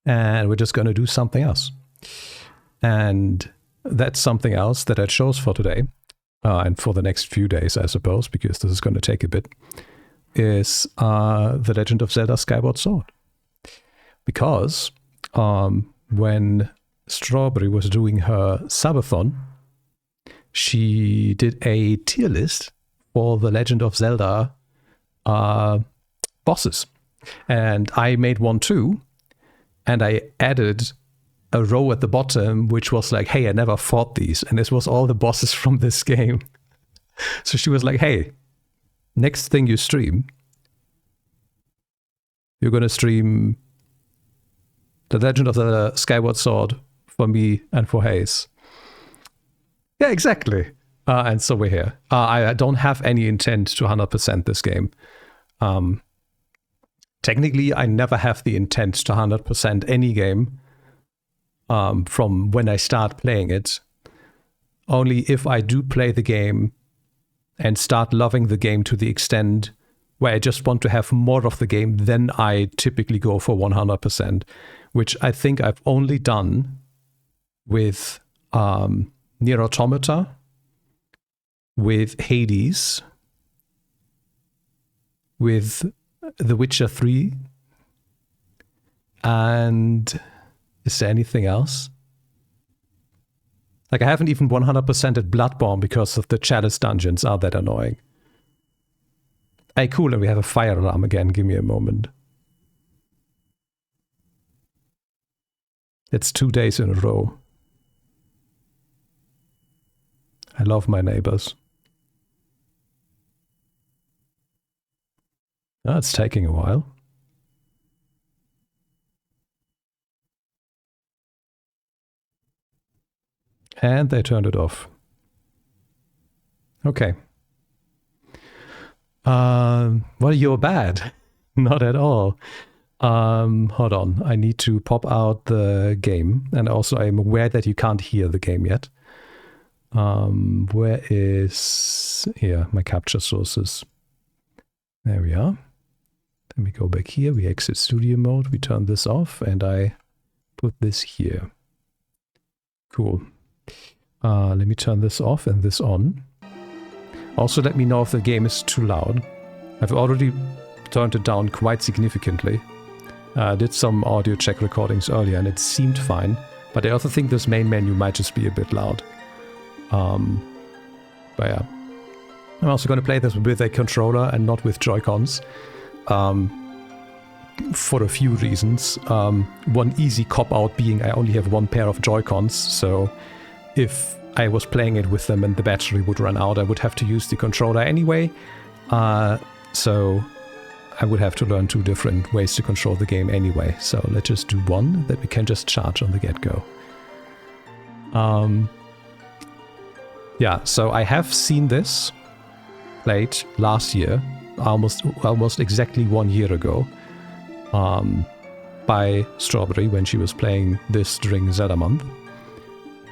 and we're just going to do something else. And that's something else that I chose for today, and for the next few days, I suppose, because this is going to take a bit, is The Legend of Zelda Skyward Sword. Because when Strawberry was doing her subathon, she did a tier list for The Legend of Zelda bosses. And I made one too, and I added a row at the bottom which was like, hey, I never fought these, and this was all the bosses from this game. So she was like, hey, next thing you stream, you're gonna stream The Legend of the Skyward Sword for me and for Hayes. Yeah, exactly. And so we're here. I don't have any intent to 100% this game. Technically, I never have the intent to 100% any game from when I start playing it. Only if I do play the game and start loving the game to the extent where I just want to have more of the game, then I typically go for 100%, which I think I've only done with Nier Automata, with Hades, with The Witcher 3, and is there anything else? Like, I haven't even 100%ed Bloodborne because of the Chalice dungeons are that annoying. Hey, cool, and we have a fire alarm again. Give me a moment. It's 2 days in a row. I love my neighbors. Oh, it's taking a while. And they turned it off. Okay. Well, you're bad. Not at all. Hold on. I need to pop out the game. And also I'm aware that you can't hear the game yet. Where is... Here, my capture sources. There we are. Then we go back here. We exit studio mode. We turn this off. And I put this here. Cool. Let me turn this off and this on. Also, let me know if the game is too loud. I've already turned it down quite significantly. I did some audio check recordings earlier and it seemed fine, but I also think this main menu might just be a bit loud. But yeah. I'm also going to play this with a controller and not with Joy-Cons. For a few reasons. One easy cop-out being I only have one pair of Joy-Cons, so if I was playing it with them and the battery would run out, I would have to use the controller anyway. So I would have to learn 2 different ways to control the game anyway. So let's just do one that we can just charge on the get-go. Yeah, so I have seen this played last year, almost exactly 1 year ago, by Strawberry when she was playing this during Zelda Month.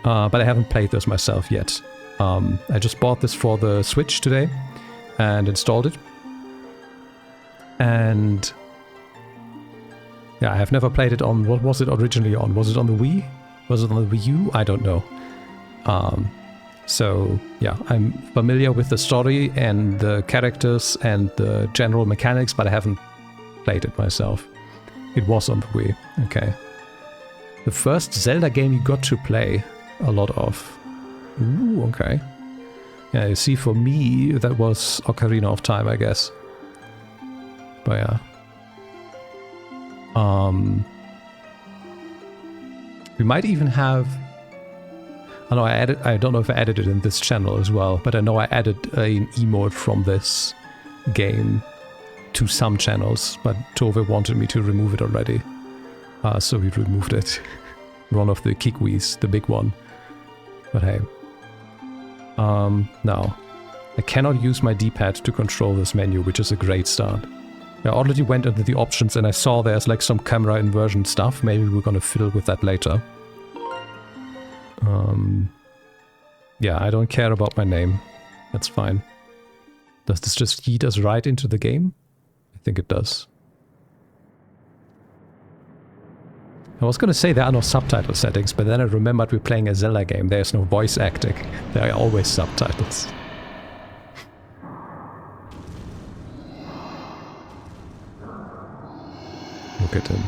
But I haven't played this myself yet. I just bought this for the Switch today and installed it. And yeah, I have never played it on... What was it originally on? Was it on the Wii? Was it on the Wii U? I don't know. So yeah, I'm familiar with the story and the characters and the general mechanics, but I haven't played it myself. It was on the Wii. Okay. The first Zelda game you got to play a lot of. Ooh, okay. Yeah, you see, for me, that was Ocarina of Time, I guess. But yeah. We might even have... I know I don't know if I added it in this channel as well, but I know I added an emote from this game to some channels, but Tove wanted me to remove it already. So we removed it. One of the Kikwi's, the big one. But hey. Now, I cannot use my D-pad to control this menu, which is a great start. I already went into the options and I saw there's like some camera inversion stuff. Maybe we're gonna fiddle with that later. Yeah, I don't care about my name. That's fine. Does this just feed us right into the game? I think it does. I was gonna say there are no subtitle settings, but then I remembered we're playing a Zelda game. There's no voice acting. There are always subtitles. Look at him.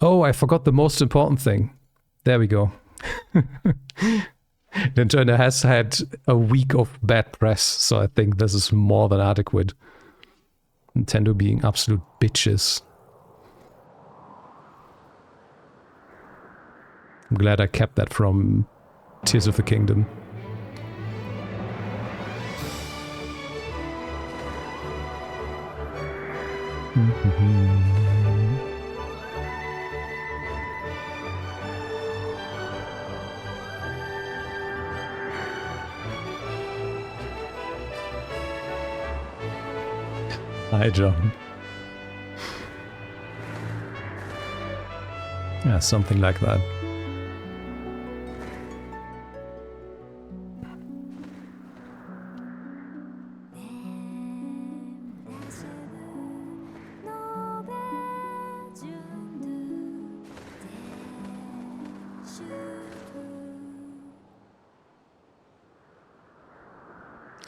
Oh, I forgot the most important thing. There we go. Nintendo has had a week of bad press, so I think this is more than adequate. Nintendo being absolute bitches. I'm glad I kept that from Tears of the Kingdom. Hi, John. Yeah, something like that.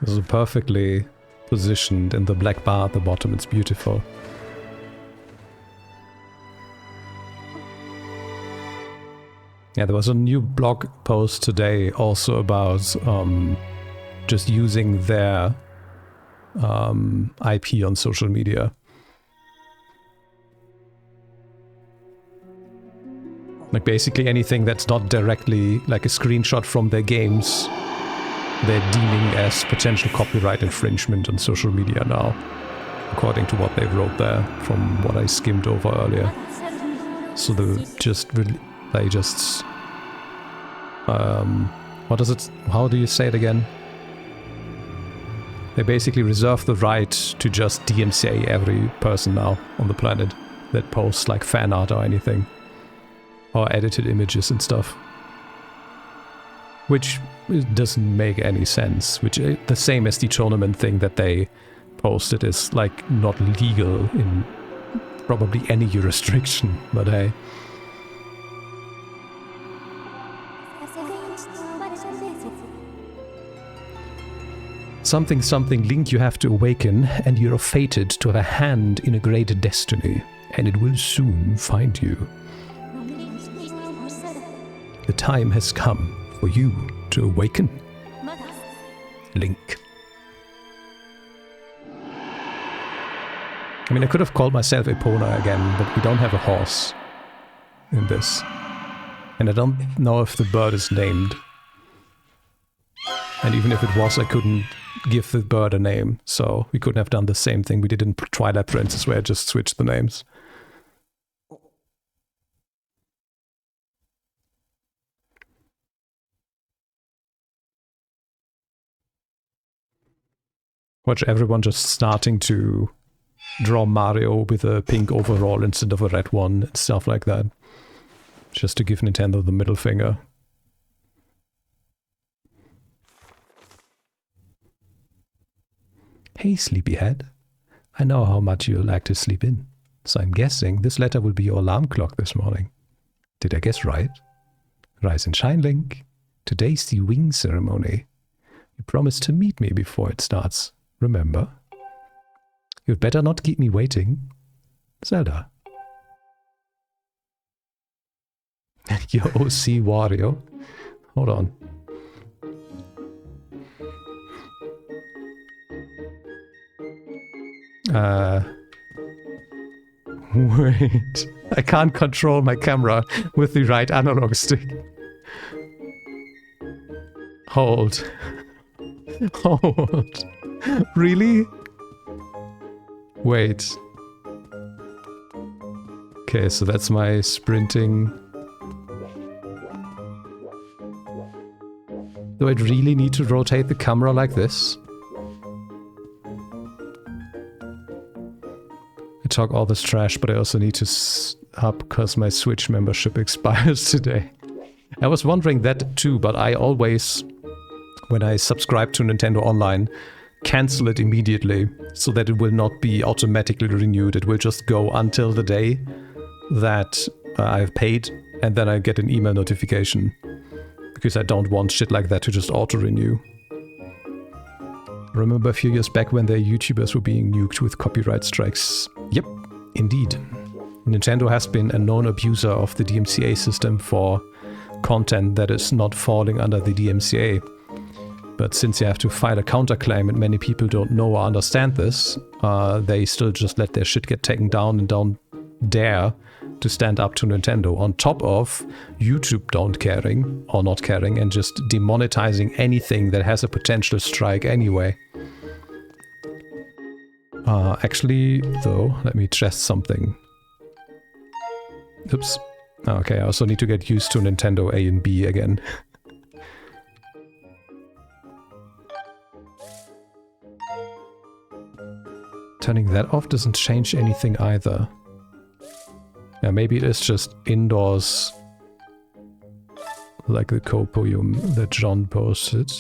This is perfectly positioned in the black bar at the bottom. It's beautiful. Yeah, there was a new blog post today also about just using their IP on social media. Like basically anything that's not directly like a screenshot from their games, they're deeming as potential copyright infringement on social media now, according to what they wrote there, from what I skimmed over earlier. So how do you say it again? They basically reserve the right to just DMCA every person now on the planet that posts like fan art or anything, or edited images and stuff. Which doesn't make any sense, which the same as the tournament thing that they posted is like not legal in probably any jurisdiction, but hey. Something something Link you have to awaken, and you're fated to have a hand in a great destiny, and it will soon find you. The time has come for you to awaken, Link. I mean, I could have called myself Epona again, but we don't have a horse in this. And I don't know if the bird is named. And even if it was, I couldn't give the bird a name, so we couldn't have done the same thing we did in Twilight Princess, where I just switched the names. Watch everyone just starting to draw Mario with a pink overall instead of a red one and stuff like that. Just to give Nintendo the middle finger. Hey, sleepyhead. I know how much you like to sleep in, so I'm guessing this letter will be your alarm clock this morning. Did I guess right? Rise and shine, Link. Today's the wing ceremony. You promised to meet me before it starts. Remember? You'd better not keep me waiting. Zelda. Your OC Wario. Hold on. Wait. I can't control my camera with the right analog stick. Hold. Hold. Really? Wait. Okay, so that's my sprinting. Do I really need to rotate the camera like this? I talk all this trash, but I also need to up because my Switch membership expires today. I was wondering that too, but I always when I subscribe to Nintendo Online, cancel it immediately so that it will not be automatically renewed. It will just go until the day that I've paid, and then I get an email notification. Because I don't want shit like that to just auto-renew. Remember a few years back when their YouTubers were being nuked with copyright strikes? Yep, indeed. Nintendo has been a known abuser of the DMCA system for content that is not falling under the DMCA. But since you have to file a counterclaim and many people don't know or understand this, they still just let their shit get taken down and don't dare to stand up to Nintendo, on top of YouTube not caring and just demonetizing anything that has a potential strike anyway. Actually, though, let me test something. Oops. Okay, I also need to get used to Nintendo A and B again. Turning that off doesn't change anything either. Yeah, maybe it is just indoors, like the copium that John posted.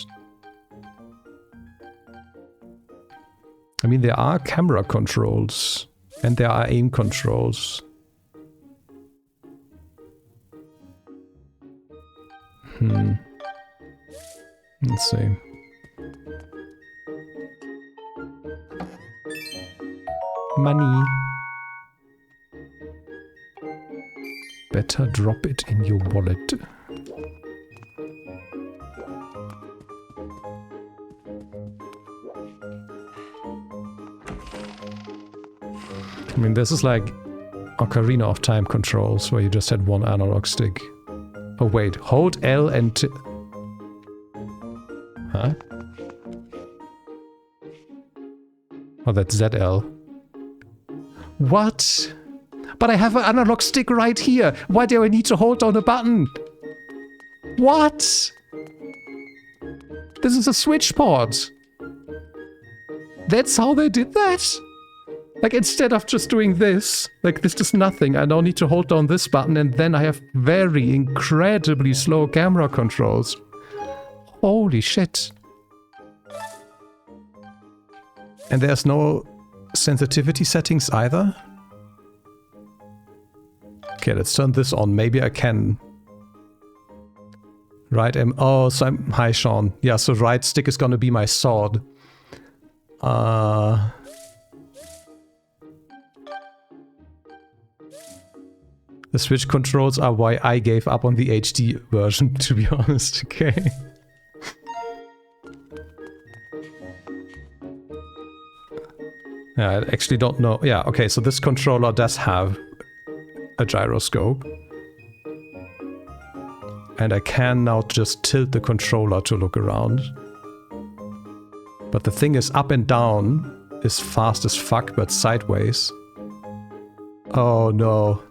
I mean, there are camera controls, and there are aim controls. Let's see. Money. Better drop it in your wallet. I mean, this is like Ocarina of Time controls, where you just had one analog stick. Oh wait, hold L and... Huh? Oh, that's ZL. What? But I have an analog stick right here. Why do I need to hold down a button? What? This is a Switch port. That's how they did that? Like, instead of just doing this, like, this does nothing. I now need to hold down this button, and then I have very incredibly slow camera controls. Holy shit. And there's no sensitivity settings either? Okay, let's turn this on. Maybe I can. Right, oh, so I'm... Hi, Sean. Yeah, so right stick is gonna be my sword. The Switch controls are why I gave up on the HD version, to be honest, okay? Yeah, I actually don't know. Yeah, okay, so this controller does have a gyroscope. And I can now just tilt the controller to look around. But the thing is, up and down is fast as fuck, but sideways. Oh no.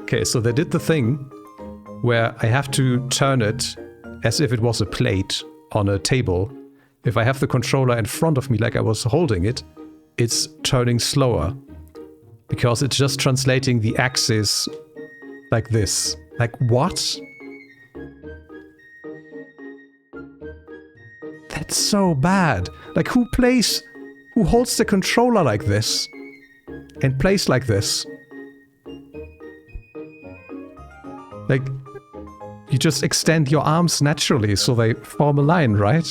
Okay, so they did the thing where I have to turn it as if it was a plate on a table. If I have the controller in front of me like I was holding it, it's turning slower. Because it's just translating the axis like this. Like, what? That's so bad. Like, who holds the controller like this? And plays like this? Like, you just extend your arms naturally so they form a line, right?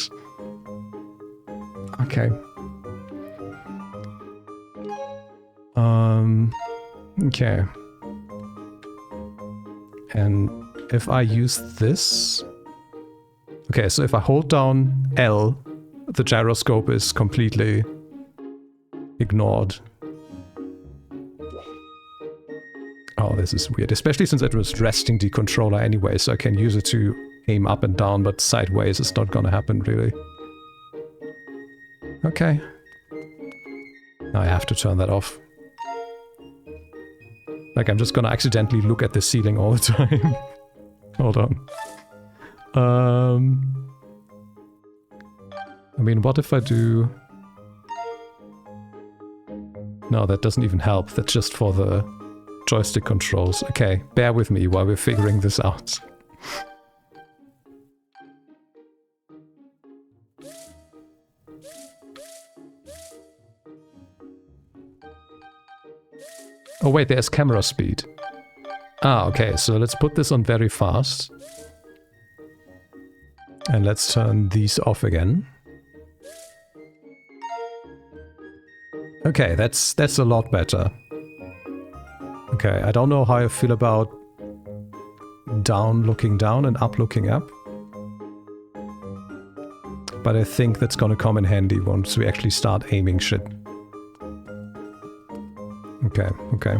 Okay. Okay. And if I use this... Okay, so if I hold down L, the gyroscope is completely ignored. Oh, this is weird. Especially since it was resting the controller anyway, so I can use it to aim up and down, but sideways is not gonna happen, really. Okay. Now I have to turn that off. Like, I'm just gonna accidentally look at the ceiling all the time. Hold on. I mean, what if I do... No, that doesn't even help. That's just for the joystick controls. Okay, bear with me while we're figuring this out. Oh wait, there's camera speed. Ah, okay, so let's put this on very fast. And let's turn these off again. Okay, that's a lot better. Okay, I don't know how I feel about down looking down and up looking up. But I think that's gonna come in handy once we actually start aiming shit. Okay, okay.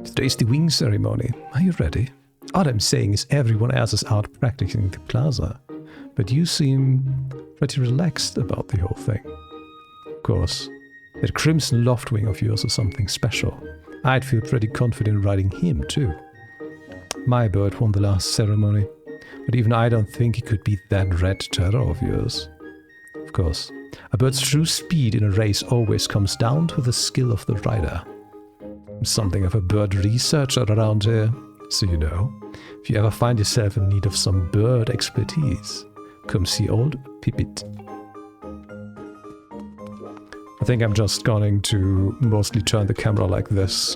Today's the wing ceremony. Are you ready? All I'm saying is everyone else is out practicing the plaza. But you seem pretty relaxed about the whole thing. Of course, that crimson loftwing of yours is something special. I'd feel pretty confident riding him too. My bird won the last ceremony, but even I don't think he could beat that red terror of yours. Of course, a bird's true speed in a race always comes down to the skill of the rider. I'm something of a bird researcher around here, so you know, if you ever find yourself in need of some bird expertise, come see old Pipit. I think I'm just going to mostly turn the camera like this.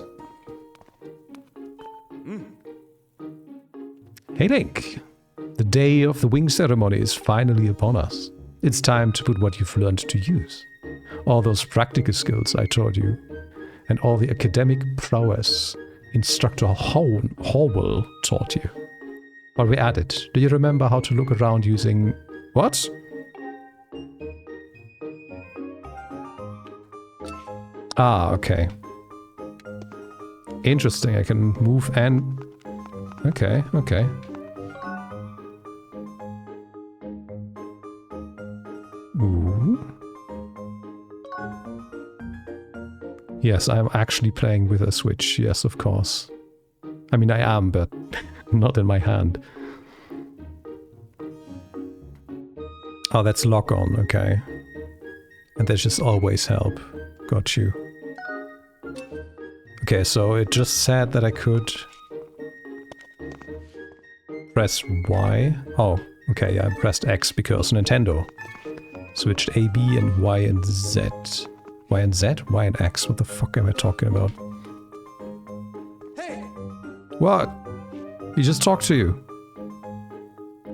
Hey Link! The day of the wing ceremony is finally upon us. It's time to put what you've learned to use. All those practical skills I taught you, and all the academic prowess Instructor Howell taught you. While we're at it, do you remember how to look around using... What? Ah, okay. Interesting, I can move and... Okay, okay. Ooh. Yes, I'm actually playing with a Switch, yes, of course. I mean, I am, but not in my hand. Oh, that's lock on, okay. And that's just always help. Got you. Okay, so it just said that I could press Y. Oh, okay, yeah, I pressed X because Nintendo switched A, B, and Y and Z. Y and Z? Y and X? What the fuck am I talking about? Hey! What? He just talked to you.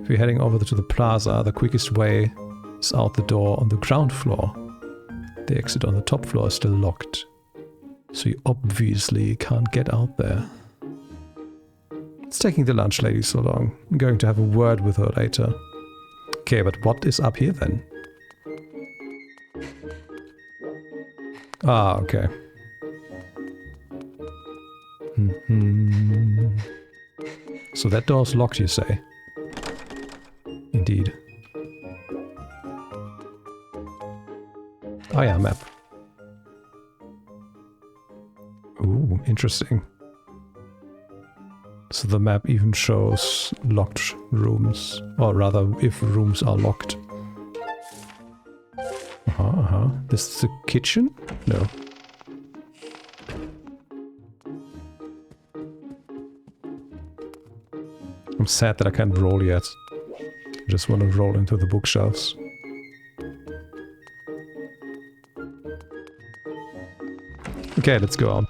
If you're heading over to the plaza, the quickest way is out the door on the ground floor. The exit on the top floor is still locked. So you obviously can't get out there. It's taking the lunch lady so long. I'm going to have a word with her later. Okay, but what is up here then? Ah, okay. So that door's locked, you say? Indeed. Oh yeah, map. Ooh, interesting. So the map even shows locked rooms, or rather, if rooms are locked. This is the kitchen? No. I'm sad that I can't roll yet. I just want to roll into the bookshelves. Okay, let's go on.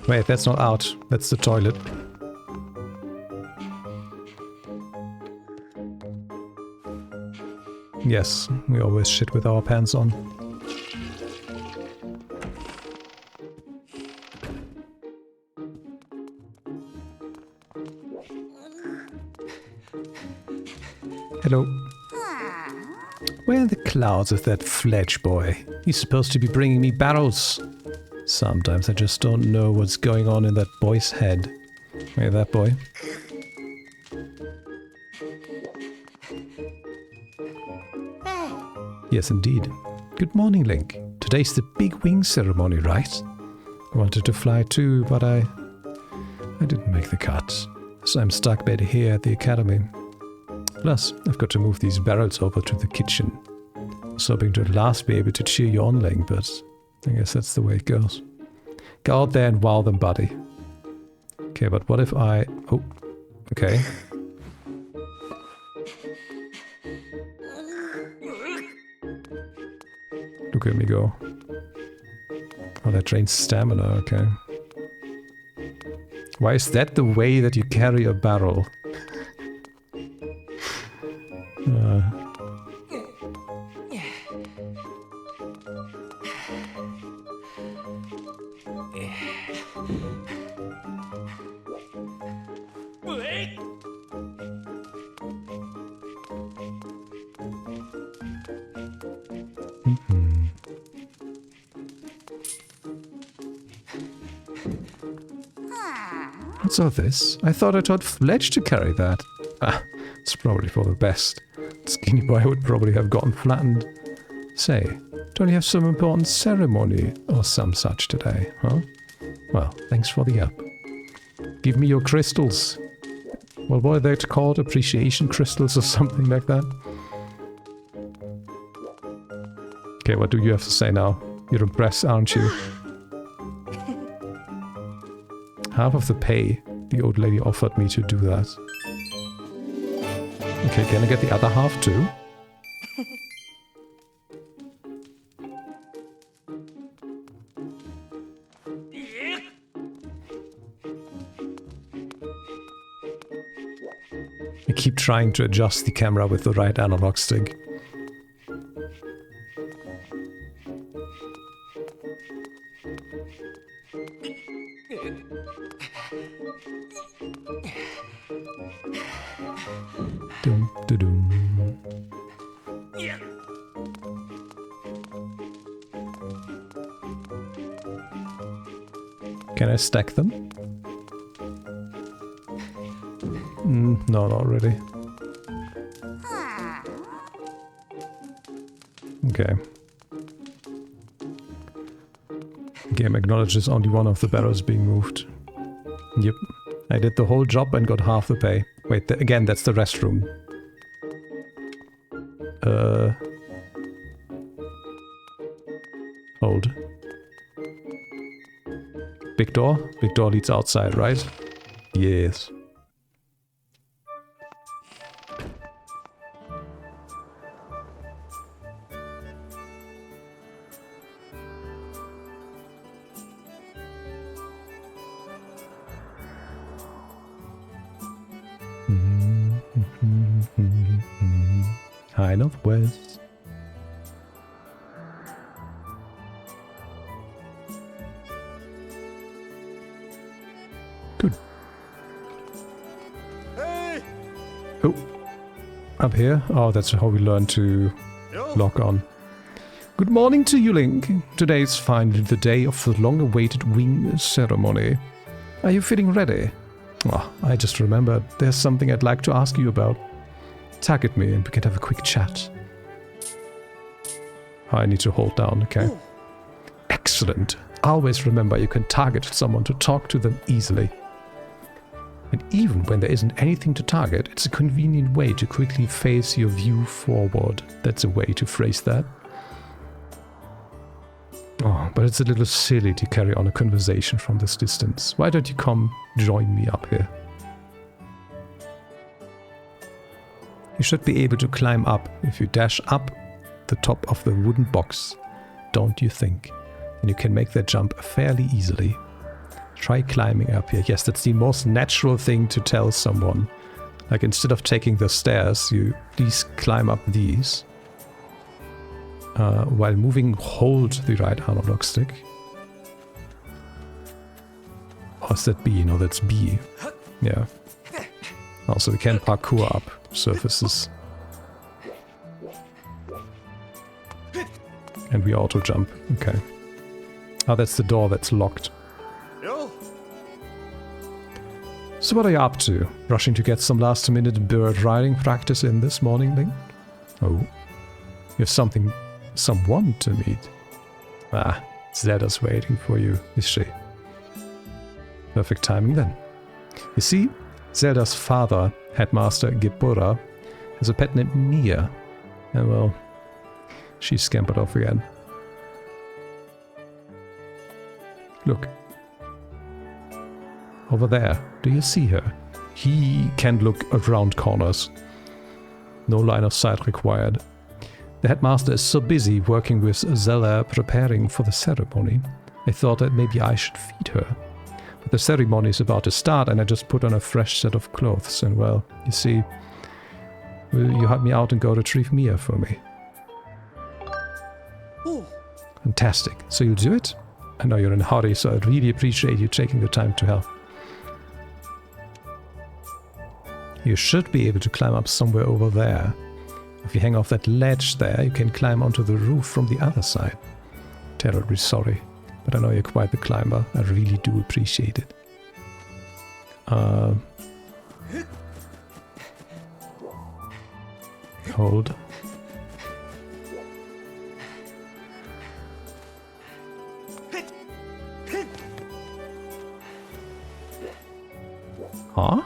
Wait, that's not out. That's the toilet. Yes, we always shit with our pants on. Hello. Where are the clouds of that Fletch boy? He's supposed to be bringing me barrels. Sometimes I just don't know what's going on in that boy's head. Hey, that boy. Yes, indeed. Good morning, Link. Today's the big wing ceremony, right? I wanted to fly too, but I didn't make the cut. So I'm stuck back here at the academy. Plus, I've got to move these barrels over to the kitchen. was hoping to at last be able to cheer you on, Link, but I guess that's the way it goes. Go out there and wow them, buddy. Okay, but what if I... Oh, okay. Look at me go. Oh, that drains stamina, okay. Why is that the way that you carry a barrel? What's all this? I thought I taught Fledge to carry that. Ah, it's probably for the best. Skinny boy would probably have gotten flattened. Say, don't you have some important ceremony or some such today, huh? Well, thanks for the help. Give me your crystals. Well, what are they called? Appreciation crystals or something like that? Okay, what do you have to say now? You're impressed, aren't you? Half of the pay. The old lady offered me to do that. Okay, can I get the other half too? I keep trying to adjust the camera with the right analog stick. Dum, dum, dum. Can I stack them? No, not really. Okay. Game acknowledges only one of the barrels being moved. Yep. I did the whole job and got half the pay. Wait, again, that's the restroom. Hold. Big door? Big door leads outside, right? Yes. High northwest. Good. Hey! Oh, up here? Oh, that's how we learn to lock on. Good morning to you, Link. Today is finally the day of the long-awaited wing ceremony. Are you feeling ready? Oh, I just remembered there's something I'd like to ask you about. Target me and we can have a quick chat. I need to hold down, okay. Ooh. Excellent. Always remember you can target someone to talk to them easily. And even when there isn't anything to target, it's a convenient way to quickly face your view forward. That's a way to phrase that. Oh, but it's a little silly to carry on a conversation from this distance. Why don't you come join me up here? You should be able to climb up if you dash up the top of the wooden box, don't you think? And you can make that jump fairly easily. Try climbing up here. Yes, that's the most natural thing to tell someone. Like, instead of taking the stairs, you please climb up these. While moving, hold the right analog stick. Or is that B? No, that's B. Yeah. Also, we can parkour up surfaces. And we auto jump. Okay. Oh, that's the door that's locked. So what are you up to? Rushing to get some last-minute bird riding practice in this morning, Link? Oh. You have someone to meet. Ah, Zelda's waiting for you, is she? Perfect timing then. You see, Zelda's father, Headmaster Gipura, has a pet named Mia. And well, She scampered off again. Look. Over there. Do you see her? He can't look around corners. No line of sight required. The headmaster is so busy working with Zella preparing for the ceremony. I thought that maybe I should feed her. But the ceremony is about to start and I just put on a fresh set of clothes. And well, you see, will you help me out and go retrieve Mia for me? Ooh. Fantastic. So you'll do it? I know you're in a hurry, so I'd really appreciate you taking the time to help. You should be able to climb up somewhere over there. If you hang off that ledge there, you can climb onto the roof from the other side. Terribly sorry, but I know you're quite the climber. I really do appreciate it. Hold. Huh?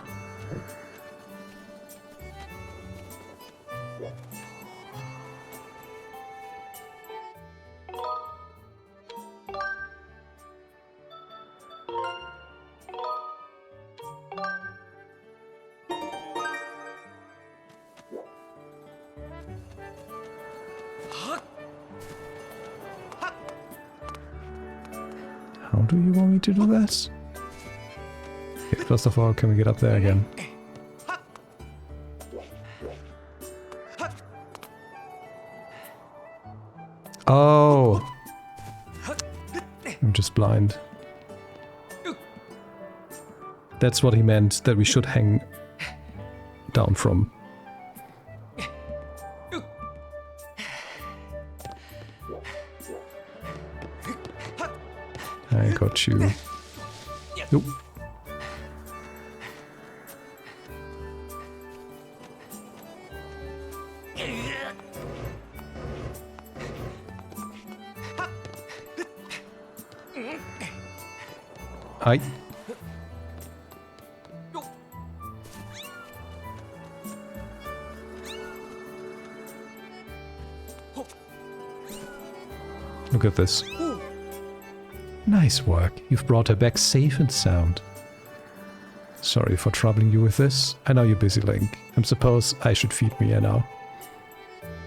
How do you want me to do this? Okay, first of all, can we get up there again? Oh! I'm just blind. That's what he meant, that we should hang down from. I got you. Nope. Hi. Look at this. Nice work. You've brought her back safe and sound. Sorry for troubling you with this. I know you're busy, Link. I suppose I should feed Mia now.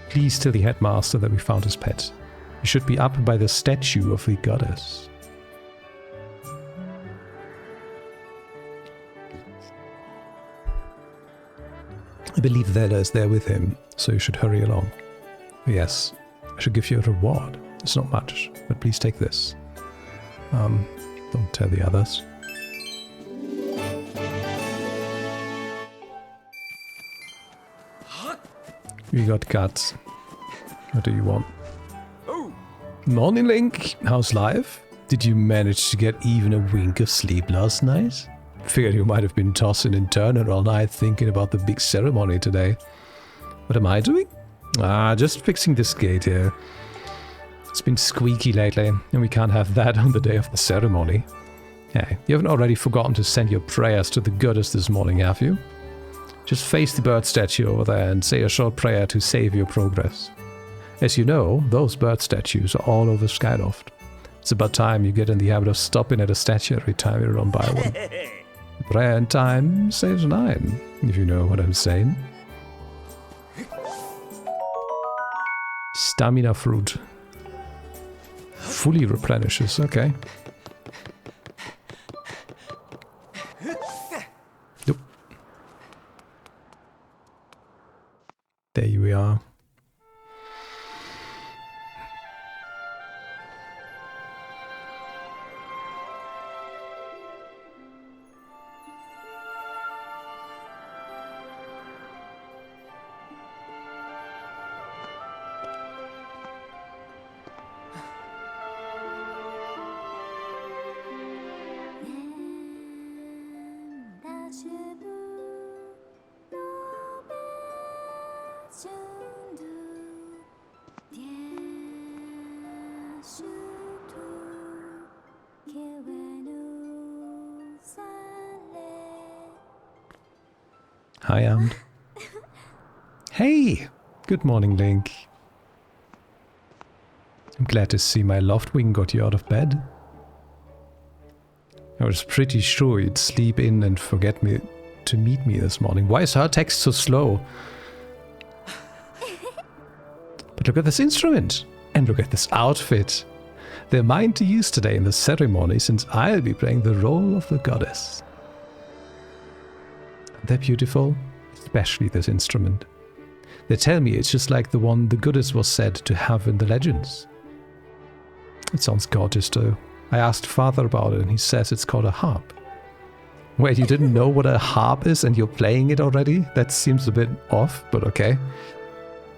Please tell the headmaster that we found his pet. He should be up by the statue of the goddess. I believe Vela is there with him, so you should hurry along. Yes, I should give you a reward. It's not much, but please take this. Don't tell the others. You got guts. What do you want? Morning, Link. How's life? Did you manage to get even a wink of sleep last night? Figured you might have been tossing and turning all night thinking about the big ceremony today. What am I doing? Just fixing this gate here. It's been squeaky lately, and we can't have that on the day of the ceremony. Hey, you haven't already forgotten to send your prayers to the goddess this morning, have you? Just face the bird statue over there and say a short prayer to save your progress. As you know, those bird statues are all over Skyloft. It's about time you get in the habit of stopping at a statue every time you run by one. Prayer in time saves 9, if you know what I'm saying. Stamina fruit. Fully replenishes, okay. Nope. There we are. Hi, Amd. Hey! Good morning, Link. I'm glad to see my Loftwing got you out of bed. I was pretty sure you'd sleep in and forget me to meet me this morning. Why is her text so slow? But look at this instrument. And look at this outfit. They're mine to use today in the ceremony, since I'll be playing the role of the goddess. Aren't they beautiful? Especially this instrument. They tell me it's just like the one the goddess was said to have in the legends. It sounds gorgeous too. I asked Father about it and he says it's called a harp. Wait, you didn't know what a harp is and you're playing it already? That seems a bit off, but okay.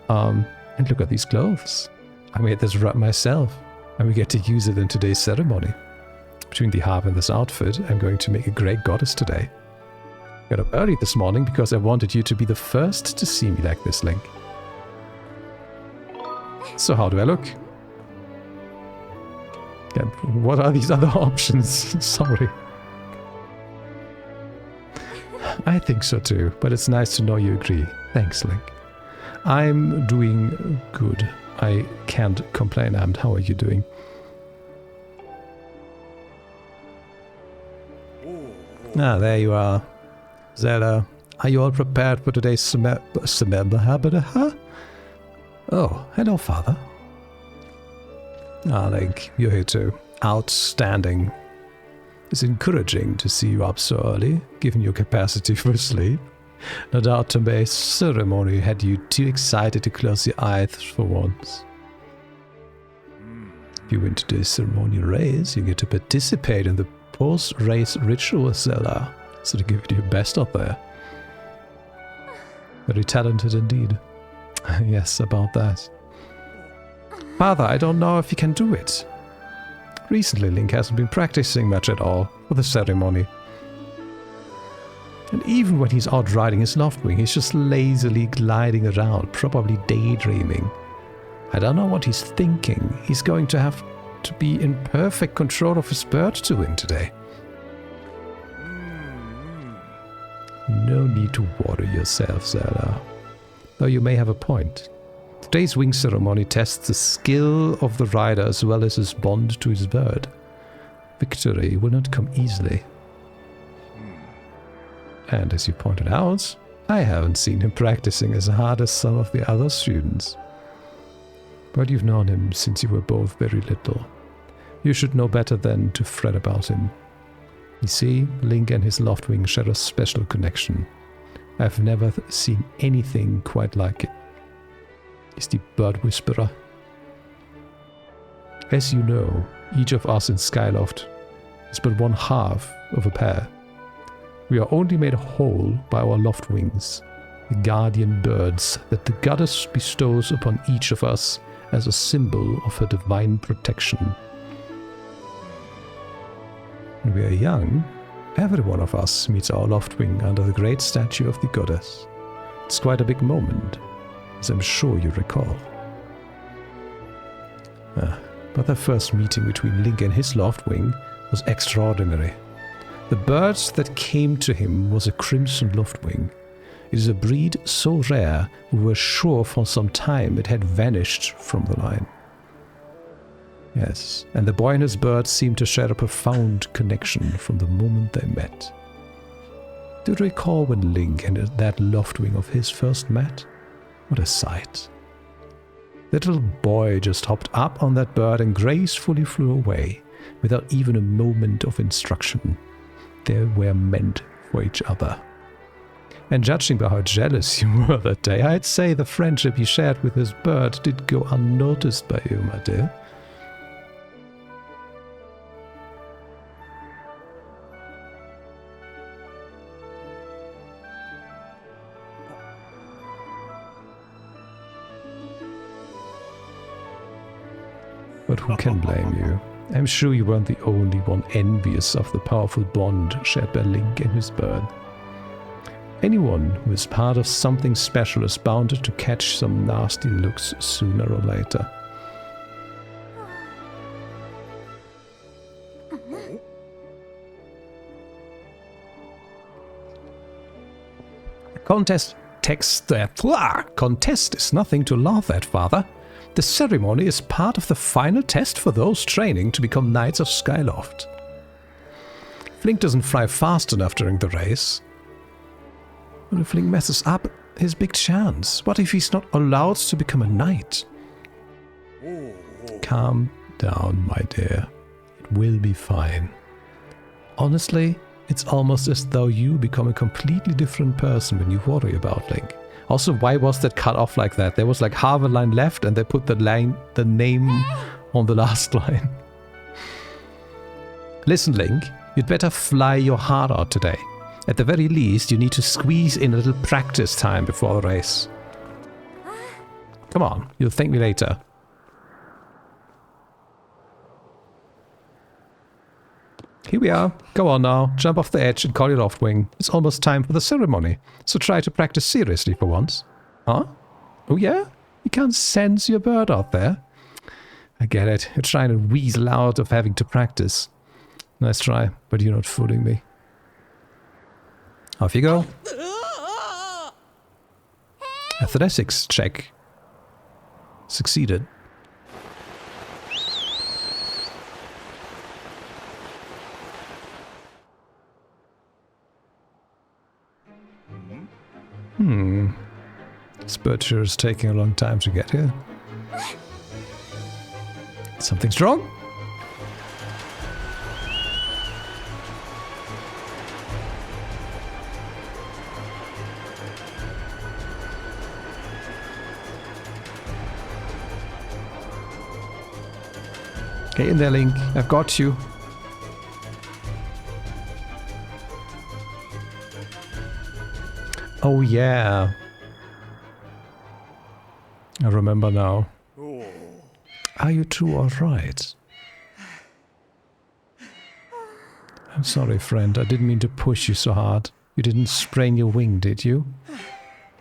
And look at these clothes. I made this wrap myself and we get to use it in today's ceremony. Between the harp and this outfit, I'm going to make a great goddess today. Got up early this morning because I wanted you to be the first to see me like this, Link. So how do I look? Yeah, what are these other options? Sorry. I think so too, but it's nice to know you agree. Thanks, Link. I'm doing good. I can't complain. How are you doing? Ah, there you are. Zelda, are you all prepared for today's huh? Oh, hello, Father. Ah, Link, you're here too. Outstanding. It's encouraging to see you up so early, given your capacity for sleep. No doubt today's ceremony had you too excited to close your eyes for once. If you win today's ceremonial race, you get to participate in the post-race ritual, Zelda. So to give it your best out there. Very talented indeed. Yes, about that. Father, I don't know if you can do it. Recently, Link hasn't been practicing much at all for the ceremony. And even when he's out riding his Loftwing, he's just lazily gliding around, probably daydreaming. I don't know what he's thinking. He's going to have to be in perfect control of his bird to win today. No need to worry yourself, Zelda. Though you may have a point. Today's wing ceremony tests the skill of the rider as well as his bond to his bird. Victory will not come easily. And as you pointed out, I haven't seen him practicing as hard as some of the other students. But you've known him since you were both very little. You should know better than to fret about him. You see, Link and his Loftwing share a special connection. I've never seen anything quite like it. He's the Bird Whisperer. As you know, each of us in Skyloft is but one half of a pair. We are only made whole by our Loftwings, the guardian birds that the goddess bestows upon each of us as a symbol of her divine protection. When we are young, every one of us meets our Loftwing under the great statue of the goddess. It's quite a big moment, as I'm sure you recall. But the first meeting between Link and his Loftwing was extraordinary. The bird that came to him was a crimson Loftwing. It is a breed so rare we were sure for some time it had vanished from the line. Yes, and the boy and his bird seemed to share a profound connection from the moment they met. Do you recall when Link and that Loftwing of his first met? What a sight. The little boy just hopped up on that bird and gracefully flew away, without even a moment of instruction. They were meant for each other. And judging by how jealous you were that day, I'd say the friendship you shared with his bird did go unnoticed by you, my dear. But who can blame you? I'm sure you weren't the only one envious of the powerful bond shared by Link and his bird. Anyone who is part of something special is bound to catch some nasty looks sooner or later. Contest is nothing to laugh at, Father. The ceremony is part of the final test for those training to become Knights of Skyloft. If Link doesn't fly fast enough during the race, what if Link messes up his big chance? What if he's not allowed to become a knight? Calm down, my dear. It will be fine. Honestly, it's almost as though you become a completely different person when you worry about Link. Also, why was that cut off like that? There was like half a line left and they put the name on the last line. Listen, Link, you'd better fly your heart out today. At the very least, you need to squeeze in a little practice time before the race. Come on, you'll thank me later. Here we are. Go on now, jump off the edge and call your loft wing. It's almost time for the ceremony, so try to practice seriously for once. Huh? Oh yeah? You can't sense your bird out there? I get it. You're trying to weasel out of having to practice. Nice try, but you're not fooling me. Off you go. Athletics check. Succeeded. This bird sure is taking a long time to get here. Something's wrong? Get in there, Link. I've got you. Oh yeah. I remember now. Are you two alright? I'm sorry, friend. I didn't mean to push you so hard. You didn't sprain your wing, did you?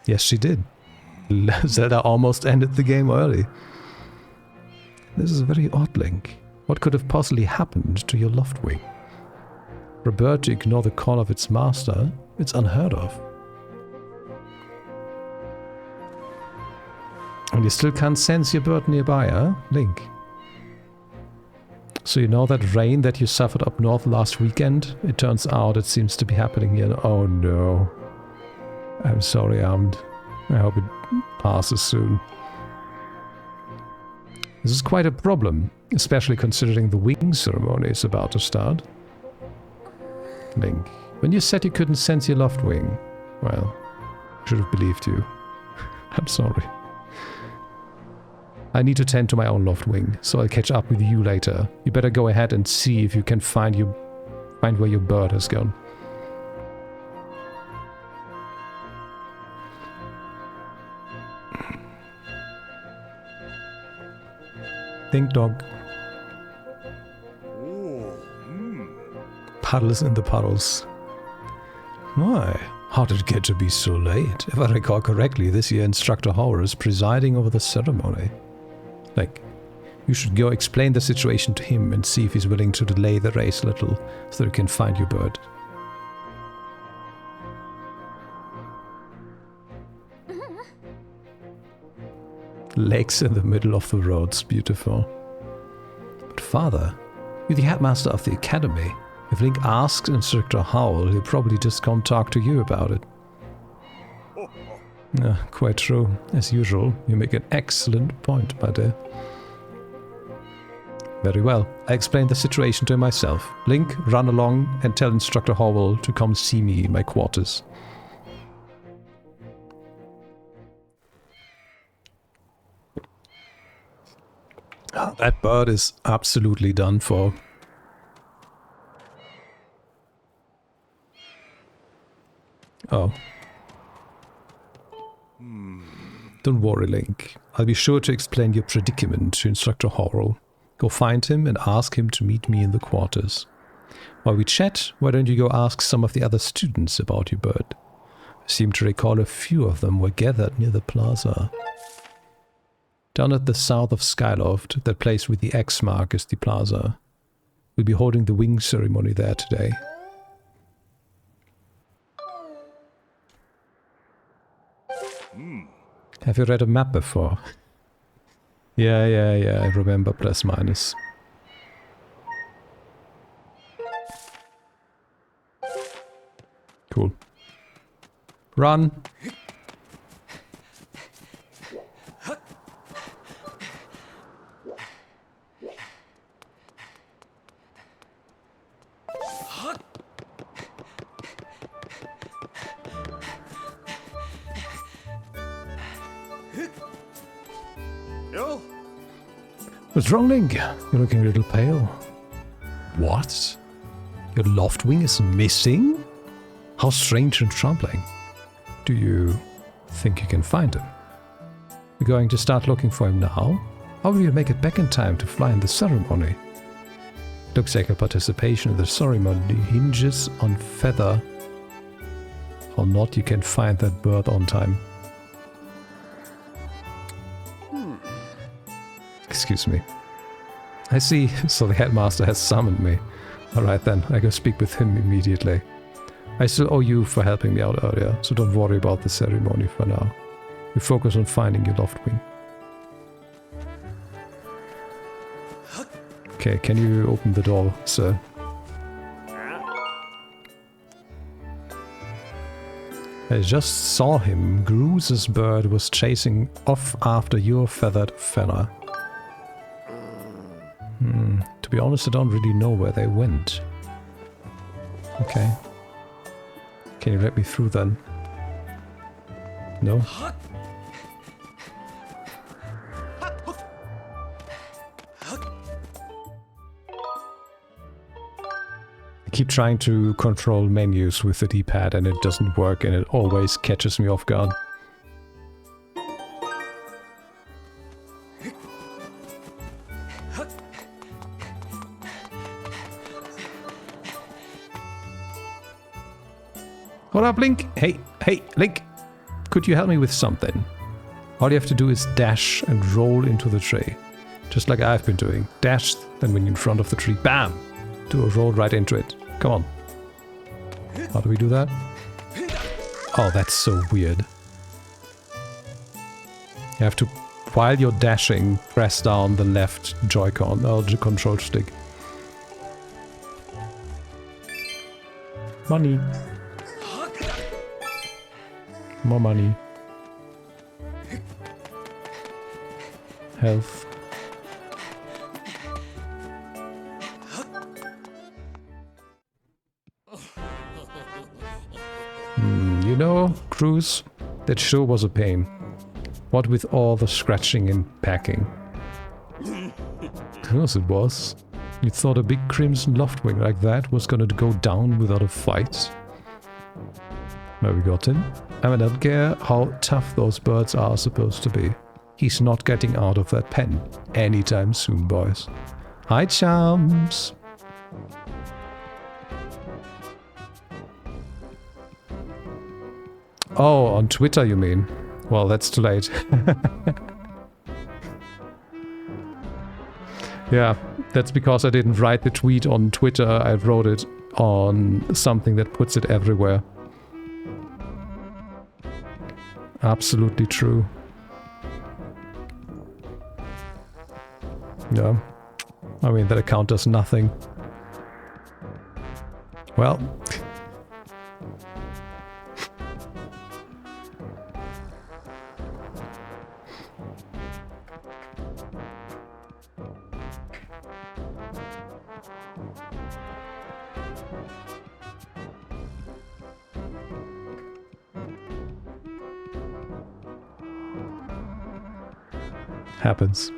Yes, she did. Zelda almost ended the game early. This is a very odd, Link. What could have possibly happened to your loft wing? For a bird to ignore the call of its master, it's unheard of. And you still can't sense your bird nearby, huh, Link? So you know that rain that you suffered up north last weekend? It turns out it seems to be happening here. Oh no. I'm sorry, Armed. I hope it passes soon. This is quite a problem, especially considering the wing ceremony is about to start. Link, when you said you couldn't sense your loft wing, well, I should have believed you. I'm sorry. I need to tend to my own loft wing, so I'll catch up with you later. You better go ahead and see if you can find where your bird has gone. Ding dog. Puddles in the puddles. My, how did it get to be so late? If I recall correctly, this year Instructor Howard is presiding over the ceremony. Like, you should go explain the situation to him and see if he's willing to delay the race a little so that you can find your bird. Lakes in the middle of the roads, beautiful. But father, you're the headmaster of the academy. If Link asks Instructor Howell, he'll probably just come talk to you about it. Quite true. As usual, you make an excellent point, my dear. Very well. I explained the situation to him myself. Link, run along and tell Instructor Howell to come see me in my quarters. That bird is absolutely done for. Oh. Don't worry, Link. I'll be sure to explain your predicament to Instructor Howell. Go find him and ask him to meet me in the quarters. While we chat, why don't you go ask some of the other students about your bird? I seem to recall a few of them were gathered near the plaza. Down at the south of Skyloft, that place with the X mark is the plaza. We'll be holding the wing ceremony there today. Have you read a map before? Yeah, I remember plus minus. Cool. Run! What's wrong, Link? You're looking a little pale. What? Your loft wing is missing? How strange and troubling. Do you think you can find him? We're going to start looking for him now? How will you make it back in time to fly in the ceremony? Looks like your participation in the ceremony hinges on whether or not you can find that bird on time. Excuse me. I see, so the headmaster has summoned me. Alright then, I go speak with him immediately. I still owe you for helping me out earlier, so don't worry about the ceremony for now. You focus on finding your loft wing. Okay, can you open the door, sir? I just saw him. Gruse's bird was chasing off after your feathered fella. To be honest, I don't really know where they went. Okay. Can you let me through then? No? I keep trying to control menus with the D-pad and it doesn't work and it always catches me off guard. What up, Link? Hey, Link! Could you help me with something? All you have to do is dash and roll into the tree. Just like I've been doing. Dash, then when you're in front of the tree, BAM! Do a roll right into it. Come on. How do we do that? Oh, that's so weird. You have to, while you're dashing, press down the left Joy-Con, or the control stick. Money. More money. Health. You know, Cruz, that sure was a pain. What with all the scratching and packing. Of course it was. You thought a big crimson loftwing like that was gonna go down without a fight? Well, we got him. I mean, I don't care how tough those birds are supposed to be. He's not getting out of that pen anytime soon, boys. Hi, chums! Oh, on Twitter you mean? Well, that's too late. Yeah, that's because I didn't write the tweet on Twitter, I wrote it on something that puts it everywhere. Absolutely true. Yeah. I mean, that account does nothing. Well. Happens.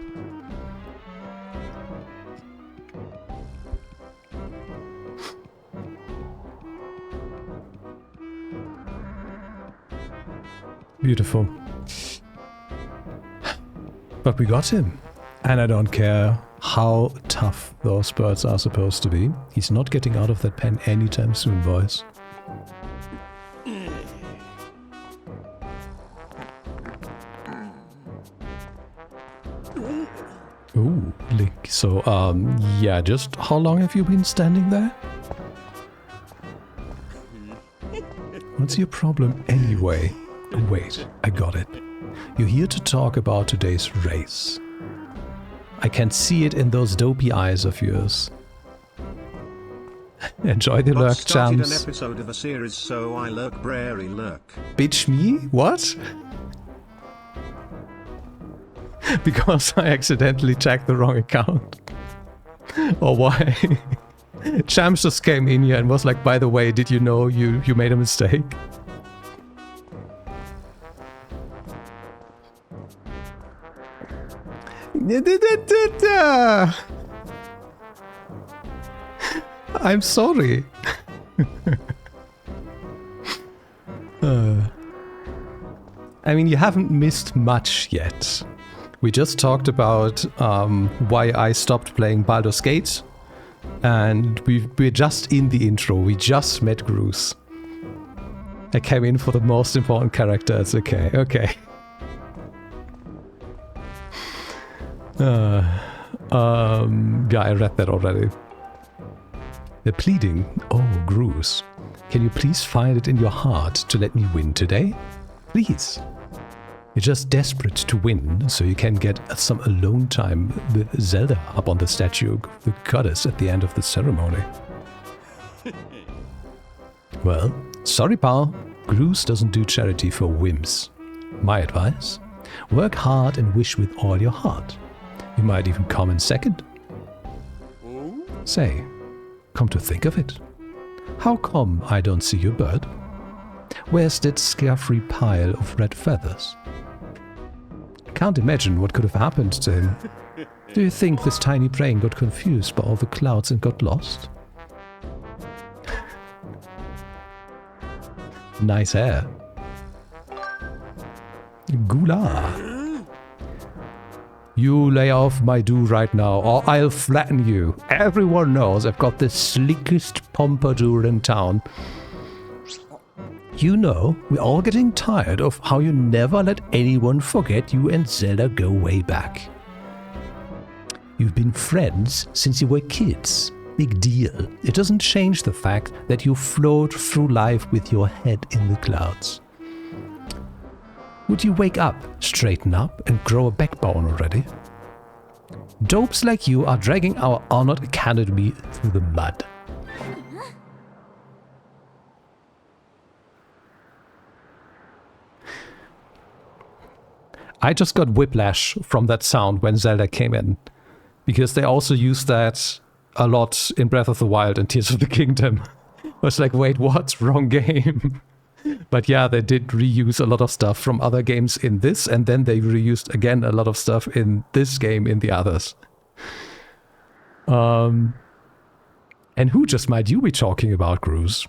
Beautiful. But we got him. And I don't care how tough those birds are supposed to be. He's not getting out of that pen anytime soon, boys. Ooh, Link. So, yeah, just how long have you been standing there? What's your problem anyway? Wait, I got it. You're here to talk about today's race. I can see it in those dopey eyes of yours. Enjoy the lurk, started champs. an episode of a series, so I lurk, brary lurk. Bitch me? What? Because I accidentally checked the wrong account. Or why? Champs just came in here and was like, by the way, did you know you made a mistake? I'm sorry. I mean, you haven't missed much yet. We just talked about why I stopped playing Baldur's Gate, and we're just in the intro. We just met Bruce. I came in for the most important character. It's okay. Okay. Yeah, I read that already. They're pleading. Oh, Bruce. Can you please find it in your heart to let me win today? Please. You're just desperate to win, so you can get some alone time with Zelda up on the statue of the goddess at the end of the ceremony. Well, sorry pal, Bruce doesn't do charity for whims. My advice? Work hard and wish with all your heart. You might even come in second. Say, come to think of it, how come I don't see your bird? Where's that scare-free pile of red feathers? Can't imagine what could have happened to him. Do you think this tiny brain got confused by all the clouds and got lost? Nice hair. Gula. You lay off my do right now, or I'll flatten you. Everyone knows I've got the sleekest pompadour in town. You know, we're all getting tired of how you never let anyone forget you and Zelda go way back. You've been friends since you were kids. Big deal. It doesn't change the fact that you float through life with your head in the clouds. Would you wake up, straighten up, and grow a backbone already? Dopes like you are dragging our honored academy through the mud. I just got whiplash from that sound when Zelda came in, because they also used that a lot in Breath of the Wild and Tears of the Kingdom. I was like, wait, what? Wrong game. But yeah, they did reuse a lot of stuff from other games in this, and then they reused again a lot of stuff in this game in the others. And who just might you be talking about, Cruz?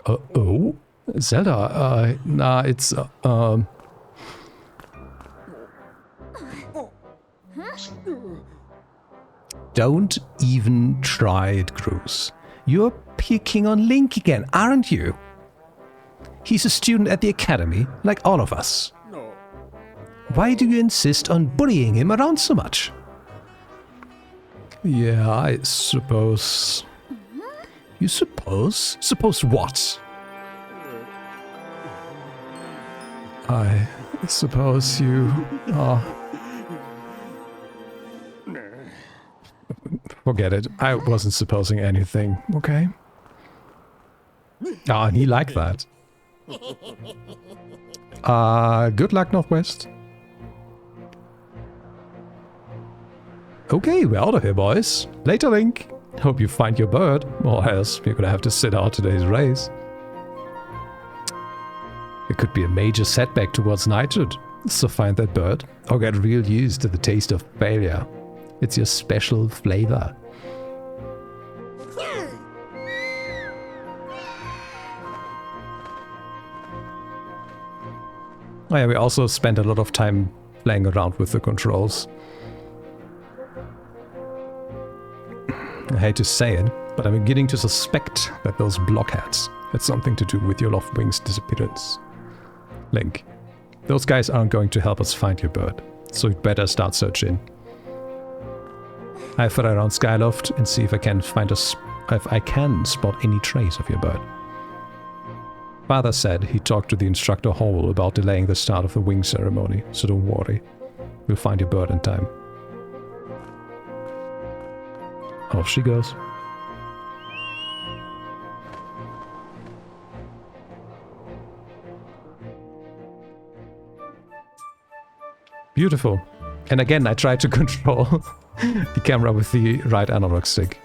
Oh? Zelda, nah, it's, Don't even try it, Cruz. You're picking on Link again, aren't you? He's a student at the academy, like all of us. No. Why do you insist on bullying him around so much? Yeah, I suppose... You suppose? Suppose what? I suppose you are... Forget it. I wasn't supposing anything, okay? Ah, and he liked that. Good luck, Northwest. Okay, we're out of here, boys. Later, Link. Hope you find your bird, or else you're gonna have to sit out today's race. It could be a major setback towards knighthood, so find that bird, or get real used to the taste of failure. It's your special flavor. Oh yeah, we also spent a lot of time playing around with the controls. I hate to say it, but I'm beginning to suspect that those blockheads had something to do with your Loftwing's disappearance. Link, those guys aren't going to help us find your bird, so you'd better start searching. I fly around Skyloft and see if I can spot any trace of your bird. Father said he talked to the instructor Hole about delaying the start of the wing ceremony, so don't worry. We'll find your bird in time. Off she goes. Beautiful. And again, I tried to control the camera with the right analog stick.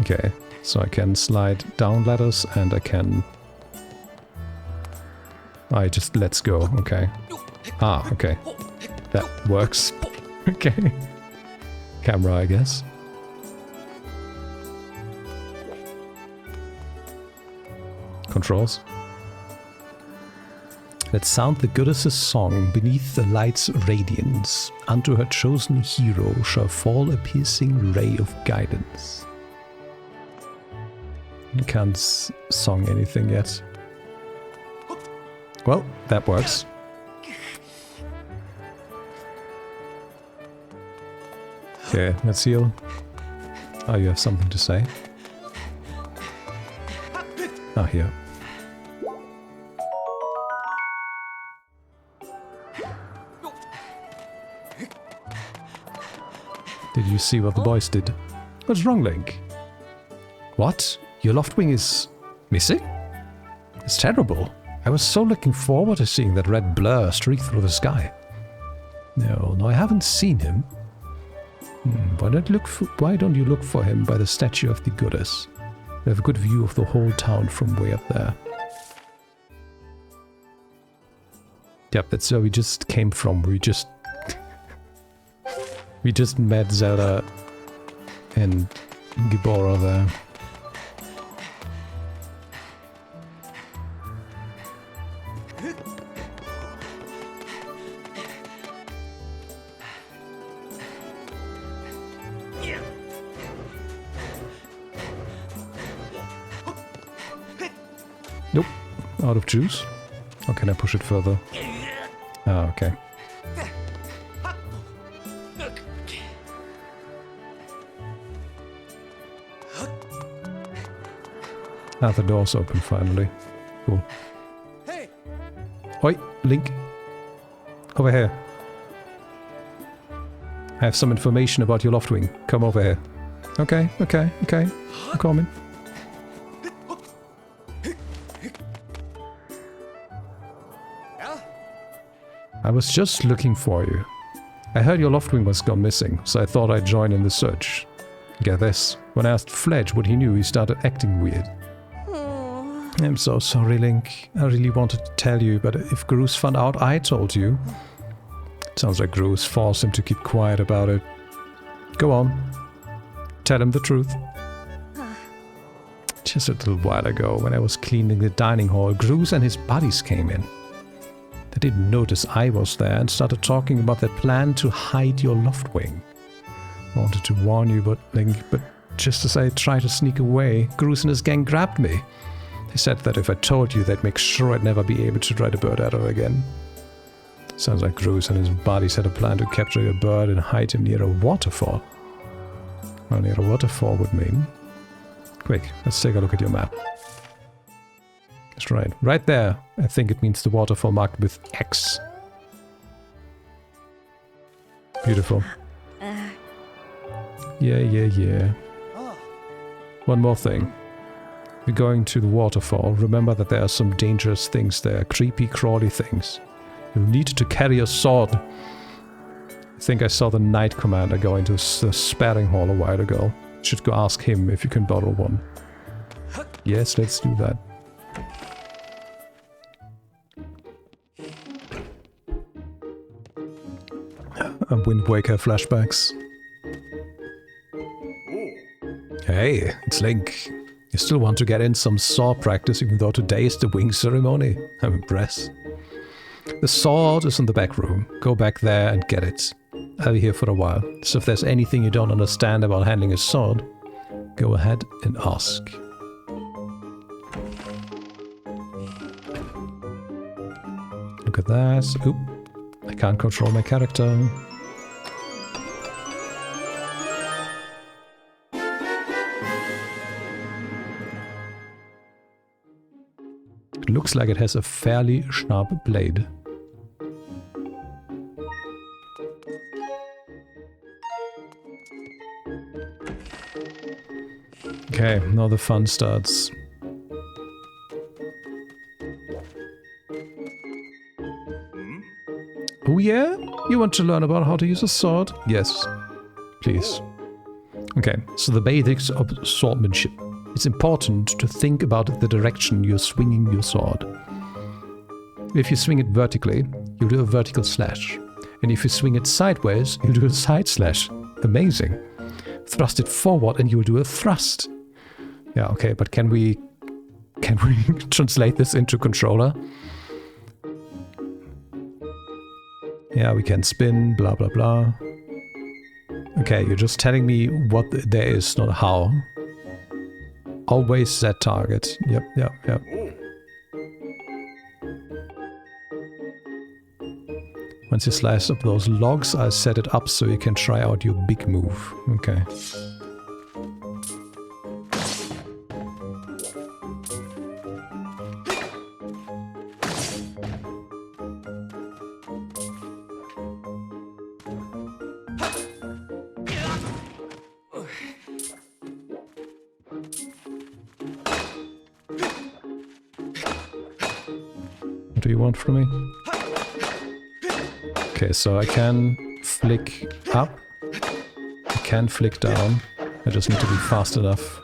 Okay, so I can slide down ladders and I can... let's go, okay. Ah, okay. That works. Okay. Camera, I guess. Controls. Let's sound the goddess's song beneath the light's radiance. Unto her chosen hero shall fall a piercing ray of guidance. You can't song anything yet. Well, that works. Okay, let's heal. Oh, you have something to say? Ah, here. Did you see what the boys did? What's wrong, Link? What? Your Loftwing is missing? It's terrible. I was so looking forward to seeing that red blur streak through the sky. No, I haven't seen him. Why don't you look for him by the statue of the goddess? We have a good view of the whole town from way up there. Yep, that's where we just came from. We just met Zelda and Gibora there. Nope, out of juice. Or can I push it further? Ah, okay. Ah, the door's open finally. Cool. Hey! Oi, Link. Over here. I have some information about your Loftwing. Come over here. Okay. I'm coming. I was just looking for you. I heard your Loftwing was gone missing, so I thought I'd join in the search. Get this, when I asked Fledge what he knew, he started acting weird. I'm so sorry, Link. I really wanted to tell you, but if Groose found out I told you... It sounds like Groose forced him to keep quiet about it. Go on. Tell him the truth. Just a little while ago, when I was cleaning the dining hall, Groose and his buddies came in. They didn't notice I was there and started talking about their plan to hide your Loftwing. I wanted to warn you, Link, but just as I tried to sneak away, Groose and his gang grabbed me. They said that if I told you, they'd make sure I'd never be able to ride a bird arrow again. Sounds like Groose and his buddies had a plan to capture your bird and hide him near a waterfall. Well, near a waterfall would mean... Quick, let's take a look at your map. That's right. Right there, I think it means the waterfall marked with X. Beautiful. Yeah. One more thing. We're going to the waterfall. Remember that there are some dangerous things there. Creepy, crawly things. You'll need to carry a sword. I think I saw the Knight Commander go into the sparring hall a while ago. Should go ask him if you can borrow one. Yes, let's do that. Wind Waker flashbacks. Hey, it's Link. You still want to get in some sword practice even though today is the wing ceremony? I'm impressed. The sword is in the back room. Go back there and get it. I'll be here for a while, so if there's anything you don't understand about handling a sword, go ahead and ask. Look at that. Oop. I can't control my character. It looks like it has a fairly sharp blade. Okay, now the fun starts. Oh yeah? You want to learn about how to use a sword? Yes, please. Okay, so the basics of swordsmanship. It's important to think about the direction you're swinging your sword. If you swing it vertically, you do a vertical slash. And if you swing it sideways, you do a side slash. Amazing. Thrust it forward and you'll do a thrust. Yeah, okay, but can we translate this into controller? Yeah, we can spin, blah, blah, blah. Okay, you're just telling me what there is, not how. Always set target. Yep, yep, yep. Once you slice up those logs, I set it up so you can try out your big move. Okay. What do you want from me? Okay, so I can flick up, I can flick down, I just need to be fast enough.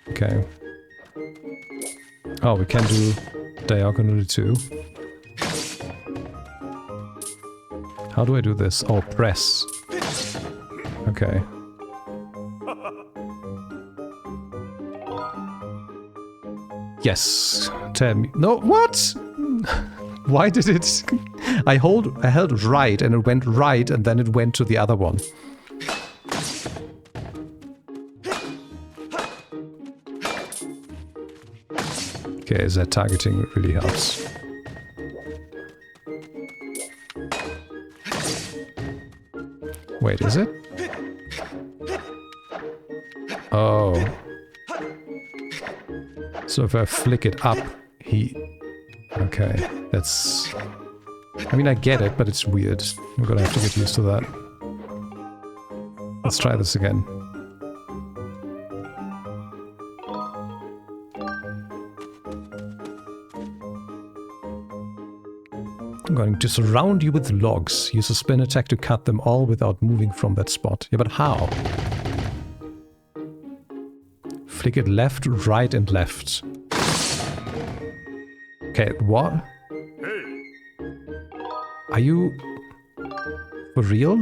Okay. Oh, we can do diagonally too. How do I do this? Oh, press. Okay. Yes. Tell me. No, what? Why did it... I held right and it went right and then it went to the other one. Okay, that targeting really helps. Wait, is it? Oh. So if I flick it up, he... Okay, that's... I mean, I get it, but it's weird. I'm gonna have to get used to that. Let's try this again. I'm going to surround you with logs. Use a spin attack to cut them all without moving from that spot. Yeah, but how? Flick it left, right, and left. Okay, what? Are you... for real?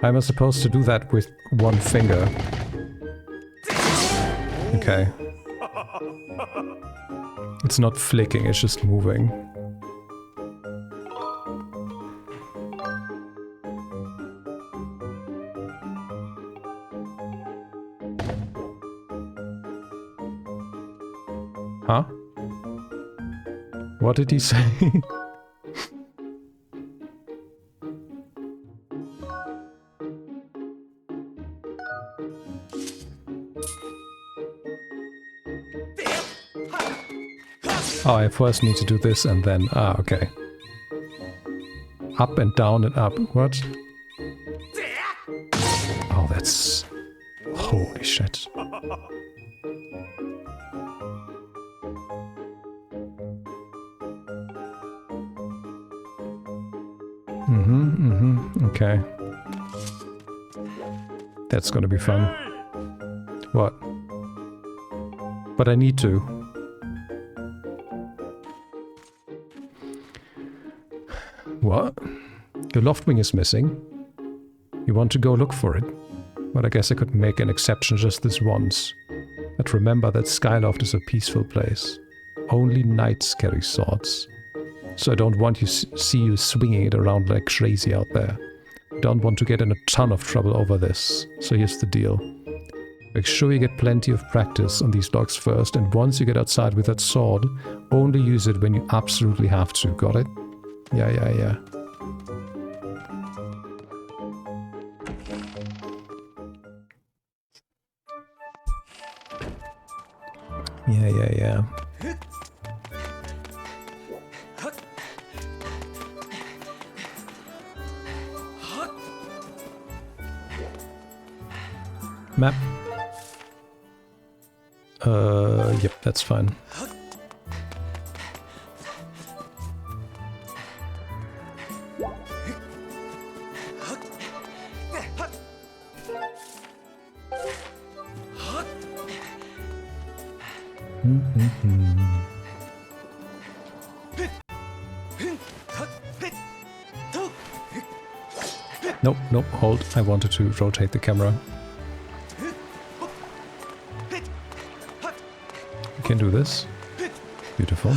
How am I supposed to do that with one finger? Okay. It's not flicking, it's just moving. Huh? What did he say? Oh, I first need to do this and then... Ah, okay. Up and down and up. What? Oh, that's... Holy shit. Okay. That's gonna be fun. What? But I need to. What? Your loft wing is missing. You want to go look for it? But I guess I could make an exception just this once. But remember that Skyloft is a peaceful place. Only knights carry swords. So I don't want to see you swinging it around like crazy out there. I don't want to get in a ton of trouble over this. So here's the deal. Make sure you get plenty of practice on these logs first, and once you get outside with that sword, only use it when you absolutely have to. Got it? Yeah. Yeah. Map. Yep, that's fine. Nope, nope, hold. I wanted to rotate the camera. You can do this. Beautiful.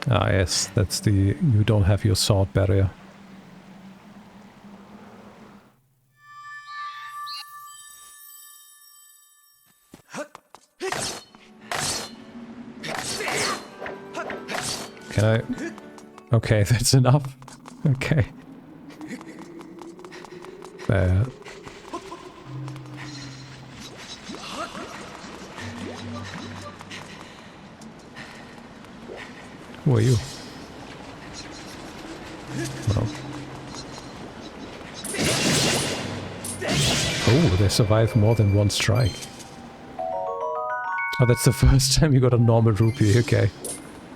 Ah, yes, that's the... you don't have your sword barrier. Can I... okay, that's enough. Okay. Bad. Who are you? Oh. Oh, they survive more than one strike. Oh, that's the first time you got a normal rupee, okay.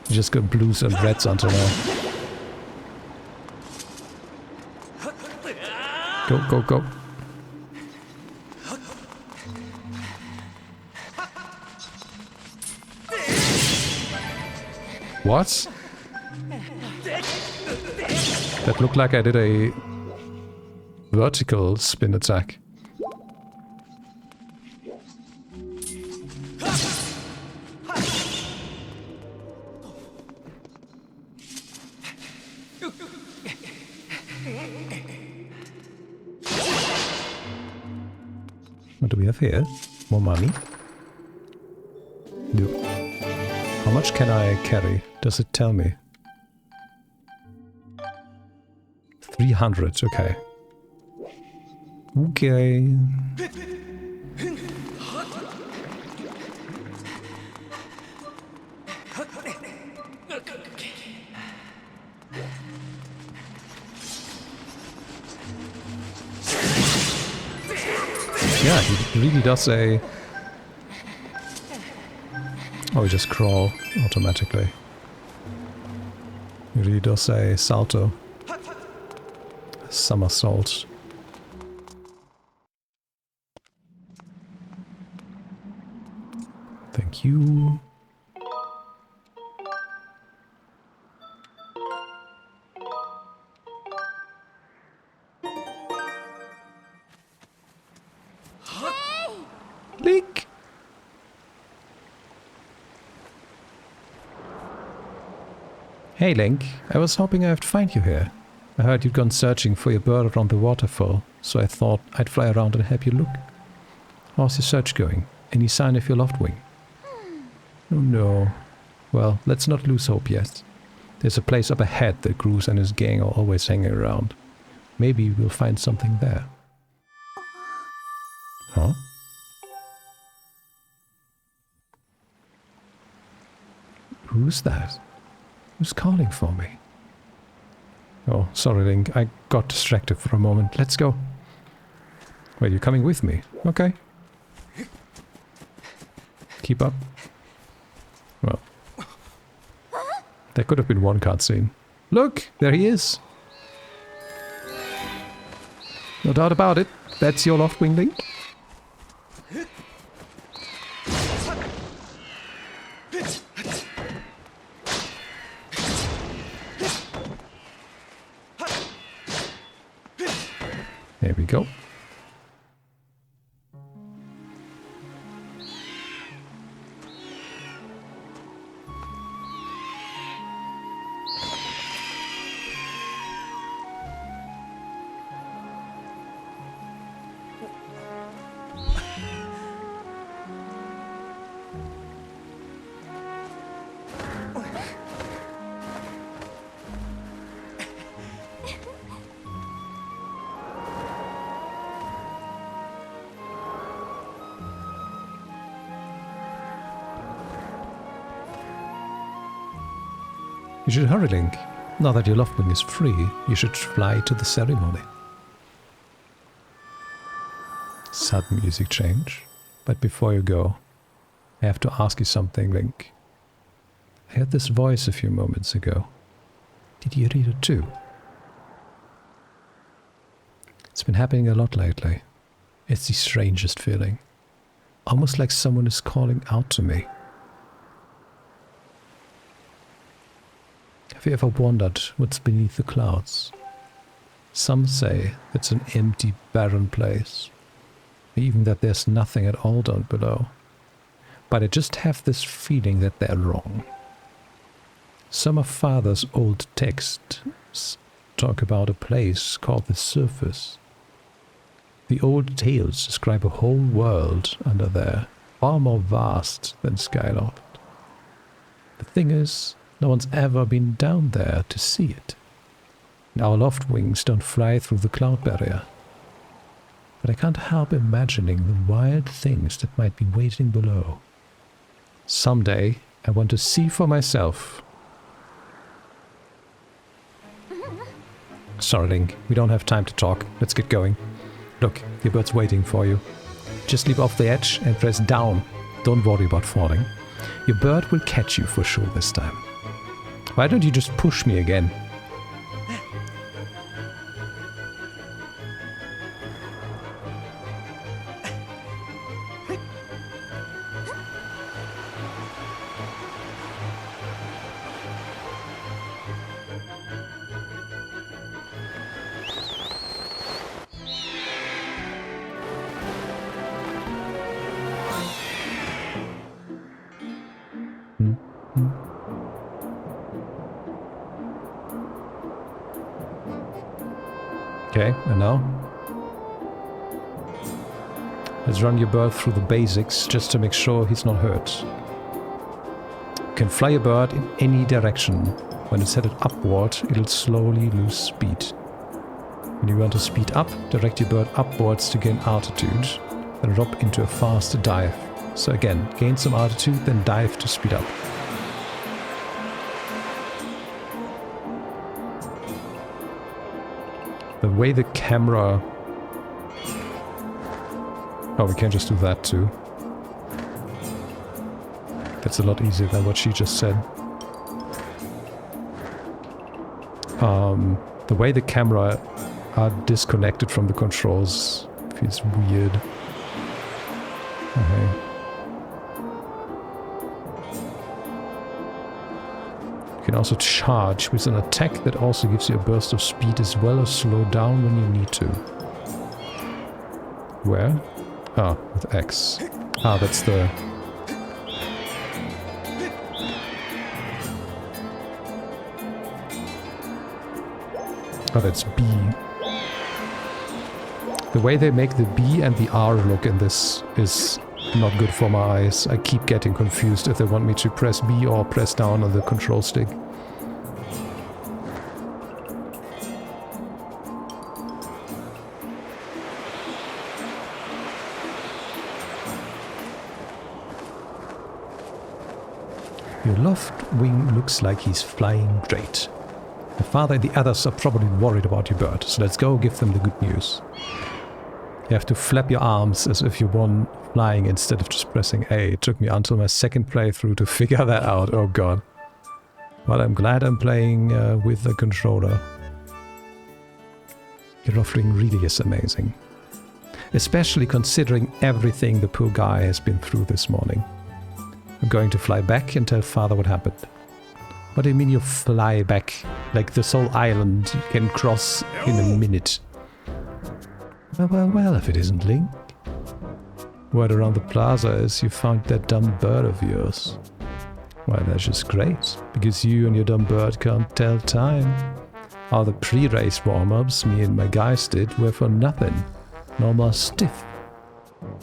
You just got blues and reds until now. Go, go, go. What? That looked like I did a vertical spin attack. What do we have here? More money? No. How much can I carry? Does it tell me? 300, okay. Okay. Yeah, he really does a... oh, he just crawl automatically. He really does a salto. A somersault. Thank you. Link! Hey Link, I was hoping I'd find you here. I heard you'd gone searching for your bird around the waterfall, so I thought I'd fly around and help you look. How's your search going? Any sign of your lost wing? Oh no. Well, let's not lose hope yet. There's a place up ahead that Groose and his gang are always hanging around. Maybe we'll find something there. Huh? Who's that? Who's calling for me? Oh, sorry Link, I got distracted for a moment. Let's go. Wait, you're coming with me? Okay. Keep up. Well. There could have been one cutscene. Look! There he is! No doubt about it. That's your lost wing, Link. There we go. You should hurry, Link. Now that your loved wing is free, you should fly to the ceremony. Sudden music change. But before you go, I have to ask you something, Link. I heard this voice a few moments ago. Did you read it too? It's been happening a lot lately. It's the strangest feeling. Almost like someone is calling out to me. Have you ever wondered what's beneath the clouds? Some say it's an empty, barren place. Even that there's nothing at all down below. But I just have this feeling that they're wrong. Some of Father's old texts talk about a place called the surface. The old tales describe a whole world under there, far more vast than Skyloft. The thing is, no one's ever been down there to see it. And our loft wings don't fly through the cloud barrier. But I can't help imagining the wild things that might be waiting below. Someday, I want to see for myself. Sorry, Link, we don't have time to talk. Let's get going. Look, your bird's waiting for you. Just leap off the edge and press down. Don't worry about falling. Your bird will catch you for sure this time. Why don't you just push me again? Okay, and now? Let's run your bird through the basics just to make sure he's not hurt. You can fly a bird in any direction. When it's headed upward, it'll slowly lose speed. When you want to speed up, direct your bird upwards to gain altitude, then drop into a fast dive. So again, gain some altitude, then dive to speed up. The way the camera... Oh, we can just do that too. That's a lot easier than what she just said. The way the camera are disconnected from the controls feels weird. Okay. You can also charge with an attack that also gives you a burst of speed as well as slow down when you need to. Where? Ah, with X. Ah, that's the... Oh, that's B. The way they make the B and the R look in this is not good for my eyes. I keep getting confused if they want me to press B or press down on the control stick. Your loft wing looks like he's flying great. The father and the others are probably worried about your bird, so let's go give them the good news. You have to flap your arms as if you won flying instead of just pressing A. It took me until my second playthrough to figure that out, oh god. Well, I'm glad I'm playing with the controller. Your loft wing really is amazing. Especially considering everything the poor guy has been through this morning. I'm going to fly back and tell father what happened. What do you mean you fly back? Like this whole island you can cross in a minute. Well, if it isn't Link. Word around the plaza is you found that dumb bird of yours. Well, that's just great, because you and your dumb bird can't tell time. All the pre-race warm-ups me and my guys did were for nothing. No more stiff.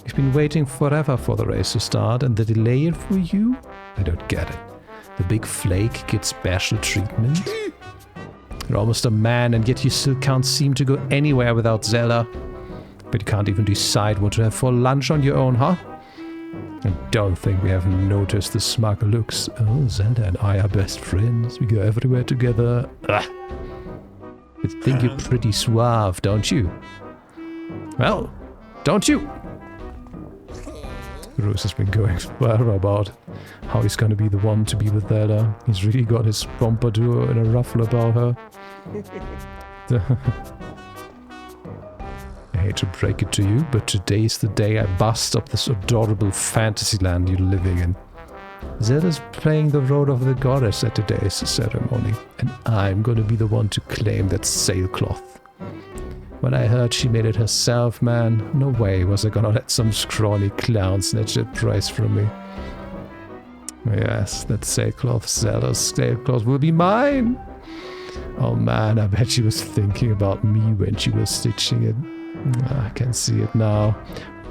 You've been waiting forever for the race to start, and they delay it for you? I don't get it. The big flake gets special treatment? You're almost a man, and yet you still can't seem to go anywhere without Zelda. But you can't even decide what to have for lunch on your own, huh? I don't think we haven't noticed the smug looks. Oh, Zelda and I are best friends. We go everywhere together. Ugh. You think you're pretty suave, don't you? Well, don't you? Bruce has been going forever about how he's going to be the one to be with Zelda. He's really got his pompadour in a ruffle about her. I hate to break it to you, but today's the day I bust up this adorable fantasy land you're living in. Zelda's playing the role of the goddess at today's ceremony, and I'm going to be the one to claim that sailcloth. When I heard she made it herself, man, no way was I gonna let some scrawny clown snatch that prize from me. Yes, that sailcloth, Zelda's sailcloth, will be mine! Oh man, I bet she was thinking about me when she was stitching it. I can see it now.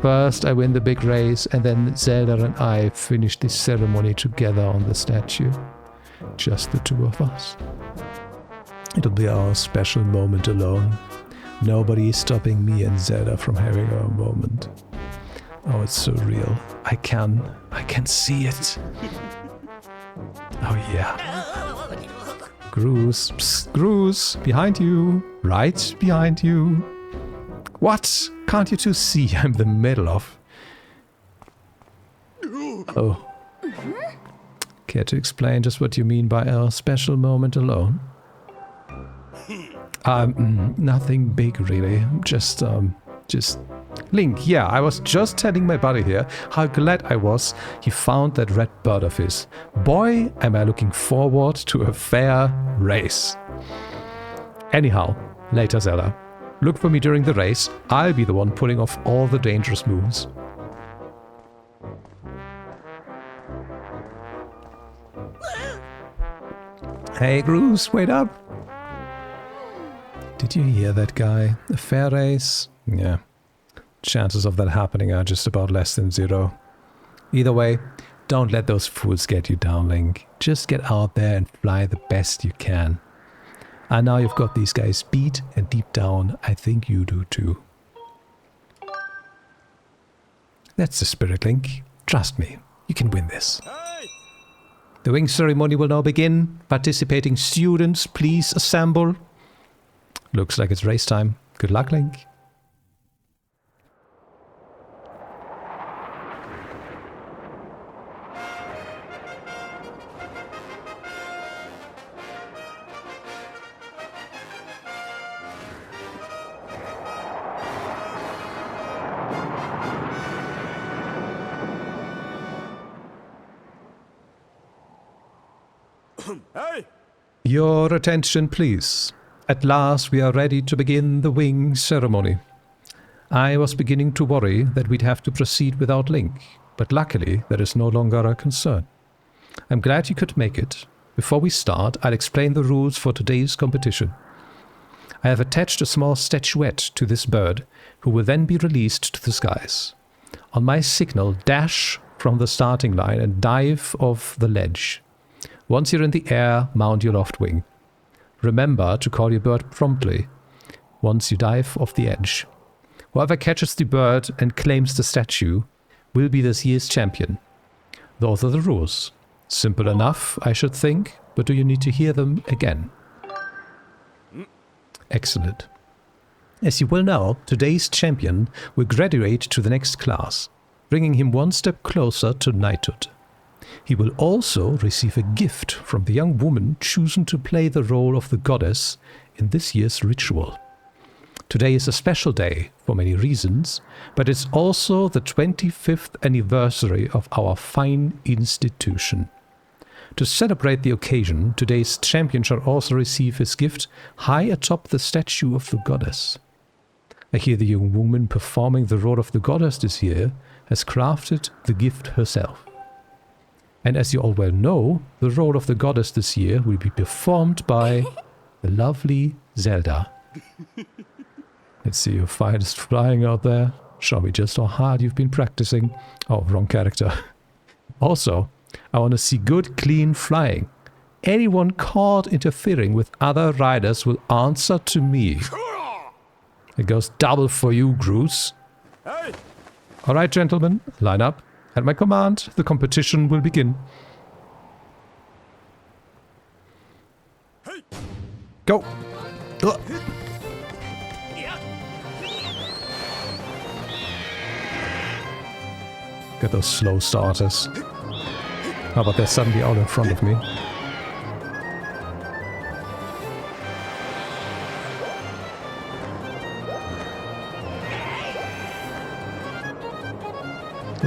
First I win the big race, and then Zelda and I finish this ceremony together on the statue. Just the two of us. It'll be our special moment alone. Nobody is stopping me and Zelda from having our moment. Oh, it's so real. I can see it. Oh yeah. Groose, psst, Groose, behind you, right behind you. What? Can't you two see I'm the middle of? Oh. Care to explain just what you mean by our special moment alone? Nothing big really. Just Link, yeah, I was just telling my buddy here how glad I was he found that red bird of his. Boy, am I looking forward to a fair race. Anyhow, later Zelda. Look for me during the race. I'll be the one pulling off all the dangerous moves. Hey, Groose, wait up. Did you hear that guy? A fair race? Yeah. Chances of that happening are just about less than 0. Either way, don't let those fools get you down, Link. Just get out there and fly the best you can. And now you've got these guys beat, and deep down, I think you do too. That's the spirit, Link. Trust me, you can win this. The wing ceremony will now begin. Participating students, please assemble. Looks like it's race time. Good luck, Link. Hey! Your attention, please. At last we are ready to begin the wing ceremony. I was beginning to worry that we'd have to proceed without Link, but luckily that is no longer a concern. I'm glad you could make it. Before we start, I'll explain the rules for today's competition. I have attached a small statuette to this bird, who will then be released to the skies. On my signal, dash from the starting line and dive off the ledge. Once you're in the air, mount your loft wing. Remember to call your bird promptly once you dive off the edge. Whoever catches the bird and claims the statue will be this year's champion. Those are the rules. Simple enough, I should think, but do you need to hear them again? Excellent. As you will know, today's champion will graduate to the next class, bringing him one step closer to knighthood. He will also receive a gift from the young woman chosen to play the role of the goddess in this year's ritual. Today is a special day for many reasons, but it's also the 25th anniversary of our fine institution. To celebrate the occasion, today's champion shall also receive his gift high atop the statue of the goddess. I hear the young woman performing the role of the goddess this year has crafted the gift herself. And as you all well know, the role of the goddess this year will be performed by the lovely Zelda. Let's see your finest flying out there. Show me just how hard you've been practicing. Oh, wrong character. Also, I want to see good, clean flying. Anyone caught interfering with other riders will answer to me. It goes double for you, Groose. Hey! Alright, gentlemen, line up. At my command, the competition will begin. Go! Ugh. Get those slow starters. How about they're suddenly out in front of me?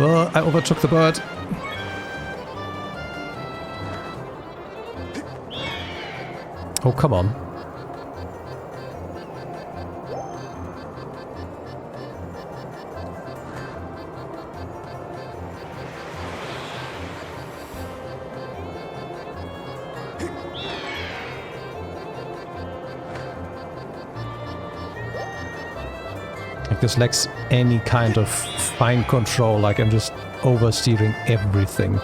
Oh, I overtook the bird. Oh, come on. Like this lacks any kind of fine control, like I'm just oversteering everything.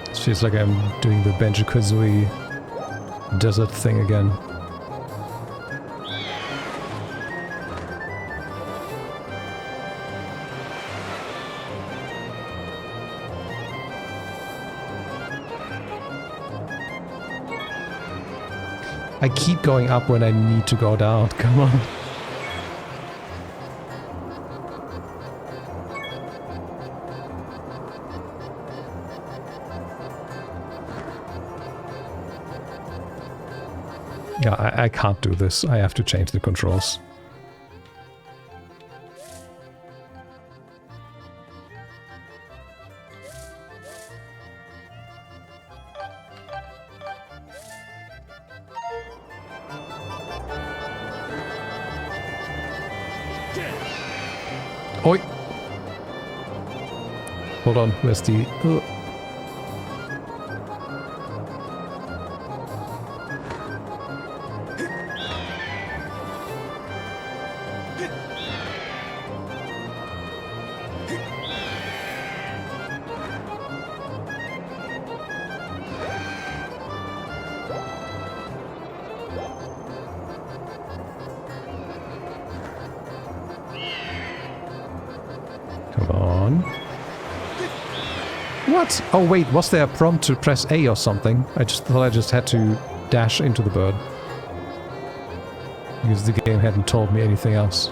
It feels like I'm doing the Banjo-Kazooie desert thing again. I keep going up when I need to go down. Come on. Yeah, I can't do this. I have to change the controls. Oi! Hold on, where's the... Come on. What? Oh wait, was there a prompt to press A or something? I just thought I just had to dash into the bird. Because the game hadn't told me anything else.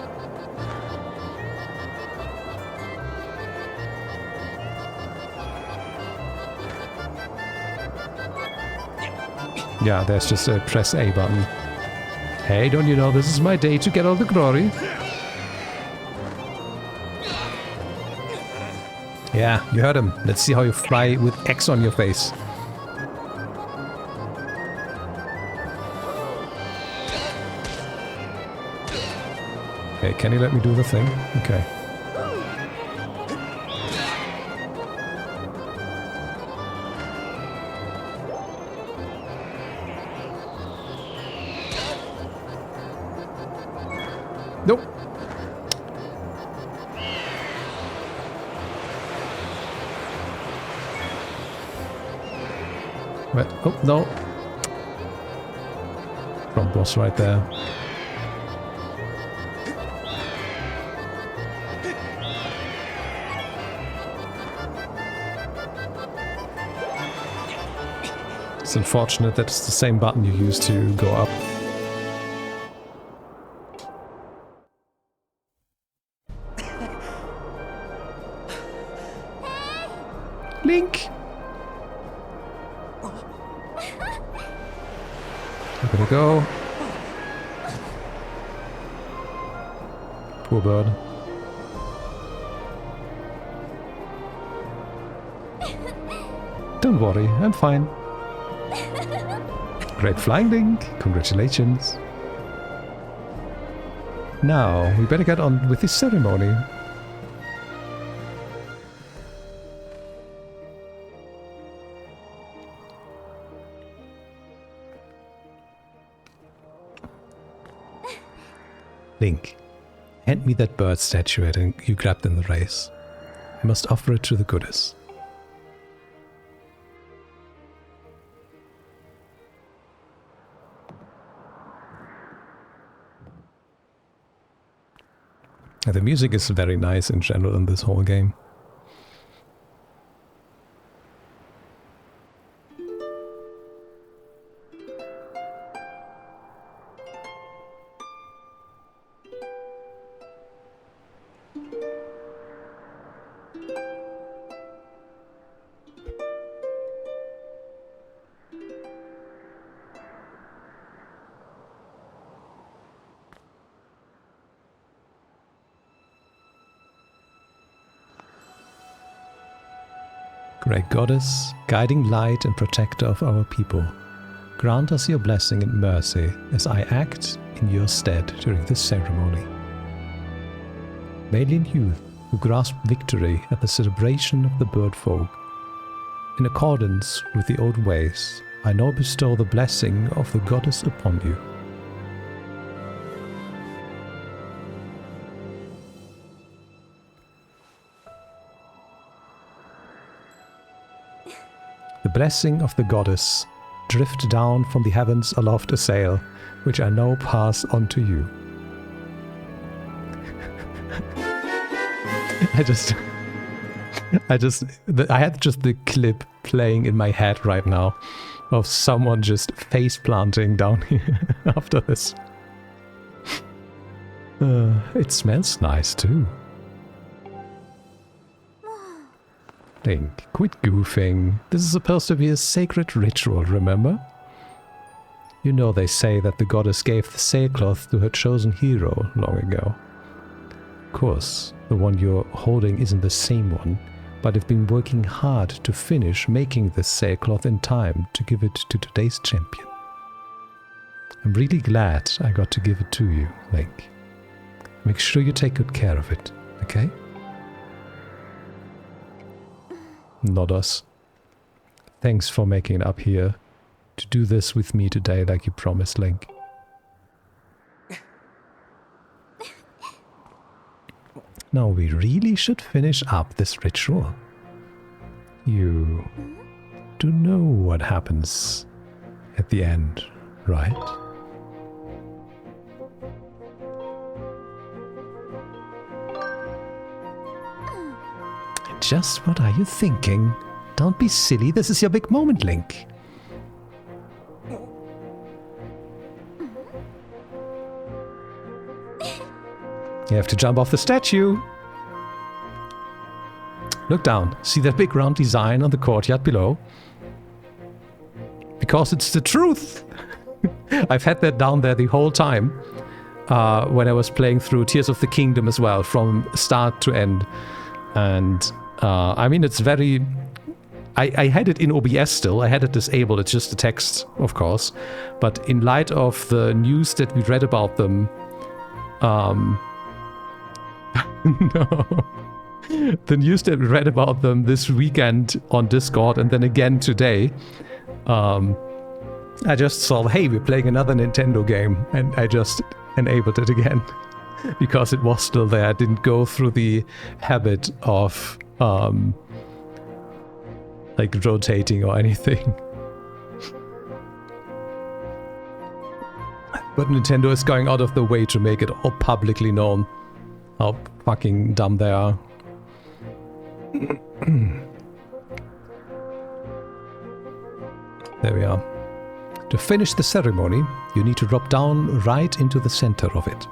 Yeah, there's just a press A button. Hey, don't you know this is my day to get all the glory? Yeah, you heard him. Let's see how you fly with X on your face. Okay, can you let me do the thing? Okay. Nope. Wait, oh, no. Front boss right there. It's unfortunate that it's the same button you use to go up. Link! I'm gonna go. Poor bird. Don't worry, I'm fine. Great flying, Link. Congratulations. Now, we better get on with this ceremony. Link, hand me that bird statuette you grabbed in the race. I must offer it to the goddess. The music is very nice in general in this whole game. Great Goddess, guiding light and protector of our people, grant us your blessing and mercy as I act in your stead during this ceremony. Valiant youth who grasp victory at the celebration of the bird folk, in accordance with the old ways, I now bestow the blessing of the Goddess upon you. The blessing of the Goddess drift down from the heavens aloft a sail, which I now pass on to you. I had just the clip playing in my head right now of someone just face planting down here after this. It smells nice too. Link, quit goofing. This is supposed to be a sacred ritual, remember? You know they say that the goddess gave the sailcloth to her chosen hero long ago. Of course, the one you're holding isn't the same one, but I've been working hard to finish making this sailcloth in time to give it to today's champion. I'm really glad I got to give it to you, Link. Make sure you take good care of it, okay? Not us. Thanks for making it up here to do this with me today like you promised, Link. Now we really should finish up this ritual. You do know what happens at the end, right? Just what are you thinking? Don't be silly, this is your big moment, Link. You have to jump off the statue. Look down. See that big round design on the courtyard below? Because it's the truth. I've had that down there the whole time when I was playing through Tears of the Kingdom as well, from start to end. And I mean, it's very... I had it in OBS still. I had it disabled. It's just the text, of course. But in light of the news that we read about them... no. The news that we read about them this weekend on Discord and then again today, I just saw, hey, we're playing another Nintendo game, and I just enabled it again because it was still there. I didn't go through the habit of like rotating or anything. But Nintendo is going out of the way to make it all publicly known how fucking dumb they are. There we are. To finish the ceremony, you need to drop down right into the center of it.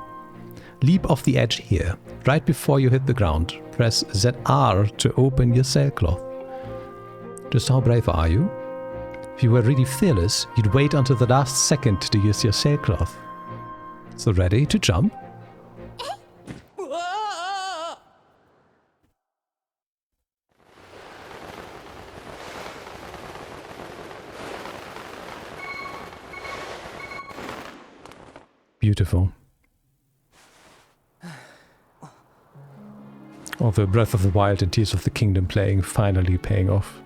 Leap off the edge here, right before you hit the ground. Press ZR to open your sailcloth. Just how brave are you? If you were really fearless, you'd wait until the last second to use your sailcloth. So ready to jump? Beautiful. Although Breath of the Wild and Tears of the Kingdom finally paying off.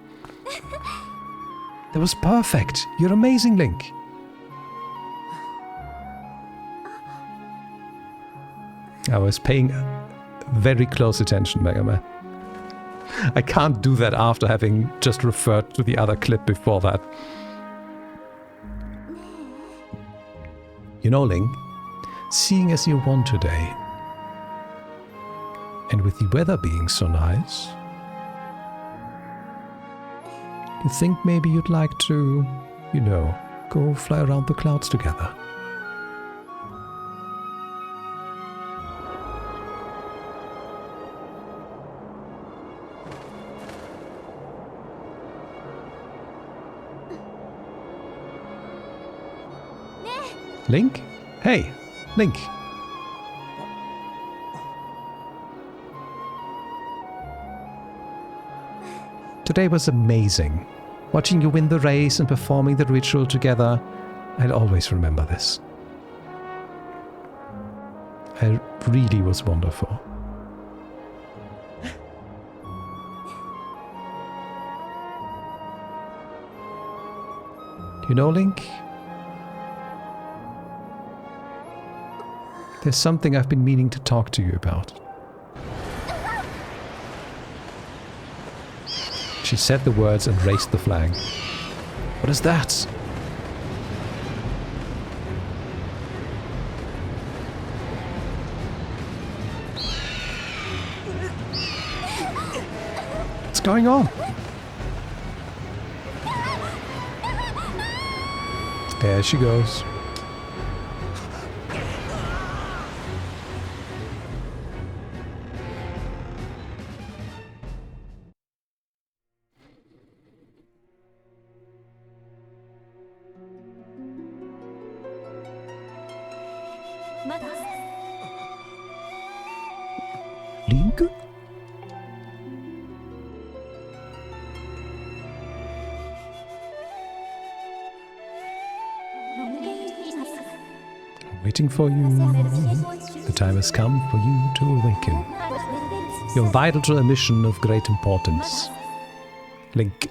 That was perfect! You're amazing, Link! I was paying very close attention, Mega Man. I can't do that after having just referred to the other clip before that. You know, Link, seeing as you won today, And with the weather being so nice, you think maybe you'd like to, you know, go fly around the clouds together. Link? Hey, Link. Today was amazing. Watching you win the race and performing the ritual together, I'll always remember this. It really was wonderful. You know, Link? There's something I've been meaning to talk to you about. She said the words and raised the flag. What is that? What's going on? There she goes. Link? Waiting for you. The time has come for you to awaken. You're vital to a mission of great importance. Link.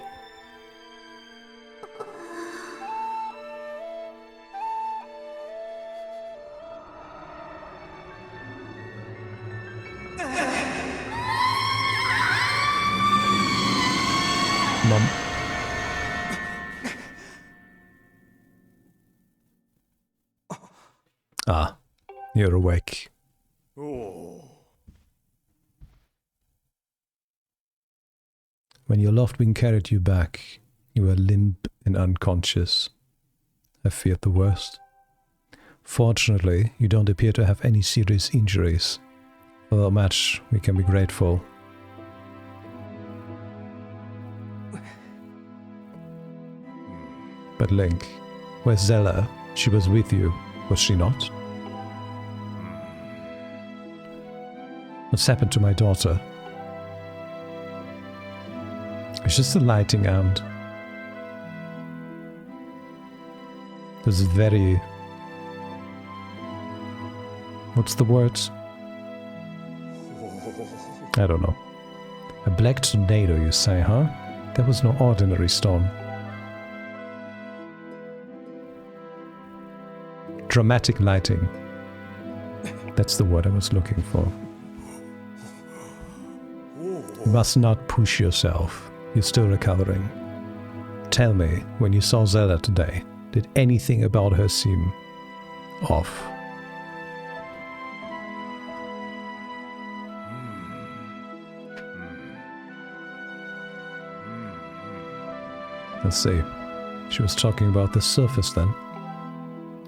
Mom. Ah, you're awake. When your loved one carried you back, you were limp and unconscious. I feared the worst. Fortunately, you don't appear to have any serious injuries. For that much, we can be grateful. But Link, where's Zella? She was with you, was she not? What's happened to my daughter? It's just a lighting and this is very... What's the word? I don't know. A black tornado, you say, huh? That was no ordinary storm. Dramatic lighting. That's the word I was looking for. You must not push yourself. You're still recovering. Tell me, when you saw Zelda today, did anything about her seem off? Let's see. She was talking about the surface then.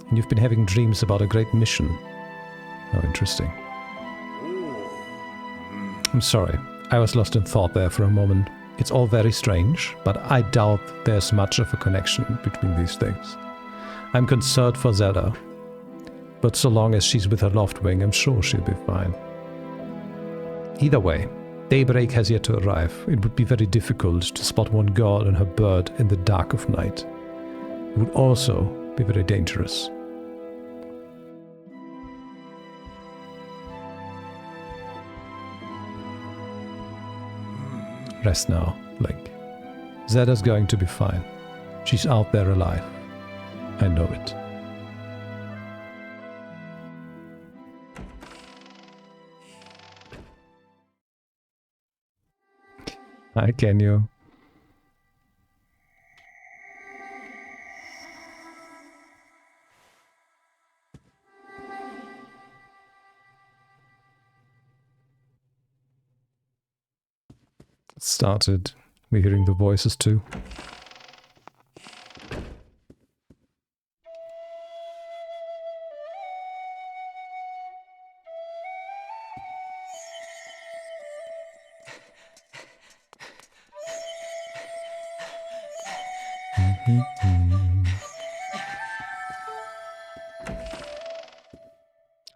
And you've been having dreams about a great mission. How interesting. I'm sorry, I was lost in thought there for a moment. It's all very strange, but I doubt there's much of a connection between these things. I'm concerned for Zelda, but so long as she's with her loved one, I'm sure she'll be fine. Either way, daybreak has yet to arrive. It would be very difficult to spot one girl and her bird in the dark of night. It would also be very dangerous. Rest now, Link. Zelda's going to be fine. She's out there alive. I know it. Hi, Kenyo. It started. We're hearing the voices too.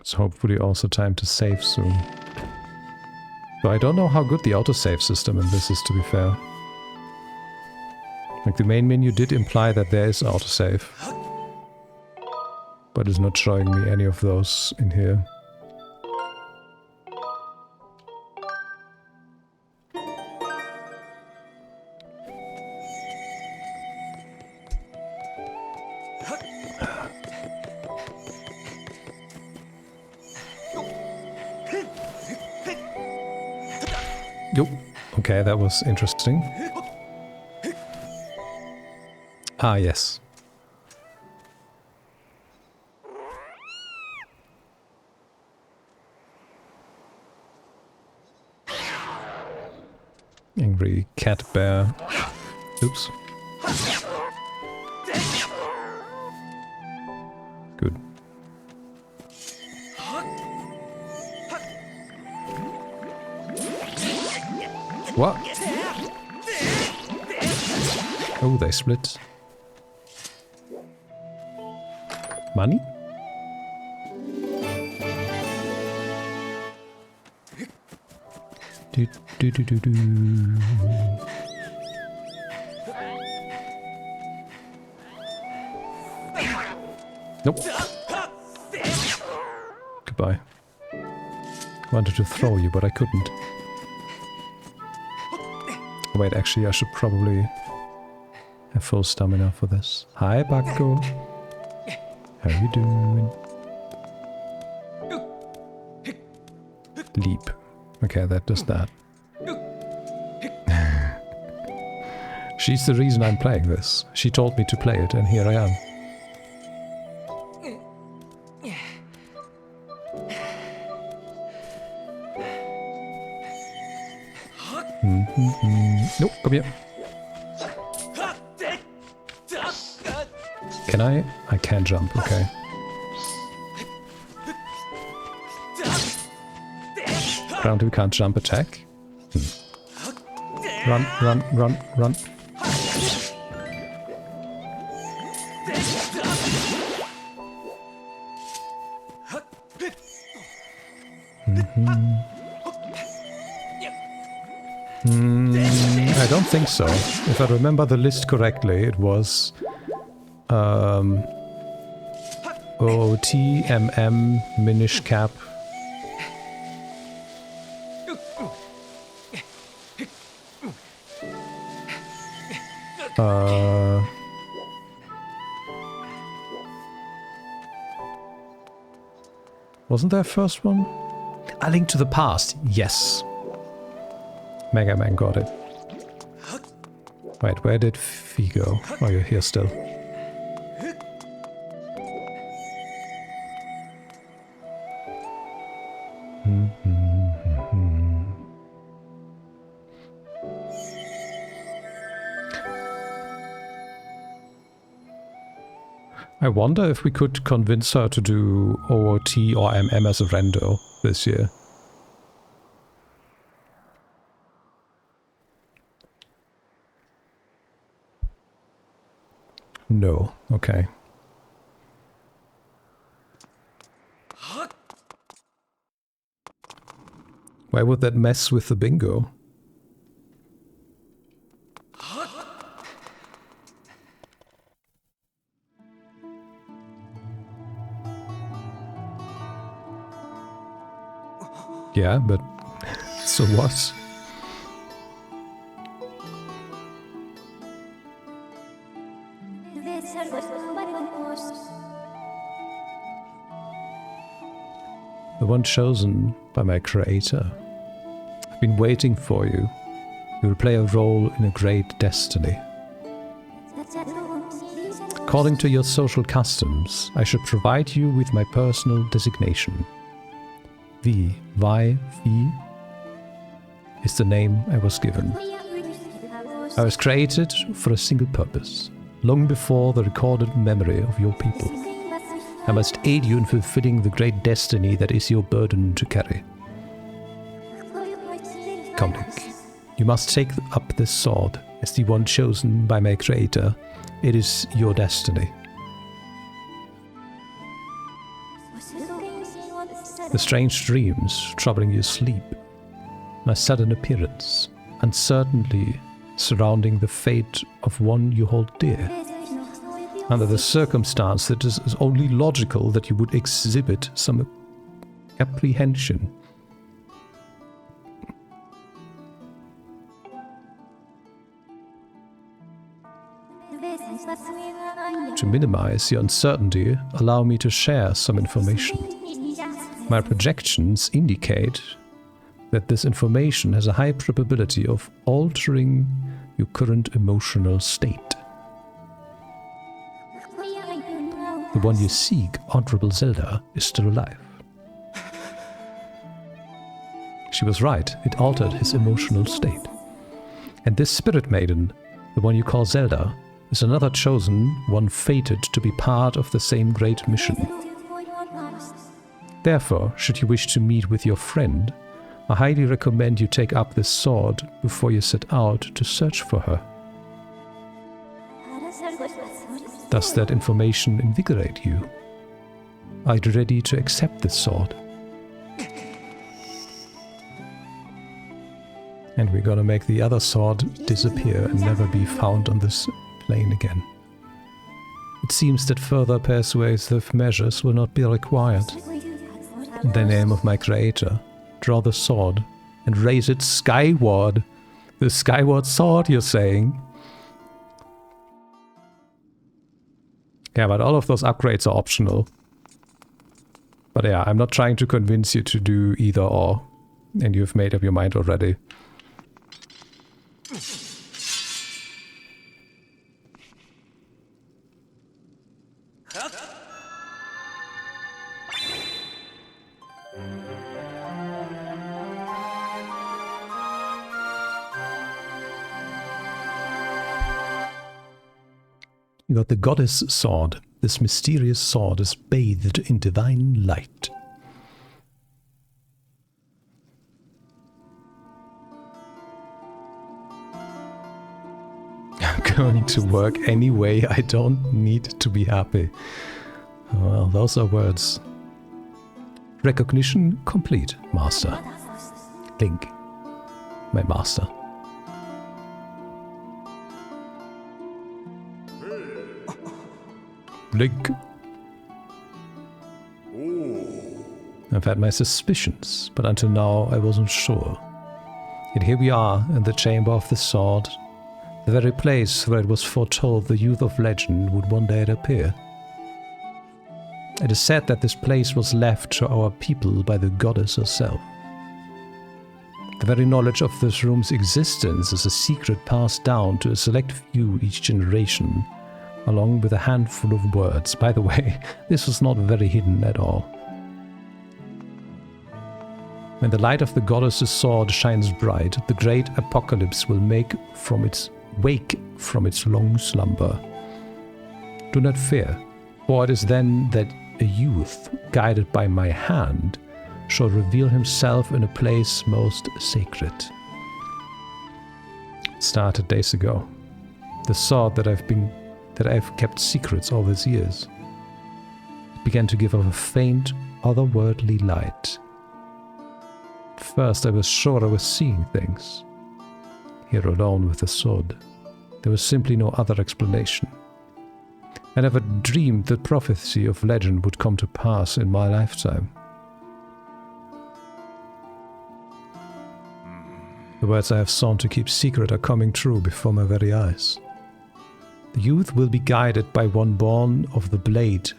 It's hopefully also time to save soon. So I don't know how good the autosave system in this is, to be fair. Like, the main menu did imply that there is autosave. But it's not showing me any of those in here. Yo, okay, that was interesting. Ah, yes. Angry cat bear. Oops. Good. What? Oh, they split. Money? Do, do, do, do, do. Nope. Goodbye. Wanted to throw you, but I couldn't. Wait, actually, I should probably have full stamina for this. Hi, Bucko. How you doing? Leap. Okay, that does that. She's the reason I'm playing this. She told me to play it, and here I am. Nope, come here. Can I? I can jump, okay. Apparently we can't jump attack. Run, run, run, run. I don't think so. If I remember the list correctly, it was OT, MM, Minish Cap. Wasn't there a first one? A Link to the Past, yes. Mega Man got it. Wait, where did Fee go? Oh, you're here still. I wonder if we could convince her to do OOT or MM as a rando this year. No, okay. Why would that mess with the bingo? Yeah, but so what? The one chosen by my creator. I've been waiting for you. You will play a role in a great destiny. According to your social customs, I should provide you with my personal designation. V, Y, V. is the name I was given. I was created for a single purpose, long before the recorded memory of your people. I must aid you in fulfilling the great destiny that is your burden to carry. Comlink, you must take up this sword as the one chosen by my creator. It is your destiny. The strange dreams troubling your sleep, my sudden appearance, uncertainty surrounding the fate of one you hold dear. Under the circumstance, it is only logical that you would exhibit some apprehension. To minimize your uncertainty, allow me to share some information. My projections indicate that this information has a high probability of altering your current emotional state. The one you seek, Honorable Zelda, is still alive. She was right, it altered his emotional state. And this spirit maiden, the one you call Zelda, is another chosen, one fated to be part of the same great mission. Therefore, should you wish to meet with your friend, I highly recommend you take up this sword before you set out to search for her. Does that information invigorate you? Are you ready to accept this sword? And we're gonna make the other sword disappear and never be found on this plane again. It seems that further persuasive measures will not be required. In the name of my creator, draw the sword and raise it skyward. The Skyward Sword, you're saying? Yeah, but all of those upgrades are optional. But yeah, I'm not trying to convince you to do either or. And you've made up your mind already. You got the Goddess Sword. This mysterious sword is bathed in divine light. I'm going to work anyway. I don't need to be happy. Well, those are words. Recognition complete, Master. Link, my master. Link. I've had my suspicions, but until now I wasn't sure. Yet here we are, in the Chamber of the Sword, the very place where it was foretold the youth of legend would one day appear. It is said that this place was left to our people by the goddess herself. The very knowledge of this room's existence is a secret passed down to a select few each generation, along with a handful of words. By the way, this was not very hidden at all. When the light of the goddess's sword shines bright, the great apocalypse will wake from its long slumber. Do not fear, for it is then that a youth, guided by my hand, shall reveal himself in a place most sacred. It started days ago. The sword that I've kept secrets all these years. It began to give off a faint, otherworldly light. At first I was sure I was seeing things. Here alone with the sword, there was simply no other explanation. I never dreamed that prophecy of legend would come to pass in my lifetime. The words I have sought to keep secret are coming true before my very eyes. The youth will be guided by one born of the blade,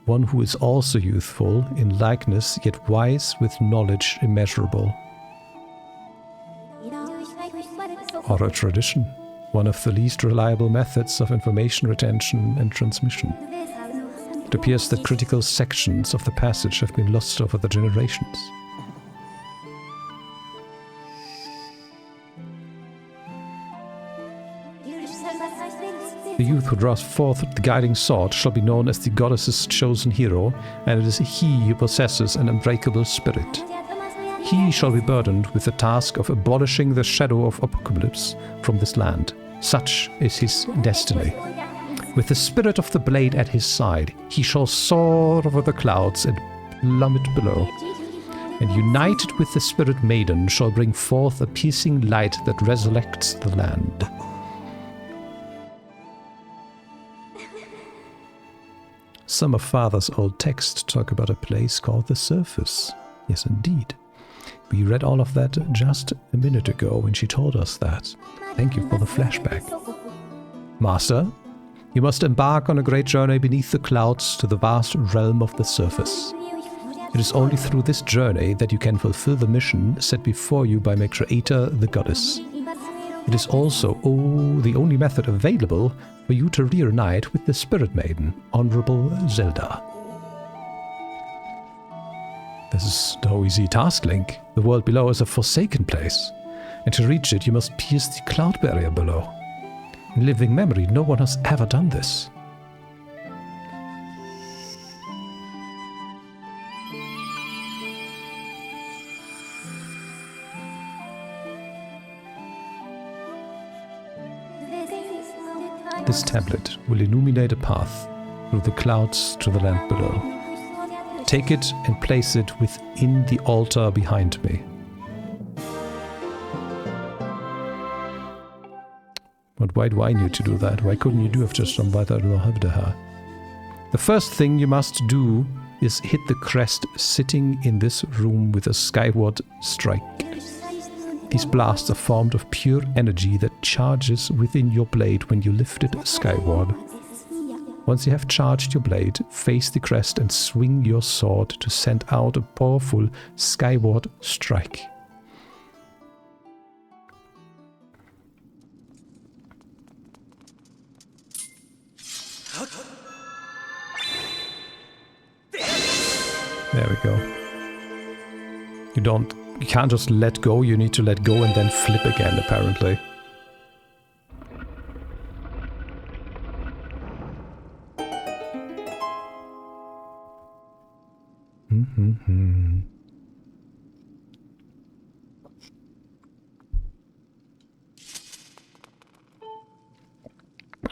one who is also youthful in likeness, yet wise with knowledge immeasurable. Oral tradition, one of the least reliable methods of information retention and transmission. It appears that critical sections of the passage have been lost over the generations. The youth who draws forth the guiding sword shall be known as the goddess's chosen hero, and it is he who possesses an unbreakable spirit. He shall be burdened with the task of abolishing the shadow of apocalypse from this land. Such is his destiny. With the spirit of the blade at his side, he shall soar over the clouds and plummet below. And united with the spirit maiden shall bring forth a piercing light that resurrects the land. Some of Father's old texts talk about a place called the Surface. Yes, indeed. We read all of that just a minute ago when she told us that. Thank you for the flashback. Master, you must embark on a great journey beneath the clouds to the vast realm of the Surface. It is only through this journey that you can fulfill the mission set before you by my creator, the goddess. It is also the only method available for you to reunite with the Spirit Maiden, Honorable Zelda. This is no easy task, Link. The world below is a forsaken place, and to reach it you must pierce the cloud barrier below. In living memory, no one has ever done this. This tablet will illuminate a path through the clouds to the land below. Take it and place it within the altar behind me. But why do I need to do that? Why couldn't you have just done that? The first thing you must do is hit the crest sitting in this room with a skyward strike. These blasts are formed of pure energy that charges within your blade when you lift it skyward. Once you have charged your blade, face the crest and swing your sword to send out a powerful skyward strike. There we go. You can't just let go, you need to let go and then flip again, apparently.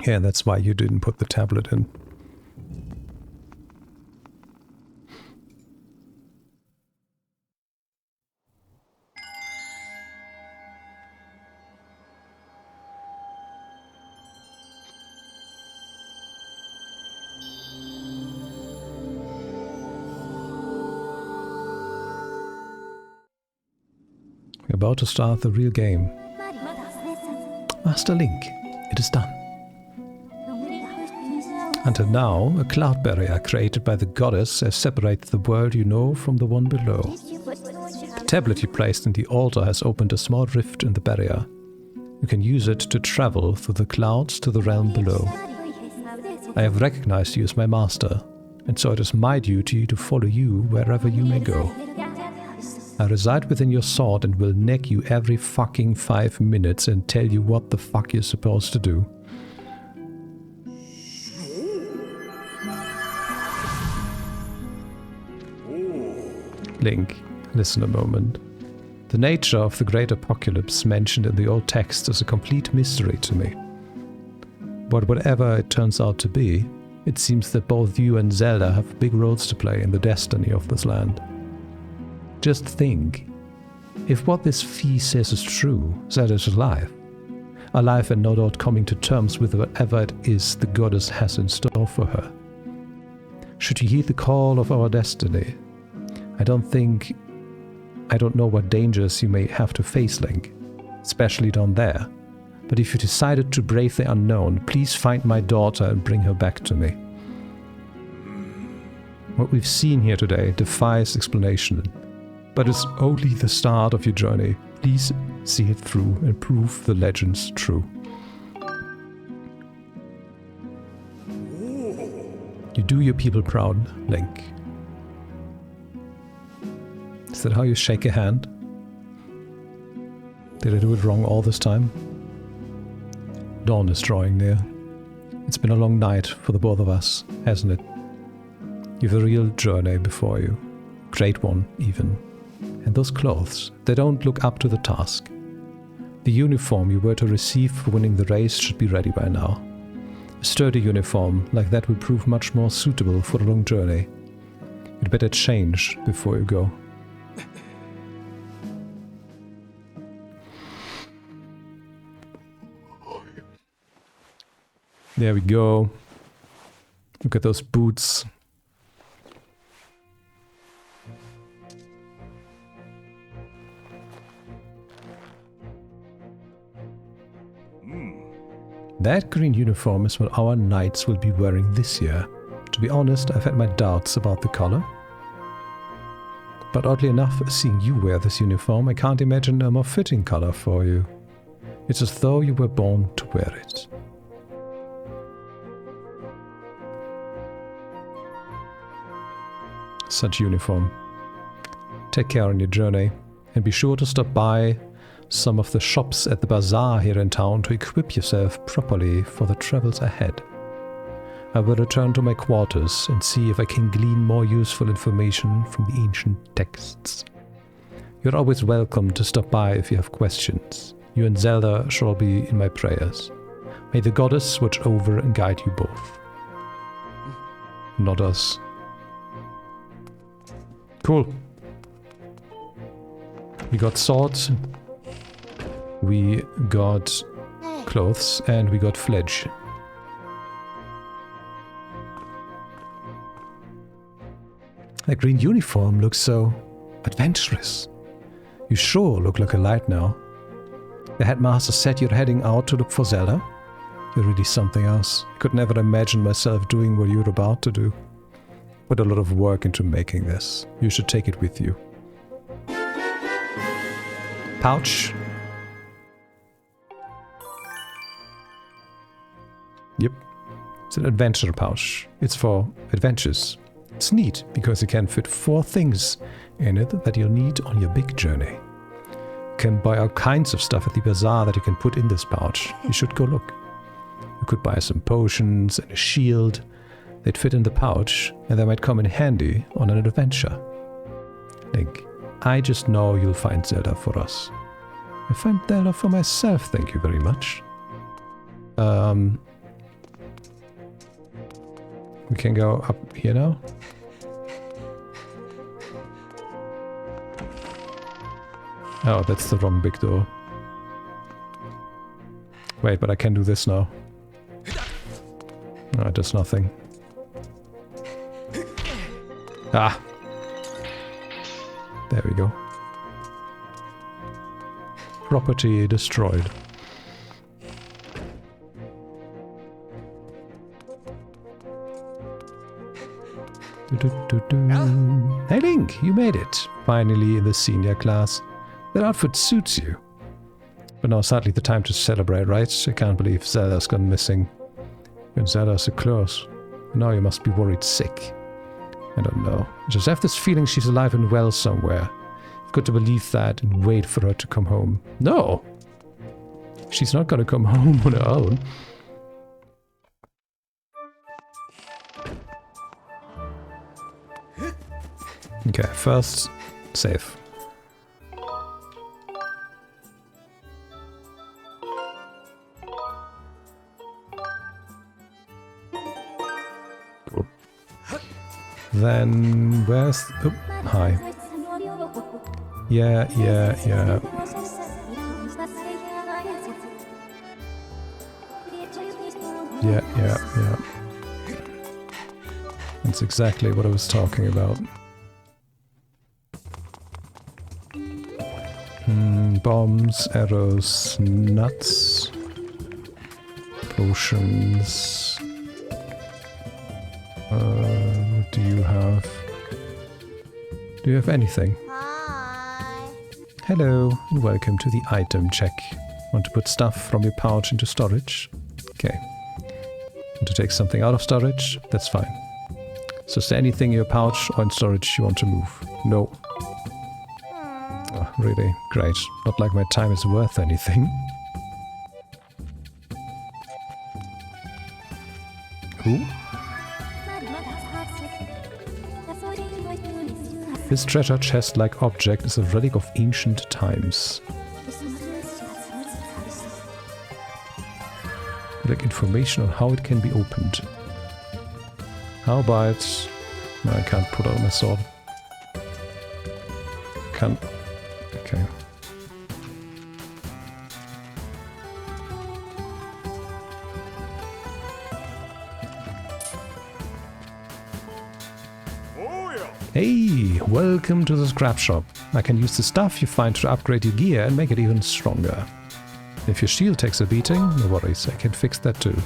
Yeah, that's why you didn't put the tablet in. We're about to start the real game. Master Link, it is done. Until now, a cloud barrier created by the goddess has separated the world you know from the one below. The tablet you placed in the altar has opened a small rift in the barrier. You can use it to travel through the clouds to the realm below. I have recognized you as my master, and so it is my duty to follow you wherever you may go. I reside within your sword and will neck you every fucking 5 minutes and tell you what the fuck you're supposed to do. Link, listen a moment. The nature of the great apocalypse mentioned in the old text is a complete mystery to me. But whatever it turns out to be, it seems that both you and Zelda have big roles to play in the destiny of this land. Just think, if what this fee says is true, Zelda is alive and no doubt coming to terms with whatever it is the goddess has in store for her. Should you heed the call of our destiny, I don't know what dangers you may have to face, Link, especially down there, but if you decided to brave the unknown, please find my daughter and bring her back to me. What we've seen here today defies explanation, but it's only the start of your journey. Please see it through and prove the legends true. You do your people proud, Link. Is that how you shake a hand? Did I do it wrong all this time? Dawn is drawing near. It's been a long night for the both of us, hasn't it? You've a real journey before you. Great one, even. And those clothes, they don't look up to the task. The uniform you were to receive for winning the race should be ready by now. A sturdy uniform like that would prove much more suitable for a long journey. You'd better change before you go. There we go. Look at those boots. That green uniform is what our knights will be wearing this year. To be honest, I've had my doubts about the color. But oddly enough, seeing you wear this uniform, I can't imagine a more fitting color for you. It's as though you were born to wear it. Such uniform. Take care on your journey, and be sure to stop by some of the shops at the bazaar here in town to equip yourself properly for the travels ahead. I will return to my quarters and see if I can glean more useful information from the ancient texts. You're always welcome to stop by if you have questions. You and Zelda shall be in my prayers. May the goddess watch over and guide you both. Not us. Cool. We got swords, we got clothes, and we got fledge. That green uniform looks so adventurous. You sure look like a light now. The headmaster said you're heading out to look for Zelda. You're really something else. I could never imagine myself doing what you're about to do. Put a lot of work into making this. You should take it with you. Pouch. Yep. It's an adventure pouch. It's for adventures. It's neat because you can fit 4 things in it that you'll need on your big journey. You can buy all kinds of stuff at the bazaar that you can put in this pouch. You should go look. You could buy some potions and a shield. They'd fit in the pouch, and they might come in handy on an adventure. Link, I just know you'll find Zelda for us. I find Zelda for myself, thank you very much. We can go up here now. Oh, that's the wrong big door. Wait, but I can do this now. No, it does nothing. Ah! There we go. Property destroyed. Hey Link, you made it! Finally in the senior class. That outfit suits you. But now sadly the time to celebrate, right? I can't believe Zelda's gone missing. When Zelda's so close. Now you must be worried sick. I don't know. I just have this feeling she's alive and well somewhere. I've got to believe that and wait for her to come home. No! She's not gonna come home on her own. Okay, first save. Cool. Then where's... Oh, hi. Yeah. Yeah. That's exactly what I was talking about. Bombs, arrows, nuts, potions. What do you have? Do you have anything? Hi. Hello, and welcome to the item check. Want to put stuff from your pouch into storage? Okay. Want to take something out of storage? That's fine. So is there anything in your pouch or in storage you want to move? No. Oh, really? Great. Not like my time is worth anything. Who? This treasure chest-like object is a relic of ancient times. Like information on how it can be opened. How about... No, I can't put out my sword. Can't... Okay. Hey, welcome to the scrap shop. I can use the stuff you find to upgrade your gear and make it even stronger. If your shield takes a beating, no worries, I can fix that too.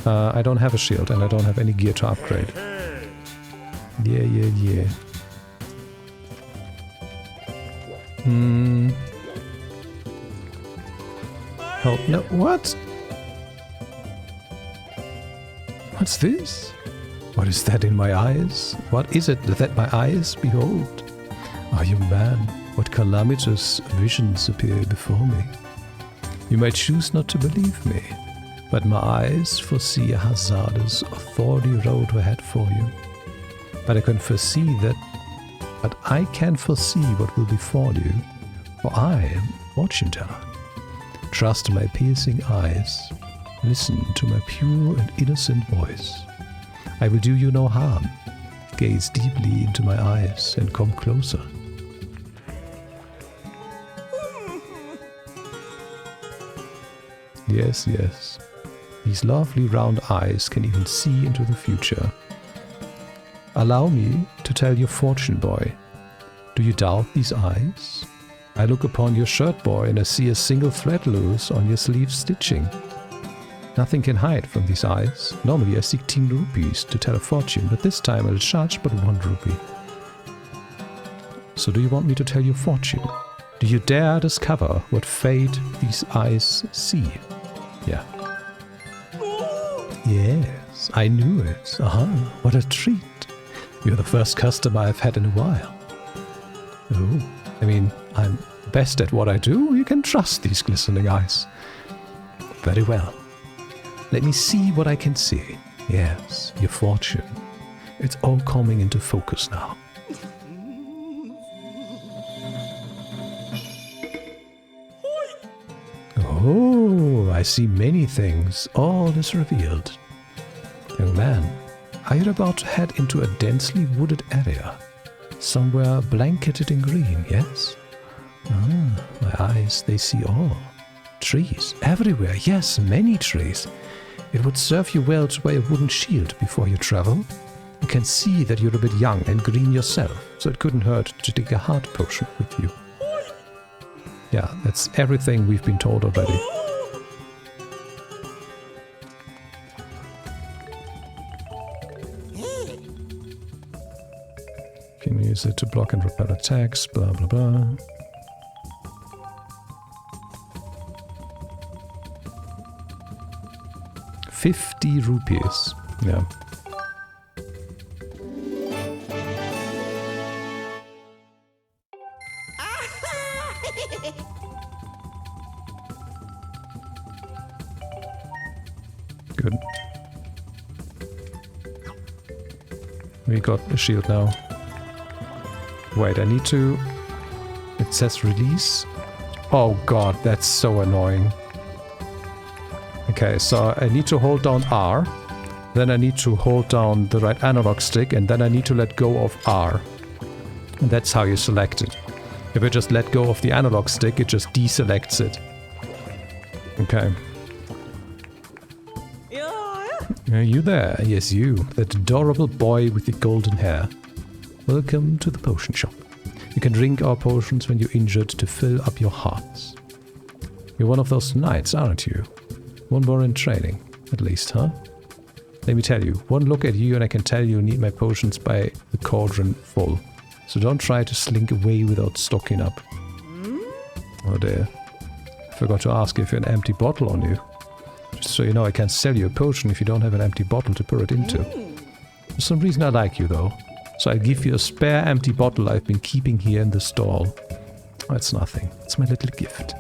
I don't have a shield and I don't have any gear to upgrade. Yeah. Oh, no, what? What's this? What is that in my eyes? What is it that my eyes behold? Ah, you man, what calamitous visions appear before me. You might choose not to believe me, but my eyes foresee a hazardous, thorny road ahead for you. But I can foresee what will befall you, for I am fortune teller. Trust my piercing eyes. Listen to my pure and innocent voice. I will do you no harm. Gaze deeply into my eyes and come closer. Yes. These lovely round eyes can even see into the future. Allow me to tell your fortune, boy. Do you doubt these eyes? I look upon your shirt, boy, and I see a single thread loose on your sleeve stitching. Nothing can hide from these eyes. Normally I seek 10 rupees to tell a fortune, but this time I'll charge but 1 rupee. So do you want me to tell your fortune? Do you dare discover what fate these eyes see? Yeah. Yes, I knew it. What a treat. You're the first customer I've had in a while. Oh, I mean, I'm best at what I do. You can trust these glistening eyes. Very well. Let me see what I can see. Yes, your fortune. It's all coming into focus now. Oh, I see many things. All is revealed. Young man, are you about to head into a densely wooded area? Somewhere blanketed in green, yes? Ah, my eyes, they see all. Trees, everywhere, yes, many trees. It would serve you well to wear a wooden shield before you travel. You can see that you're a bit young and green yourself, so it couldn't hurt to take a heart potion with you. Yeah, that's everything we've been told already. Can use it to block and repel attacks, blah blah blah. $50 rupees. Yeah. Good. We got a shield now. Wait, I need to... It says release. Oh god, that's so annoying. Okay, so I need to hold down R, then I need to hold down the right analog stick, and then I need to let go of R. And that's how you select it. If I just let go of the analog stick, it just deselects it. Okay. Are you there? Yes, you. That adorable boy with the golden hair. Welcome to the potion shop. You can drink our potions when you're injured to fill up your hearts. You're one of those knights, aren't you? One more in training, at least, huh? Let me tell you, one look at you and I can tell you need my potions by the cauldron full. So don't try to slink away without stocking up. Oh dear. I forgot to ask if you have an empty bottle on you. Just so you know, I can't sell you a potion if you don't have an empty bottle to pour it into. For some reason I like you though. So I'll give you a spare empty bottle I've been keeping here in the stall. Oh, it's nothing. It's my little gift.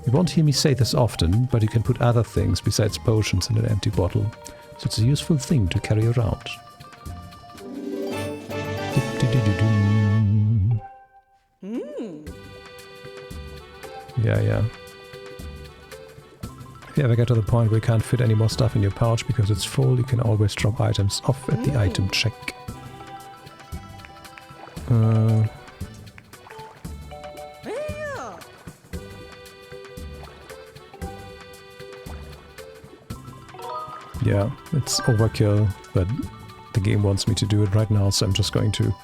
You won't hear me say this often, but you can put other things besides potions in an empty bottle. So it's a useful thing to carry around. Yeah. If you ever get to the point where you can't fit any more stuff in your pouch because it's full, you can always drop items off at the item check. Yeah, it's overkill, but the game wants me to do it right now, so I'm just going to.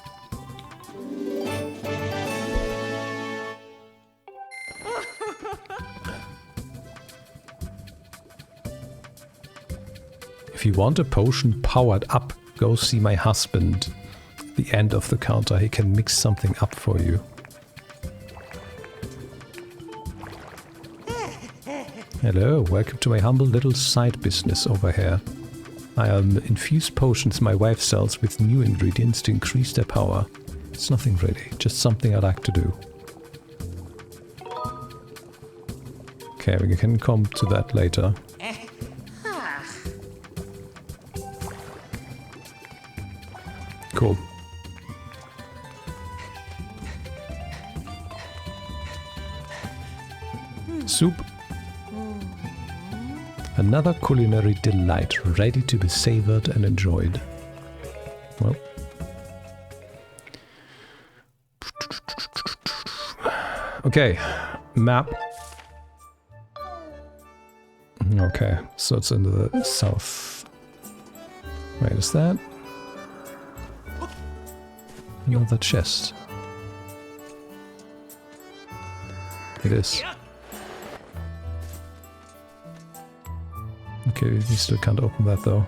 If you want a potion powered up, go see my husband. At the end of the counter, he can mix something up for you. Hello, welcome to my humble little side business over here. I infuse potions my wife sells with new ingredients to increase their power. It's nothing really, just something I like to do. Okay, we can come to that later. Cool. Soup. Another culinary delight, ready to be savored and enjoyed. Well. Okay, map. Okay, so it's in the south. Wait, is that? Another chest. It is. Okay, we still can't open that though.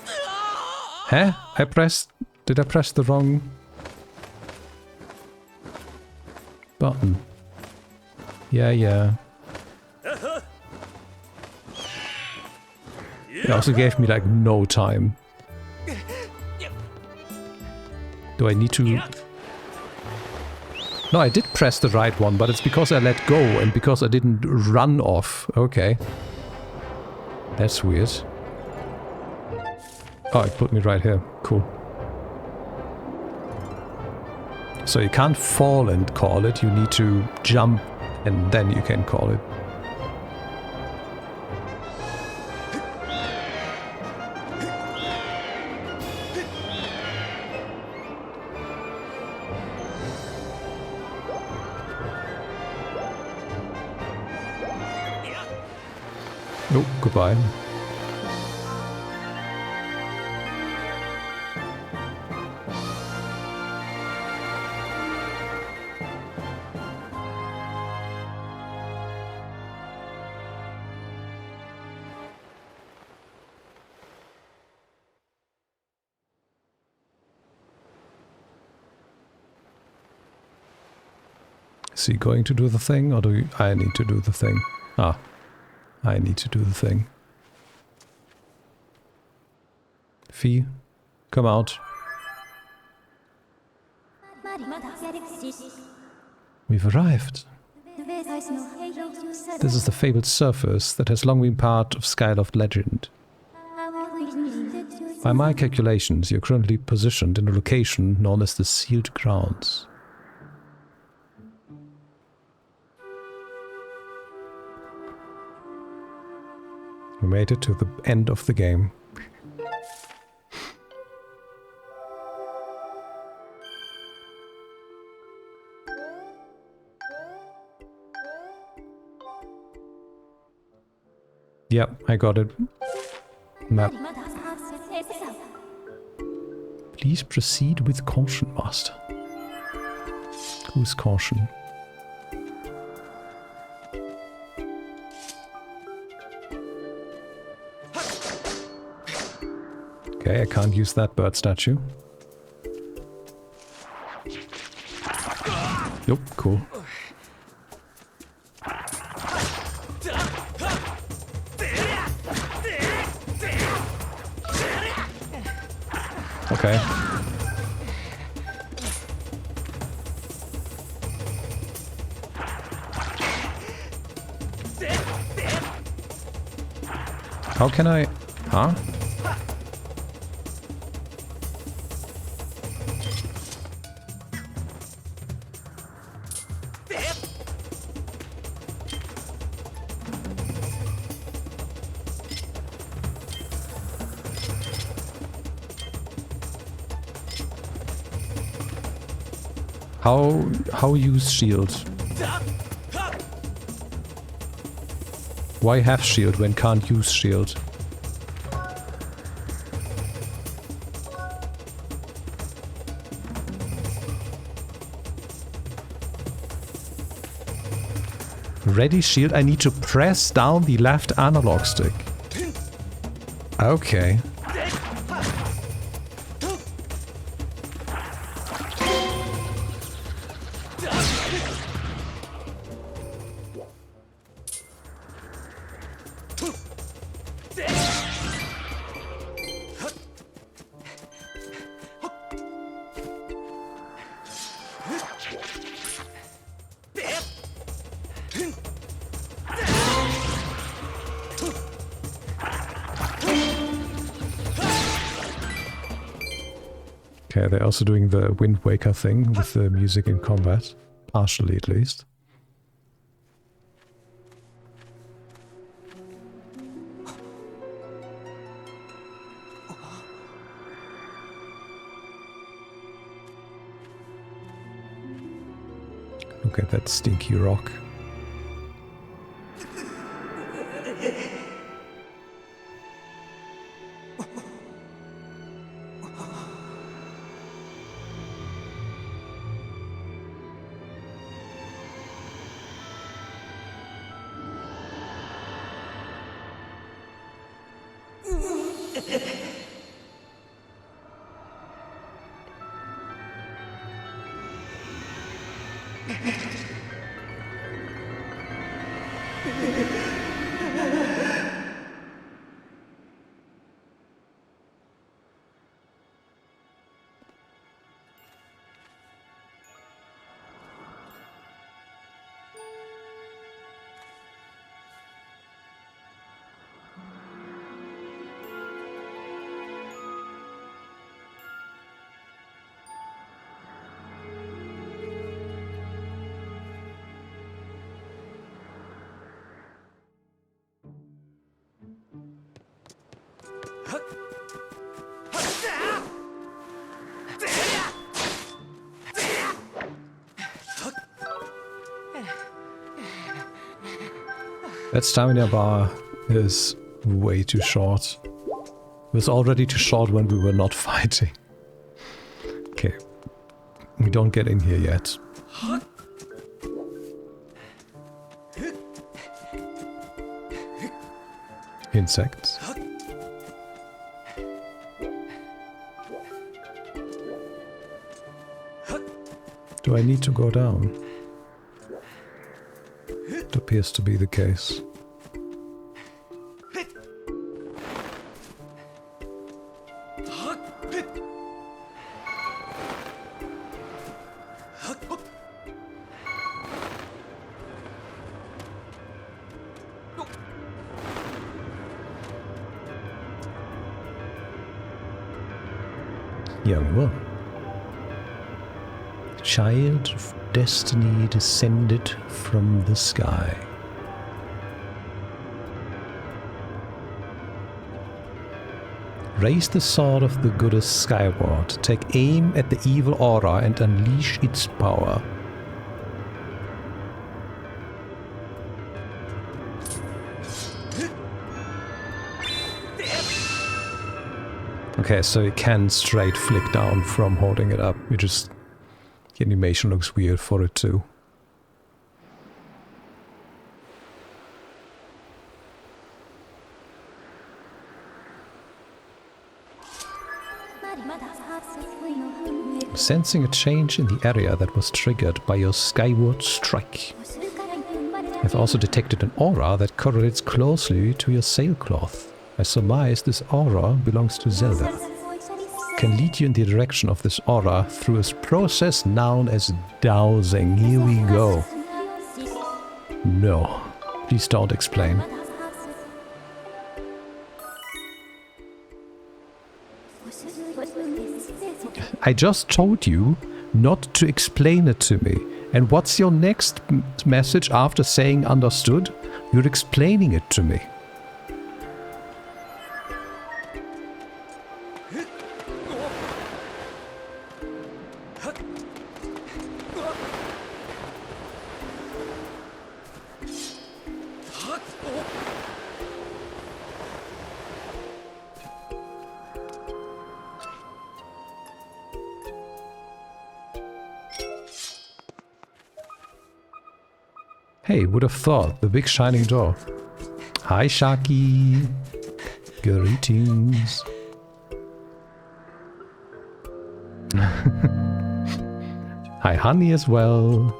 Huh? Did I press the wrong button? Yeah. It also gave me like no time. Do I need to... No, I did press the right one, but it's because I let go and because I didn't run off. Okay. That's weird. Oh, it put me right here. Cool. So you can't fall and call it, you need to jump and then you can call it. Oh, goodbye. Is he going to do the thing, or do I need to do the thing? Ah. I need to do the thing. Fee, come out. We've arrived. This is the fabled surface that has long been part of Skyloft legend. By my calculations, you're currently positioned in a location known as the Sealed Grounds. We made it to the end of the game. Yep, I got it. Map. Please proceed with caution, Master. Who's caution? Okay, I can't use that bird statue. Nope, cool. Okay. How can I... Huh? How use shield? Why have shield when can't use shield? Ready shield, I need to press down the left analog stick. Okay. Okay, they're also doing the Wind Waker thing with the music in combat. Partially, at least. Look at that stinky rock. That stamina bar is way too short. It was already too short when we were not fighting. Okay. We don't get in here yet. Insects. Do I need to go down? It appears to be the case. Yeah, we will. Child of destiny descended from the sky. Raise the sword of the goddess Skyward. Take aim at the evil aura and unleash its power. Okay, so you can straight flick down from holding it up. You just... the animation looks weird for it too. Sensing a change in the area that was triggered by your Skyward Strike. I've also detected an aura that correlates closely to your sailcloth. I surmise this aura belongs to Zelda. Can lead you in the direction of this aura through a process known as dowsing. Here we go. No, please don't explain. I just told you not to explain it to me. And what's your next message after saying understood? You're explaining it to me. Hey, would have thought, the big shining door. Hi, Shaki. Greetings. Hi, Honey, as well.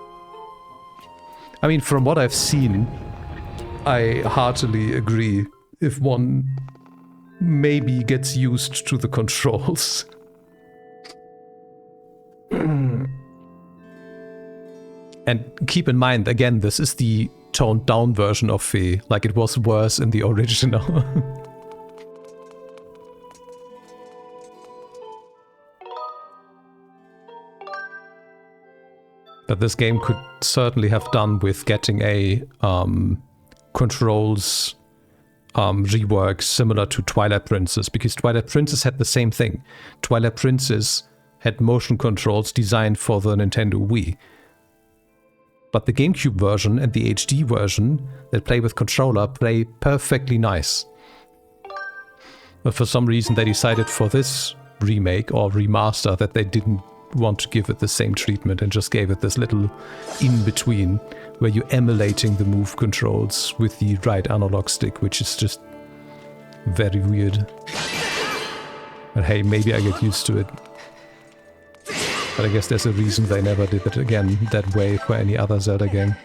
I mean, from what I've seen, I heartily agree. If one maybe gets used to the controls. And keep in mind, again, this is the toned down version of Fee. Like, it was worse in the original. But this game could certainly have done with getting a controls rework similar to Twilight Princess, because Twilight Princess had the same thing. Twilight Princess had motion controls designed for the Nintendo Wii. But the GameCube version and the HD version that play with controller play perfectly nice. But for some reason they decided for this remake or remaster that they didn't want to give it the same treatment and just gave it this little in-between where you're emulating the move controls with the right analog stick, which is just very weird. But hey, maybe I get used to it. But I guess there's a reason they never did it again that way for any other Zelda game.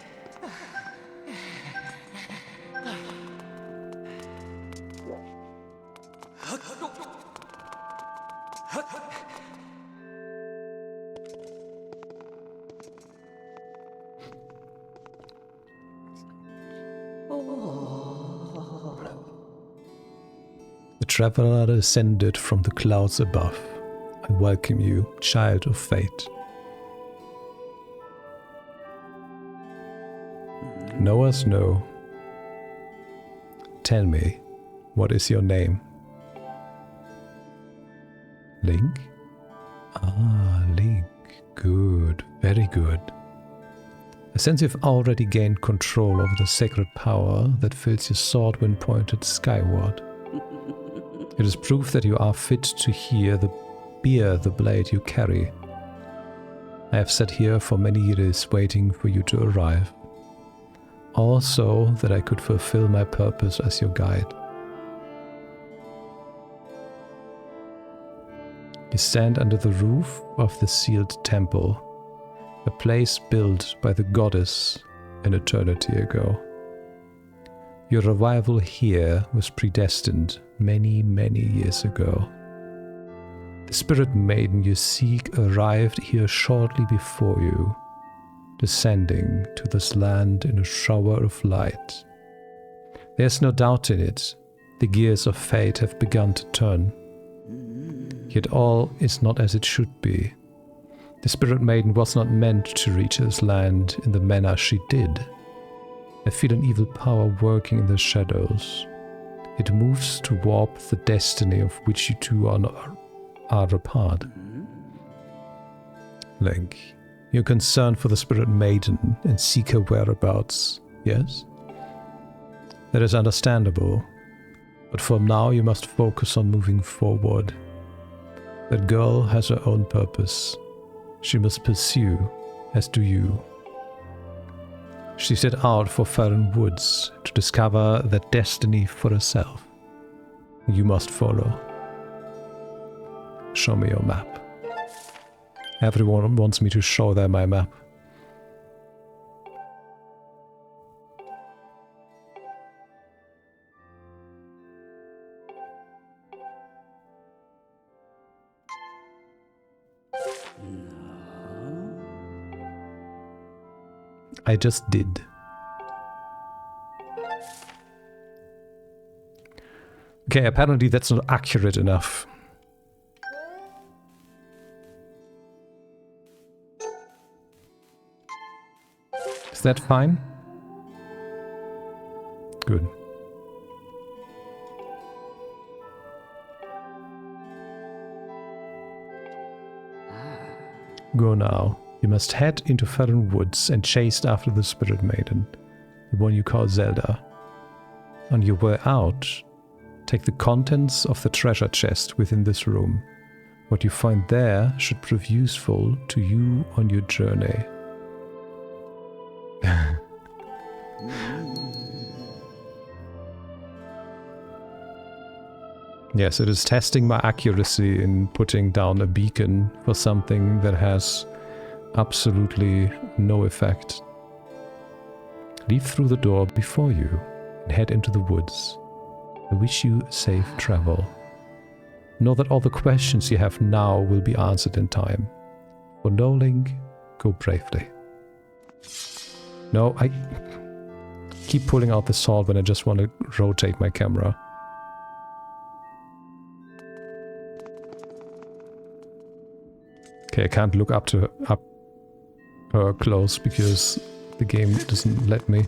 The traveler ascended from the clouds above. I welcome you, child of fate. Knowers know. Tell me, what is your name? Link? Ah, Link. Good, very good. I sense you've already gained control over the sacred power that fills your sword when pointed skyward. It is proof that you are fit to bear the blade you carry. I have sat here for many years waiting for you to arrive. Also, that I could fulfill my purpose as your guide. You stand under the roof of the sealed temple, a place built by the goddess an eternity ago. Your arrival here was predestined many, many years ago. The spirit maiden you seek arrived here shortly before you, descending to this land in a shower of light. There's no doubt in it, the gears of fate have begun to turn. Yet all is not as it should be. The spirit maiden was not meant to reach this land in the manner she did. I feel an evil power working in the shadows. It moves to warp the destiny of which you two are a part. Link, you're concerned for the spirit maiden and seek her whereabouts, yes? That is understandable, but for now you must focus on moving forward. That girl has her own purpose. She must pursue, as do you. She set out for Faron Woods to discover that destiny for herself. You must follow. Show me your map. Everyone wants me to show them my map. I just did. Okay, apparently that's not accurate enough. Is that fine? Good. Go now. You must head into Fern Woods and chase after the Spirit Maiden, the one you call Zelda. On your way out, take the contents of the treasure chest within this room. What you find there should prove useful to you on your journey. Yes, it is testing my accuracy in putting down a beacon for something that has absolutely no effect. Leave through the door before you and head into the woods. I wish you safe travel. Know that all the questions you have now will be answered in time. For Noling, go bravely. No, I keep pulling out the sword when I just want to rotate my camera. Okay, I can't look up her close because the game doesn't let me.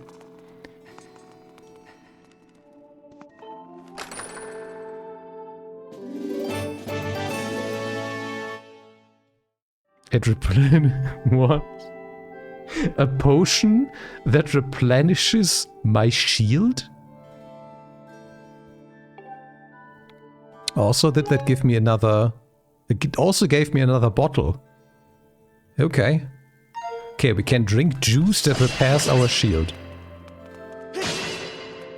What? A potion that replenishes my shield? Also, did that give me another... It also gave me another bottle. Okay. Okay, we can drink juice that repairs our shield.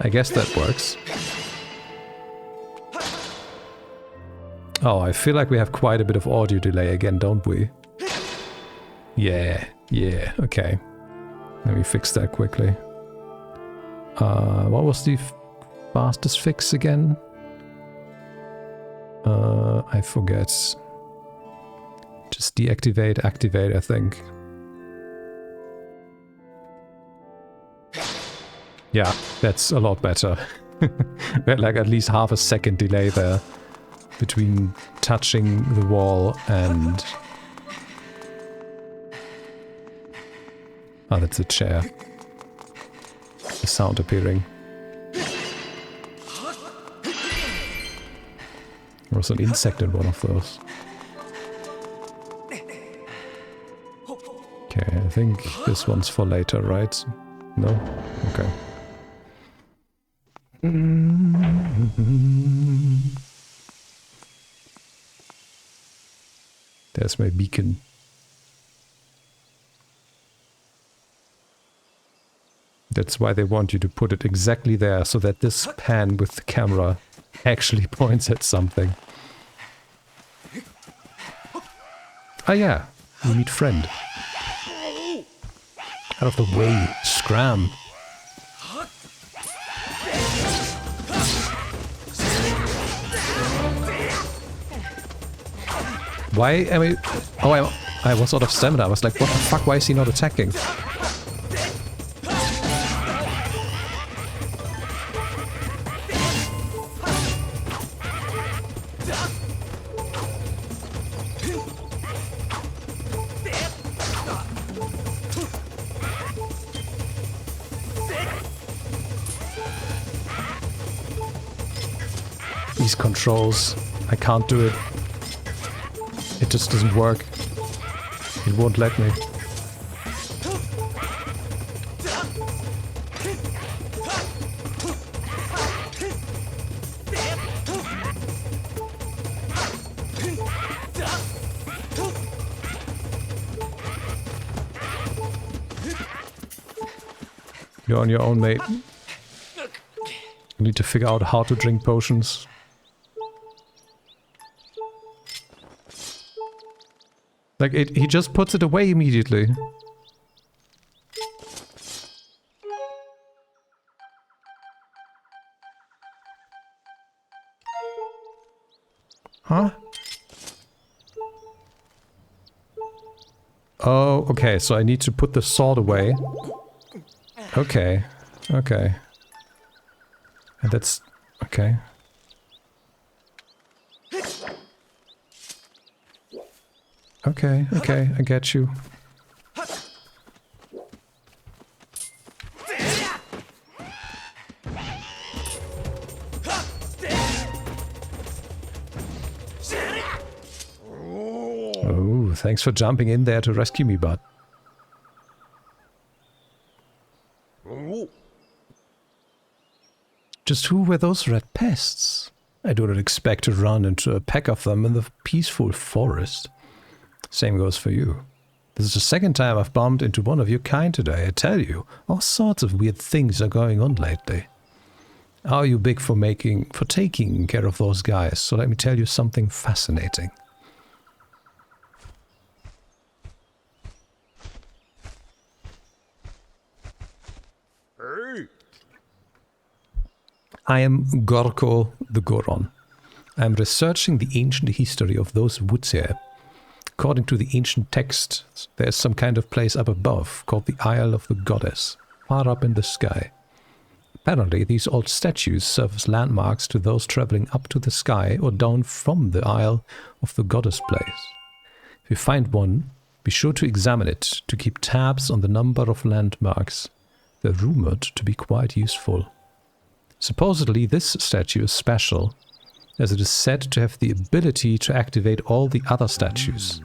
I guess that works. Oh, I feel like we have quite a bit of audio delay again, don't we? Yeah, okay. Let me fix that quickly. What was the fastest fix again? I forget. Just deactivate, activate, I think. Yeah, that's a lot better. We had like at least half a second delay there between touching the wall and... Oh, that's a chair. The sound appearing. There was an insect in one of those. Okay, I think this one's for later, right? No? Okay. There's my beacon. That's why they want you to put it exactly there, so that this pan with the camera actually points at something. Ah yeah, we meet friend. Out of the way, scram. Why am I... Oh, I was out of stamina. I was like, what the fuck, why is he not attacking? These controls, I can't do it. It just doesn't work. It won't let me. You're on your own, mate. You need to figure out how to drink potions. Like, he just puts it away immediately. Huh? Oh, okay, so I need to put the sword away. Okay, okay. And that's... okay. Okay, okay, I get you. Oh, thanks for jumping in there to rescue me, bud. Just who were those red pests? I do not expect to run into a pack of them in the peaceful forest. Same goes for you. This is the second time I've bumped into one of your kind today, I tell you. All sorts of weird things are going on lately. Are you big for taking care of those guys? So let me tell you something fascinating. I am Gorko the Goron. I am researching the ancient history of those woods here. According to the ancient texts, there is some kind of place up above called the Isle of the Goddess, far up in the sky. Apparently, these old statues serve as landmarks to those traveling up to the sky or down from the Isle of the Goddess place. If you find one, be sure to examine it to keep tabs on the number of landmarks. They're rumored to be quite useful. Supposedly, this statue is special, as it is said to have the ability to activate all the other statues.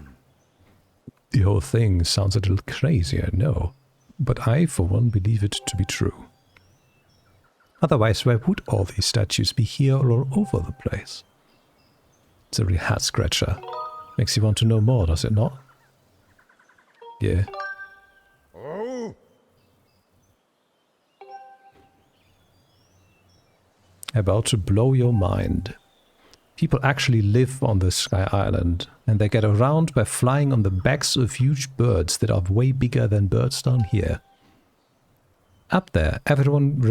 The whole thing sounds a little crazy, I know, but I, for one, believe it to be true. Otherwise, why would all these statues be here or all over the place? It's a real head-scratcher. Makes you want to know more, does it not? Yeah. About to blow your mind. People actually live on this Sky Island, and they get around by flying on the backs of huge birds that are way bigger than birds down here. Up there, everyone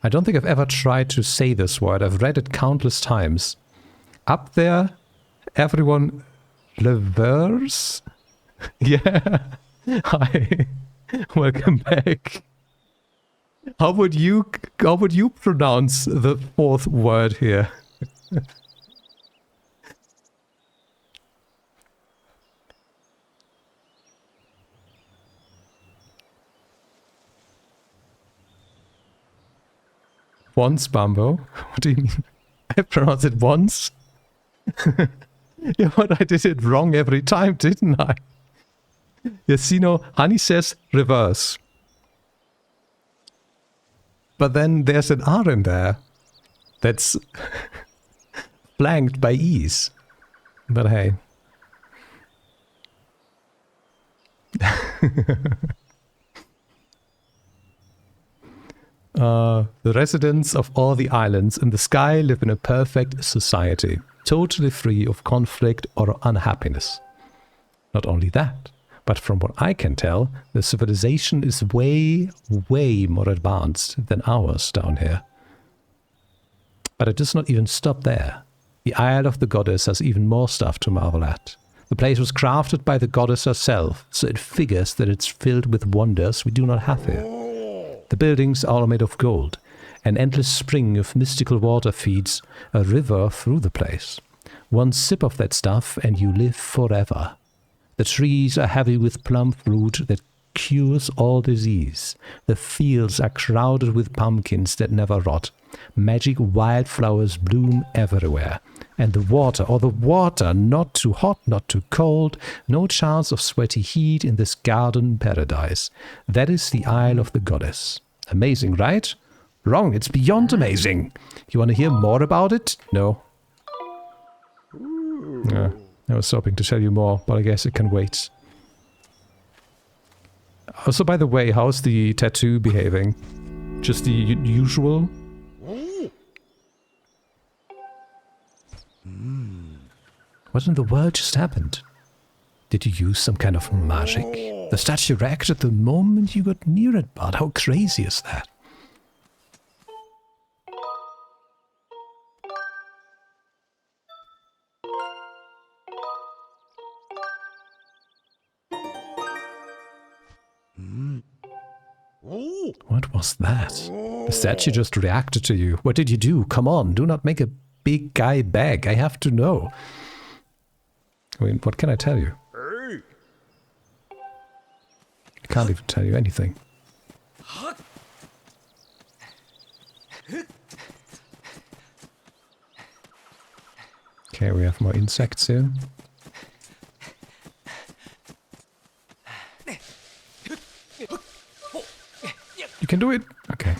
I don't think I've ever tried to say this word. I've read it countless times. Up there, everyone reverse. Yeah. Hi. Welcome back. How would you pronounce the fourth word here? Once, Bambo? What do you mean? I pronounced it once? Yeah, but I did it wrong every time, didn't I? Yes, you know, Honey says reverse. But then there's an R in there that's flanked by E's. But hey. The residents of all the islands in the sky live in a perfect society, totally free of conflict or unhappiness. Not only that, but from what I can tell, the civilization is way, way more advanced than ours down here. But it does not even stop there. The Isle of the Goddess has even more stuff to marvel at. The place was crafted by the goddess herself, so it figures that it's filled with wonders we do not have here. The buildings are all made of gold. An endless spring of mystical water feeds a river through the place. One sip of that stuff and you live forever. The trees are heavy with plum fruit that cures all disease. The fields are crowded with pumpkins that never rot. Magic wildflowers bloom everywhere. And the water, not too hot, not too cold, no chance of sweaty heat in this garden paradise. That is the Isle of the Goddess. Amazing, right? Wrong, it's beyond amazing. You want to hear more about it? No. Yeah, I was hoping to tell you more, but I guess it can wait. Also, by the way, how's the tattoo behaving? Just the usual? What in the world just happened? Did you use some kind of magic? The statue reacted the moment you got near it, bud. How crazy is that? What was that? The statue just reacted to you. What did you do? Come on, do not make a big guy beg. I have to know. I mean, what can I tell you? I can't even tell you anything. Okay, we have more insects here. You can do it! Okay.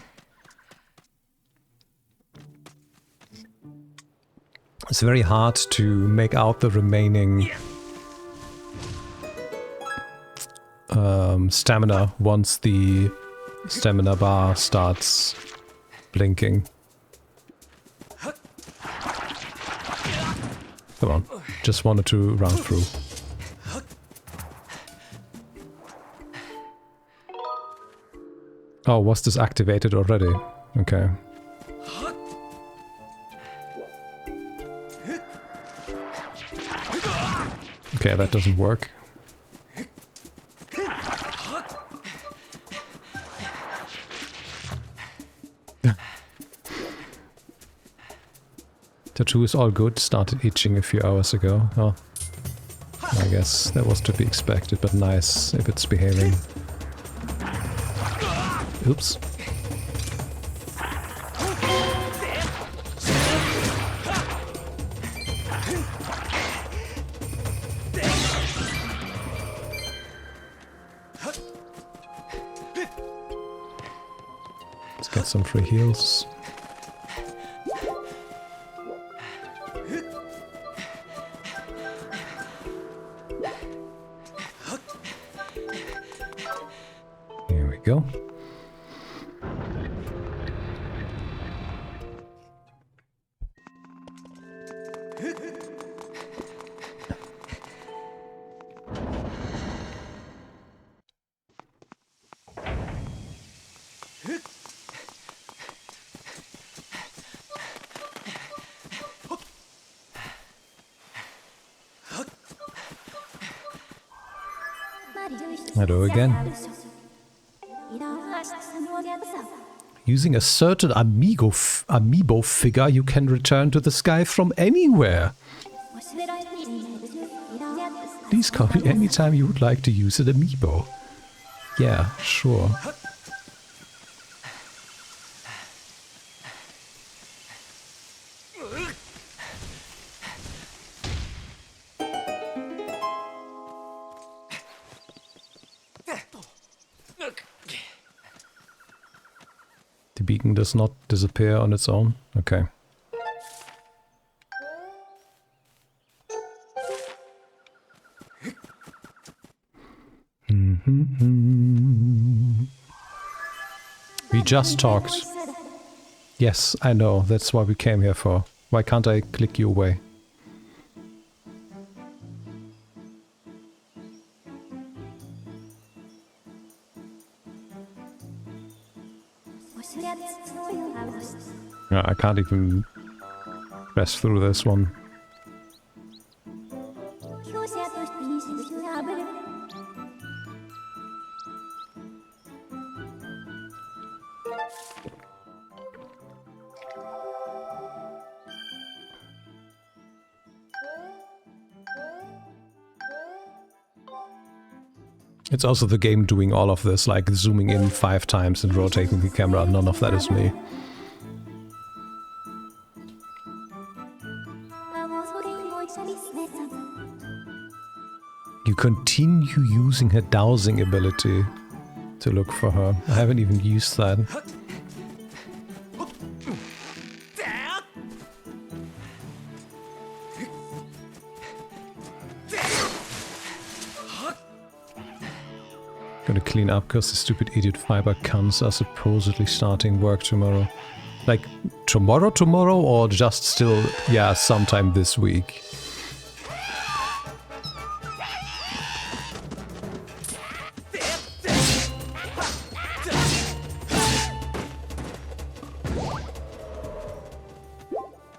It's very hard to make out the remaining stamina once the stamina bar starts blinking. Come on, just wanted to run through. Oh, was this activated already? Okay. Okay, that doesn't work. Tattoo is all good, started itching a few hours ago. Oh, I guess that was to be expected, but nice if it's behaving. Oops. Let's get some free heals. Here we go. Hello again. Using a certain amiibo figure, you can return to the sky from anywhere. Please call me anytime you would like to use an amiibo. Yeah, sure. The beacon does not disappear on its own? Okay. We just talked. Yes, I know. That's what we came here for. Why can't I click you away? I can't even press through this one. It's also the game doing all of this, like zooming in 5 times and rotating the camera. None of that is me. You continue using her dowsing ability to look for her. I haven't even used that. Gonna clean up because the stupid idiot fiber cunts are supposedly starting work tomorrow. Like, tomorrow or just still, yeah, sometime this week?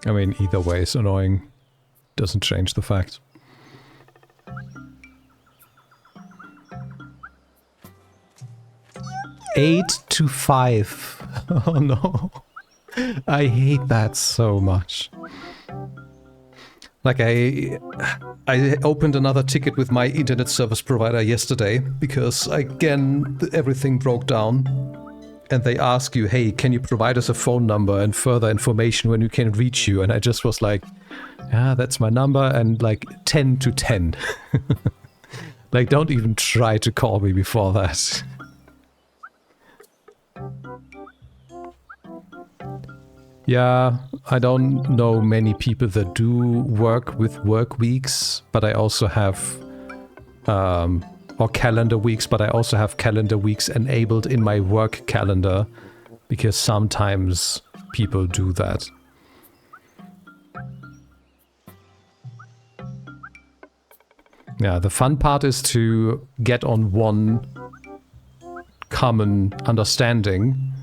I mean, either way is annoying. Doesn't change the fact. Eight to 5. Oh no. I hate that so much. Like I opened another ticket with my internet service provider yesterday because again everything broke down and they ask you, hey, can you provide us a phone number and further information when we can reach you? And I just was like, yeah, that's my number, and like 10 to 10. Like, don't even try to call me before that. Yeah, I don't know many people that do work with work weeks, but I also have, or calendar weeks, but I also have calendar weeks enabled in my work calendar, because sometimes people do that. Yeah, the fun part is to get on one common understanding.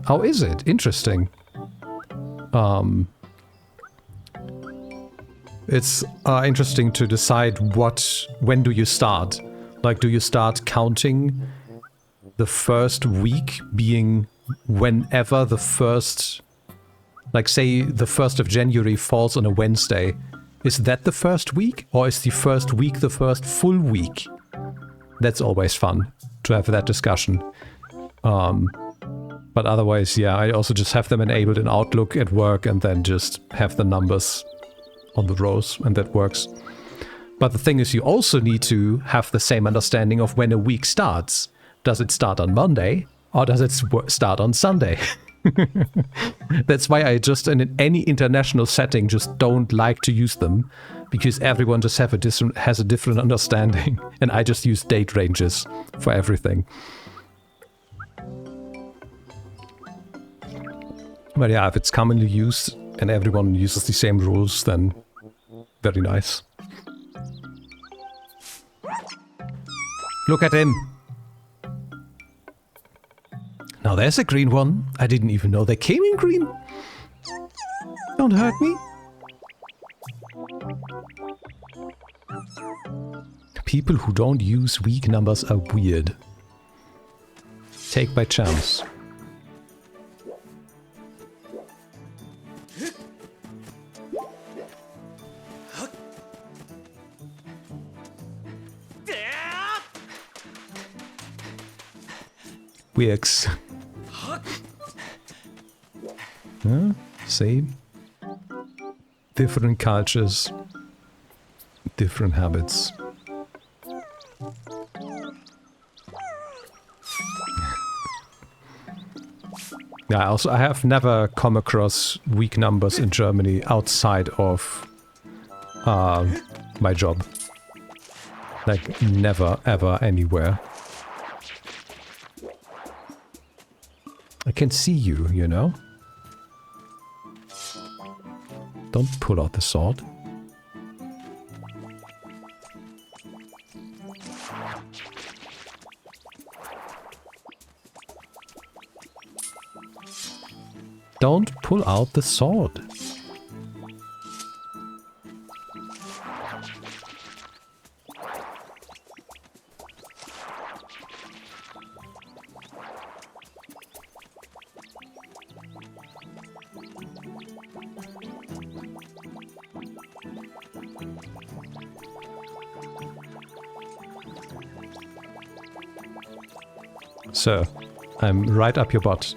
How is it? Interesting. It's interesting to decide when do you start? Like, do you start counting the first week being whenever the first, like say the 1st of January falls on a Wednesday? Is that the first week, or is the first week the first full week? That's always fun to have that discussion. But otherwise, yeah, I also just have them enabled in Outlook at work and then just have the numbers on the rows, and that works. But the thing is, you also need to have the same understanding of when a week starts. Does it start on Monday, or does it start on Sunday? That's why I just, in any international setting, just don't like to use them, because everyone just has a different understanding, and I just use date ranges for everything. But yeah, if it's commonly used and everyone uses the same rules, then very nice. Look at him! Now there's a green one. I didn't even know they came in green. Don't hurt me. People who don't use week numbers are weird. Take by chance. Weirds. Yeah, same. Different cultures, different habits. Yeah, I have never come across week numbers in Germany outside of my job. Like, never, ever, anywhere. I can see you, you know? Don't pull out the sword. Don't pull out the sword. Sir, I'm right up your butt.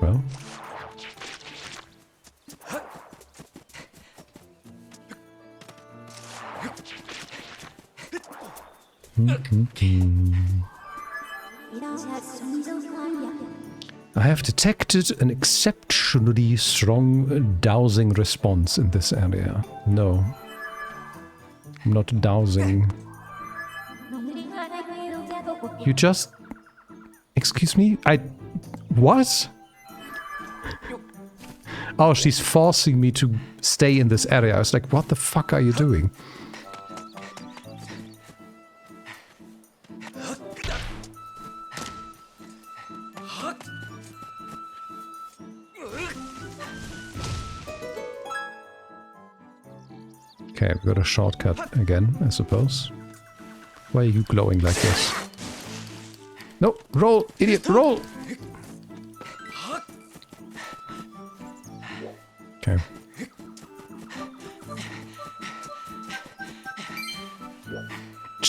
Well. I have detected an exceptionally strong dowsing response in this area. No. I'm not dowsing. You just... Excuse me? What? Oh, she's forcing me to stay in this area. I was like, what the fuck are you doing? Okay, we've got a shortcut again, I suppose. Why are you glowing like this? No, roll, idiot, roll! Okay.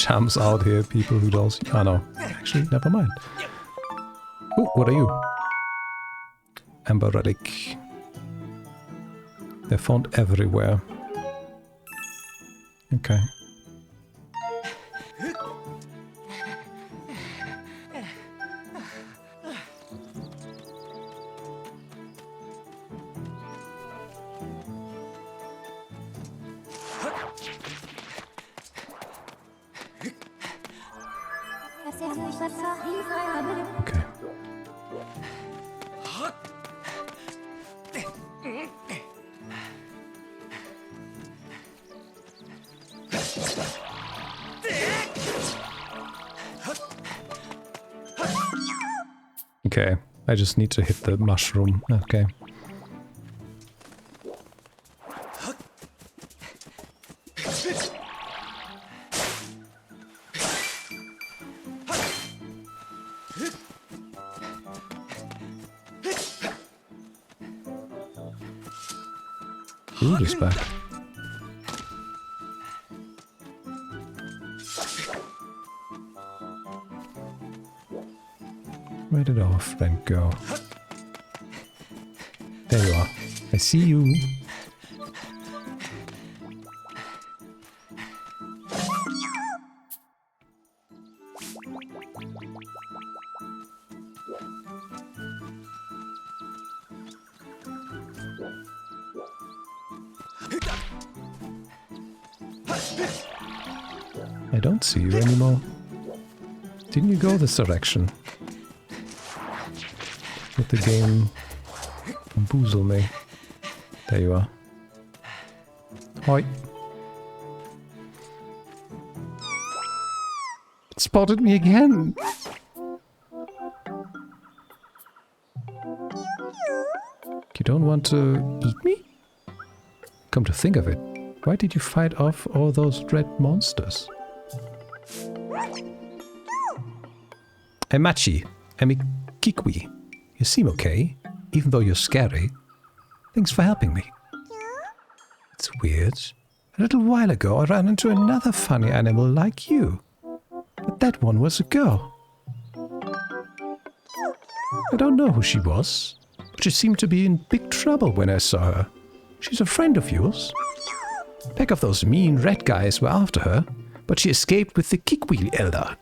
jumps out here, people who don't... Oh no, actually, never mind. Oh, what are you? Amber relic. They're found everywhere. Okay. Okay. Okay, I just need to hit the mushroom. Okay. Food is back. Where did our friend go? There you are. I see you. I don't see you anymore. Didn't you go this direction? Let the game bamboozle me. There you are. Hoi. It spotted me again! You don't want to eat me? Come to think of it, why did you fight off all those red monsters? Hey Machi, I'm Kikwi. You seem okay, even though you're scary. Thanks for helping me. It's weird. A little while ago I ran into another funny animal like you. But that one was a girl. I don't know who she was, but she seemed to be in big trouble when I saw her. She's a friend of yours. A pack of those mean red guys were after her, but she escaped with the Kikwi Elder.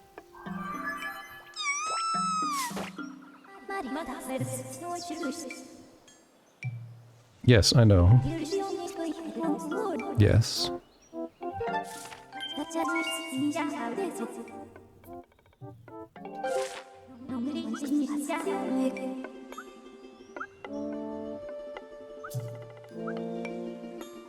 Yes, I know. Yes.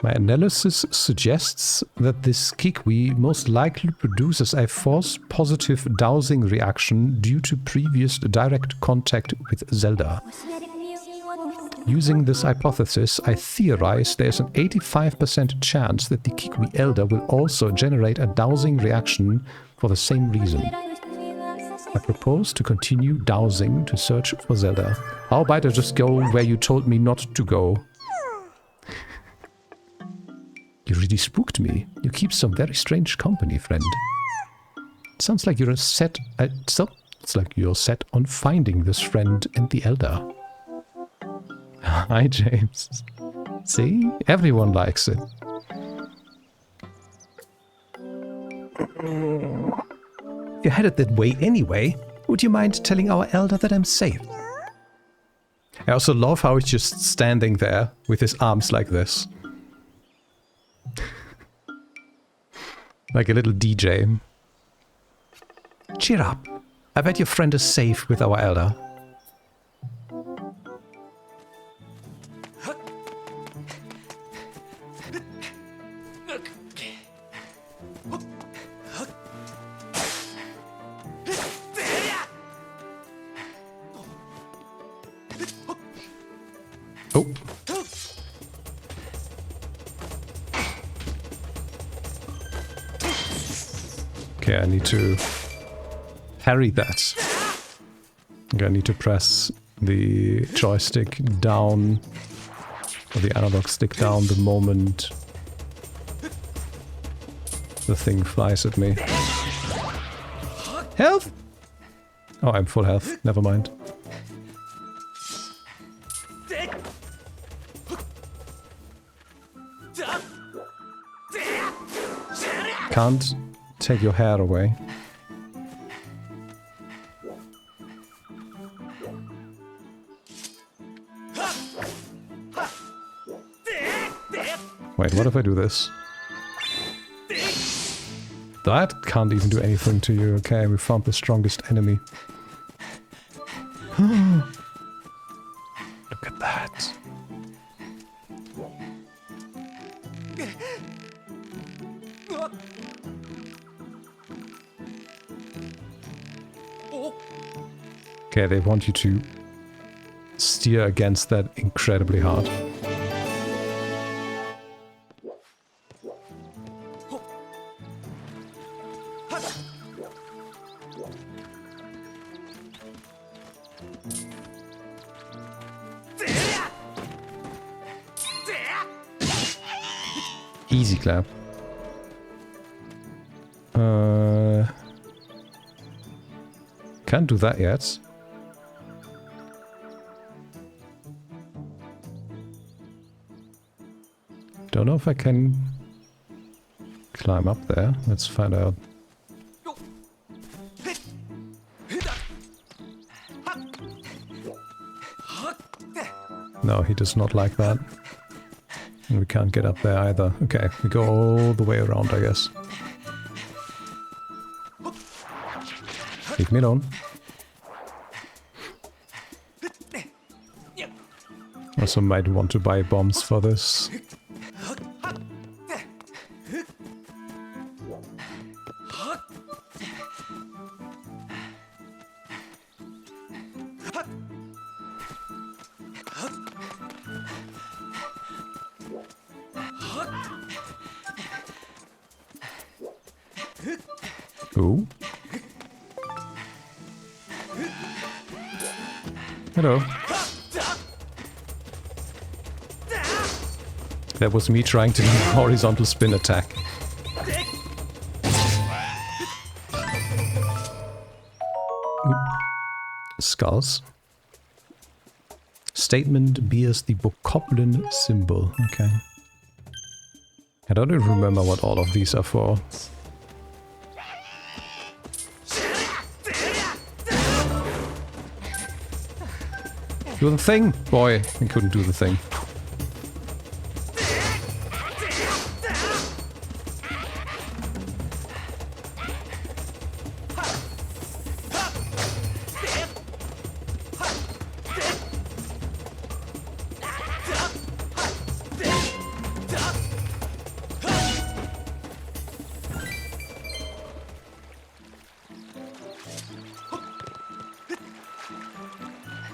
My analysis suggests that this Kikwi most likely produces a false positive dowsing reaction due to previous direct contact with Zelda. Using this hypothesis, I theorize there's an 85% chance that the Kikwi Elder will also generate a dowsing reaction for the same reason. I propose to continue dowsing to search for Zelda. How about I just go where you told me not to go? You really spooked me. You keep some very strange company, friend. It sounds like you're set... it's like you're set on finding this friend and the Elder. Hi, James. See? Everyone likes it. You're headed that way anyway. Would you mind telling our Elder that I'm safe? I also love how he's just standing there with his arms like this. Like a little DJ. Cheer up. I bet your friend is safe with our Elder. Oh. Okay, I need to parry that. Okay, I need to press the joystick down, or the analog stick down the moment the thing flies at me. Health! Oh, I'm full health. Never mind. Can't take your hair away. Wait, what if I do this? That can't even do anything to you. Okay, we found the strongest enemy. Look at that. Okay, they want you to steer against that incredibly hard. Easy clap. Can't do that yet. Don't know if I can climb up there. Let's find out. No, he does not like that. And we can't get up there either. Okay, we go all the way around, I guess. Leave me alone. Also might want to buy bombs for this. Ooh. Hello. That was me trying to do a horizontal spin attack. Ooh. Skulls. Statement bears the Bokoblin symbol. Okay. I don't even remember what all of these are for. Do the thing! Boy, I couldn't do the thing.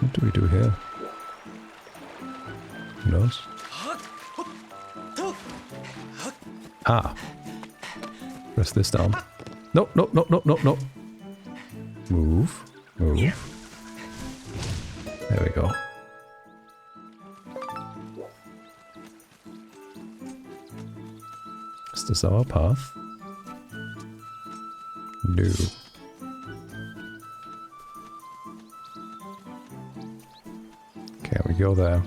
What do we do here? Who knows? Ah. Press this down. No, no, no, no, no, no. Move. Move. There we go. Is this our path? No. Okay, we go there.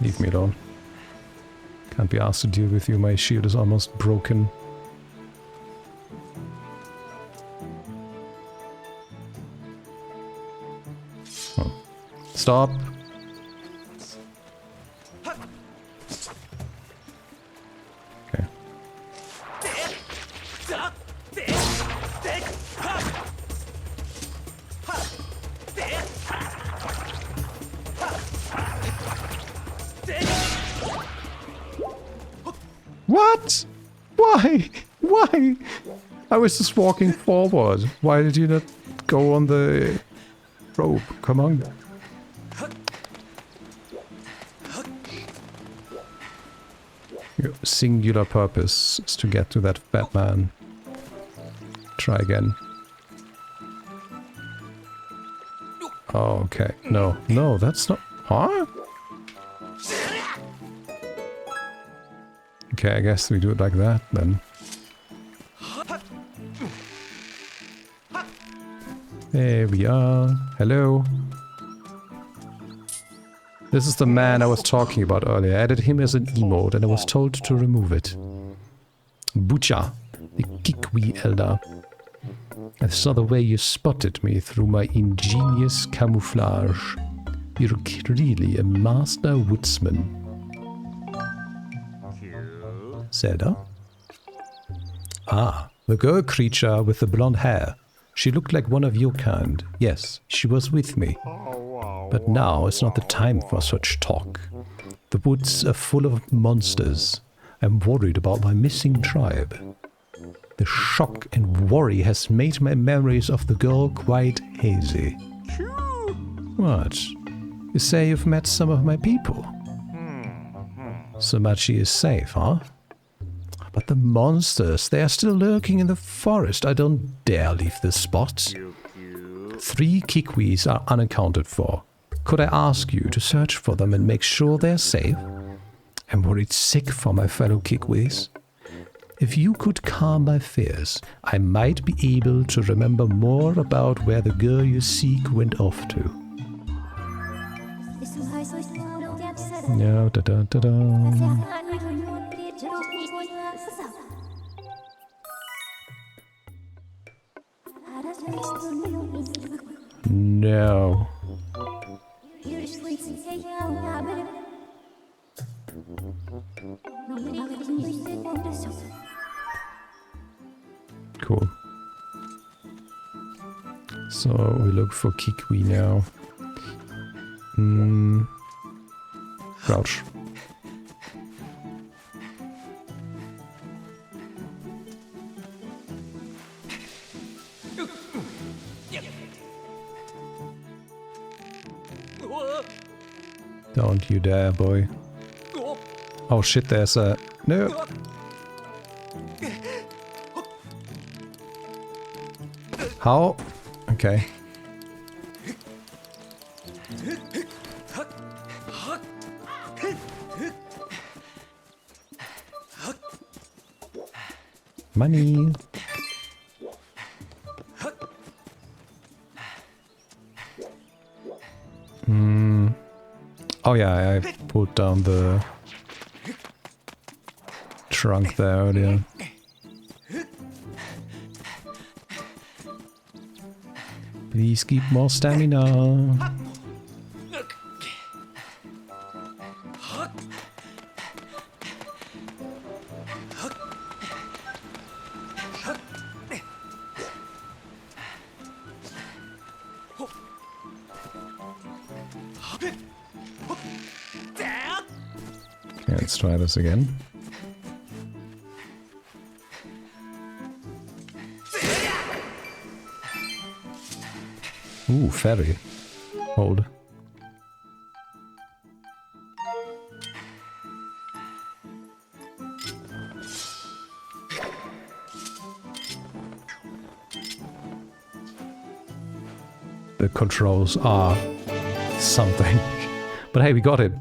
Leave me alone. Can't be asked to deal with you, my shield is almost broken. Oh. Stop! Okay. What? Why? Why? I was just walking forward. Why did you not go on the rope? Come on. Your singular purpose is to get to that fat man. Try again. Oh, okay. No. No, that's not... Huh? Okay, I guess we do it like that then. There we are. Hello. This is the man I was talking about earlier. I added him as an emote and I was told to remove it. Butcha, the Kikwi Elder. I saw the way you spotted me through my ingenious camouflage. You're really a master woodsman. Zelda? Ah, the girl creature with the blonde hair. She looked like one of your kind. Yes, she was with me. But now is not the time for such talk. The woods are full of monsters. I'm worried about my missing tribe. The shock and worry has made my memories of the girl quite hazy. What? You say you've met some of my people? So much she is safe, huh? But the monsters, they are still lurking in the forest. I don't dare leave this spot. 3 Kikwis are unaccounted for. Could I ask you to search for them and make sure they're safe? I'm worried sick for my fellow Kikwis. If you could calm my fears, I might be able to remember more about where the girl you seek went off to. No, da da da da. No. Cool. So we look for Kikwi now. Crouch. Don't you dare, boy. Oh shit, there's a... No! How? Okay. Money! Oh yeah, I put down the trunk there earlier. Please keep more stamina. Okay, let's try this again. Ooh, ferry. Hold. The controls are something. But hey, we got it.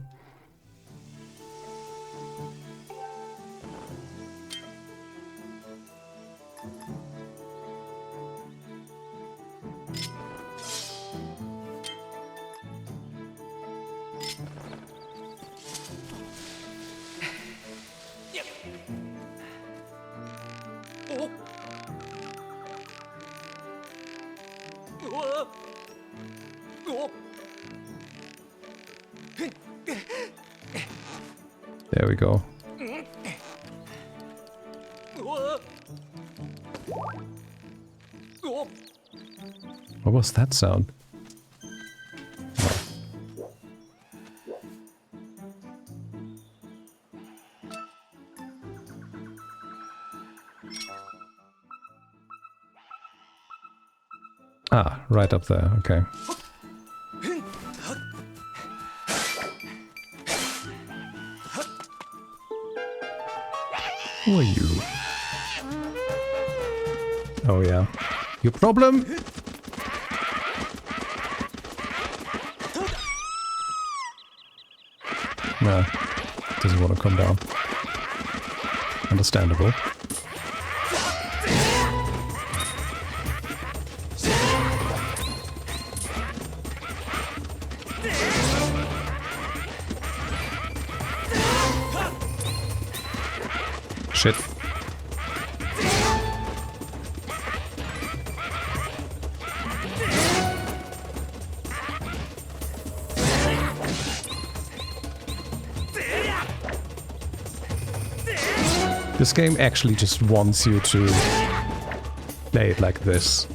There we go. What was that sound? Ah, right up there, okay. Who are you? Oh yeah. Your problem? No. Doesn't want to come down. understandable. Shit. This game actually just wants you to play it like this.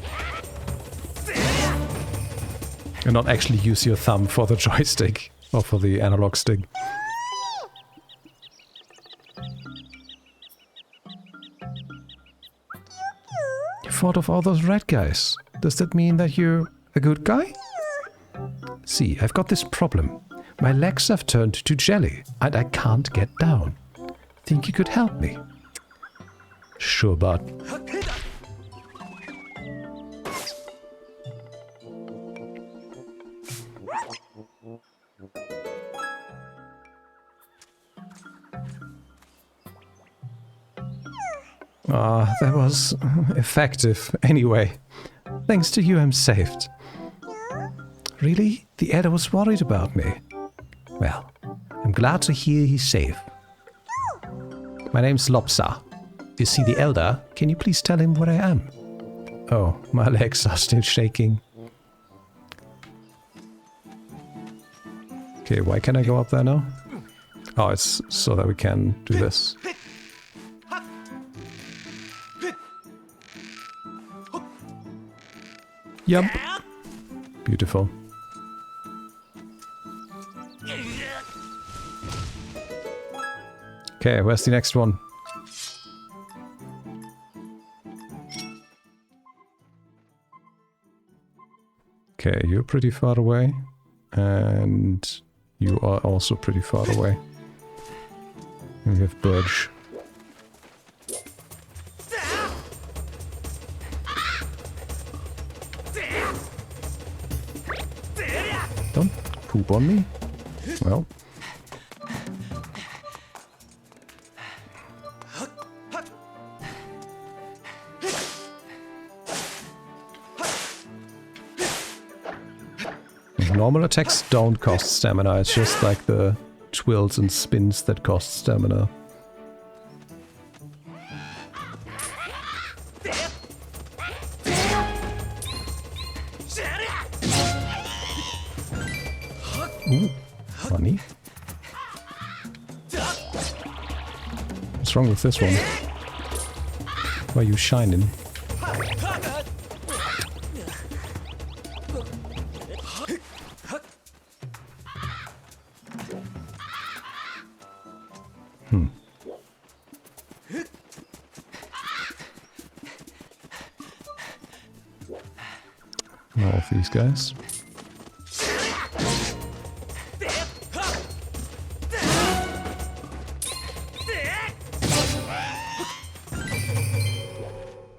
And not actually use your thumb for the joystick or for the analog stick. You fought off all those red guys. Does that mean that you're a good guy? See, I've got this problem. My legs have turned to jelly and I can't get down. Think you could help me? Sure, bud. Ah, that was effective. Anyway, thanks to you I'm saved. Really? The elder was worried about me. Well, I'm glad to hear he's safe. My name's Lopsa. You see the elder? Can you please tell him where I am? Oh, my legs are still shaking. Okay, why can I go up there now? Oh, it's so that we can do this. Yep. Beautiful. Okay, where's the next one? Okay, you're pretty far away. And you are also pretty far away. And we have Burge. Don't poop on me. Well. Normal attacks don't cost stamina, it's just like the twirls and spins that cost stamina. Ooh, funny. What's wrong with this one? Why are you shining? All of these guys.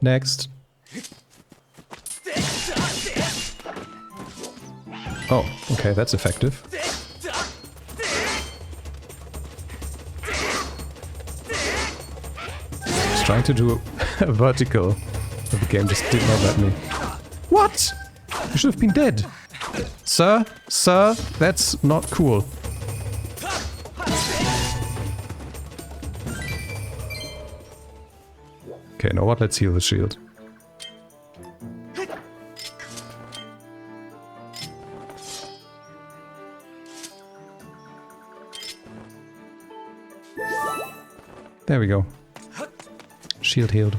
Next. Oh, okay, that's effective. I was trying to do a vertical, but the game just did not let me. What? You should have been dead. Sir, that's not cool. Okay, now what? Let's heal the shield. There we go. Shield healed.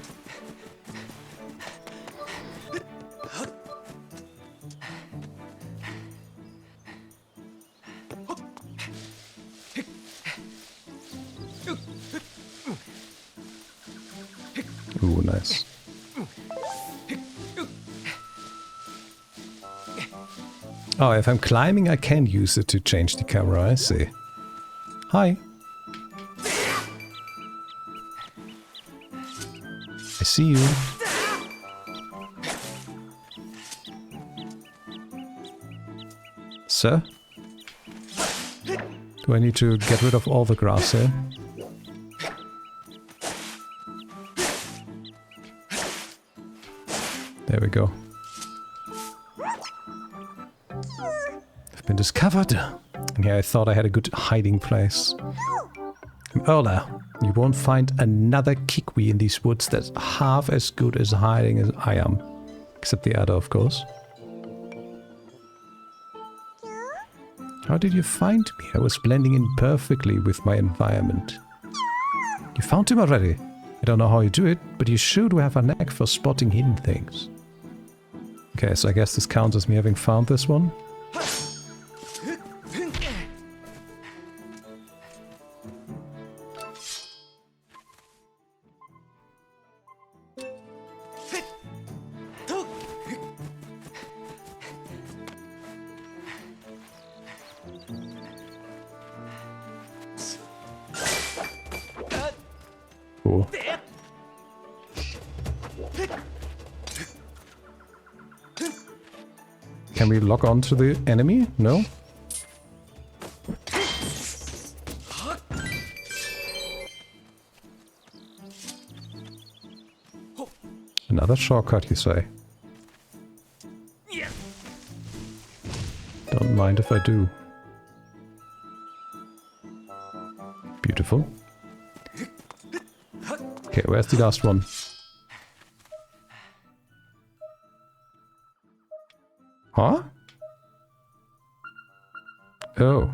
Ooh, nice. Oh, if I'm climbing, I can use it to change the camera, I see. Hi. I see you. Sir? Do I need to get rid of all the grass here? There we go. I've been discovered. And here I thought I had a good hiding place. Erla, you won't find another Kikwi in these woods that's half as good as hiding as I am. Except the other, of course. How did you find me? I was blending in perfectly with my environment. You found him already? I don't know how you do it, but you sure do have a knack for spotting hidden things. Okay, so I guess this counts as me having found this one. Cool. Can we lock on to the enemy? No? Another shortcut, you say? Don't mind if I do. Beautiful. Okay, where's the last one? Huh? Oh.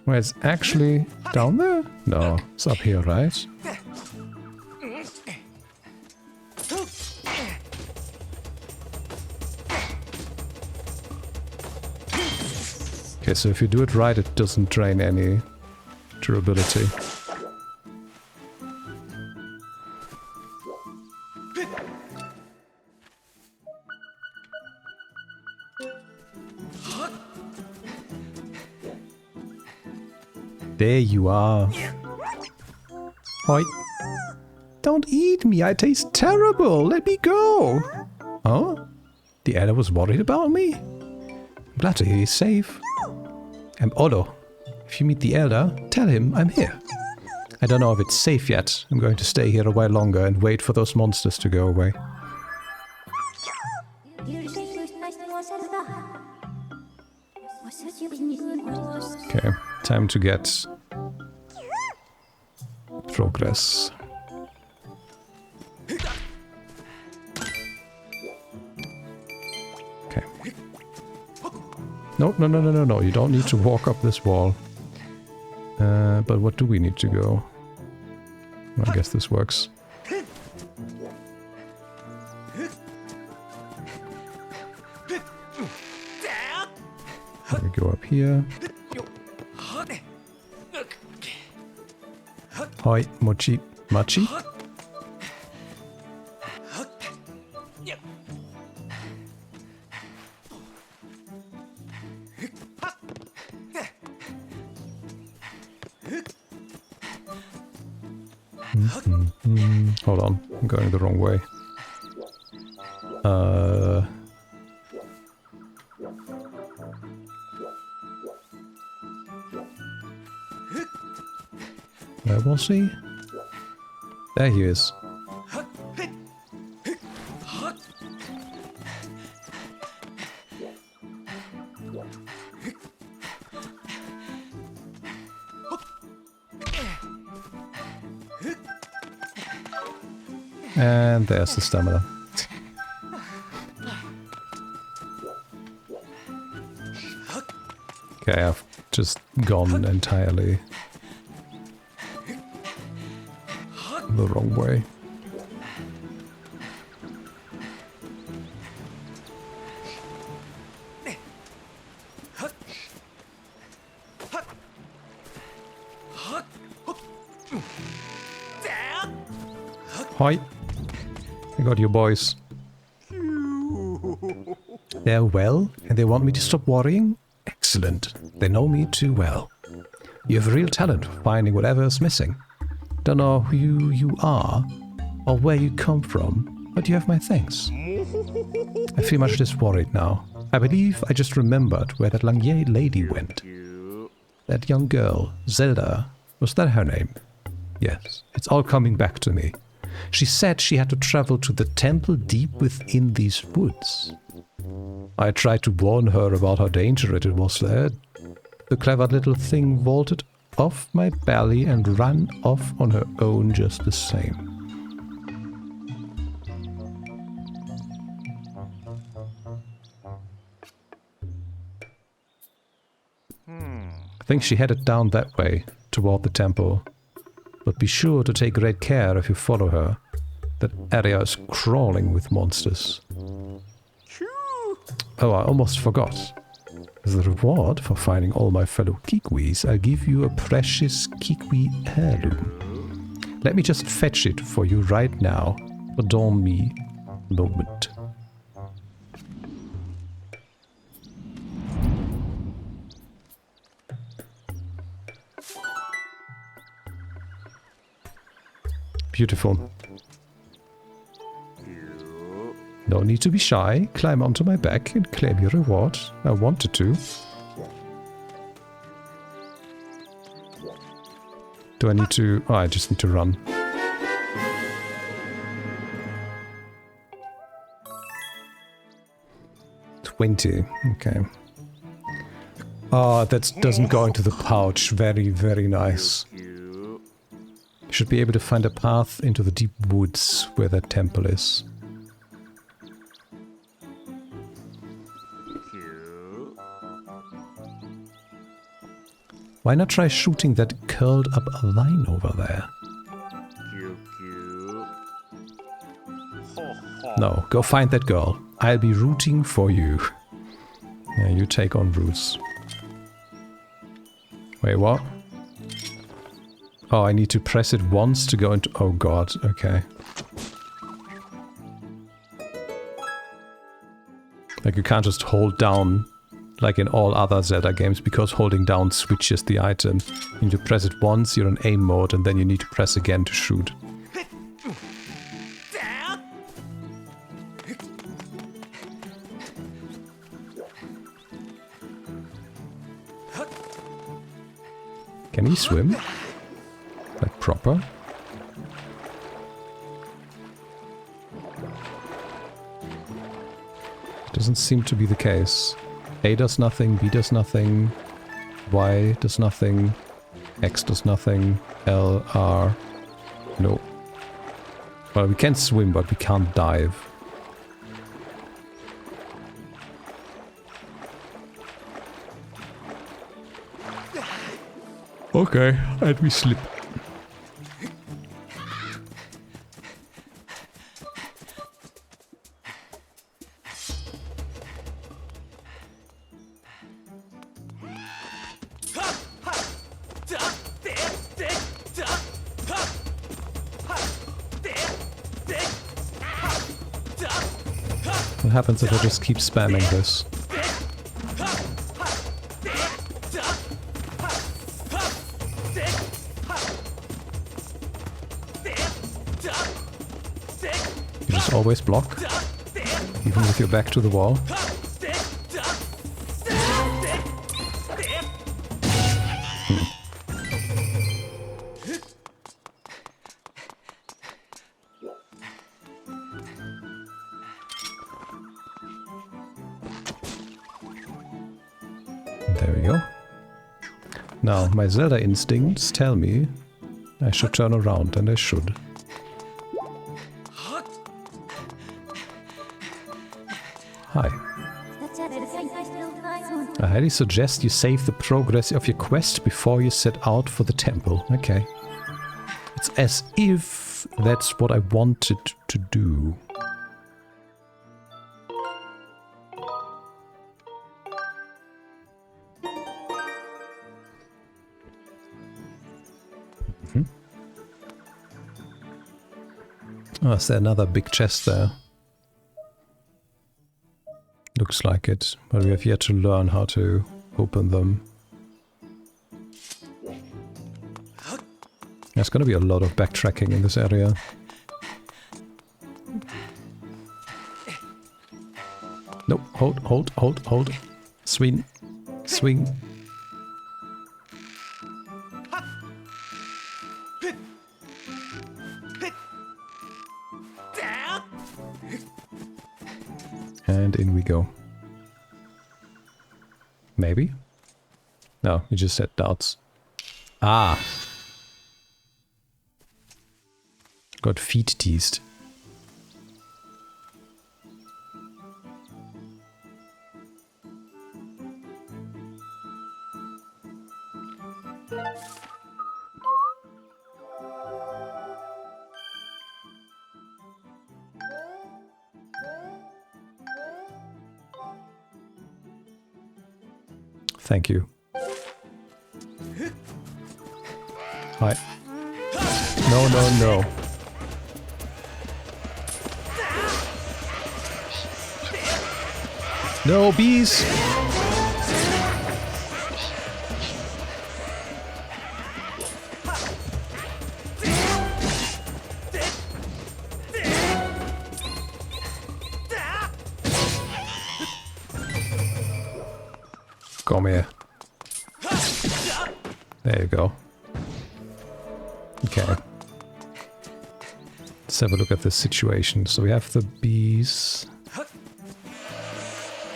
Well, it's actually down there? No, it's up here, right? Okay, so if you do it right, it doesn't drain any durability. There you are. Oi. Don't eat me, I taste terrible. Let me go. Oh? The elder was worried about me? I'm glad to hear he's safe. I'm Olo. If you meet the elder, tell him I'm here. I don't know if it's safe yet. I'm going to stay here a while longer and wait for those monsters to go away. Okay, time to get progress. Okay. No, no, no, no, no, no. You don't need to walk up this wall. But what do we need to go? Well, I guess this works. We go up here. Hoi, mochi, machi. Hold on, I'm going the wrong way. Where was he? There he is. And there's the stamina. Okay, I've just gone entirely the wrong way. Hi. I got you boys. They're well, and they want me to stop worrying? Excellent. They know me too well. You have real talent for finding whatever is missing. Don't know who you are, or where you come from, but you have my thanks. I feel much less worried now. I believe I just remembered where that young lady went. That young girl, Zelda, was that her name? Yes, it's all coming back to me. She said she had to travel to the temple deep within these woods. I tried to warn her about how dangerous it was there. The clever little thing vaulted off my belly and ran off on her own just the same. I think she headed down that way, toward the temple. But be sure to take great care if you follow her. That area is crawling with monsters. Oh, I almost forgot. As a reward for finding all my fellow Kikwis, I'll give you a precious Kikwi heirloom. Let me just fetch it for you right now. Adorn me a moment. Beautiful. No need to be shy. Climb onto my back and claim your reward. I wanted to. Do I need to... Oh, I just need to run. $20. Okay. Oh, that doesn't go into the pouch. Very, very nice. Should be able to find a path into the deep woods where that temple is. Why not try shooting that curled up line over there? No, go find that girl. I'll be rooting for you. Yeah, you take on Bruce. Wait, what? Oh, I need to press it once to go into... Oh god, okay. Like you can't just hold down like in all other Zelda games, because holding down switches the item. You need to press it once, you're in aim mode, and then you need to press again to shoot. Can he swim? Like proper? Doesn't seem to be the case. A does nothing, B does nothing, Y does nothing, X does nothing, L, R, no. Well, we can swim, but we can't dive. Okay, and we slip. What happens if I just keep spamming this? You just always block? Even with your back to the wall? There we go. Now, my Zelda instincts tell me I should turn around, and I should. Hi. I highly suggest you save the progress of your quest before you set out for the temple. Okay. It's as if that's what I wanted to do. Oh, is there another big chest there? Looks like it, but we have yet to learn how to open them. There's gonna be a lot of backtracking in this area. Nope, hold. Swing. And in we go. Maybe? No, you just said doubts. Ah! Got feet teased. Thank you. Hi. No, no, no. No, bees! Come here. There you go. Okay. Let's have a look at this situation. So we have the bees.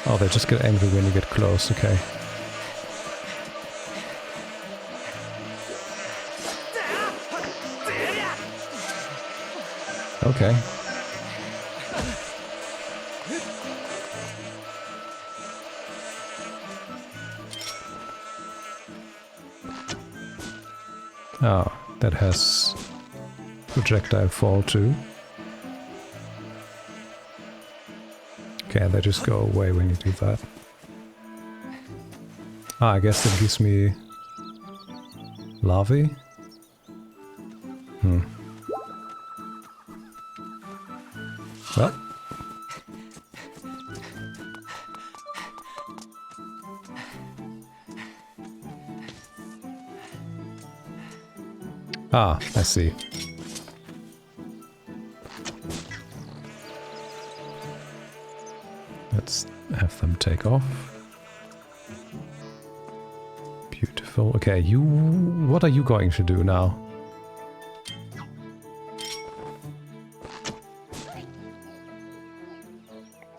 Oh, they just get angry when you get close. Okay. Okay. Oh, that has projectile fall too. Okay, they just go away when you do that. Ah, I guess that gives me larvae. Well. Ah, I see. Let's have them take off. Beautiful. Okay, you... What are you going to do now?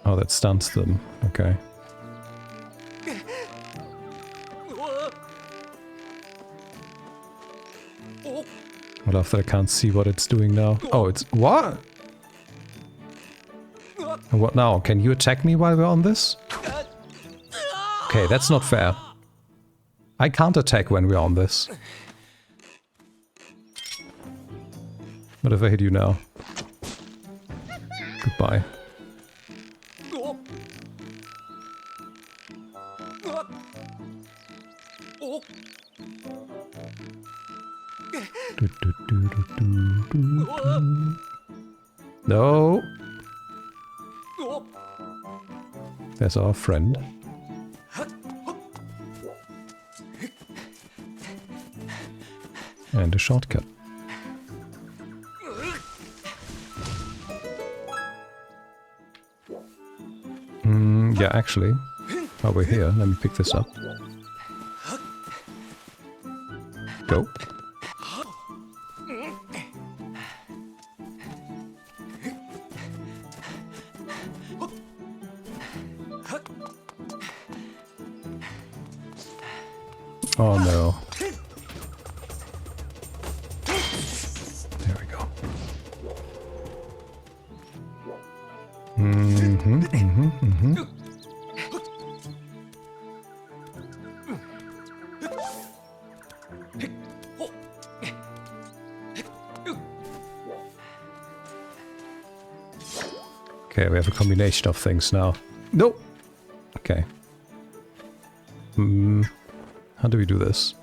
Oh, that stuns them. Okay. I love that I can't see what it's doing now. Oh, it's... What? And what now? Can you attack me while we're on this? Okay, that's not fair. I can't attack when we're on this. What if I hit you now? Goodbye. No! There's our friend. And a shortcut. Yeah, actually, while we're here, let me pick this up. Go. Oh no. There we go. Okay, we have a combination of things now. No! Okay. How do we do this?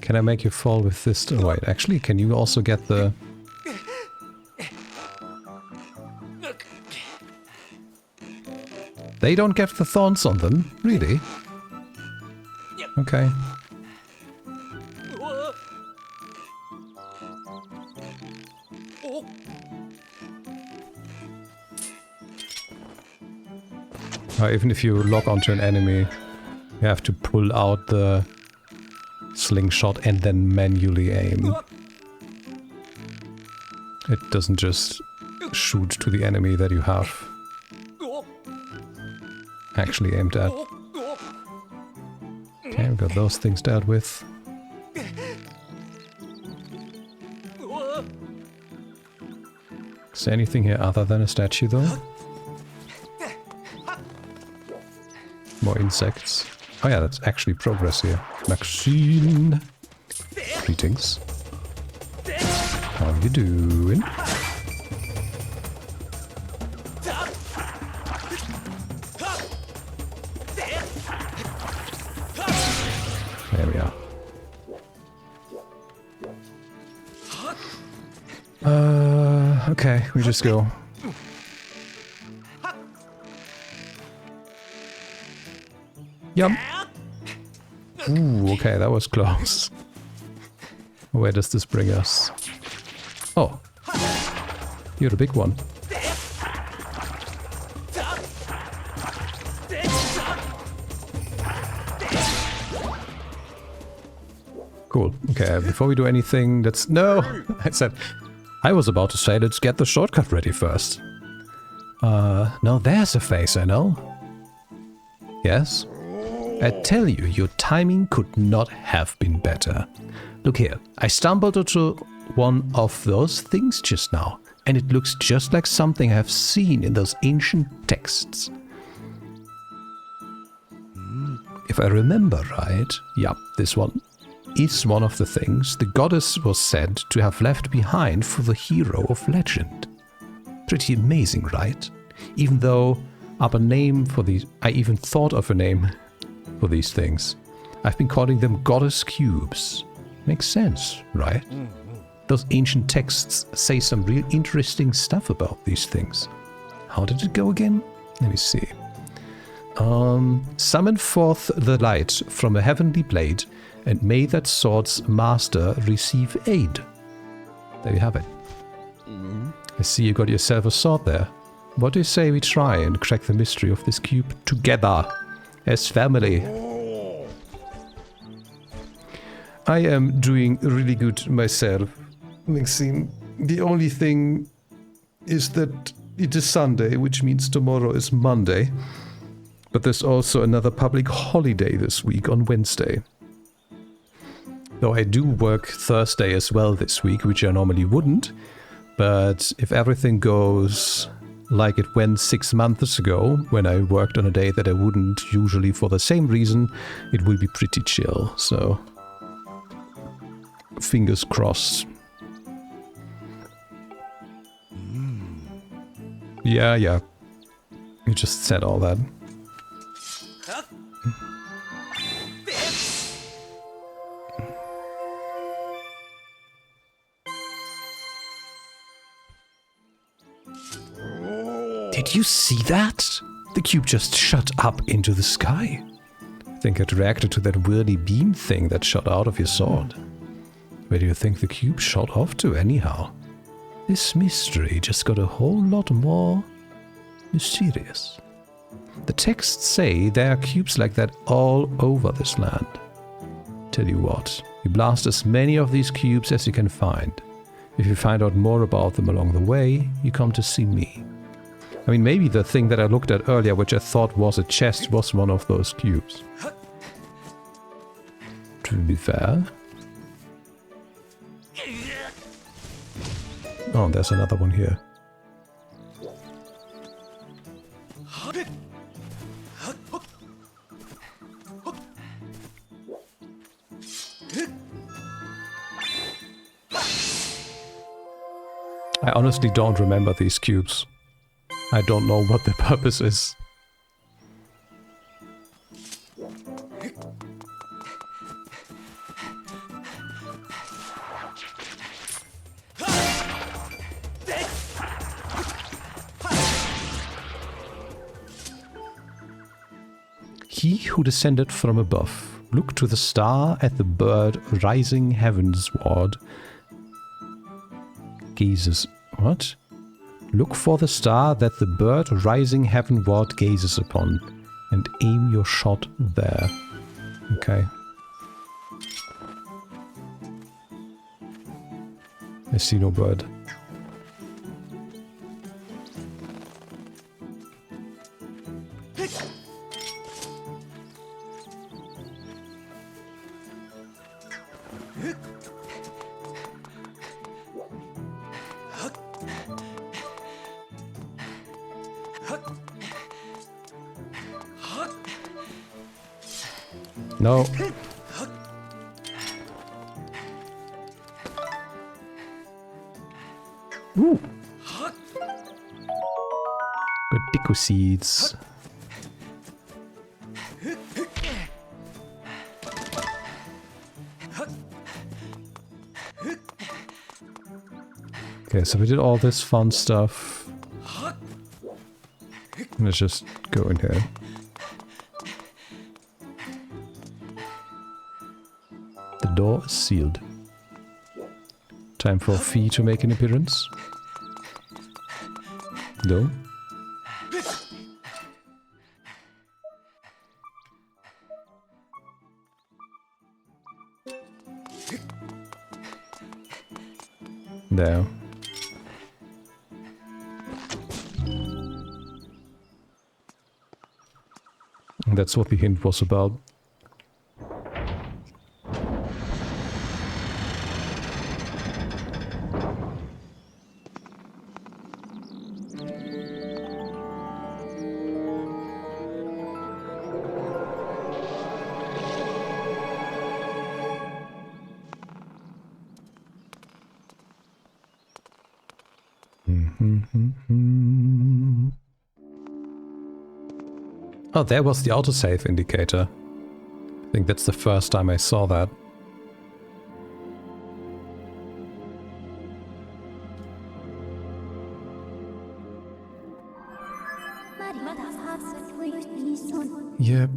Can I make you fall with this? Oh, wait, actually, can you also get the... They don't get the thorns on them? Really? Okay. Even if you lock onto an enemy, You have to pull out the slingshot and then manually aim. It doesn't just shoot to the enemy that you have actually aimed at. Okay, we got those things dealt with. Is there anything here other than a statue, though? More insects. Oh yeah, that's actually progress here. Maxine! Greetings. How you doing? There we are. Okay, we just go. Yum. Ooh, okay, that was close. Where does this bring us? Oh. You're the big one. Cool. Okay, before we do anything, let's... No! I was about to say, let's get the shortcut ready first. No, there's a face, I know. Yes? I tell you, your timing could not have been better. Look here, I stumbled into one of those things just now, and it looks just like something I've seen in those ancient texts. If I remember right, yep, this one is one of the things the goddess was said to have left behind for the hero of legend. Pretty amazing, right? Even though I even thought of a name for these things. I've been calling them goddess cubes. Makes sense, right? Those ancient texts say some real interesting stuff about these things. How did it go again? Let me see. Summon forth the light from a heavenly blade, and may that sword's master receive aid. There you have it. I see you got yourself a sword there. What do you say we try and crack the mystery of this cube together, as family? I am doing really good myself, Maxine. The only thing is that it is Sunday, which means tomorrow is Monday. But there's also another public holiday this week on Wednesday. Though I do work Thursday as well this week, which I normally wouldn't. But if everything goes like it went 6 months ago, when I worked on a day that I wouldn't usually for the same reason, it will be pretty chill. So, fingers crossed. Yeah. You just said all that. Did you see that? The cube just shot up into the sky. I think it reacted to that whirly beam thing that shot out of your sword. Where do you think the cube shot off to anyhow? This mystery just got a whole lot more mysterious. The texts say there are cubes like that all over this land. Tell you what, you blast as many of these cubes as you can find. If you find out more about them along the way, you come to see me. I mean, maybe the thing that I looked at earlier, which I thought was a chest, was one of those cubes. To be fair. Oh, there's another one here. I honestly don't remember these cubes. I don't know what their purpose is. He who descended from above, look to the star at the bird rising heavensward, gazes... What? Look for the star that the bird rising heavenward gazes upon, and aim your shot there. Okay. I see no bird. No. Ooh. Good Dico seeds. Okay, so we did all this fun stuff. Let's just go in here. The door is sealed. Time for Fee to make an appearance. No. There. That's what the hint was about. Oh, there was the autosave indicator. I think that's the first time I saw that. Yep.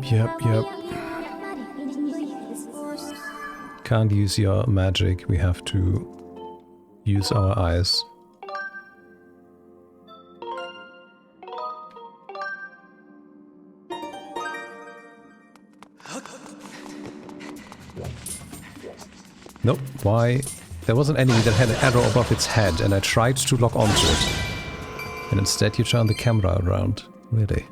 Can't use your magic, we have to use our eyes. Nope, why? There was an enemy that had an arrow above its head and I tried to lock onto it. And instead you turn the camera around. Really?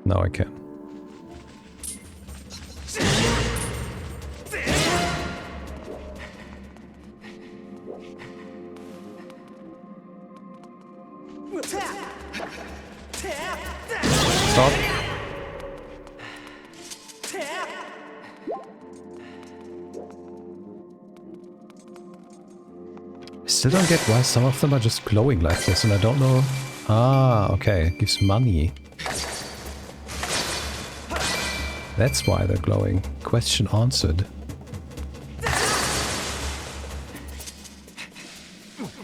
Now I can. Stop. I still don't get why some of them are just glowing like this, and I don't know... Ah, okay, it gives money. That's why they're glowing. Question answered.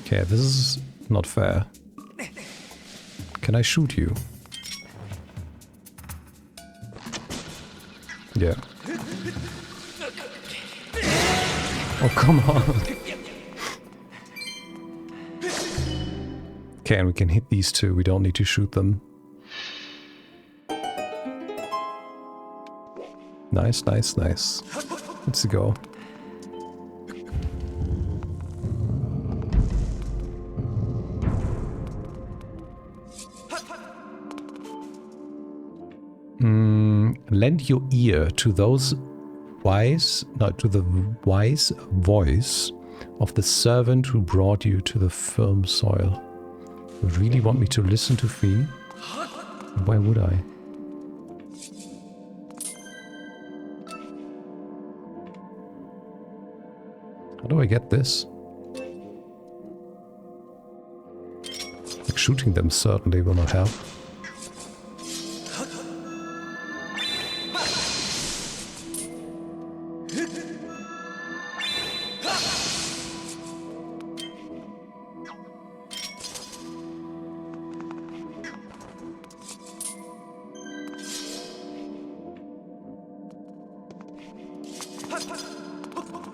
Okay, this is not fair. Can I shoot you? Yeah. Oh, come on. Okay, and we can hit these two. We don't need to shoot them. Nice. Let's go. Lend your ear to those wise, no, to the wise voice of the servant who brought you to the firm soil. You really want me to listen to Fee? Why would I? How do I get this? Like shooting them certainly will not help.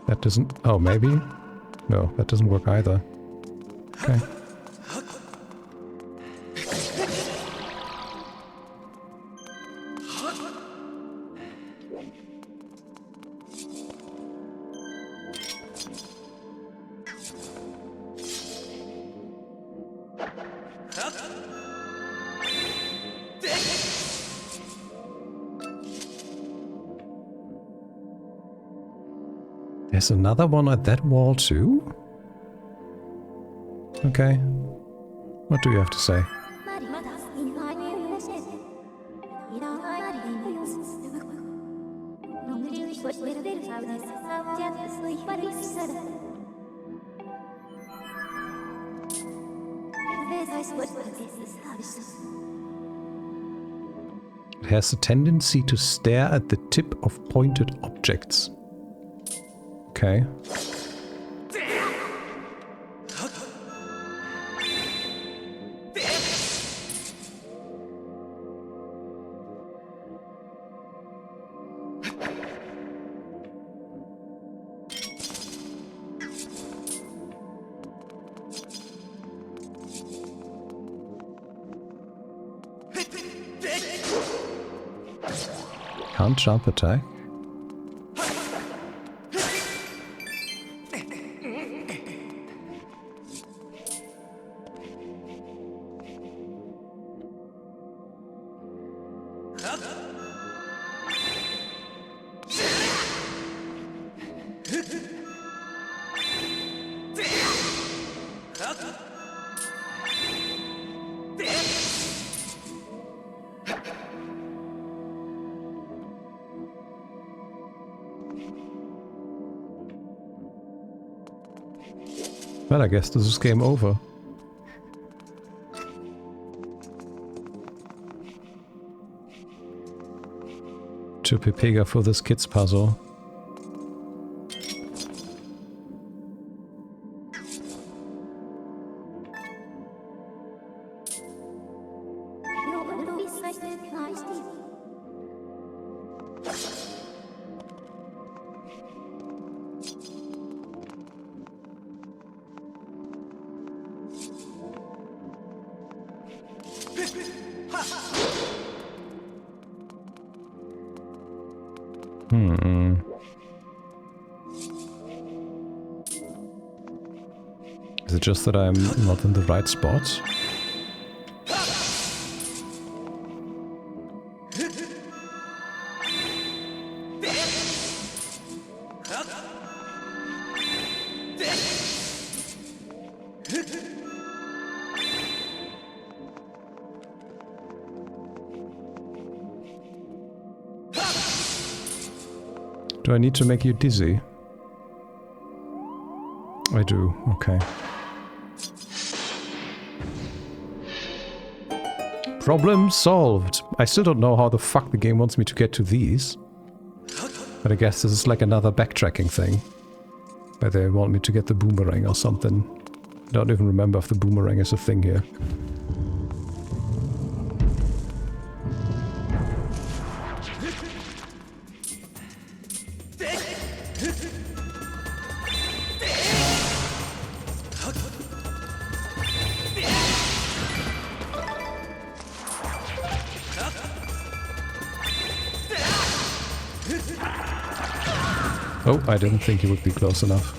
That doesn't... Oh, maybe? No, that doesn't work either. Okay. There's another one at that wall too? Okay. What do you have to say? It has a tendency to stare at the tip of pointed objects. Okay. Can't jump attack. Well, I guess this is game over. To Pepega for this kid's puzzle. Is it just that I'm not in the right spot? Do I need to make you dizzy? I do, okay. Problem solved. I still don't know how the fuck the game wants me to get to these. But I guess this is like another backtracking thing. Where they want me to get the boomerang or something. I don't even remember if the boomerang is a thing here. Oh, I didn't think he would be close enough.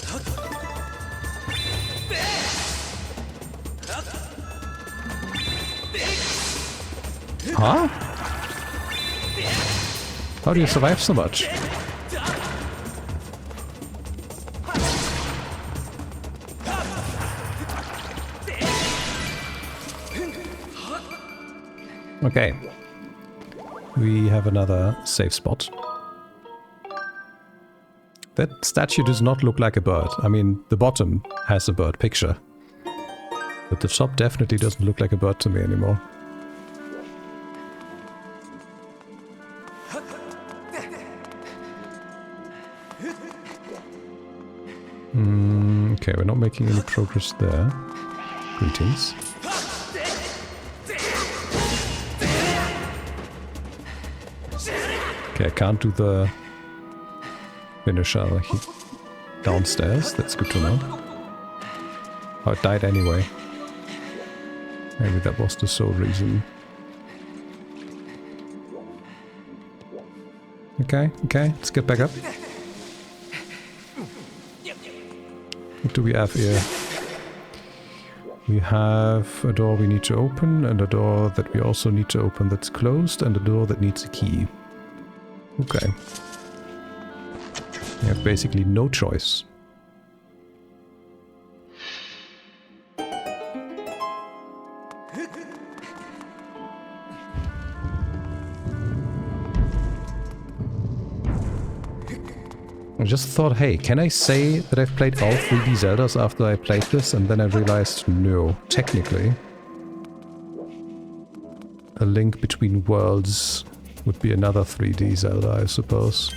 Huh? How do you survive so much? Okay. We have another safe spot. That statue does not look like a bird. I mean, the bottom has a bird picture. But the top definitely doesn't look like a bird to me anymore. Okay, we're not making any progress there. Greetings. Okay, I can't do the... finisher downstairs. That's good to know. Oh, it died anyway. Maybe that was the sole reason. Okay, let's get back up. What do we have here? We have a door we need to open, and a door that we also need to open that's closed, and a door that needs a key. Okay. We have basically no choice. I just thought, hey, can I say that I've played all 3D Zeldas after I played this? And then I realized, no, technically. A Link Between Worlds would be another 3D Zelda, I suppose.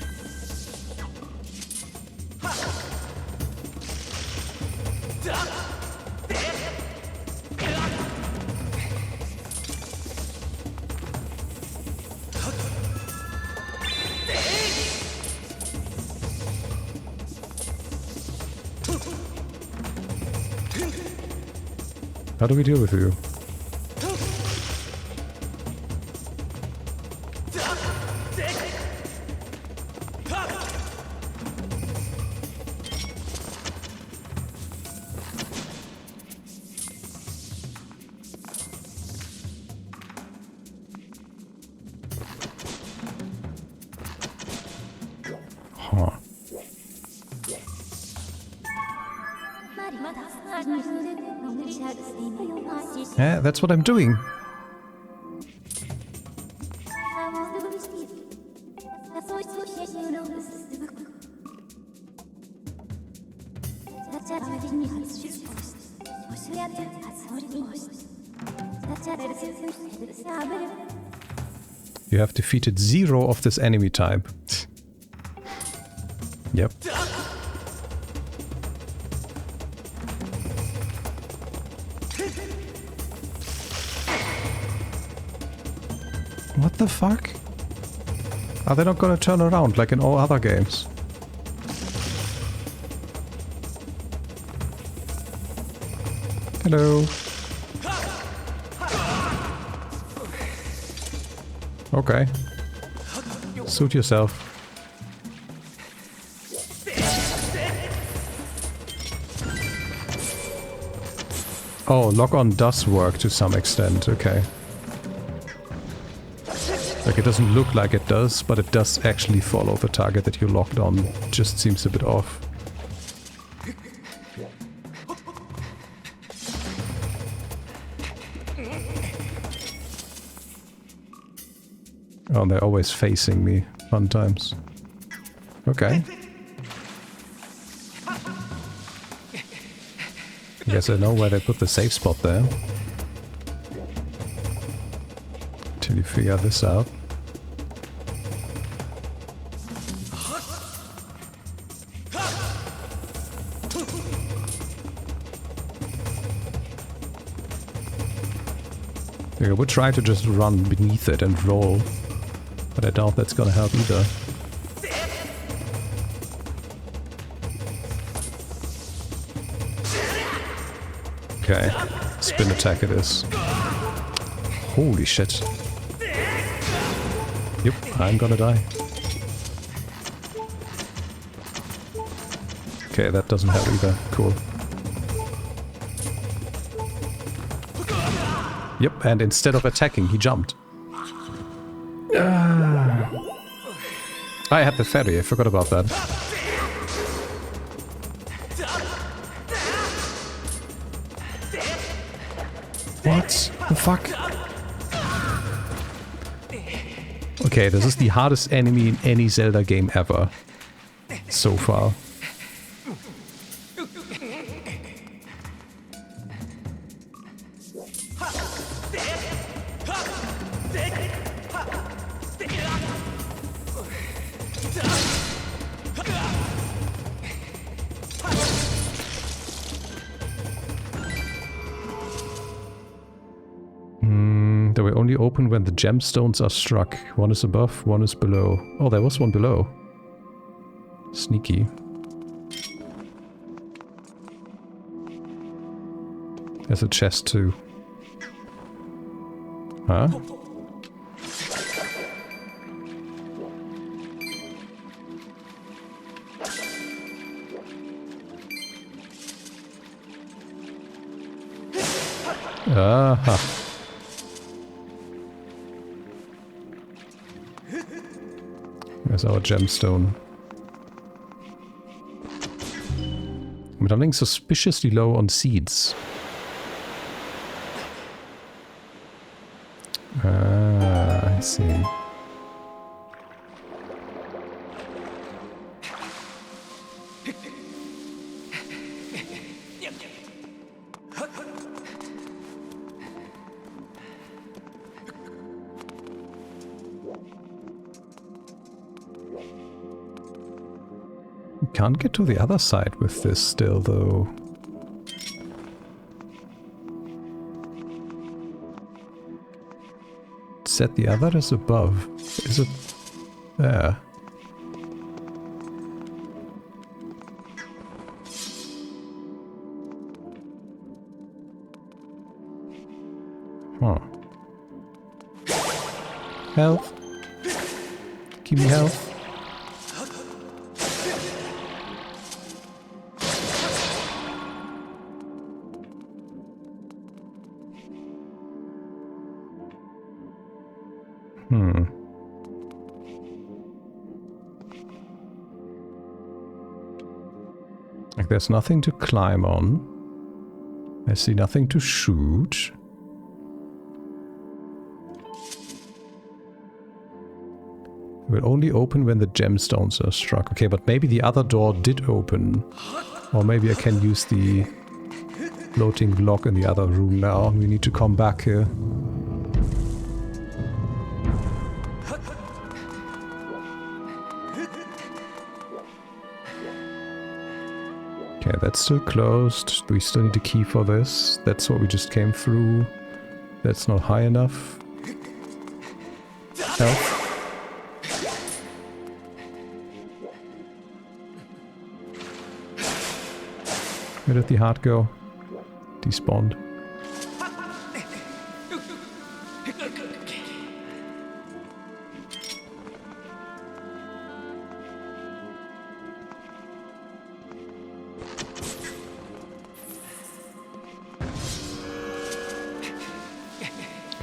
How do we deal with you? Huh. Yeah, that's what I'm doing. You have defeated 0 of this enemy type. Yep. What the fuck? Are they not gonna turn around like in all other games? Hello. Okay. Suit yourself. Oh, lock-on does work to some extent, okay. Like, it doesn't look like it does, but it does actually follow the target that you locked on. Just seems a bit off. Oh, they're always facing me. Fun times. Okay. I guess I know why they put the safe spot there. Till you figure this out. I would try to just run beneath it and roll, but I doubt that's gonna help either. Okay, spin attack it is. Holy shit. Yep, I'm gonna die. Okay, that doesn't help either. Cool. Yep, and instead of attacking, he jumped. I had the ferry, I forgot about that. What the fuck? Okay, this is the hardest enemy in any Zelda game ever. So far. They will only open when the gemstones are struck. One is above, one is below. Oh, there was one below. Sneaky. There's a chest too. Huh? Aha. There's our gemstone. I'm running suspiciously low on seeds. Ah, I see. Can't get to the other side with this still, though. It said the other is above. Is it there? Huh. Health. Give me health. Like there's nothing to climb on. I see nothing to shoot. It will only open when the gemstones are struck. Okay, but maybe the other door did open. Or maybe I can use the floating lock in the other room now. We need to come back here. Okay, that's still closed. We still need a key for this. That's what we just came through. That's not high enough. Health. Where did the heart go? Despawned.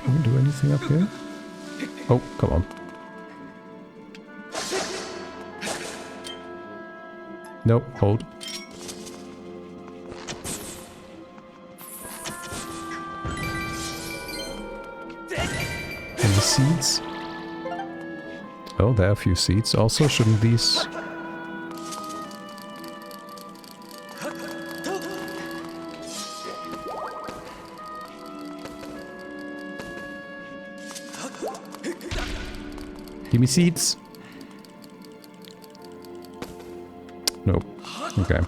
Can we do anything up here? Oh, come on. Nope, hold. Any seeds? Oh, there are a few seeds. Also, shouldn't these... Give me seeds. Nope. Okay.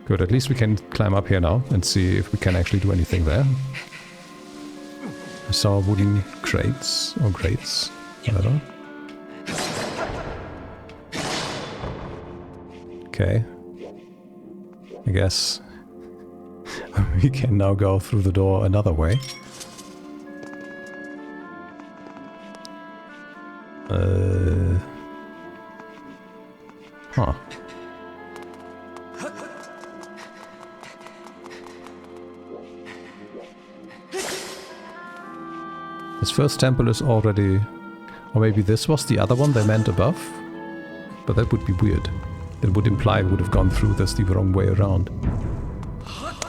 Good, at least we can climb up here now and see if we can actually do anything there. I saw wooden crates, or grates, whatever. Okay. I guess we can now go through the door another way. Huh. This first temple is already... Or maybe this was the other one they meant above? But that would be weird. That would imply we would have gone through this the wrong way around.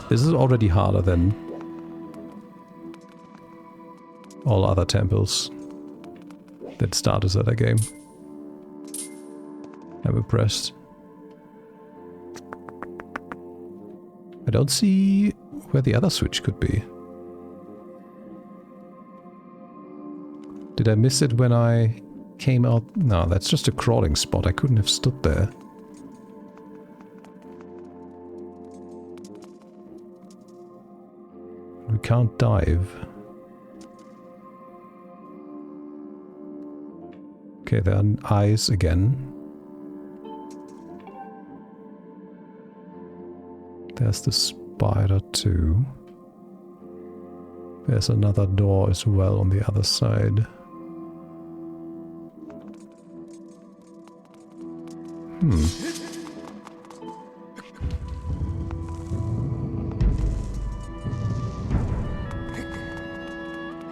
This is already harder than all other temples that start as other game. I'm impressed. I don't see where the other switch could be. Did I miss it when I came out? No, that's just a crawling spot. I couldn't have stood there. We can't dive. Okay, there are eyes again. There's the spider too. There's another door as well on the other side.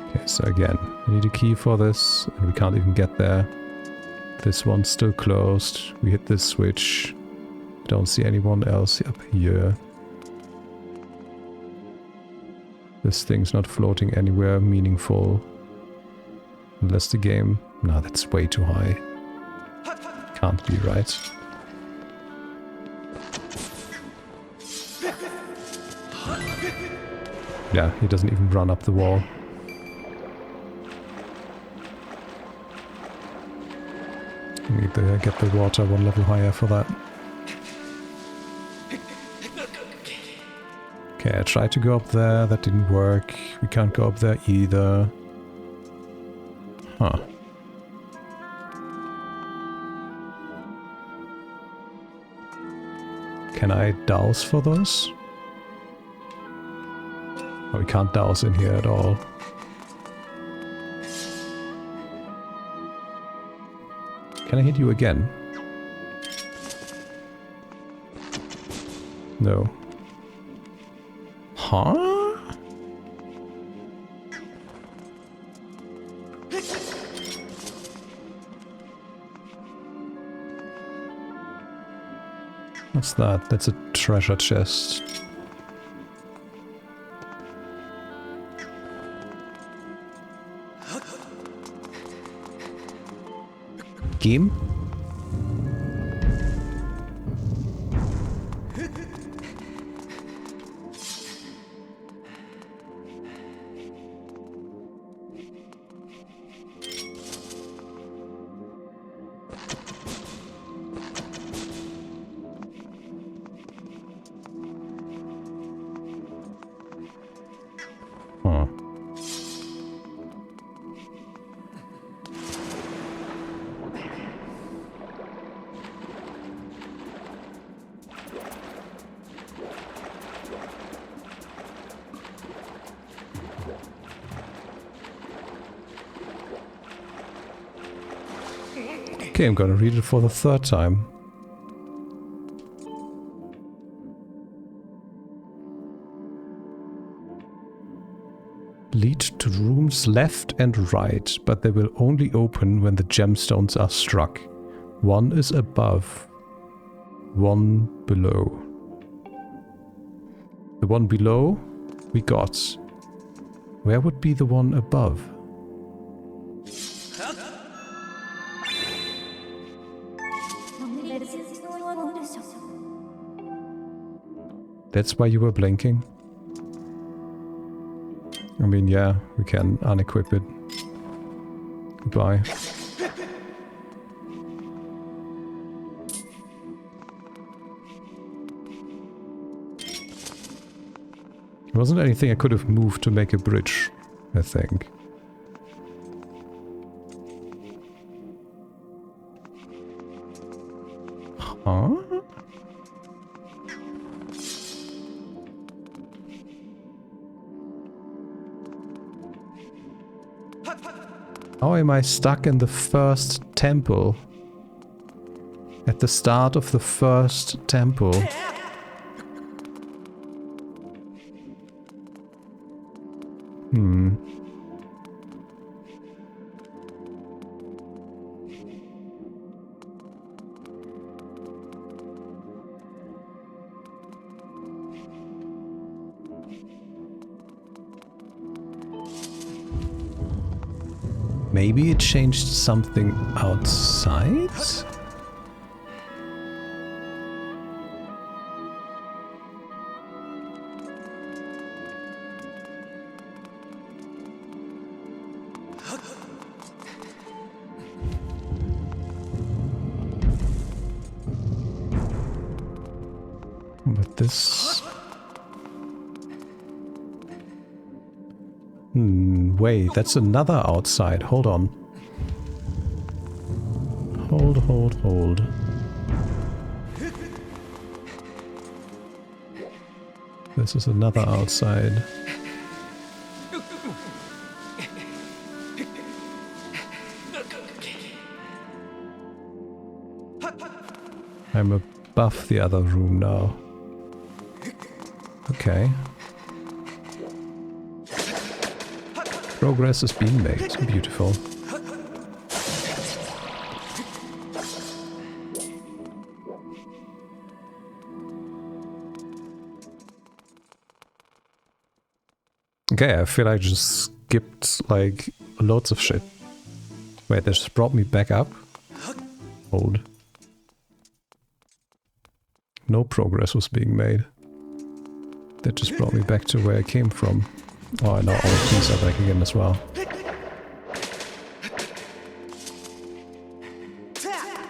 Okay, so again, we need a key for this, and we can't even get there. This one's still closed. We hit this switch. Don't see anyone else up here. This thing's not floating anywhere meaningful. Unless the game... No, that's way too high. Can't be right. Yeah, he doesn't even run up the wall. We need to get the water one level higher for that. Okay, I tried to go up there, that didn't work. We can't go up there either. Huh. Can I douse for those? Oh, we can't douse in here at all. Can I hit you again? No. Huh? What's that? That's a treasure chest. Game? Huh. Okay, I'm gonna read it for the third time. Lead to rooms left and right, but they will only open when the gemstones are struck. One is above, one below. The one below we got. Where would be the one above? That's why you were blinking? I mean, yeah, we can unequip it. Goodbye. There wasn't anything I could have moved to make a bridge, I think. Huh? How am I stuck in the first temple? At the start of the first temple. Maybe it changed something outside? But this... wait, that's another outside. Hold on. Hold. This is another outside. I'm above the other room now. Okay. Progress is being made. Beautiful. Okay, I feel I just skipped like loads of shit. Wait, this brought me back up? Hold. No progress was being made. That just brought me back to where I came from. Oh, and now all of these are back again as well.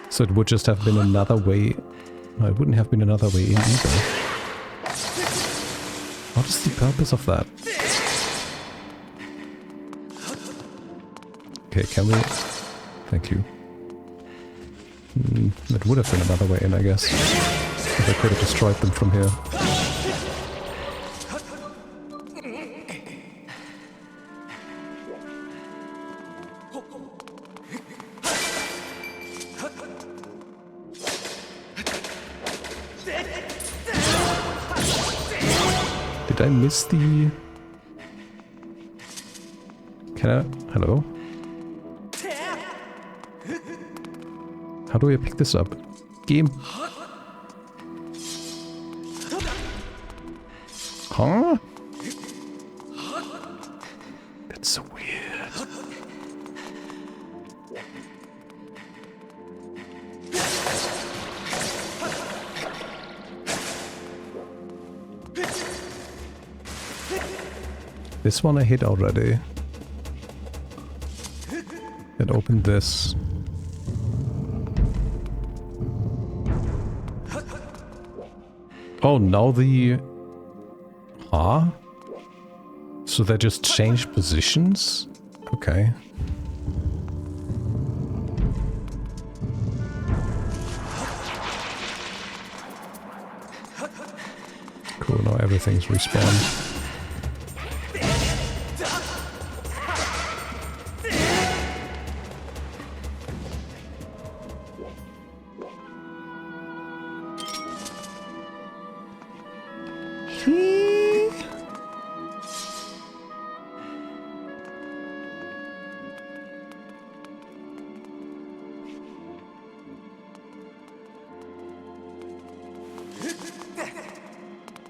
So it would just have been another way... No, it wouldn't have been another way in either. What is the purpose of that? Okay, can we... Thank you. That would have been another way in, I guess. If I could have destroyed them from here. Did I miss the... Can I... Hello? How do I pick this up? Game. Huh? That's so weird. This one I hit already. It opened this. Oh, now the... Huh? So they just changed positions? Okay. Cool, now everything's respawned.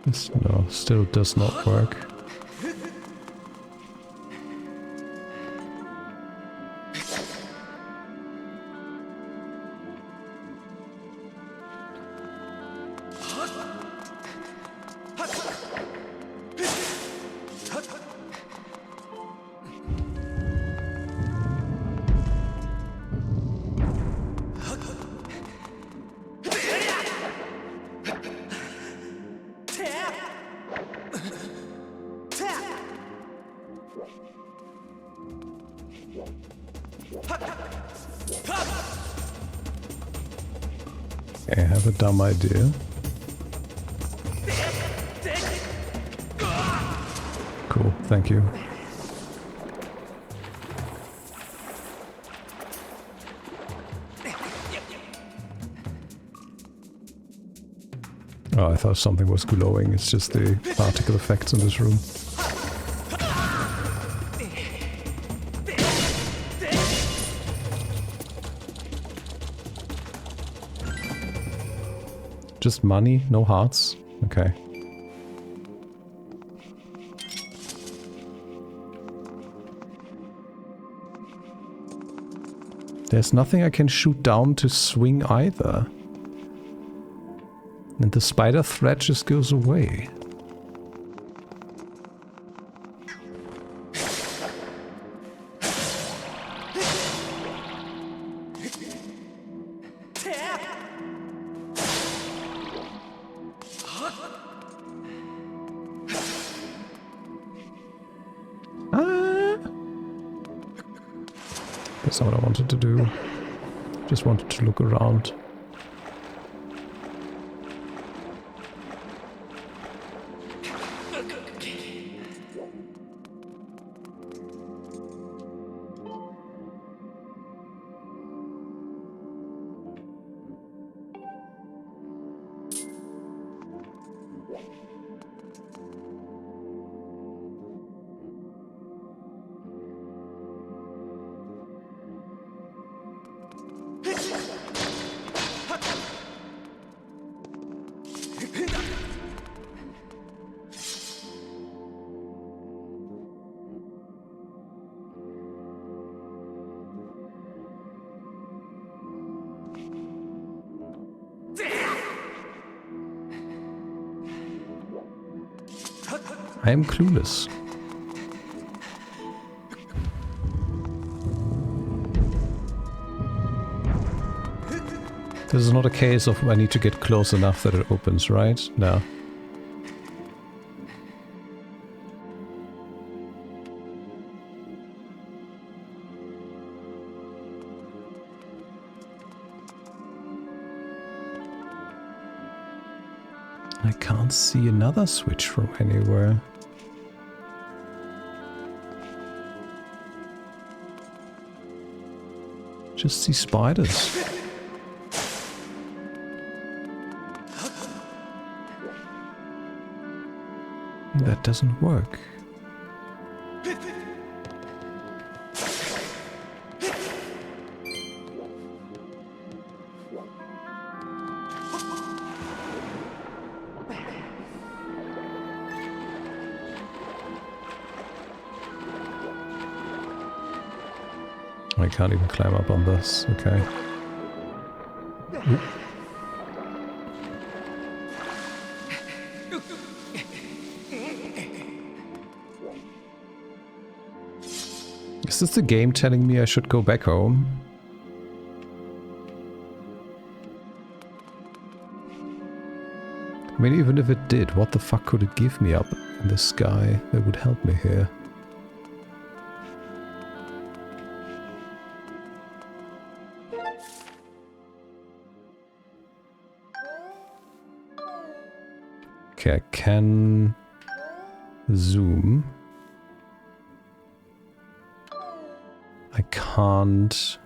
This, no, still does not work. I have a dumb idea. Cool, thank you. Oh, I thought something was glowing. It's just the particle effects in this room. Just money, no hearts? Okay. There's nothing I can shoot down to swing either. And the spider thread just goes away. That's not what I wanted to do. Just wanted to look around. I am clueless. This is not a case of I need to get close enough that it opens, right? No. I can't see another switch from anywhere. Just see spiders. That doesn't work. I can't even climb up on this, okay. Oop. Is this the game telling me I should go back home? I mean, even if it did, what the fuck could it give me up in the sky that would help me here? Okay, I can zoom. I can't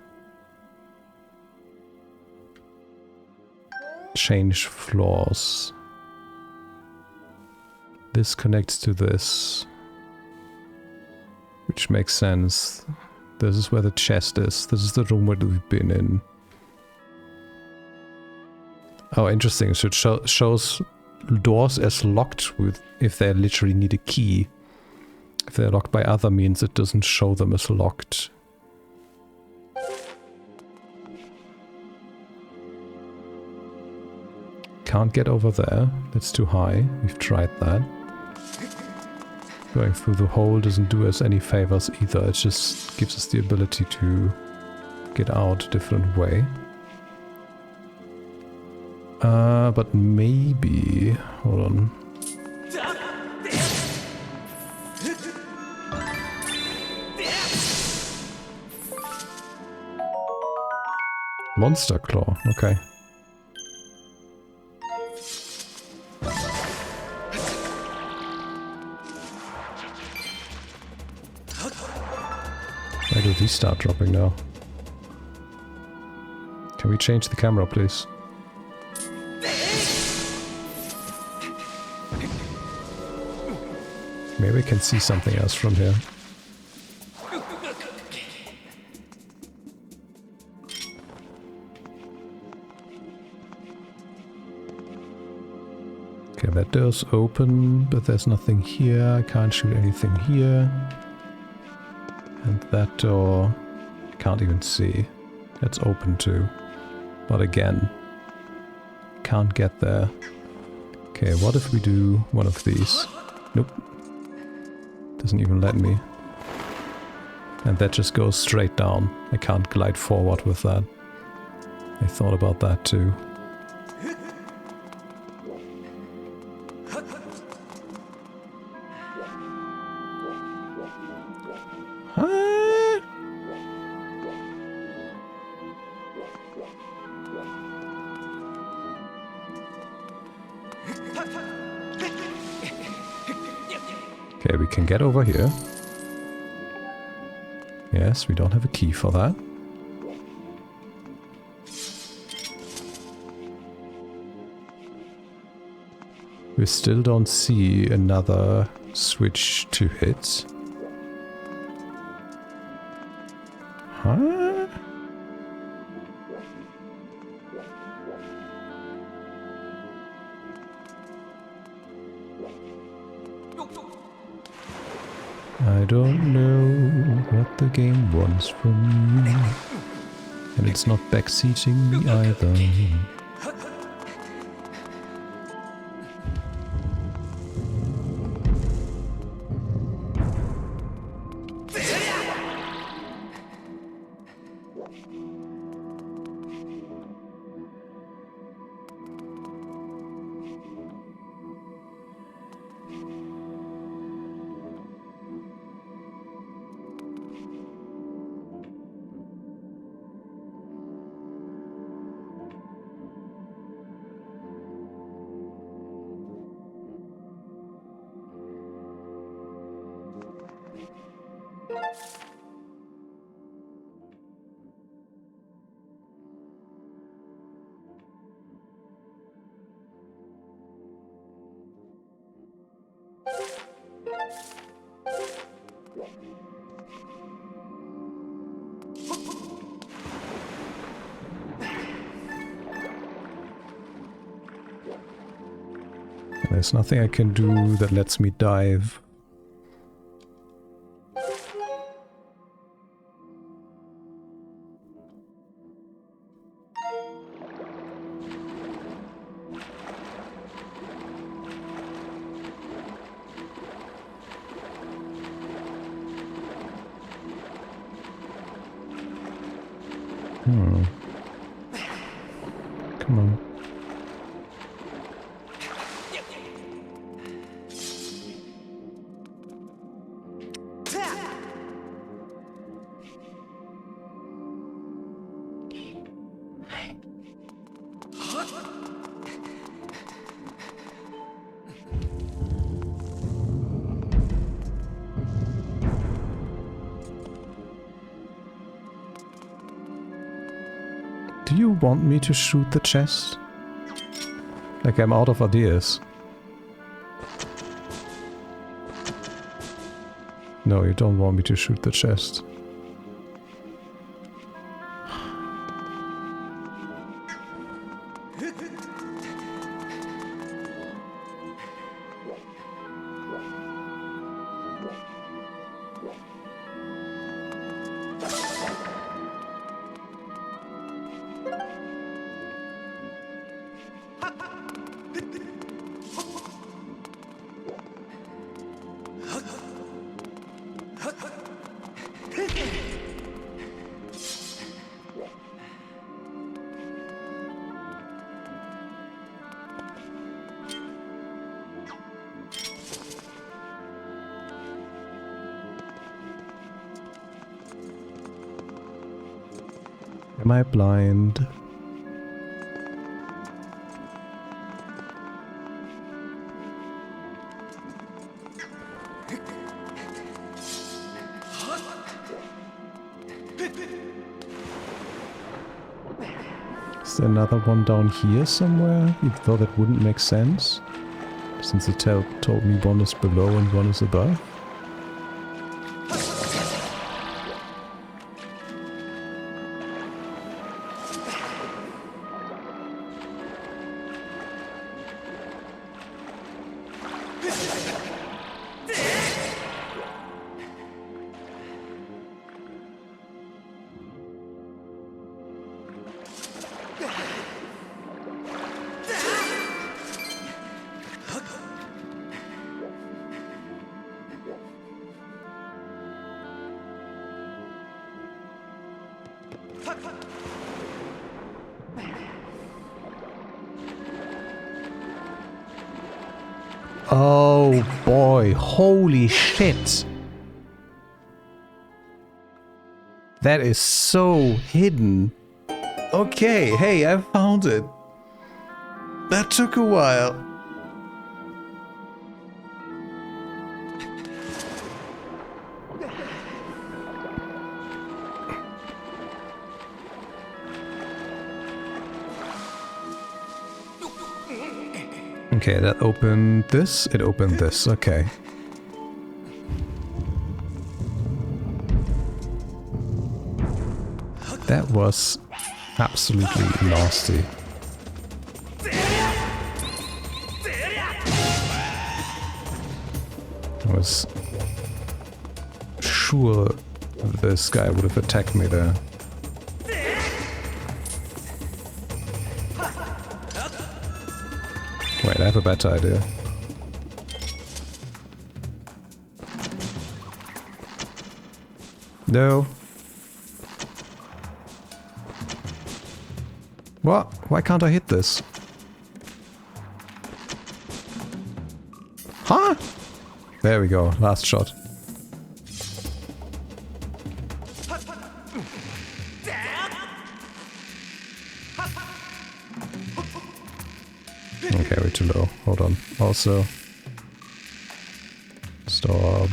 change floors. This connects to this, which makes sense. This is where the chest is. This is the room where we've been in. Oh, interesting. So it shows doors as locked with if they literally need a key. If they're locked by other means, it doesn't show them as locked. Can't get over there. That's too high. We've tried that. Going through the hole doesn't do us any favors either. It just gives us the ability to get out a different way. But maybe... Hold on. Monster Claw, okay. Why do these start dropping now? Can we change the camera, please? Maybe I can see something else from here. Okay, that door's open, but there's nothing here. I can't shoot anything here. And that door, I can't even see. That's open too. But again, can't get there. Okay, what if we do one of these? Nope. Doesn't even let me. And that just goes straight down. I can't glide forward with that. I thought about that too. Okay, we can get over here. Yes, we don't have a key for that. We still don't see another switch to hit. Huh? I don't know what the game wants from me. And it's not backseating me either. There's nothing I can do that lets me dive. Come on. Do you want me to shoot the chest? Like I'm out of ideas. No, you don't want me to shoot the chest. Am I blind? Is there another one down here somewhere? You thought that wouldn't make sense? Since it told me one is below and one is above? Oh boy, holy shit! That is so hidden. Okay, hey, I found it. That took a while. Okay, that opened this, it opened this, okay. That was absolutely nasty. I was sure this guy would have attacked me there. Wait, I have a better idea. No. What? Why can't I hit this? Huh? There we go, last shot. Okay, we're too low. Hold on. Also. Stop.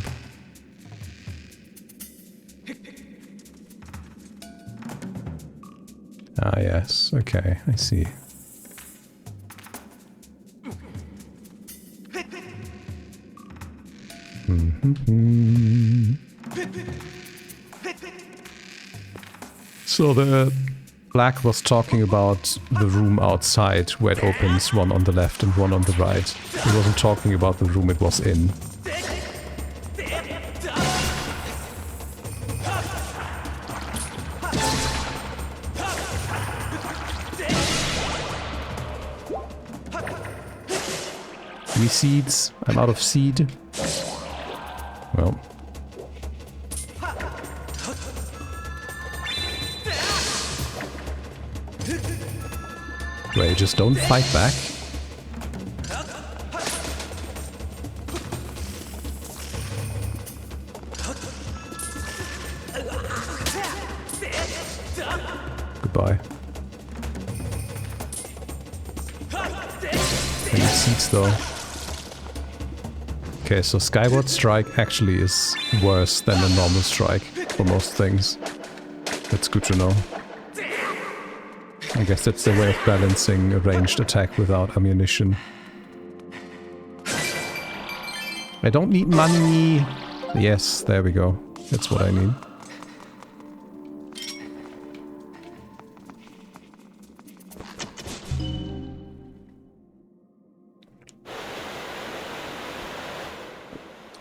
Ah, yes. Okay, I see. So the Black was talking about the room outside where it opens, one on the left and one on the right. He wasn't talking about the room it was in. Any seeds? I'm out of seed. Well. Wait, just don't fight back. Goodbye. Any seeds though? Okay, so Skyward Strike actually is worse than a normal strike for most things. That's good to know. I guess that's the way of balancing a ranged attack without ammunition. I don't need money! Yes, there we go. That's what I need.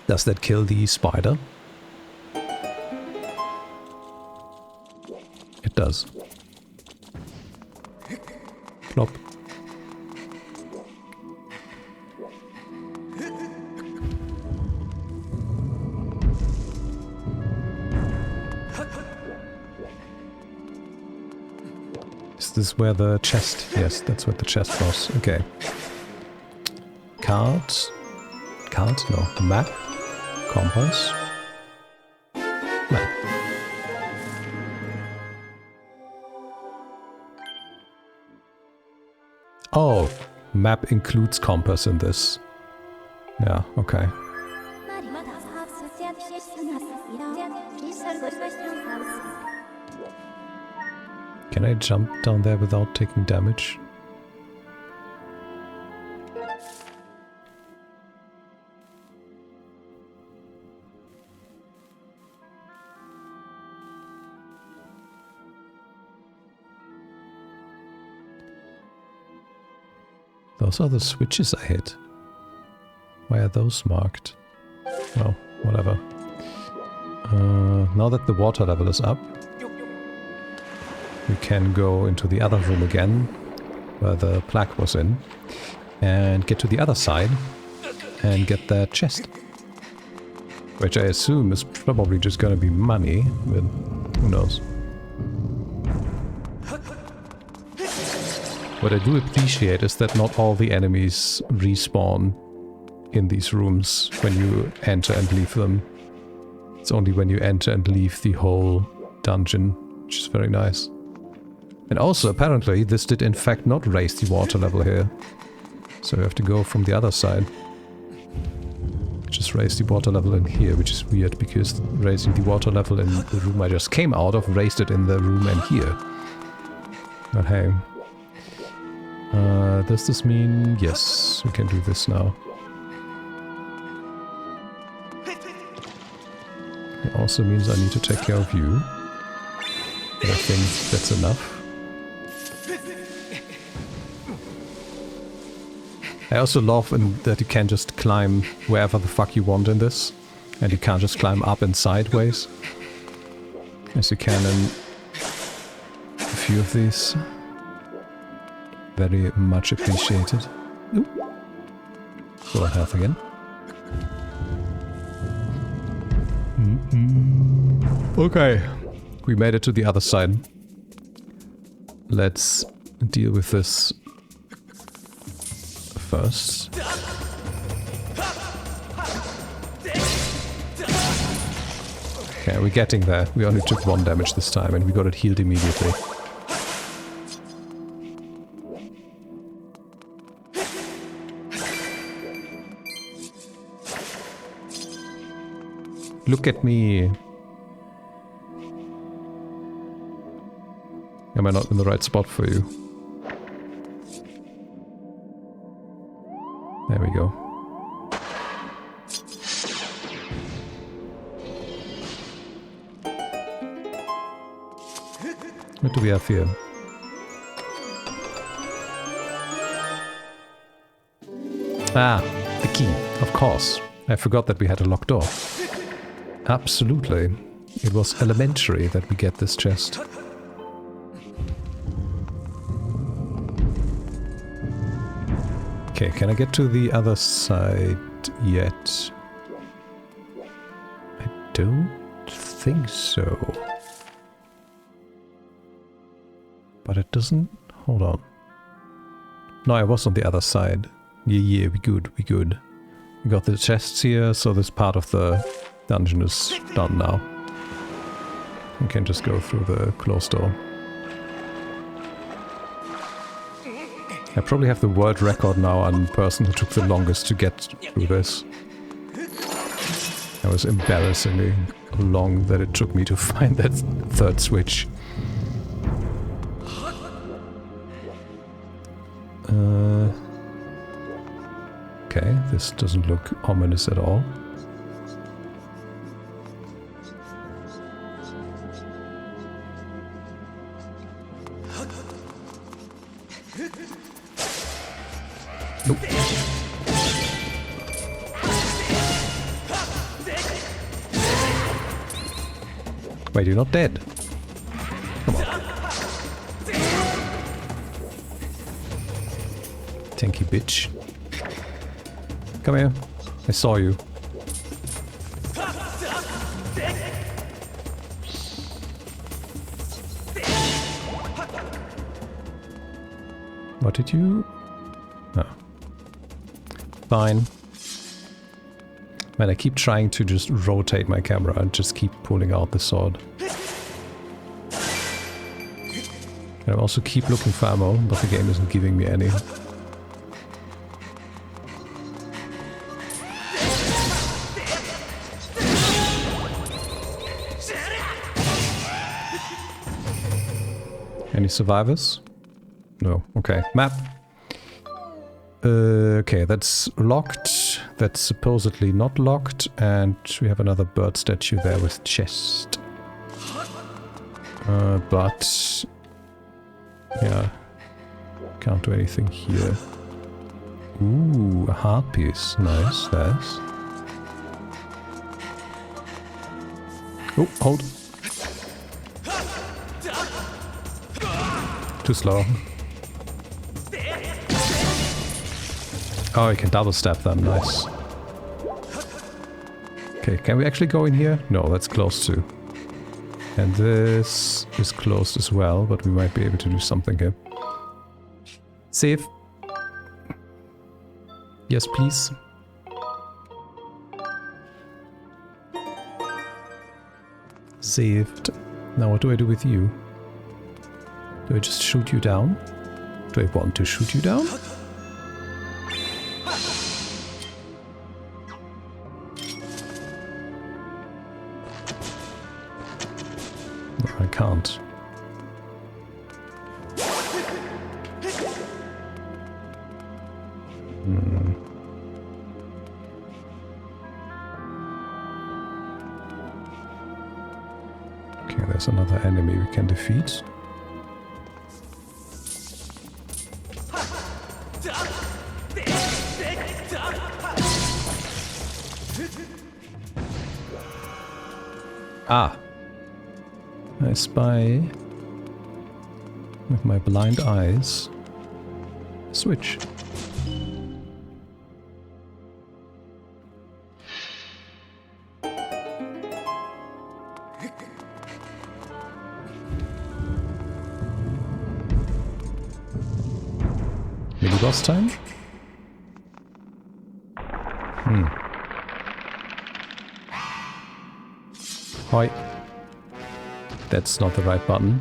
Does that kill the spider? It does. Plop. Is this where the chest? Yes, that's where the chest was. Okay. Card? No. Map? Compass? Map. Oh, map includes compass in this. Yeah, okay. Can I jump down there without taking damage? Those are the switches I hit. Why are those marked? Oh, whatever. Now that the water level is up, we can go into the other room again, where the plaque was in, and get to the other side, and get that chest. Which I assume is probably just gonna be money, but who knows. What I do appreciate is that not all the enemies respawn in these rooms when you enter and leave them. It's only when you enter and leave the whole dungeon, which is very nice. And also, apparently, this did in fact not raise the water level here. So we have to go from the other side. Just raise the water level in here, which is weird, because raising the water level in the room I just came out of raised it in the room and here. But hey. Does this mean... Yes, we can do this now. It also means I need to take care of you. But I think that's enough. I also love that you can just climb wherever the fuck you want in this. And you can't just climb up and sideways. As you can in a few of these. Very much appreciated. Ooh. Full of health again. Okay. We made it to the other side. Let's deal with this first. Okay, we're getting there. We only took 1 damage this time and we got it healed immediately. Look at me. Am I not in the right spot for you? There we go. What do we have here? Ah, the key, of course. I forgot that we had a locked door. Absolutely. It was elementary that we get this chest. Okay, can I get to the other side yet? I don't think so. But it doesn't... Hold on. No, I was on the other side. Yeah, we good. We got the chests here, so this part of the dungeon is done now. We can just go through the closed door. I probably have the world record now on the person who took the longest to get through this. That was embarrassingly long that it took me to find that third switch. Okay, this doesn't look ominous at all. Nope. Wait, you're not dead. Come on. Tanky bitch. Come here. I saw you. What did you... Oh. Fine. Man, I keep trying to just rotate my camera and just keep pulling out the sword. And I also keep looking for ammo, but the game isn't giving me any. Any survivors? No. Okay. Map. Okay, that's locked. That's supposedly not locked. And we have another bird statue there with chest. But... yeah. Can't do anything here. Ooh, a heart piece. Nice, nice. Oh, hold. Too slow. Oh, you can double stab them. Nice. Okay, can we actually go in here? No, that's closed too. And this is closed as well, but we might be able to do something here. Save. Yes, please. Saved. Now what do I do with you? Do I just shoot you down? Do I want to shoot you down? No, I can't. Okay, there's another enemy we can defeat. Ah! I spy with my blind eyes a switch. Mini boss time? Hoi. That's not the right button.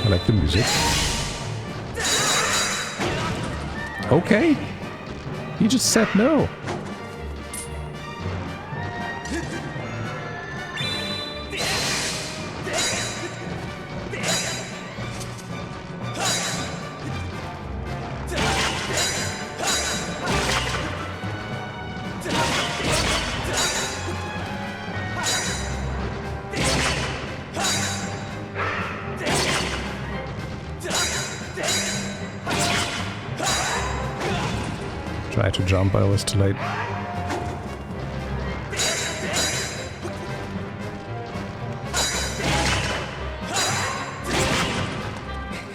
I like the music. Okay. He just said no. Tried to jump, but I was too late.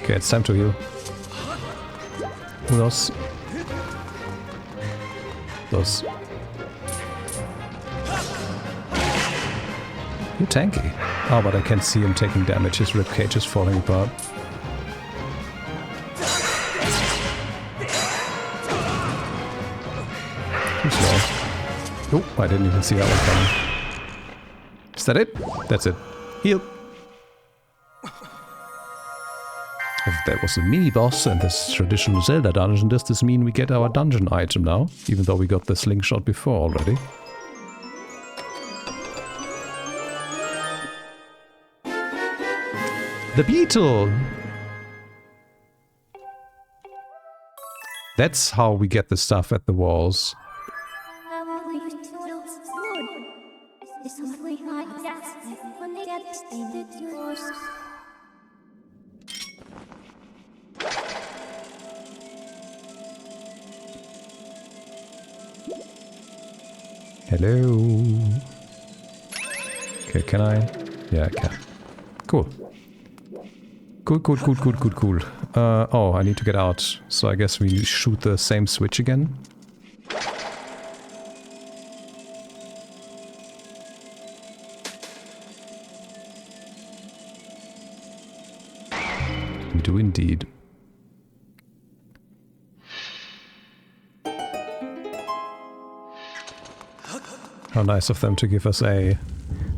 Okay, it's time to heal. Who knows? Those. You're tanky. Oh, but I can see him taking damage. His ribcage is falling apart. Too slow. Oh, I didn't even see that one coming. Is that it? That's it. Heal. If that was a mini-boss and this traditional Zelda dungeon, does this mean we get our dungeon item now? Even though we got the slingshot before already. The beetle! That's how we get the stuff at the walls. Hello. Okay, can I? Yeah, I can. Cool. Cool. Oh, I need to get out. So I guess we shoot the same switch again. We do indeed. How nice of them to give us a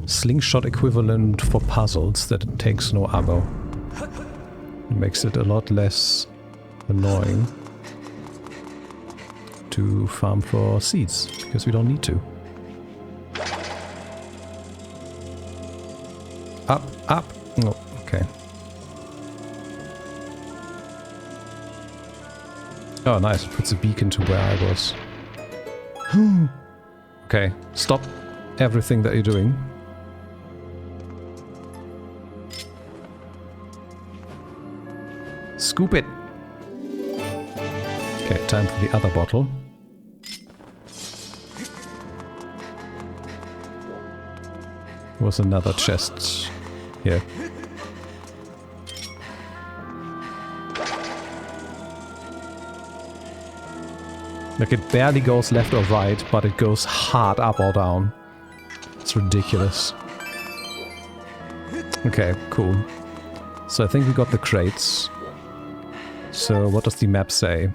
slingshot equivalent for puzzles that takes no ammo. It makes it a lot less annoying to farm for seeds, because we don't need to. Up! Oh, okay. Oh, nice. It puts a beacon to where I was. Okay, stop everything that you're doing. Scoop it! Okay, time for the other bottle. There was another chest here. Like, it barely goes left or right, but it goes hard up or down. It's ridiculous. Okay, cool. So I think we got the crates. So what does the map say?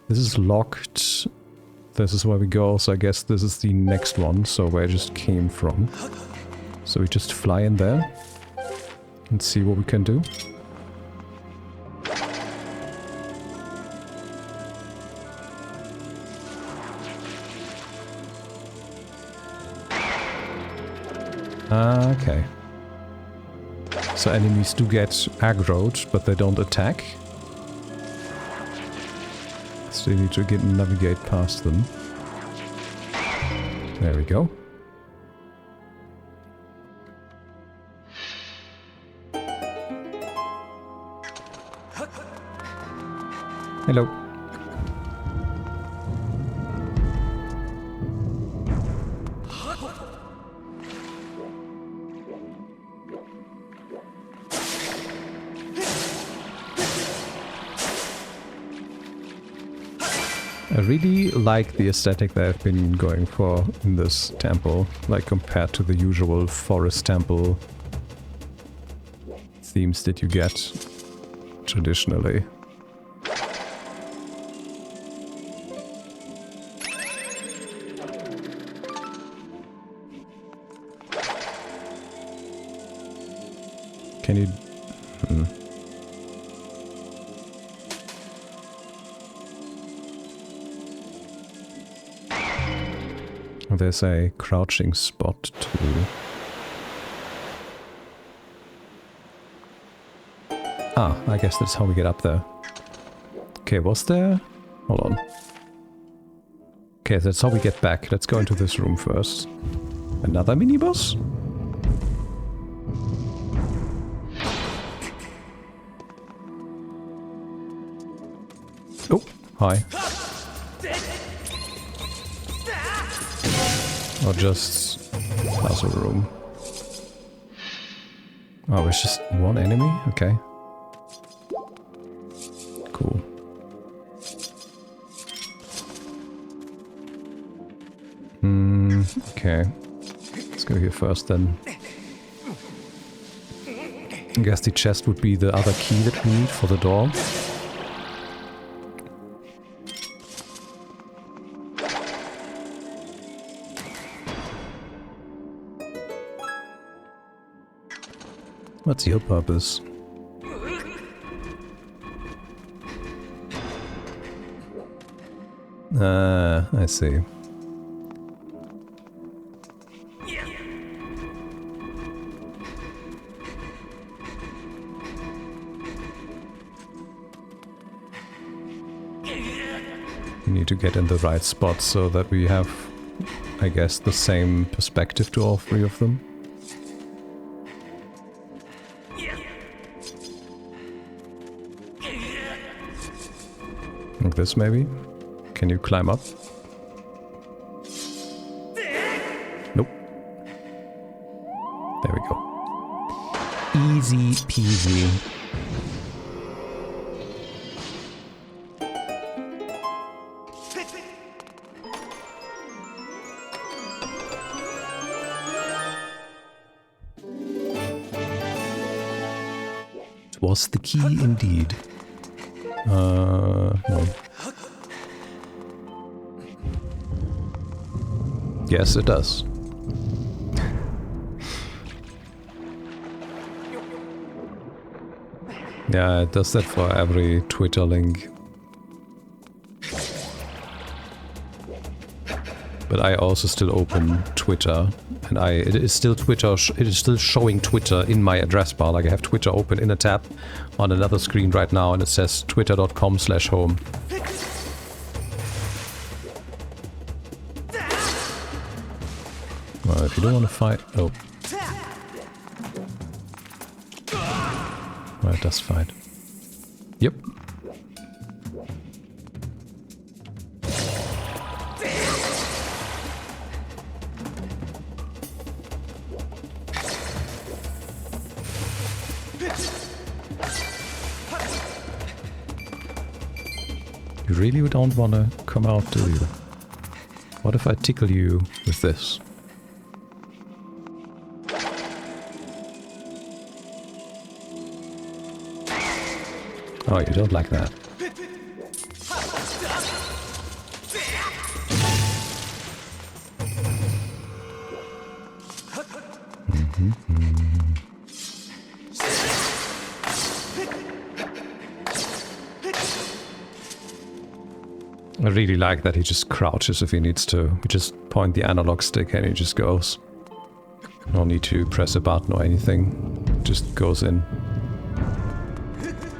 This is locked. This is where we go, so I guess this is the next one, so where I just came from. So we just fly in there and see what we can do. Okay. So enemies do get aggroed, but they don't attack. So you need to navigate past them. There we go. Hello. I really like the aesthetic that I've been going for in this temple, like compared to the usual forest temple themes that you get traditionally. Can you... There's a crouching spot too. Ah, I guess that's how we get up there. Okay, was there? Hold on. Okay, that's how we get back. Let's go into this room first. Another mini-boss? Oh, hi. Not just puzzle room. Oh, it's just one enemy? Okay. Cool. Okay. Let's go here first then. I guess the chest would be the other key that we need for the door. What's your purpose? I see. We need to get in the right spot so that we have, I guess, the same perspective to all three of them. Like this, maybe? Can you climb up? Nope. There we go. Easy peasy. It was the key indeed. No. Yes, it does. Yeah, it does that for every Twitter link. But I also still open Twitter, and it is still Twitter. It is still showing Twitter in my address bar. Like I have Twitter open in a tab on another screen right now, and it says twitter.com/home. Well, if you don't want to fight, oh, well, it does fight. Yep. You really don't want to come out, do you? What if I tickle you with this? Oh, you don't like that. I really like that he just crouches if he needs to. We just point the analog stick and he just goes. No need to press a button or anything. Just goes in.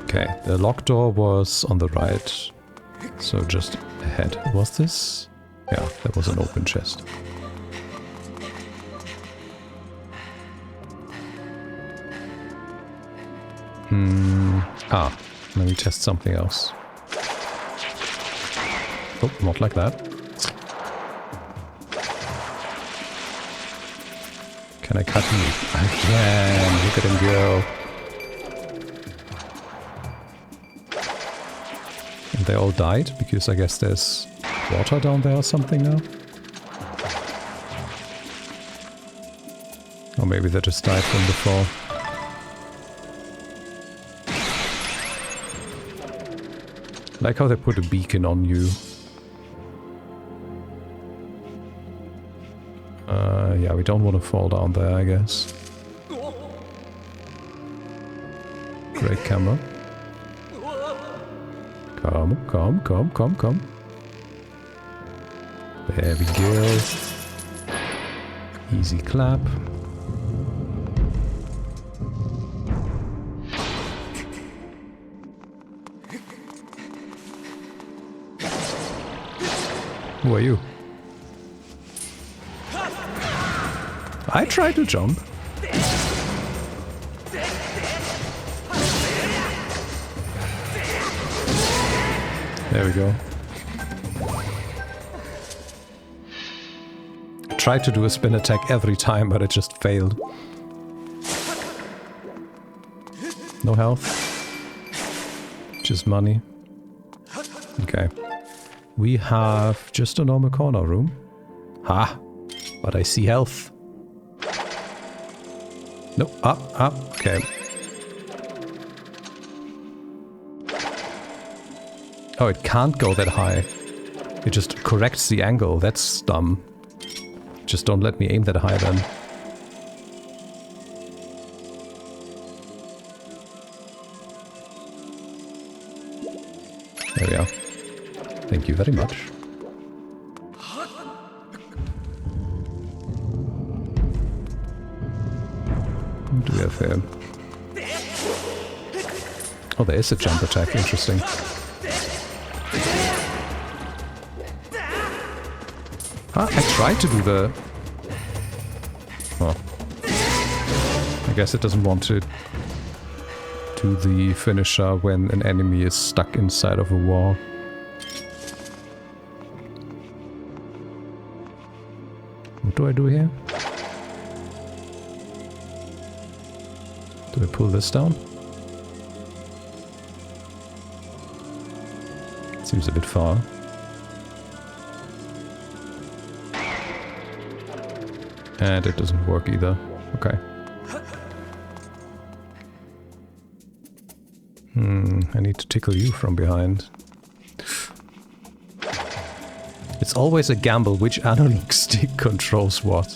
Okay, the locked door was on the right. So just ahead. Was this? Yeah, that was an open chest. Ah, let me test something else. Oh, not like that. Can I cut him? I can! Look at him go! And they all died? Because I guess there's water down there or something now? Or maybe they just died from before. Like how they put a beacon on you. Yeah, we don't want to fall down there, I guess. Great camera. Come. There we go. Easy clap. Who are you? I tried to jump. There we go. tried to do a spin attack every time, but it just failed. No health. Just money. Okay. We have just a normal corner room. Ha! But I see health. No, up, okay. Oh, it can't go that high. It just corrects the angle. That's dumb. Just don't let me aim that high then. There we are. Thank you very much. What do we have here? Oh, there is a jump attack. Interesting. Ah, I tried to do the... Oh. I guess it doesn't want to do the finisher when an enemy is stuck inside of a wall. What do I do here? Do I pull this down? Seems a bit far. And it doesn't work either. Okay. I need to tickle you from behind. It's always a gamble which analog stick controls what.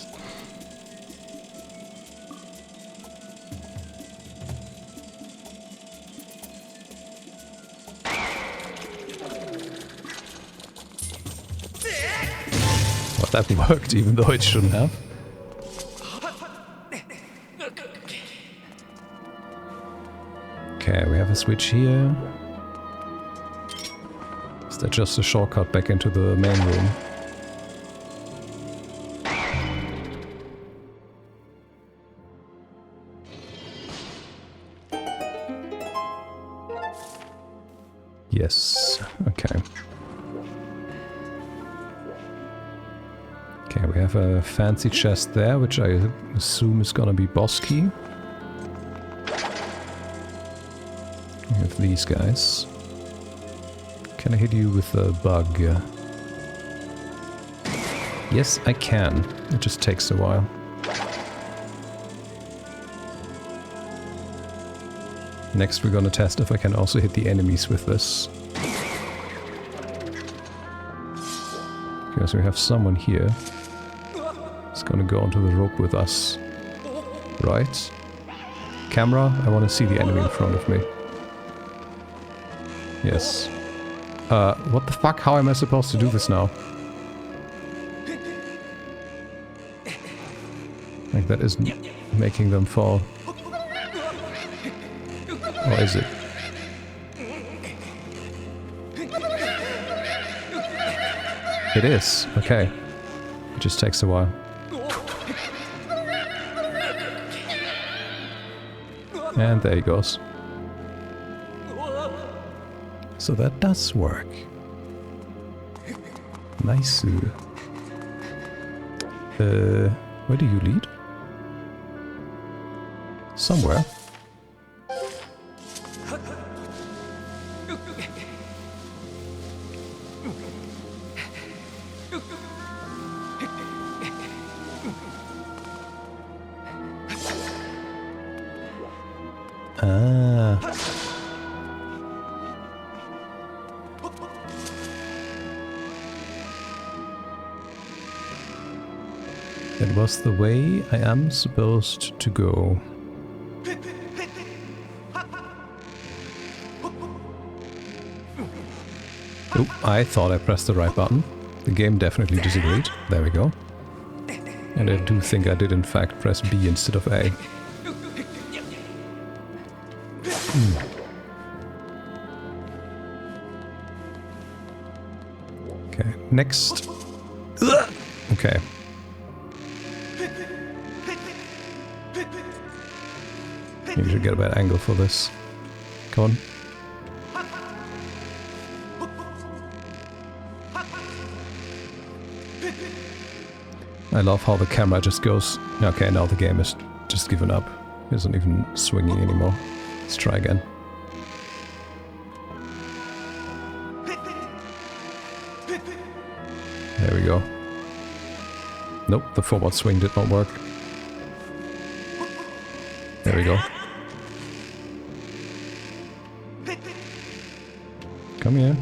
Well, that worked even though it shouldn't have. Okay, we have a switch here. Is that just a shortcut back into the main room? Yes, okay. Okay, we have a fancy chest there, which I assume is gonna be boss key. We have these guys. Can I hit you with a bug? Yes, I can. It just takes a while. Next we're gonna test if I can also hit the enemies with this. Because we have someone here. It's gonna go onto the rope with us. Right? Camera, I want to see the enemy in front of me. Yes. What the fuck? How am I supposed to do this now? Like, that isn't making them fall. Or is it? It is. Okay. It just takes a while. And there he goes. So that does work. Nice. Where do you lead? Somewhere. Ah. That was the way I am supposed to go. Oh, I thought I pressed the right button. The game definitely disagreed. There we go. And I do think I did in fact press B instead of A. Okay, next. Okay. Maybe we should get a bad angle for this. Come on. I love how the camera just goes... Okay, now the game is just given up. It isn't even swinging anymore. Let's try again. There we go. Nope, the forward swing did not work. There we go. Come here.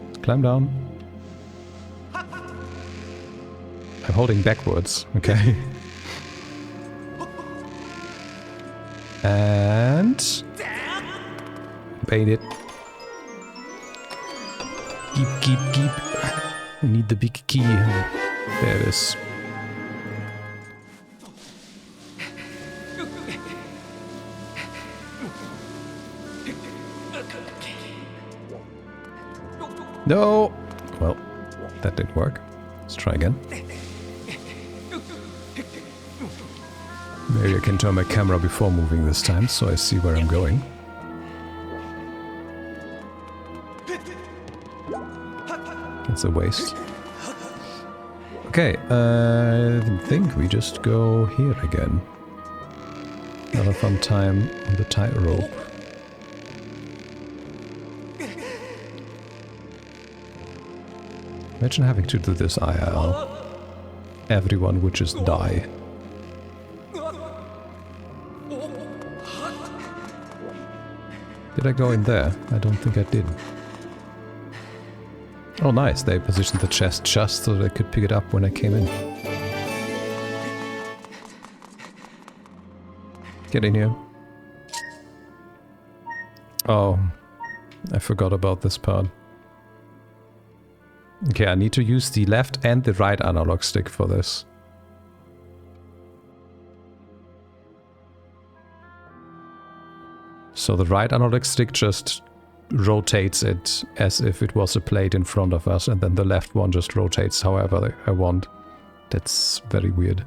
Let's climb down. I'm holding backwards, okay. And... bait it. Keep. I need the big key. There it is. No! Well, that didn't work. Let's try again. Maybe I can turn my camera before moving this time, so I see where I'm going. It's a waste. Okay, I think we just go here again. Another fun time on the tightrope. Imagine having to do this IRL. Everyone would just die. Did I go in there? I don't think I did. Oh nice, they positioned the chest just so that I could pick it up when I came in. Get in here. Oh, I forgot about this part. Okay, I need to use the left and the right analog stick for this. So the right analog stick just rotates it as if it was a plate in front of us, and then the left one just rotates however I want. That's very weird.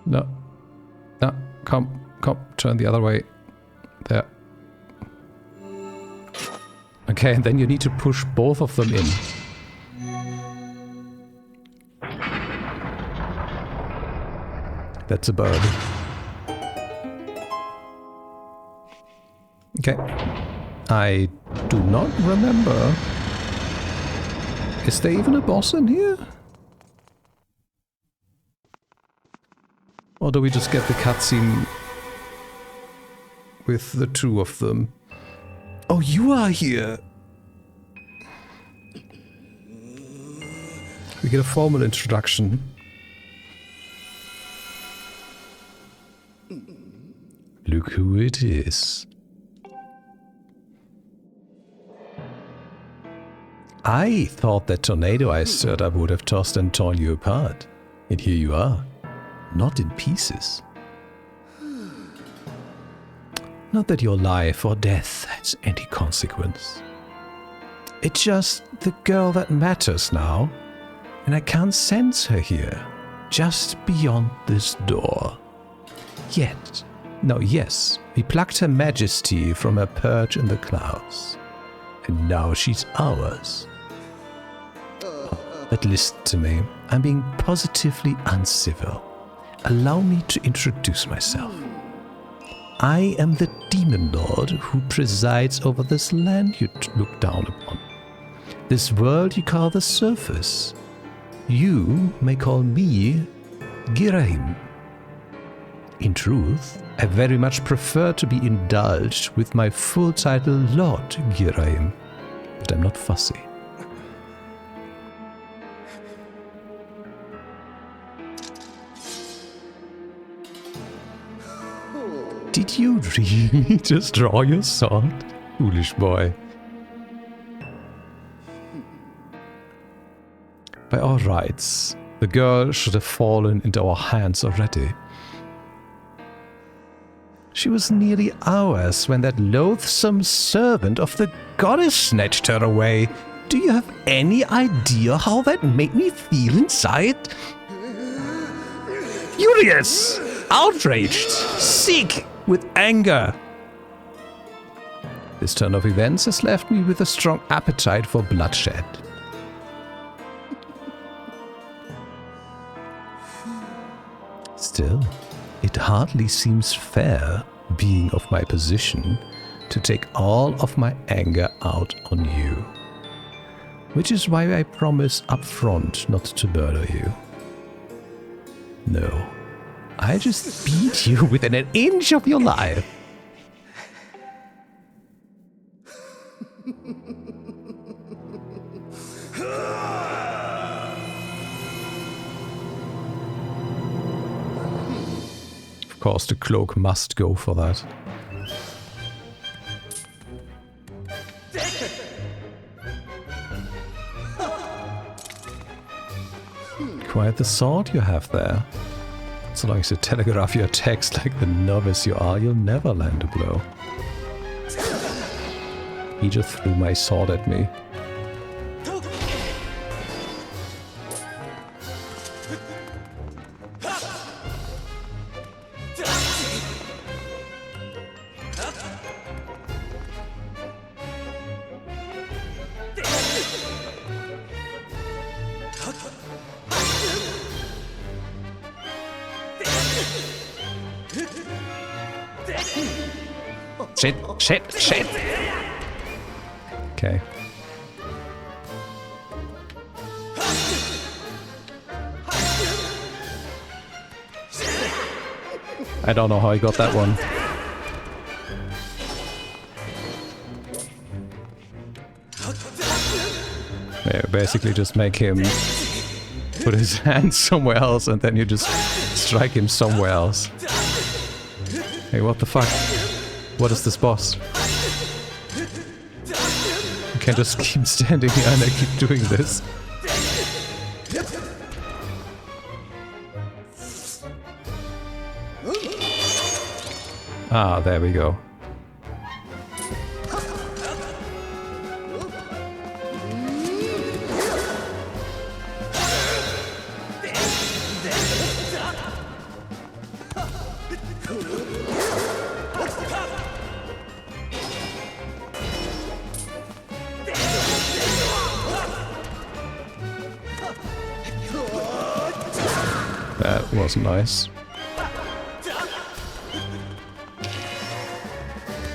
No. No, come, turn the other way. There. Okay, and then you need to push both of them in. That's a bird. Okay. I do not remember. Is there even a boss in here? Or do we just get the cutscene with the two of them? Oh, you are here! We get a formal introduction. Look who it is. I thought that tornado I stirred up would have tossed and torn you apart. And here you are. Not in pieces. Not that your life or death has any consequence. It's just the girl that matters now, and I can't sense her here, just beyond this door. Yet. No, yes, we plucked Her Majesty from her perch in the clouds, and now she's ours. But listen to me, I'm being positively uncivil. Allow me to introduce myself. I am the Demon Lord who presides over this land you look down upon. This world you call the surface. You may call me Giraim. In truth, I very much prefer to be indulged with my full title Lord Giraim, but I'm not fussy. Did you really just draw your sword? Foolish boy. By all rights, the girl should have fallen into our hands already. She was nearly ours when that loathsome servant of the goddess snatched her away. Do you have any idea how that made me feel inside? Furious, outraged, sick with anger. This turn of events has left me with a strong appetite for bloodshed. Still, it hardly seems fair, being of my position, to take all of my anger out on you. Which is why I promise up front not to murder you. No, I just beat you within an inch of your life. Of course, the cloak must go for that. Quite the sword you have there. So long as you telegraph your attacks like the novice you are, you'll never land a blow. He just threw my sword at me. Shit. Okay. I don't know how he got that one. Yeah, basically just make him put his hand somewhere else and then you just strike him somewhere else. Hey, what the fuck? What is this boss? You can't just keep standing here and I keep doing this. Ah, there we go. That was nice.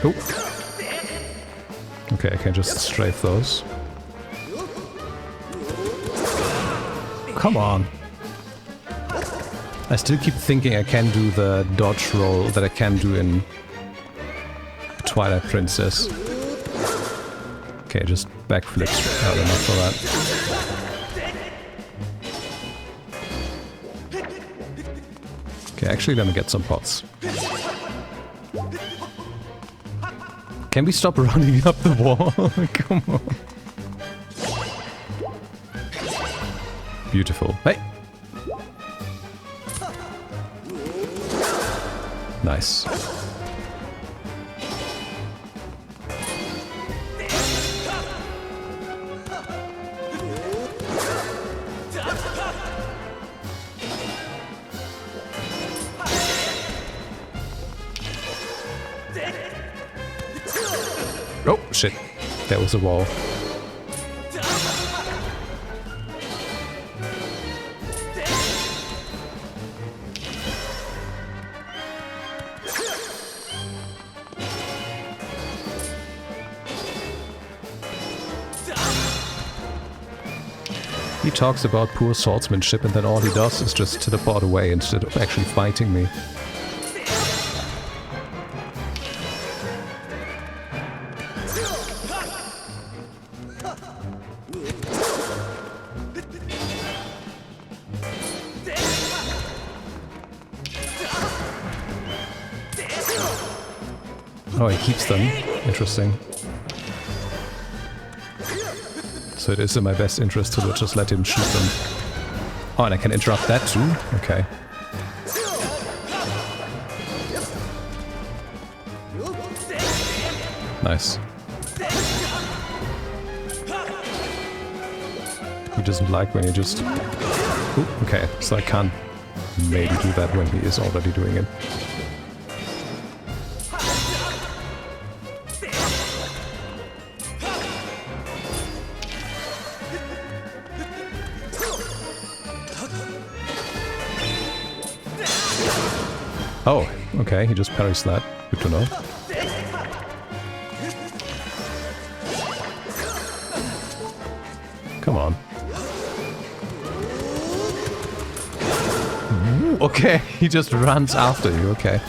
Oh. Okay, I can just strafe those. Come on. I still keep thinking I can do the dodge roll that I can do in Twilight Princess. Okay, just backflips out enough for that. Okay, actually let me get some pots. Can we stop running up the wall? Come on. Beautiful. Hey! Nice. Oh, shit. There was a wall. He talks about poor swordsmanship and then all he does is just teleport away instead of actually fighting me. Oh, he keeps them. Interesting. So it is in my best interest to just let him shoot them. Oh, and I can interrupt that too? Okay. Nice. doesn't like when you just... Ooh, okay, so I can't maybe do that when he is already doing it. Oh, okay, he just parries that. Good to know. Come on. Ooh, okay, he just runs after you, okay.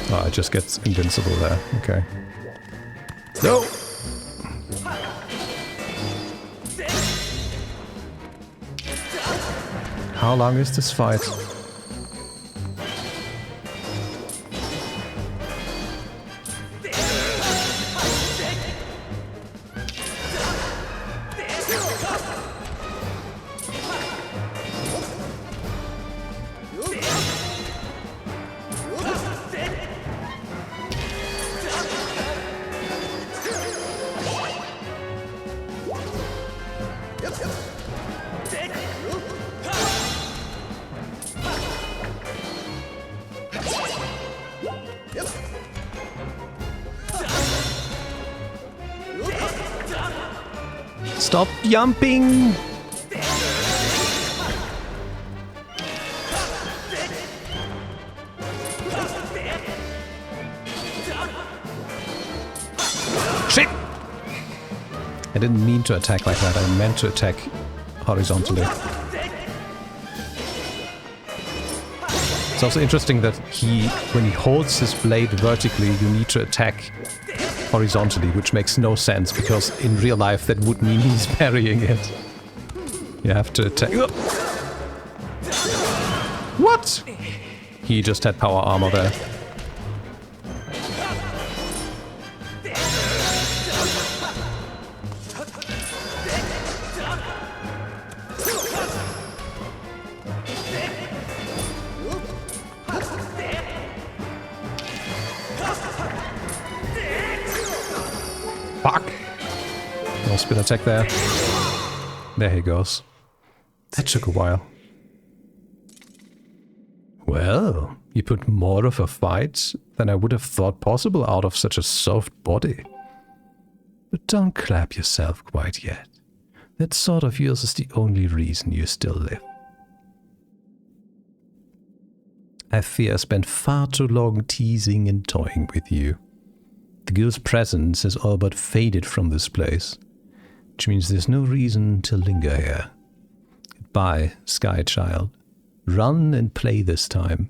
Oh, it just gets invincible there, okay. No! How long is this fight? Stop jumping! Shit! I didn't mean to attack like that, I meant to attack horizontally. It's also interesting that when he holds his blade vertically, you need to attack horizontally, which makes no sense, because in real life that would mean he's parrying it. You have to attack... What? He just had power armor there. Fuck! No spin attack there. There he goes. That took a while. Well, you put more of a fight than I would have thought possible out of such a soft body. But don't clap yourself quite yet. That sword of yours is the only reason you still live. I fear I spent far too long teasing and toying with you. The girl's presence has all but faded from this place, which means there's no reason to linger here. Goodbye, Sky Child. Run and play this time.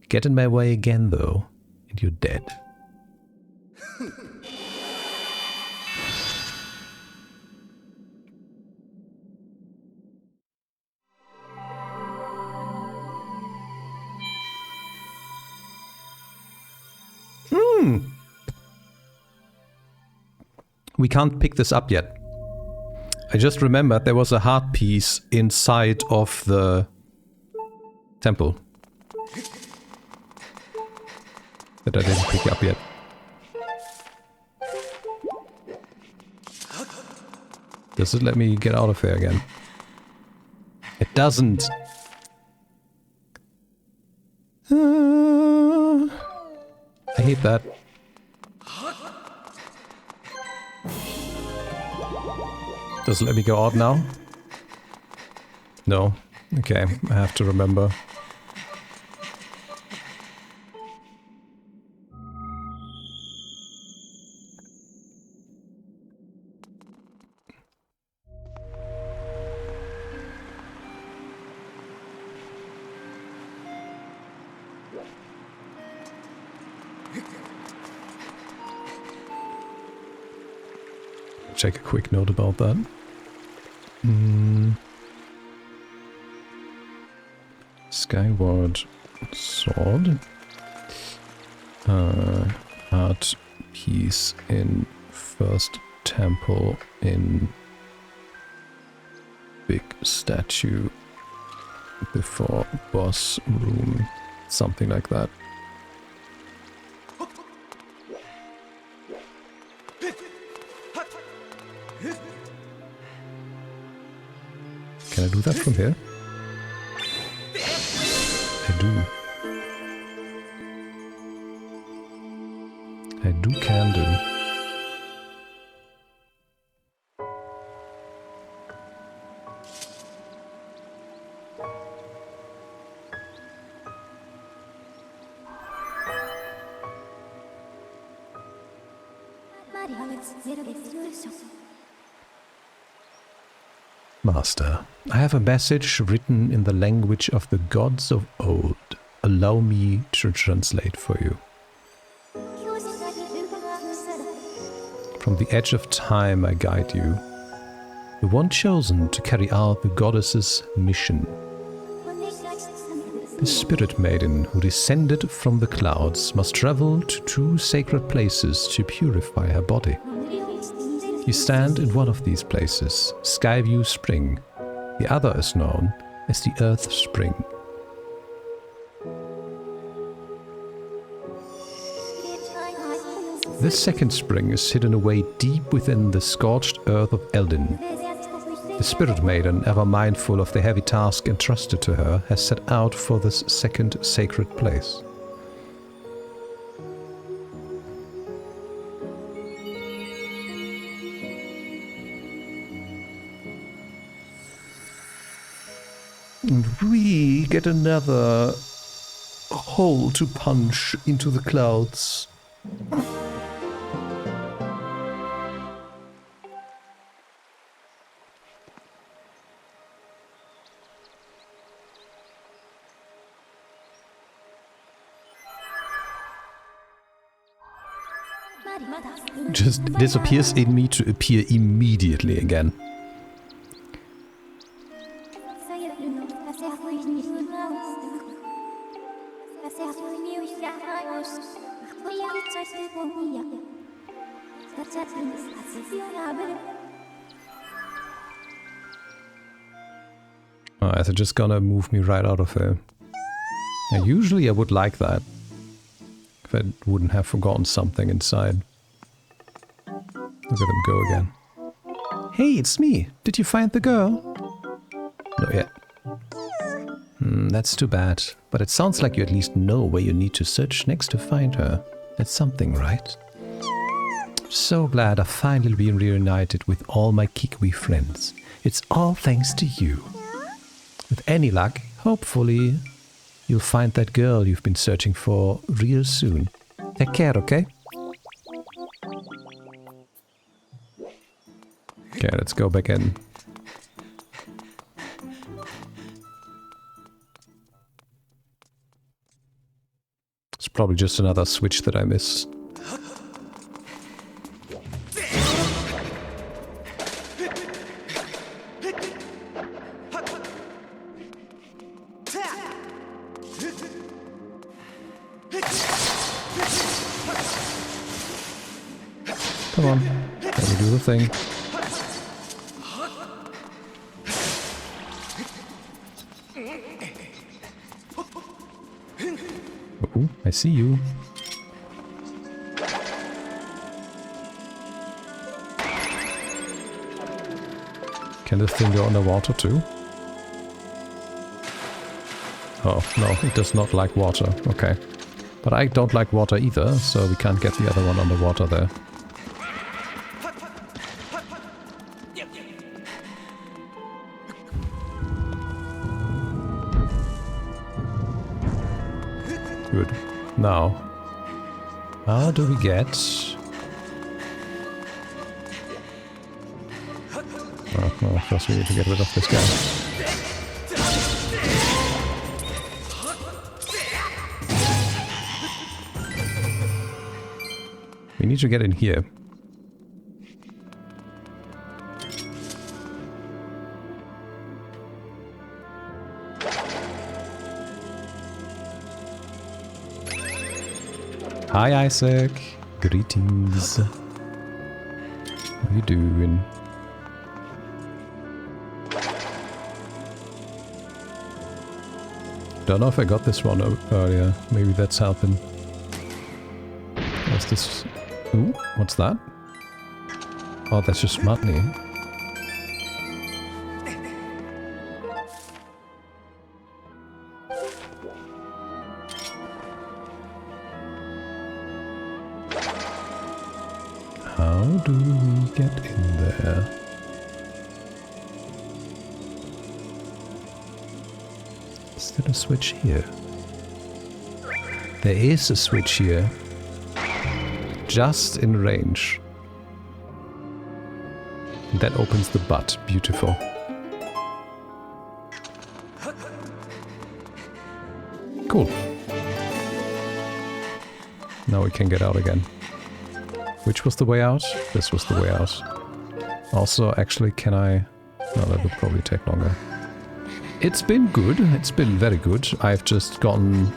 Get in my way again, though, and you're dead. We can't pick this up yet. I just remembered there was a heart piece inside of the temple that I didn't pick up yet. Does it let me get out of there again? It doesn't. I hate that. Does it let me go out now? No. Okay, I have to remember. Check a quick note about that. Skyward Sword. Art piece in first temple in big statue before boss room. Something like that. do that from here? I do. Can do. Master, I have a message written in the language of the gods of old. Allow me to translate for you. From the edge of time I guide you, the one chosen to carry out the goddess's mission. The spirit maiden who descended from the clouds must travel to 2 sacred places to purify her body. You stand in one of these places, Skyview Spring. The other is known as the Earth Spring. This second spring is hidden away deep within the scorched earth of Eldin. The Spirit Maiden, ever mindful of the heavy task entrusted to her, has set out for this second sacred place. And we get another hole to punch into the clouds. Just disappears in me to appear immediately again. Alright, they're just gonna move me right out of here. Now, usually I would like that. If I wouldn't have forgotten something inside. Look at them go again. Hey, it's me! Did you find the girl? Not yet. That's too bad. But it sounds like you at least know where you need to search next to find her. That's something, right? So glad I've finally been reunited with all my Kikwi friends. It's all thanks to you. With any luck, hopefully, you'll find that girl you've been searching for real soon. Take care, okay? Okay, let's go back in. It's probably just another switch that I missed. Come on, let me do the thing. Oh, I see you. Can this thing go underwater too? Oh, no, it does not like water. Okay. But I don't like water either, so we can't get the other one underwater there. Good. Now, how do we get... Oh, first we need to get rid of this guy. We need to get in here. Hi Isaac, greetings. How you doing? Don't know if I got this one earlier. Maybe that's helping. What's this? Ooh, what's that? Oh, that's just money. How do we get in there? Is there a switch here? There is a switch here. Just in range. That opens the butt. Beautiful. Cool. Now we can get out again. Which was the way out? This was the way out. Also, actually, can I... No, that would probably take longer. It's been good. It's been very good. I've just taken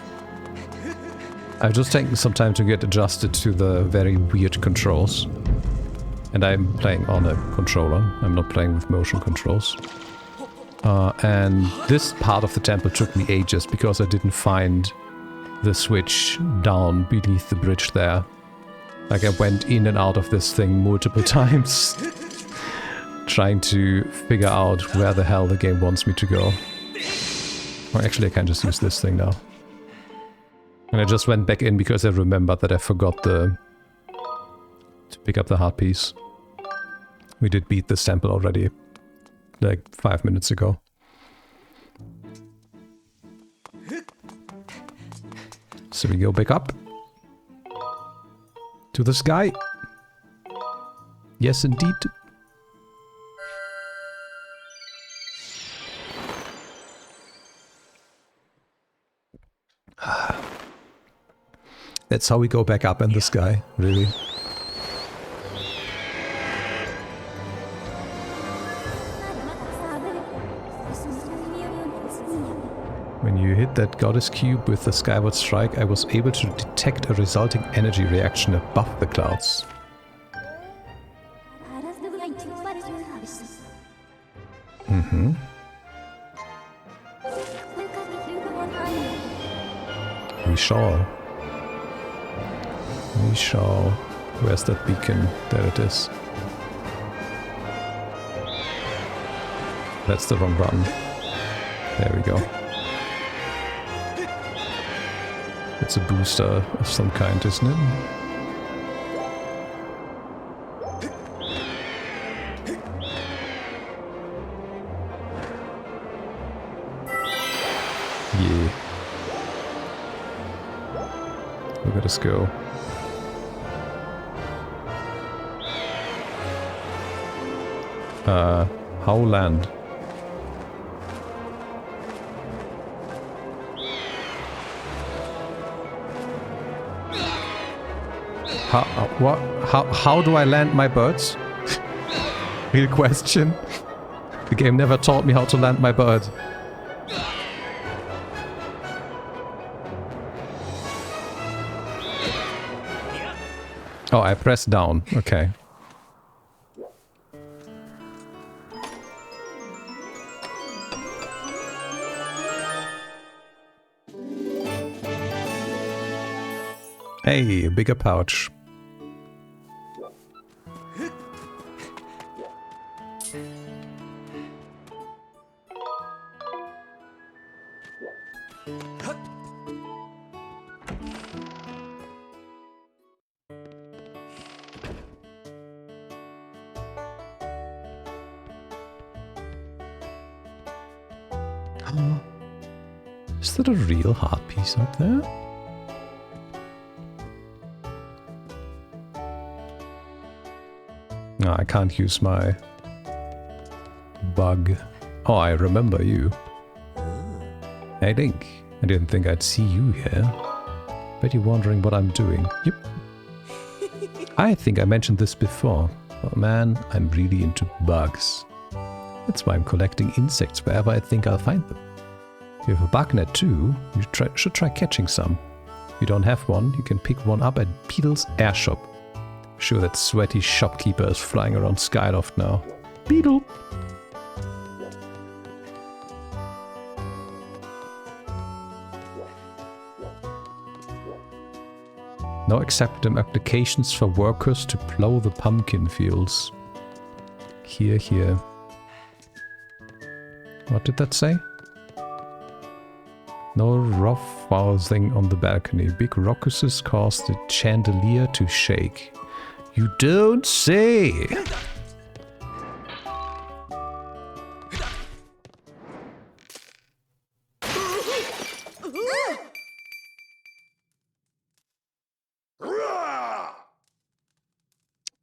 some time to get adjusted to the very weird controls. And I'm playing on a controller. I'm not playing with motion controls. And this part of the temple took me ages because I didn't find the switch down beneath the bridge there. Like I went in and out of this thing multiple times. Trying to figure out where the hell the game wants me to go. Or actually I can just use this thing now. And I just went back in because I remembered that I forgot to pick up the heart piece. We did beat this temple already, like 5 minutes ago. So we go back up. To the sky. Yes, indeed. That's how we go back up in the sky, really. When you hit that goddess cube with the Skyward Strike, I was able to detect a resulting energy reaction above the clouds. Mm-hmm. We shall. We shall. Where's that beacon? There it is. That's the wrong button. There we go. It's a booster of some kind, isn't it? Yeah. Look at us go. How land? How do I land my birds? Real question. The game never taught me how to land my bird. Oh, I pressed down. Okay. Hey, a bigger pouch. Is that a real heart piece up there? No, I can't use my bug. Oh, I remember you. Hey Link, I didn't think I'd see you here. Bet you're wondering what I'm doing. Yep. I think I mentioned this before. But man, I'm really into bugs. That's why I'm collecting insects wherever I think I'll find them. If you have a bug net too, you should try catching some. If you don't have one, you can pick one up at Beetle's Airshop. I'm sure that sweaty shopkeeper is flying around Skyloft now. Beetle! No accepted applications for workers to plow the pumpkin fields. Here. What did that say? No rough thing on the balcony. Big rockuses caused the chandelier to shake. You don't say!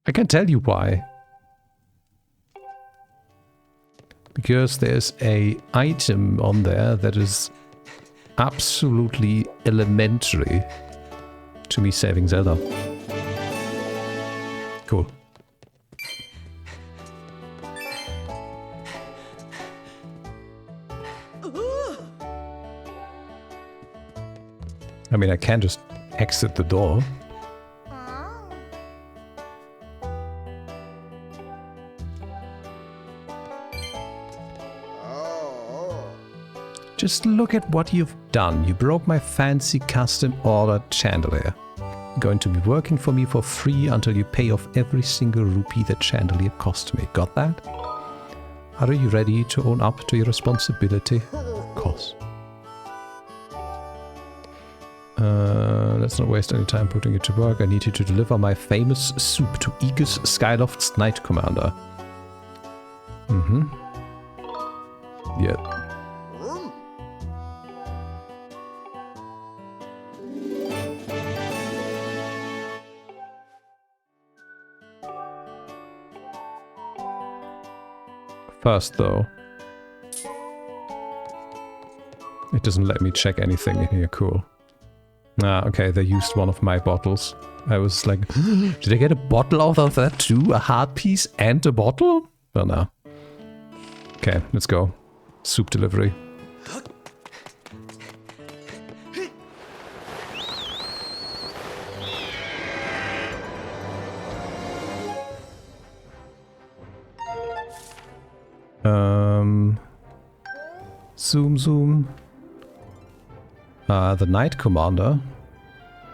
I can tell you why. Because there's a item on there that is absolutely elementary to me saving Zelda. Cool. I mean, I can just exit the door. Just look at what you've done. You broke my fancy custom-ordered chandelier. You're going to be working for me for free until you pay off every single rupee that chandelier cost me. Got that? Are you ready to own up to your responsibility? Of course. Let's not waste any time putting it to work. I need you to deliver my famous soup to Aegis Skyloft's Knight Commander. Yeah. First, though, it doesn't let me check anything in here. Cool. Ah, okay, they used one of my bottles. I was like, did I get a bottle out of that too? A heart piece and a bottle? Well, no. Okay, let's go. Soup delivery. Zoom. The Knight Commander.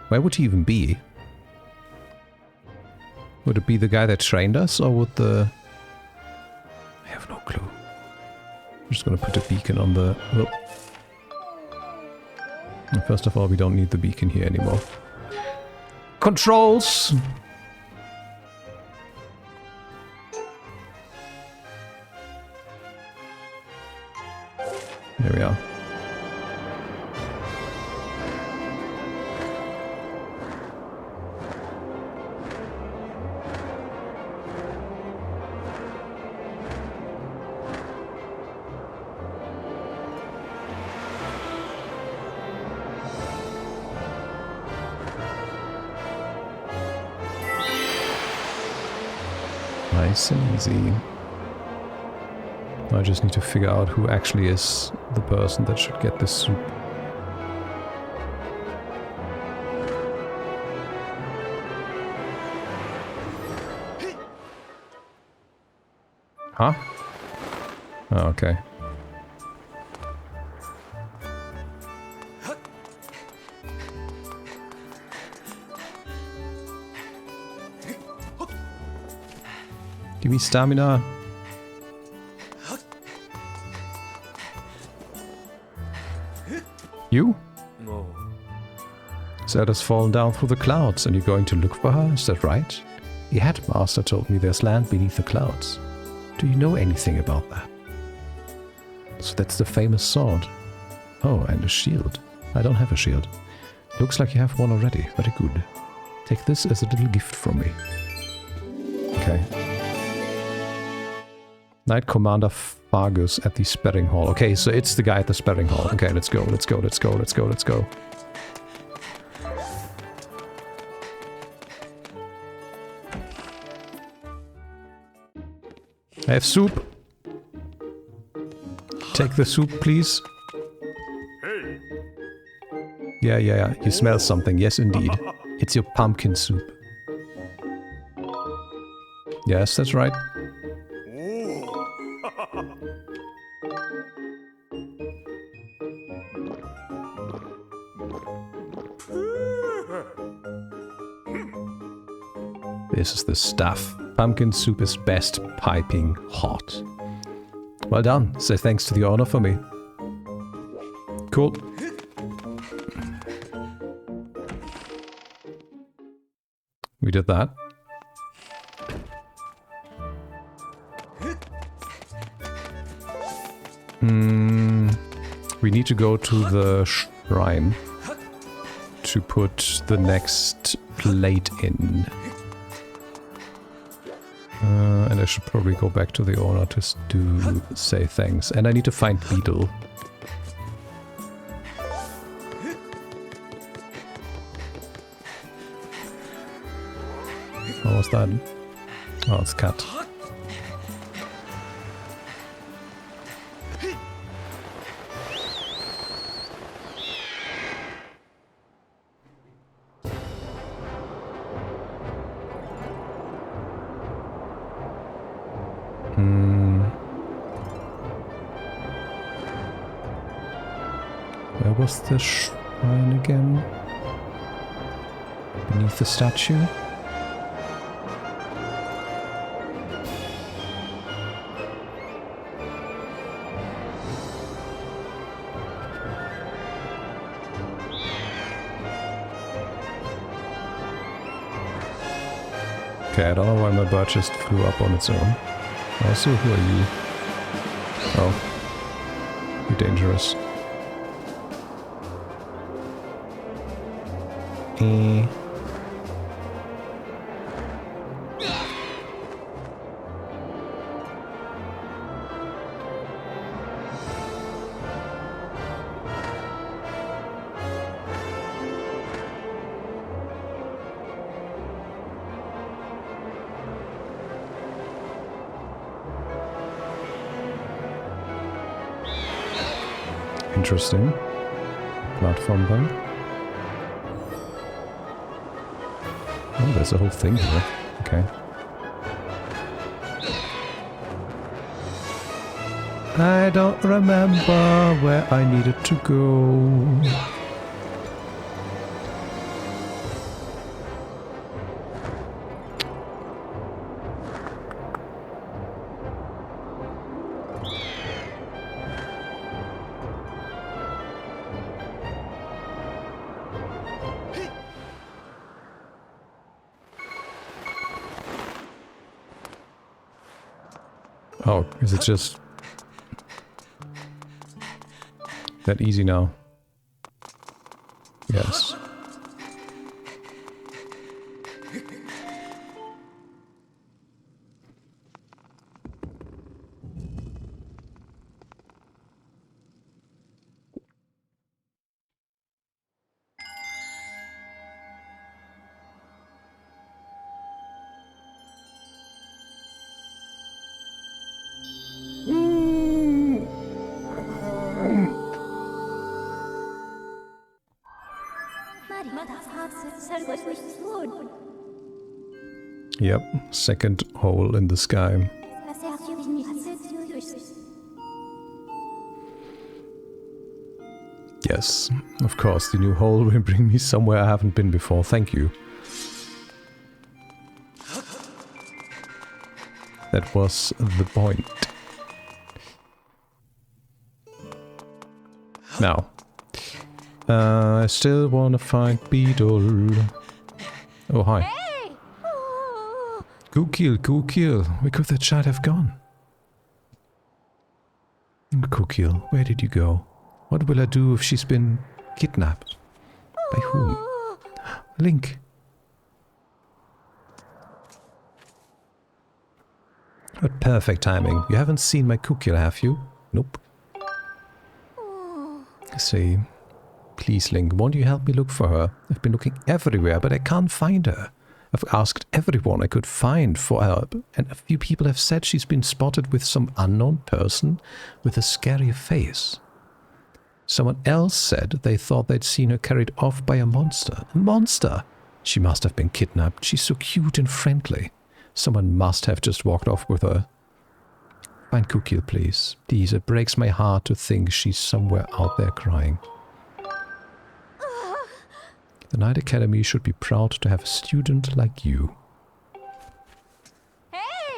Where would he even be? Would it be the guy that trained us, or would the... I have no clue. I'm just gonna put a beacon on the... Oh. First of all, we don't need the beacon here anymore. Controls! There we are. Nice and easy. I just need to figure out who actually is the person that should get this soup. Huh? Oh, okay. Give me stamina. You? No. Zelda's fallen down through the clouds and you're going to look for her, is that right? The headmaster told me there's land beneath the clouds. Do you know anything about that? So that's the famous sword. Oh, and a shield. I don't have a shield. Looks like you have one already. Very good. Take this as a little gift from me. Okay. Knight Commander Fargus at the Sparring Hall. Okay, so it's the guy at the Sparring Hall. Okay, let's go. I have soup. Take the soup, please. Hey. Yeah. You smell something. Yes, indeed. It's your pumpkin soup. Yes, that's right. This is the stuff. Pumpkin soup is best piping hot. Well done. Say thanks to the owner for me. Cool. we did that. We need to go to the shrine to put the next plate in. And I should probably go back to the owner to say thanks. And I need to find Beetle. What was that? Oh, it's cat. Where was the shrine again? Beneath the statue? Okay, I don't know why my bird just flew up on its own. Also, who are you? Oh. You're dangerous. Interesting. Platform then. Oh, there's a whole thing here. Okay. I don't remember where I needed to go. Oh, is it just that easy now? Yes. Yep, second hole in the sky. Yes, of course, the new hole will bring me somewhere I haven't been before. Thank you. That was the point. Now, I still want to find Beetle. Oh, hi. Kukil, where could that child have gone? Kukil, where did you go? What will I do if she's been kidnapped? By whom? Link. What perfect timing. You haven't seen my Kukil, have you? Nope. I see. Please, Link, won't you help me look for her? I've been looking everywhere, but I can't find her. I've asked everyone I could find for help, and a few people have said she's been spotted with some unknown person with a scary face. Someone else said they thought they'd seen her carried off by a monster. A monster! She must have been kidnapped. She's so cute and friendly. Someone must have just walked off with her. Find Kukil, please. Please, it breaks my heart to think she's somewhere out there crying. The Night Academy should be proud to have a student like you.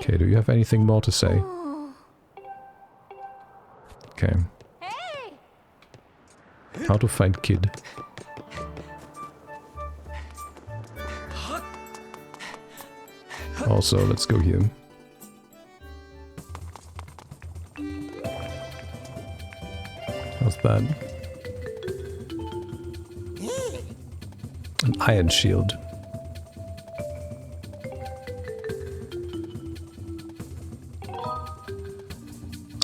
Okay, do you have anything more to say? Okay. How to find Kid. Also, let's go here. How's that? An iron shield.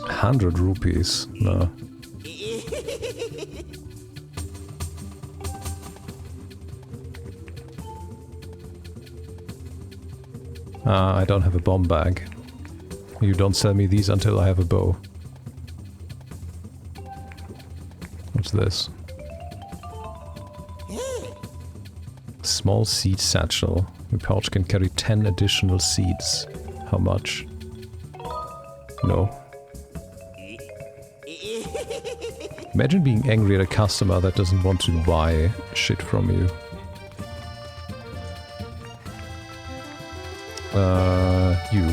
100 rupees. No. I don't have a bomb bag. You don't sell me these until I have a bow. What's this? Small seed satchel. The pouch can carry 10 additional seeds. How much? No. Imagine being angry at a customer that doesn't want to buy shit from you.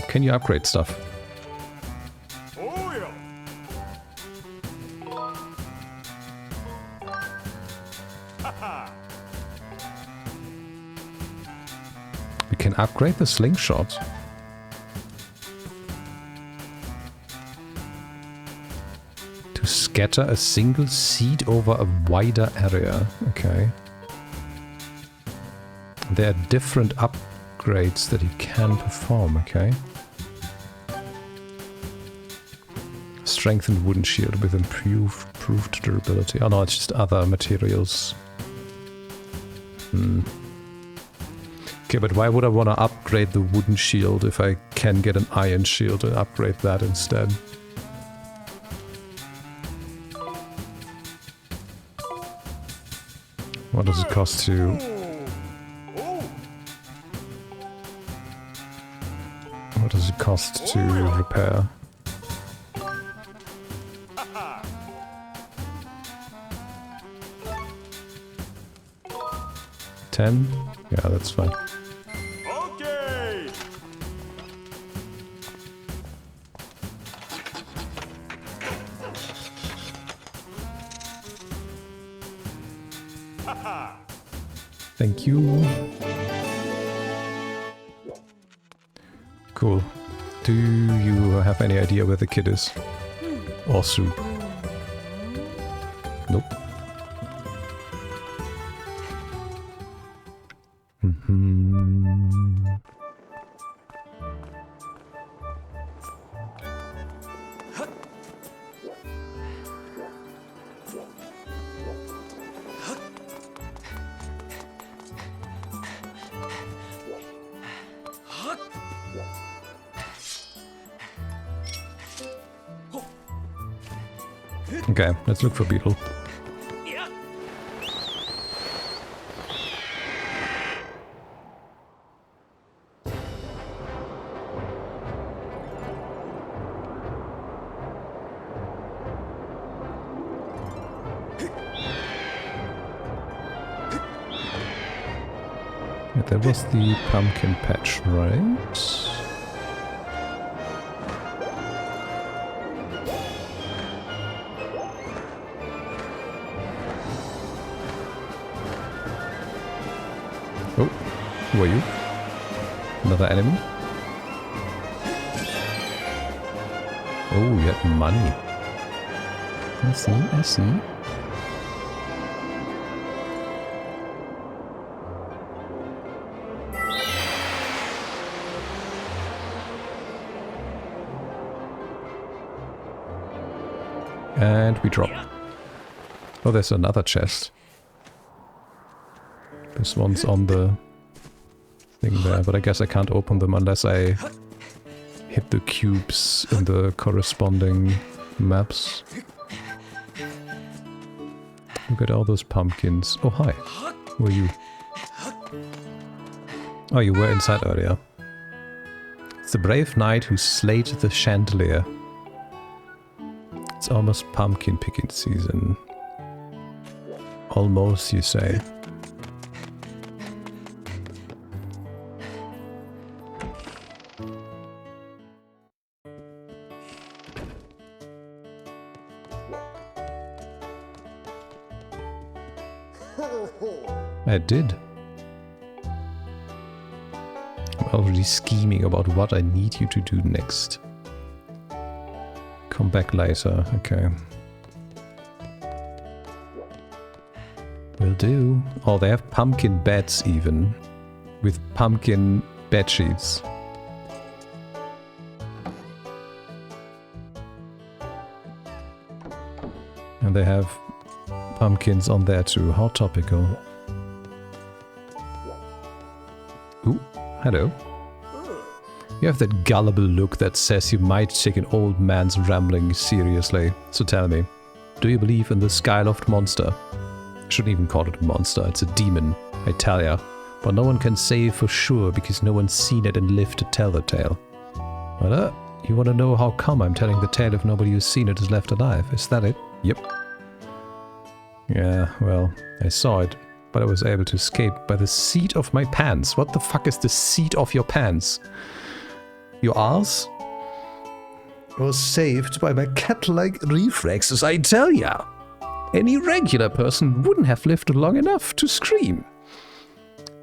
Can you upgrade stuff? Oh yeah. We can upgrade the slingshot. To scatter a single seed over a wider area. Okay. There are different upgrades that you can perform, okay. Strengthened wooden shield with improved durability. Oh no, it's just other materials. Okay, but why would I want to upgrade the wooden shield if I can get an iron shield and upgrade that instead? What does it cost to... What does it cost to repair? $10? Yeah, that's fine. Okay. Thank you. Cool. Do you have any idea where the kid is? Or Sue? Nope. Okay, let's look for Beetle. Yeah, that was the pumpkin patch, right? Oh, who are you? Another enemy? Oh, you had money. I see, I see. And we drop. Oh, there's another chest. This one's on the thing there, but I guess I can't open them unless I hit the cubes in the corresponding maps. Look at all those pumpkins. Oh, hi. Who are you? Oh, you were inside earlier. It's the brave knight who slayed the chandelier. It's almost pumpkin picking season. Almost, you say. I did. I'm already scheming about what I need you to do next. Come back later, okay. Will do. Oh, they have pumpkin beds even. With pumpkin bed sheets. And they have pumpkins on there too. How topical. Ooh, hello. You have that gullible look that says you might take an old man's rambling seriously. So tell me, do you believe in the Skyloft monster? I shouldn't even call it a monster, it's a demon, I tell ya. But no one can say for sure because no one's seen it and lived to tell the tale. But you want to know how come I'm telling the tale if nobody who's seen it is left alive? Is that it? Yep. Yeah, well, I saw it, but I was able to escape by the seat of my pants. What the fuck is the seat of your pants? Your arse? I was saved by my cat-like reflexes, I tell ya. Any regular person wouldn't have lived long enough to scream.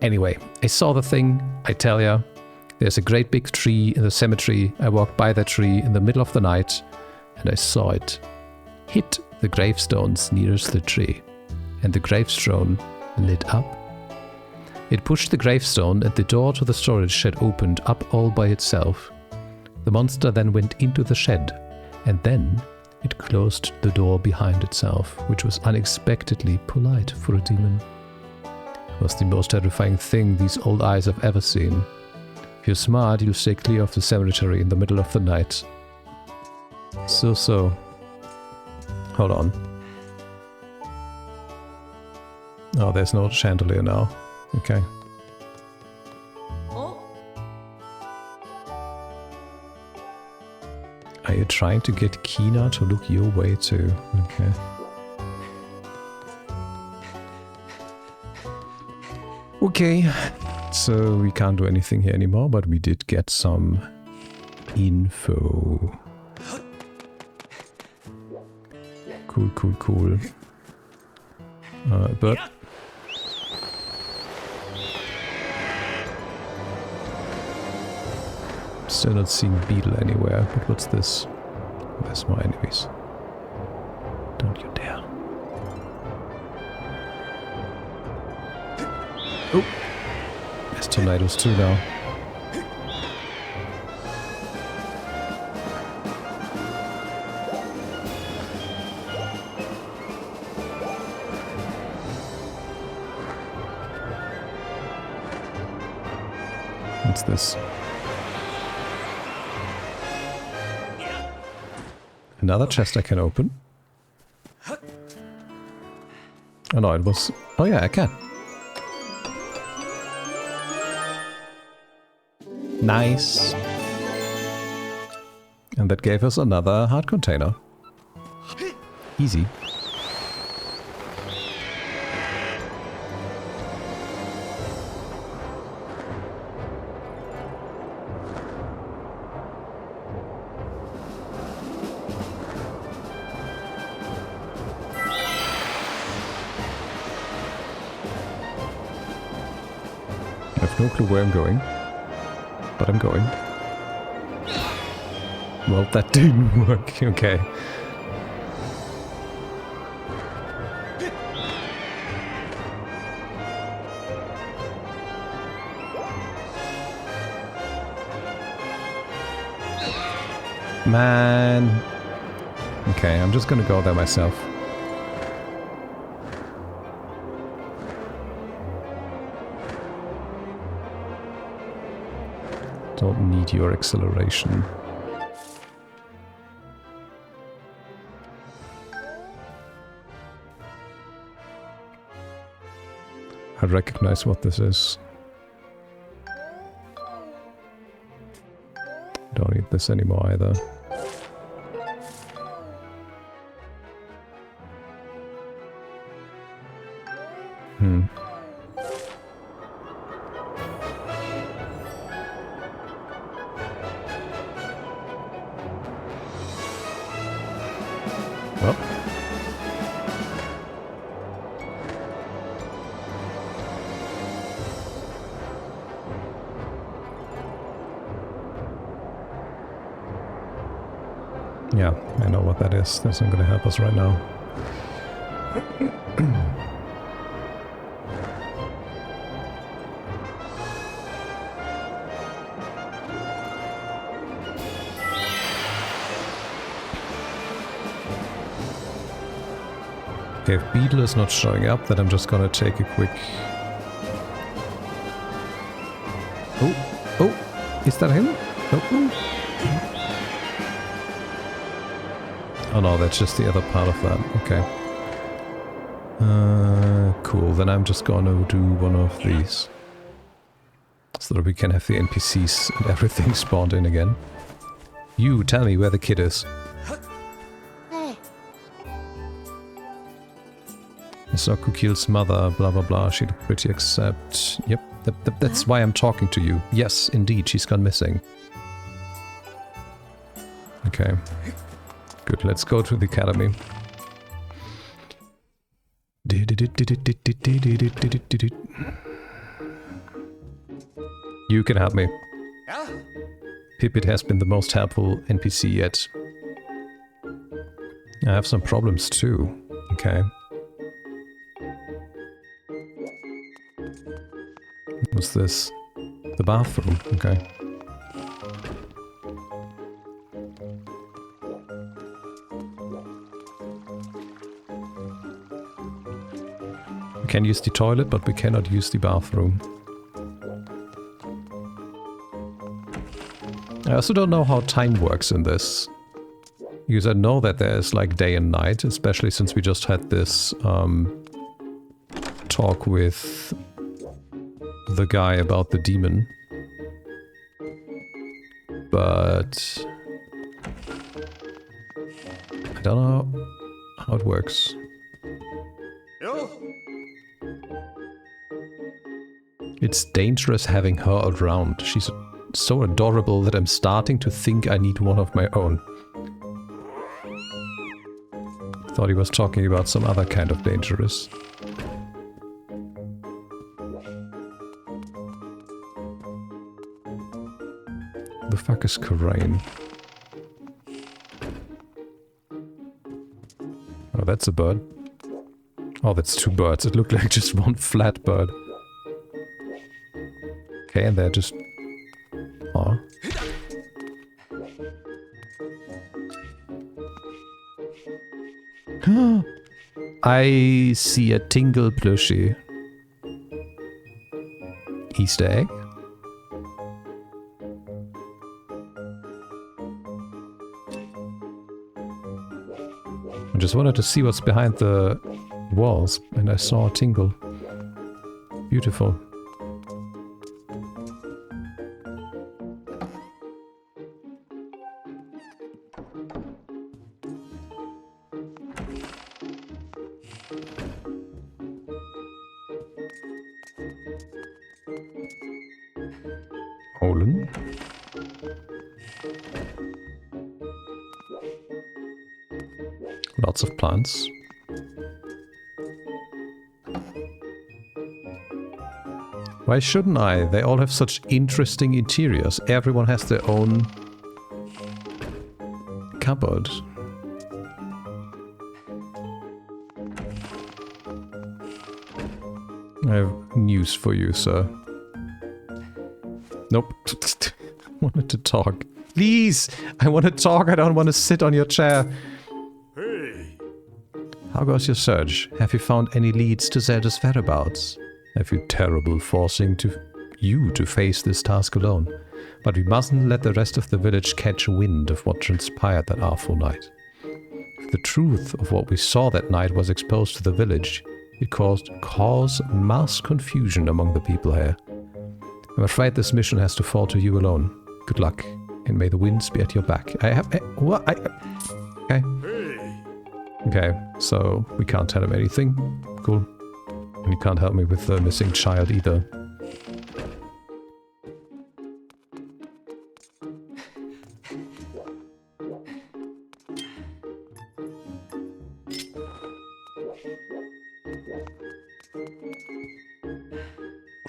Anyway, I saw the thing, I tell ya. There's a great big tree in the cemetery. I walked by that tree in the middle of the night, and I saw it hit the gravestones nearest the tree, and the gravestone lit up. It pushed the gravestone, and the door to the storage shed opened up all by itself. The monster then went into the shed, and then it closed the door behind itself, which was unexpectedly polite for a demon. It was the most terrifying thing these old eyes have ever seen. If you're smart, you'll stay clear of the cemetery in the middle of the night. So. Hold on. Oh, there's no chandelier now. Okay. Are you trying to get Kina to look your way too? Okay. Okay, so we can't do anything here anymore, but we did get some info. Cool. But still not seeing Beetle anywhere. But what's this? There's more enemies. Don't you dare. Oh! There's tornadoes too now. What's this? Another chest I can open. Oh no, it was... Oh yeah, I can. Nice. And that gave us another heart container. Easy. I have no clue where I'm going, but I'm going. Well, that didn't work. Okay. Man. Okay, I'm just gonna go there myself. Don't need your acceleration. I recognize what this is. Don't need this anymore either. Well. Yeah, I know what that is. That's not gonna help us right now. Okay, if Beetle is not showing up, then I'm just gonna take a quick... Oh, is that him? Oh. Oh no, that's just the other part of that. Okay. Cool. Then I'm just gonna do one of these. So that we can have the NPCs and everything spawned in again. You, tell me where the kid is. Kukil's mother, blah blah blah, she looked pretty except... Yep, that's why I'm talking to you. Yes, indeed, she's gone missing. Okay. Good, let's go to the academy. You can help me. Pipit has been the most helpful NPC yet. I have some problems too. Okay. What's this? The bathroom. Okay. We can use the toilet, but we cannot use the bathroom. I also don't know how time works in this. Because I know that there's like day and night, especially since we just had this talk with the guy about the demon. But I don't know how it works. It's dangerous having her around. She's so adorable that I'm starting to think I need one of my own. Thought he was talking about some other kind of dangerous. The fuck is Karain? Oh, that's a bird. Oh, that's two birds. It looked like just one flat bird. Okay, and they're just... Aw. I see a Tingle plushie. Easter egg? I just wanted to see what's behind the walls, and I saw a Tingle. Beautiful. Olin. Lots of plants. Why shouldn't I? They all have such interesting interiors. Everyone has their own cupboard. I have news for you, sir. Nope. I wanted to talk. Please! I want to talk, I don't want to sit on your chair. Hey! How goes your search? Have you found any leads to Zelda's whereabouts? I feel terrible forcing you to face this task alone. But we mustn't let the rest of the village catch wind of what transpired that awful night. If the truth of what we saw that night was exposed to the village, it caused mass confusion among the people here. I'm afraid this mission has to fall to you alone. Good luck, and may the winds be at your back. What? Okay. Hey! Okay, so we can't tell him anything. Cool. And he can't help me with the missing child either.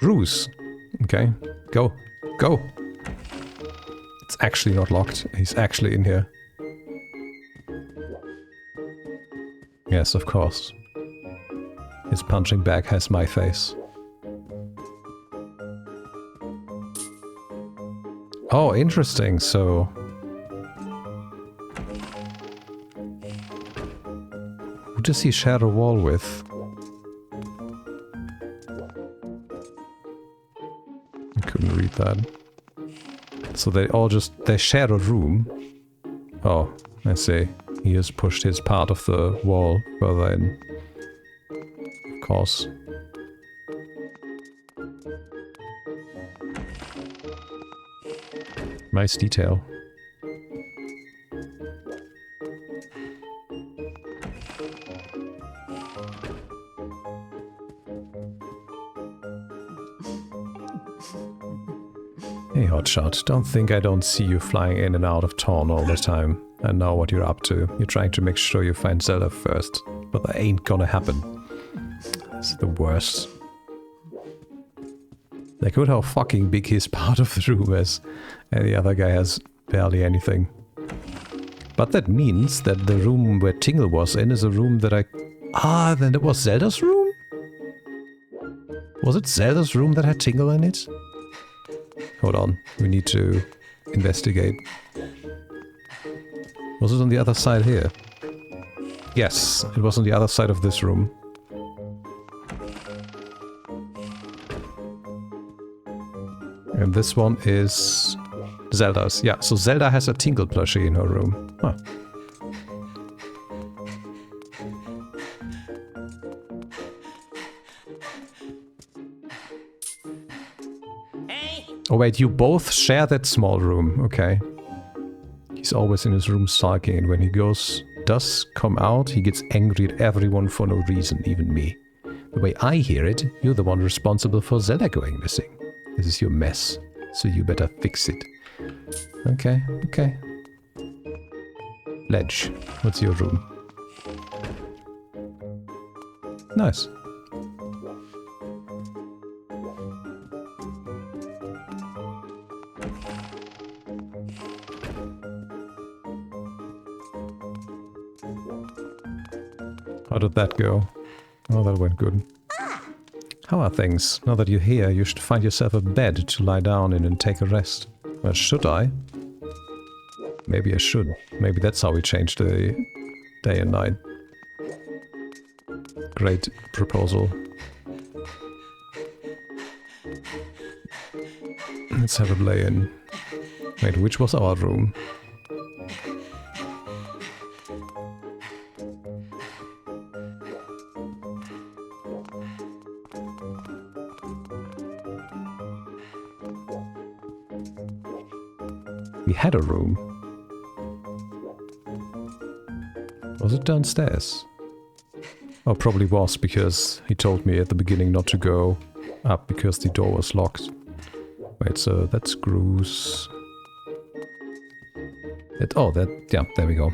Bruce. Okay, go. Go! It's actually not locked. He's actually in here. Yes, of course. His punching bag has my face. Oh, interesting, so... Who does he share a wall with? I couldn't read that. So they share a room. Oh, I see. He has pushed his part of the wall further in. Of course. Nice detail. Hey Hotshot, don't think I don't see you flying in and out of town all the time. I know what you're up to. You're trying to make sure you find Zelda first. But that ain't gonna happen. It's the worst. Like, look how fucking big his part of the room is. And the other guy has barely anything. But that means that the room where Tingle was in is a room that I... Ah, then it was Zelda's room? Was it Zelda's room that had Tingle in it? Hold on, we need to investigate. Was it on the other side here? Yes, it was on the other side of this room. And this one is Zelda's. Yeah, so Zelda has a Tingle plushie in her room. Huh. Oh wait, you both share that small room. Okay. He's always in his room sulking, and when he does come out, he gets angry at everyone for no reason, even me. The way I hear it, you're the one responsible for Zelda going missing. This is your mess, so you better fix it. Okay, okay. Ledge, what's your room? Nice. How did that go? Oh, that went good. How are things? Now that you're here, you should find yourself a bed to lie down in and take a rest. Well, should I? Maybe I should. Maybe that's how we change the day and night. Great proposal. Let's have a lay-in. Wait, which was our room? We had a room. Was it downstairs? Oh, probably was, because he told me at the beginning not to go up because the door was locked. Wait, so that screws... yeah, there we go.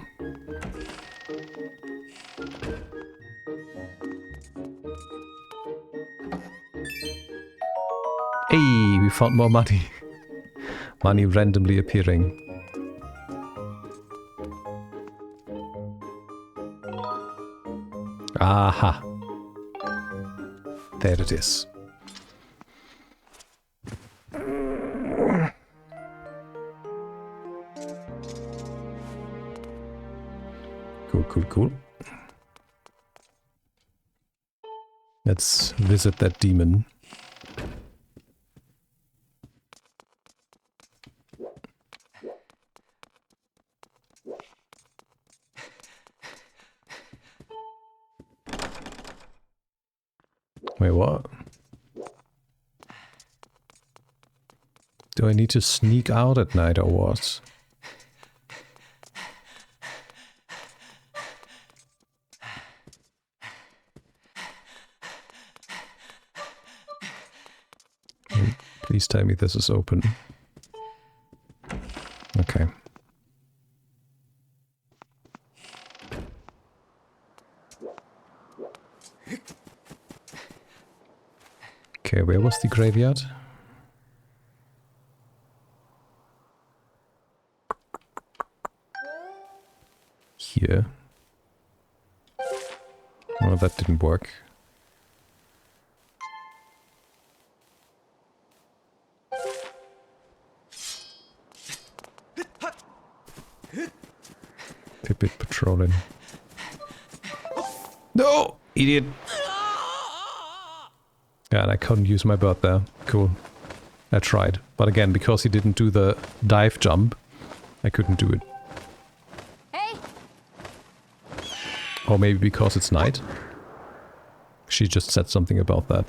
Hey, we found more money. Money randomly appearing. Aha! There it is. Cool, cool, cool. Let's visit that demon. Wait, what? Do I need to sneak out at night or what? Please tell me this is open. Okay. Okay, where was the graveyard? Here. Well, that didn't work. Pipit patrolling. No! Idiot! Yeah, and I couldn't use my bird there. Cool. I tried. But again, because he didn't do the dive jump, I couldn't do it. Hey. Or maybe because it's night. She just said something about that.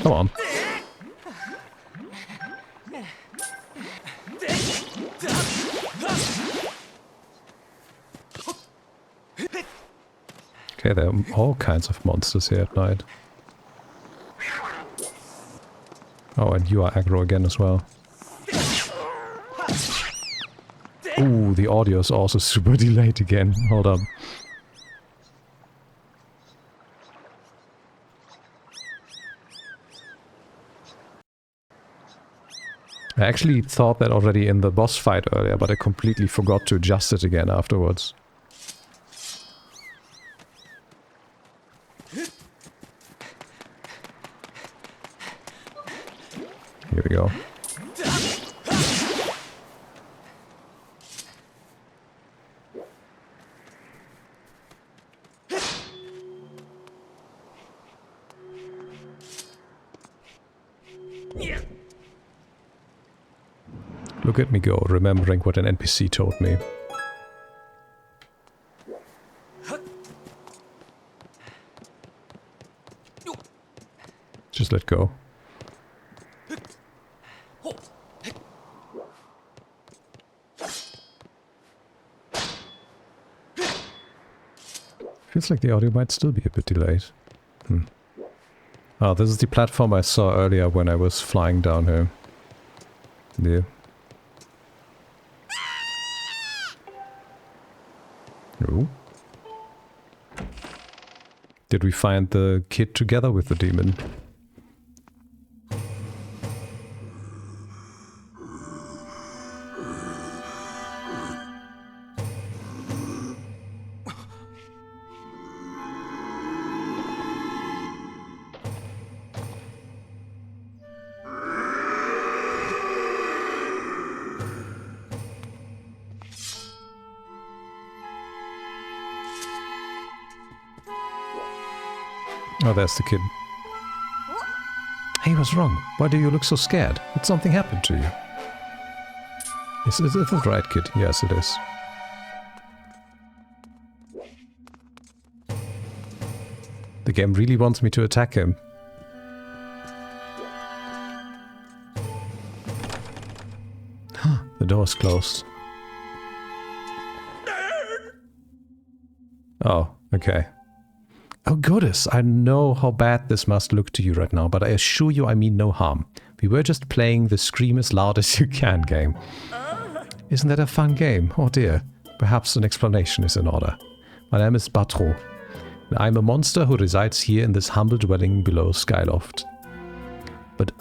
Come on. Okay, there are all kinds of monsters here at night. Oh, and you are aggro again as well. Ooh, the audio is also super delayed again. Hold on. I actually thought that already in the boss fight earlier, but I completely forgot to adjust it again afterwards. Here we go. Look at me go, remembering what an NPC told me. Just let go. Feels like the audio might still be a bit delayed. Oh, this is the platform I saw earlier when I was flying down here. Yeah. No. Did we find the kid together with the demon? Oh, there's the kid. Hey, what's wrong? Why do you look so scared? Did something happen to you? Is it the right kid? Yes, it is. The game really wants me to attack him. The door's closed. Oh, okay. Oh goddess, I know how bad this must look to you right now, but I assure you I mean no harm. We were just playing the scream as loud as you can game. Isn't that a fun game? Oh dear. Perhaps an explanation is in order. My name is Batro. And I'm a monster who resides here in this humble dwelling below Skyloft. But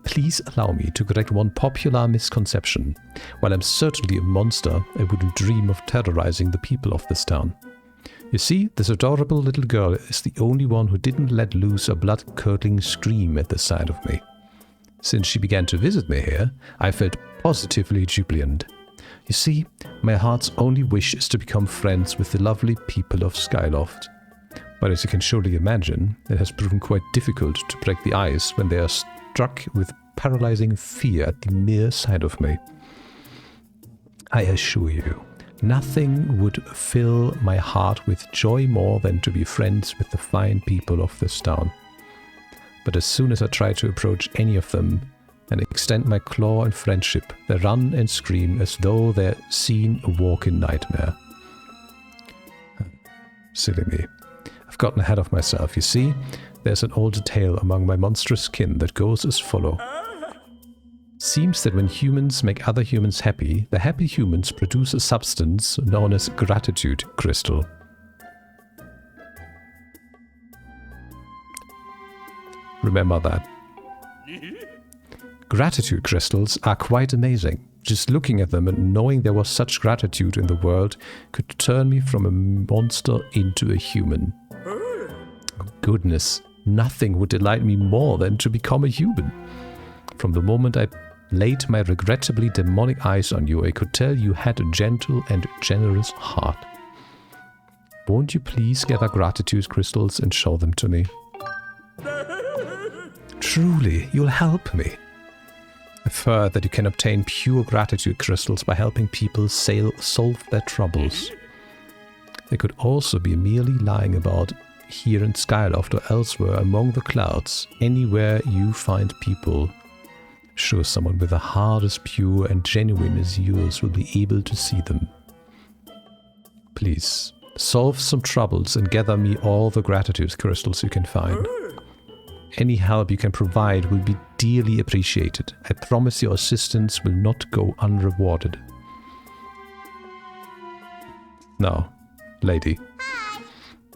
please allow me to correct one popular misconception. While I'm certainly a monster, I wouldn't dream of terrorizing the people of this town. You see, this adorable little girl is the only one who didn't let loose a blood-curdling scream at the sight of me. Since she began to visit me here, I felt positively jubilant. You see, my heart's only wish is to become friends with the lovely people of Skyloft. But as you can surely imagine, it has proven quite difficult to break the ice when they are struck with paralyzing fear at the mere sight of me. I assure you, nothing would fill my heart with joy more than to be friends with the fine people of this town. But as soon as I try to approach any of them and extend my claw in friendship, they run and scream as though they're seen a walking nightmare. Silly me. I've gotten ahead of myself. You see, there's an older tale among my monstrous kin that goes as follows. seems that when humans make other humans happy, the happy humans produce a substance known as gratitude crystal. Remember that. Gratitude crystals are quite amazing. Just looking at them and knowing there was such gratitude in the world could turn me from a monster into a human. Oh, goodness, nothing would delight me more than to become a human. From the moment I laid my regrettably demonic eyes on you, I could tell you had a gentle and generous heart. Won't you please gather gratitude crystals and show them to me? Truly, you'll help me. I've heard that you can obtain pure gratitude crystals by helping people solve their troubles. They could also be merely lying about here in Skyloft or elsewhere among the clouds, anywhere you find people. Sure, someone with a heart as pure and genuine as yours will be able to see them. Please, solve some troubles and gather me all the gratitude crystals you can find. Any help you can provide will be dearly appreciated. I promise your assistance will not go unrewarded. Now, lady.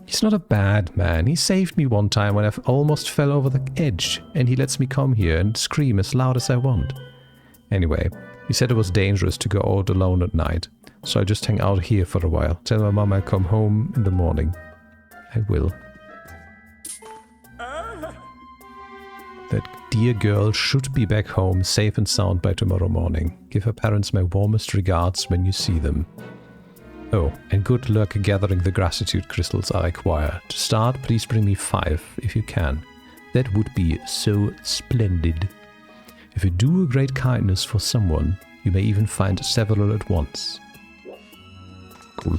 He's not a bad man. He saved me one time when I almost fell over the edge, and he lets me come here and scream as loud as I want. Anyway, he said it was dangerous to go out alone at night, so I just hang out here for a while. Tell my mom I'll come home in the morning. I will. That dear girl should be back home safe and sound by tomorrow morning. Give her parents my warmest regards when you see them. Oh, and good luck gathering the gratitude crystals I require. To start, please bring me 5, if you can. That would be so splendid. If you do a great kindness for someone, you may even find several at once. Cool.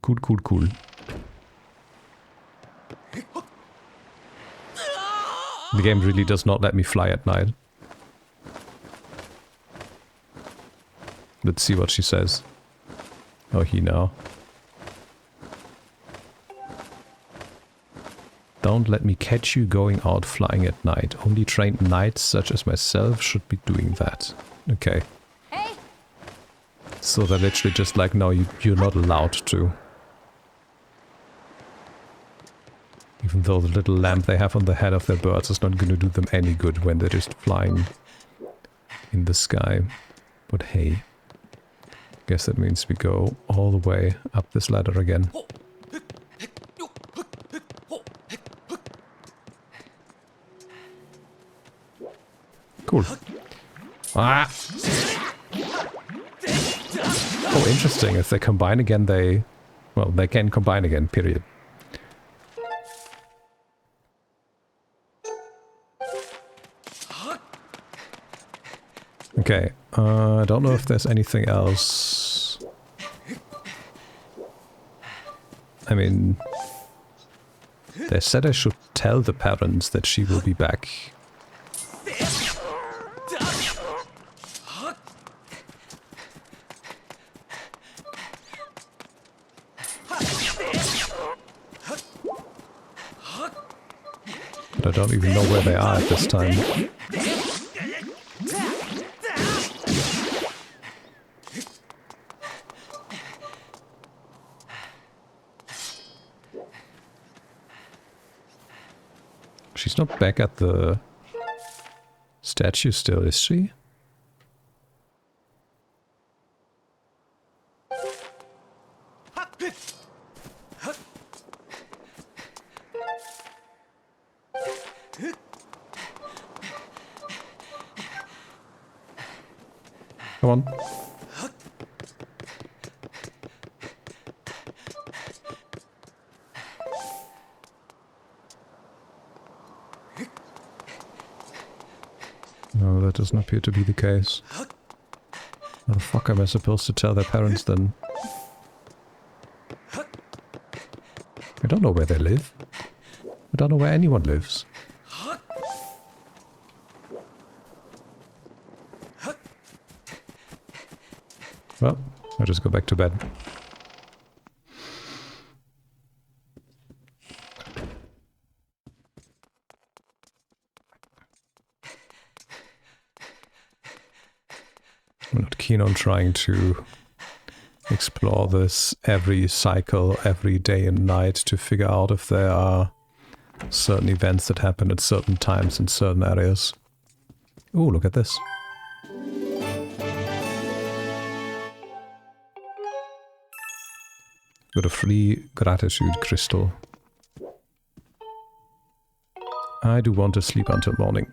Cool. The game really does not let me fly at night. Let's see what she says. Oh, he now. Don't let me catch you going out flying at night. Only trained knights such as myself should be doing that. Okay. Hey. So they're literally just like, no, you're not allowed to. Even though the little lamp they have on the head of their birds is not going to do them any good when they're just flying in the sky. But hey, guess that means we go all the way up this ladder again. Cool. Ah! Oh, interesting. If they combine again, they can combine again, period. Okay, I don't know if there's anything else. I mean, they said I should tell the parents that she will be back. But I don't even know where they are at this time. She's not back at the statue still, is she? Come on. No, that doesn't appear to be the case. How the fuck am I supposed to tell their parents then? I don't know where they live. I don't know where anyone lives. Well, I'll just go back to bed. keen on trying to explore this every cycle, every day and night to figure out if there are certain events that happen at certain times in certain areas. Oh, look at this. Got a free gratitude crystal. I do want to sleep until morning.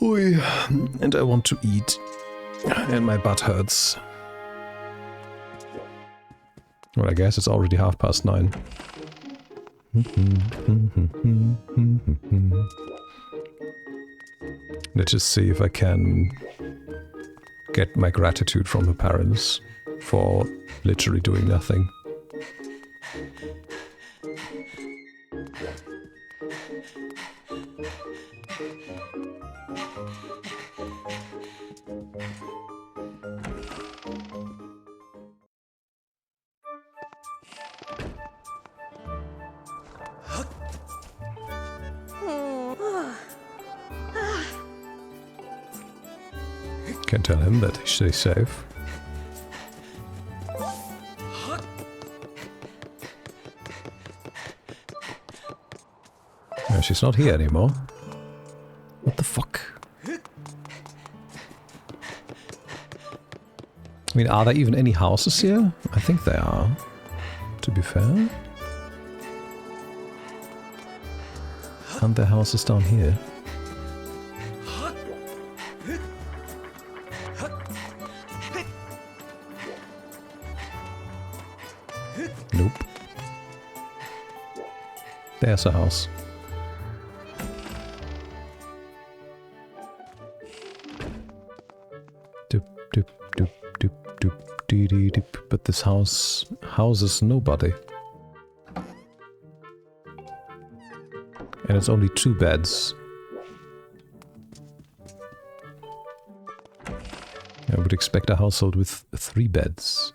Oi. And I want to eat. And my butt hurts. Well, I guess it's already 9:30. Let's just see if I can get my gratitude from the parents for literally doing nothing. Can tell him that he stays safe. No, she's not here anymore. What the fuck? I mean, are there even any houses here? I think there are, to be fair. Aren't there houses down here? Nope. There's a house. Doop, doop, doop, doop, doop, dee, dee, doop. But this house houses nobody. And it's only 2 beds. I would expect a household with 3 beds.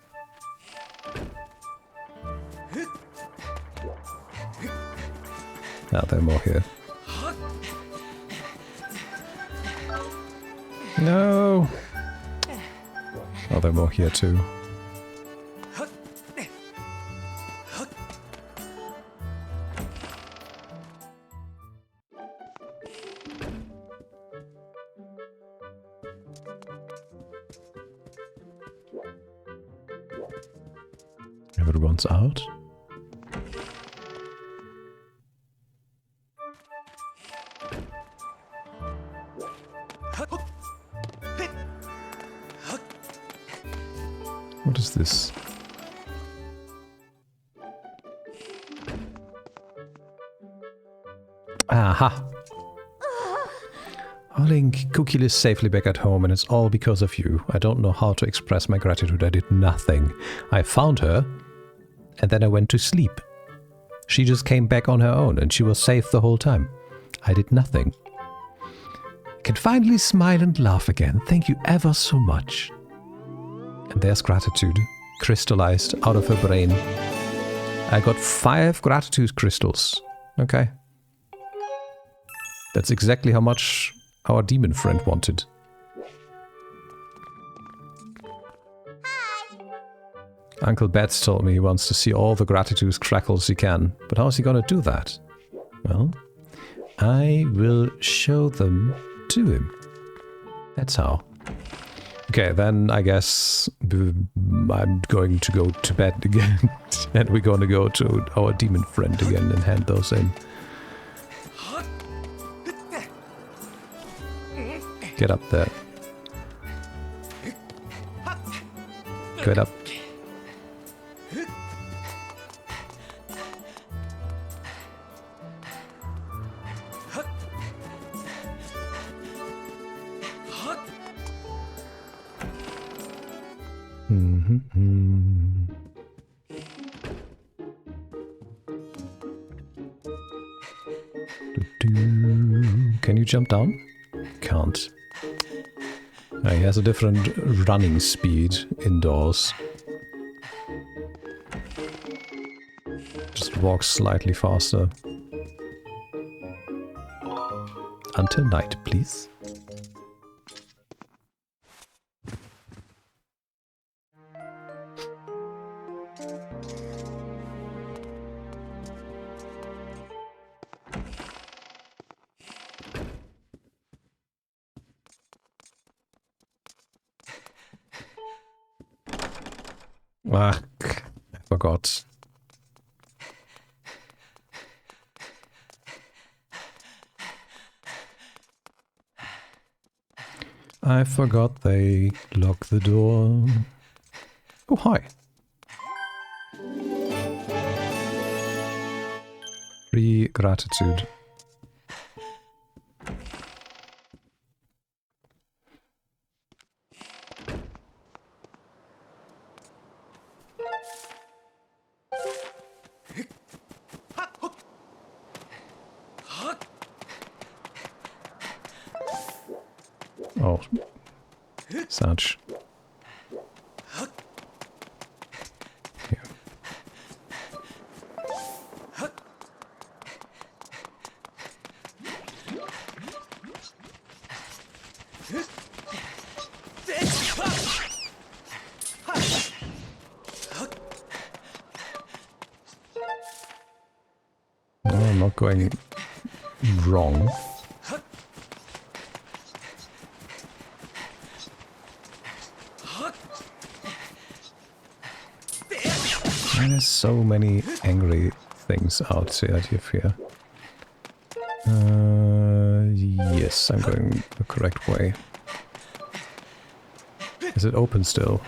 Ah, there are more here. No! Oh, there are more here too. Everyone's out. What is this? Aha! Oh, Link, Cookie is safely back at home and it's all because of you. I don't know how to express my gratitude. I did nothing. I found her and then I went to sleep. She just came back on her own and she was safe the whole time. I did nothing. I can finally smile and laugh again. Thank you ever so much. And there's gratitude crystallized out of her brain. I got 5 gratitude crystals. Okay. That's exactly how much our demon friend wanted. Hi. Uncle Bats told me he wants to see all the gratitude crackles he can. But how's he gonna do that? Well, I will show them to him. That's how. Okay, then I guess I'm going to go to bed again. And we're going to go to our demon friend again and hand those in. Get up there. Get up. Can you jump down? Can't. He has a different running speed indoors. Just walks slightly faster. until night, please. Ah, I forgot. I forgot they locked the door. Oh, hi. Free gratitude. Oh, such. Here. No, I'm not going wrong. There's so many angry things outside here. Yes, I'm going the correct way. Is it open still?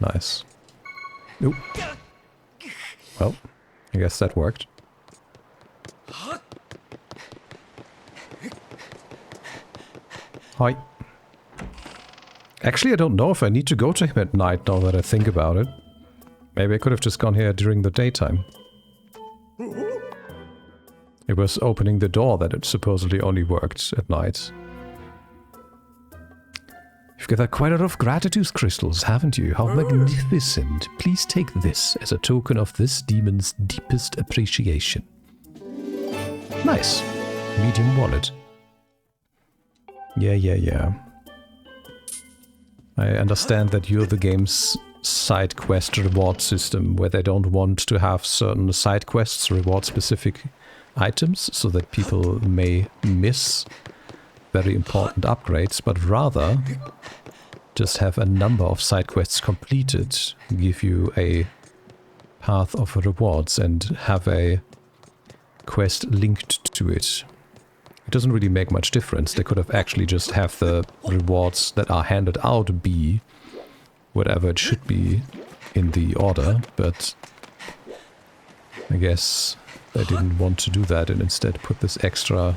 Nice. Nope. Well, I guess that worked. Hi. Actually, I don't know if I need to go to him at night now that I think about it. Maybe I could have just gone here during the daytime. It was opening the door that it supposedly only worked at night. You've gathered quite a lot of gratitude crystals, haven't you? How magnificent. Please take this as a token of this demon's deepest appreciation. Nice. Medium wallet. Yeah. I understand that you're the game's side quest reward system, where they don't want to have certain side quests reward specific items so that people may miss very important upgrades, but rather just have a number of side quests completed, give you a path of rewards and have a quest linked to it. It doesn't really make much difference. They could have actually just have the rewards that are handed out be whatever it should be in the order, but I guess they didn't want to do that and instead put this extra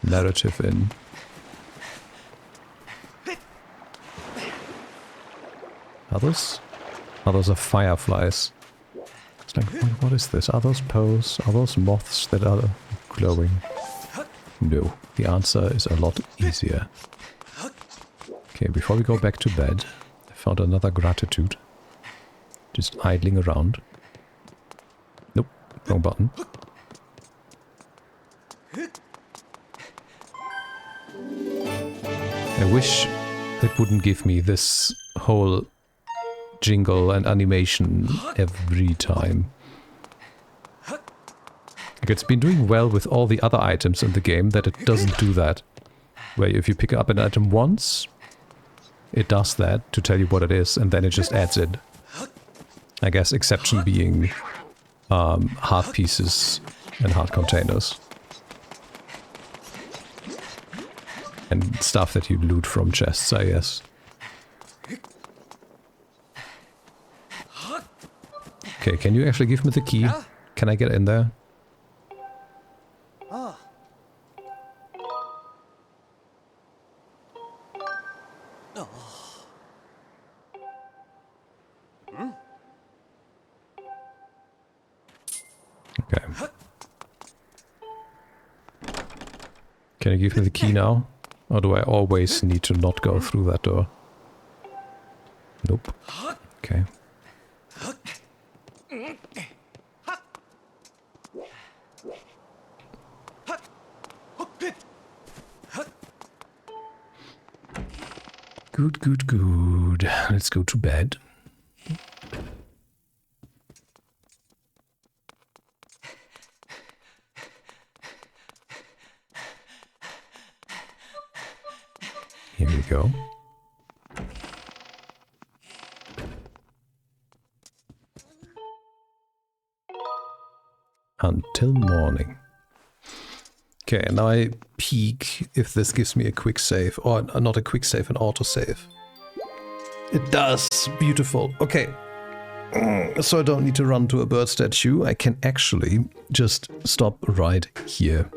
narrative in. Others? Others are fireflies. It's like, what is this? Are those poes? Are those moths that are glowing? No. The answer is a lot easier. Okay, before we go back to bed, I found another gratitude. Just idling around. Nope, wrong button. I wish it wouldn't give me this whole jingle and animation every time. Like, it's been doing well with all the other items in the game that it doesn't do that. Where if you pick up an item once, it does that to tell you what it is, and then it just adds it. I guess exception being heart pieces and heart containers. And stuff that you loot from chests, I guess. Okay, can you actually give me the key? Can I get in there? Okay. Can you give me the key now? Or do I always need to not go through that door? Nope. Okay. Good, good, good. Let's go to bed. Here we go. Until morning. Okay, and now I peek if this gives me a quick save. Or not a quick save, an auto save. It does! Beautiful. Okay. So I don't need to run to a bird statue. I can actually just stop right here.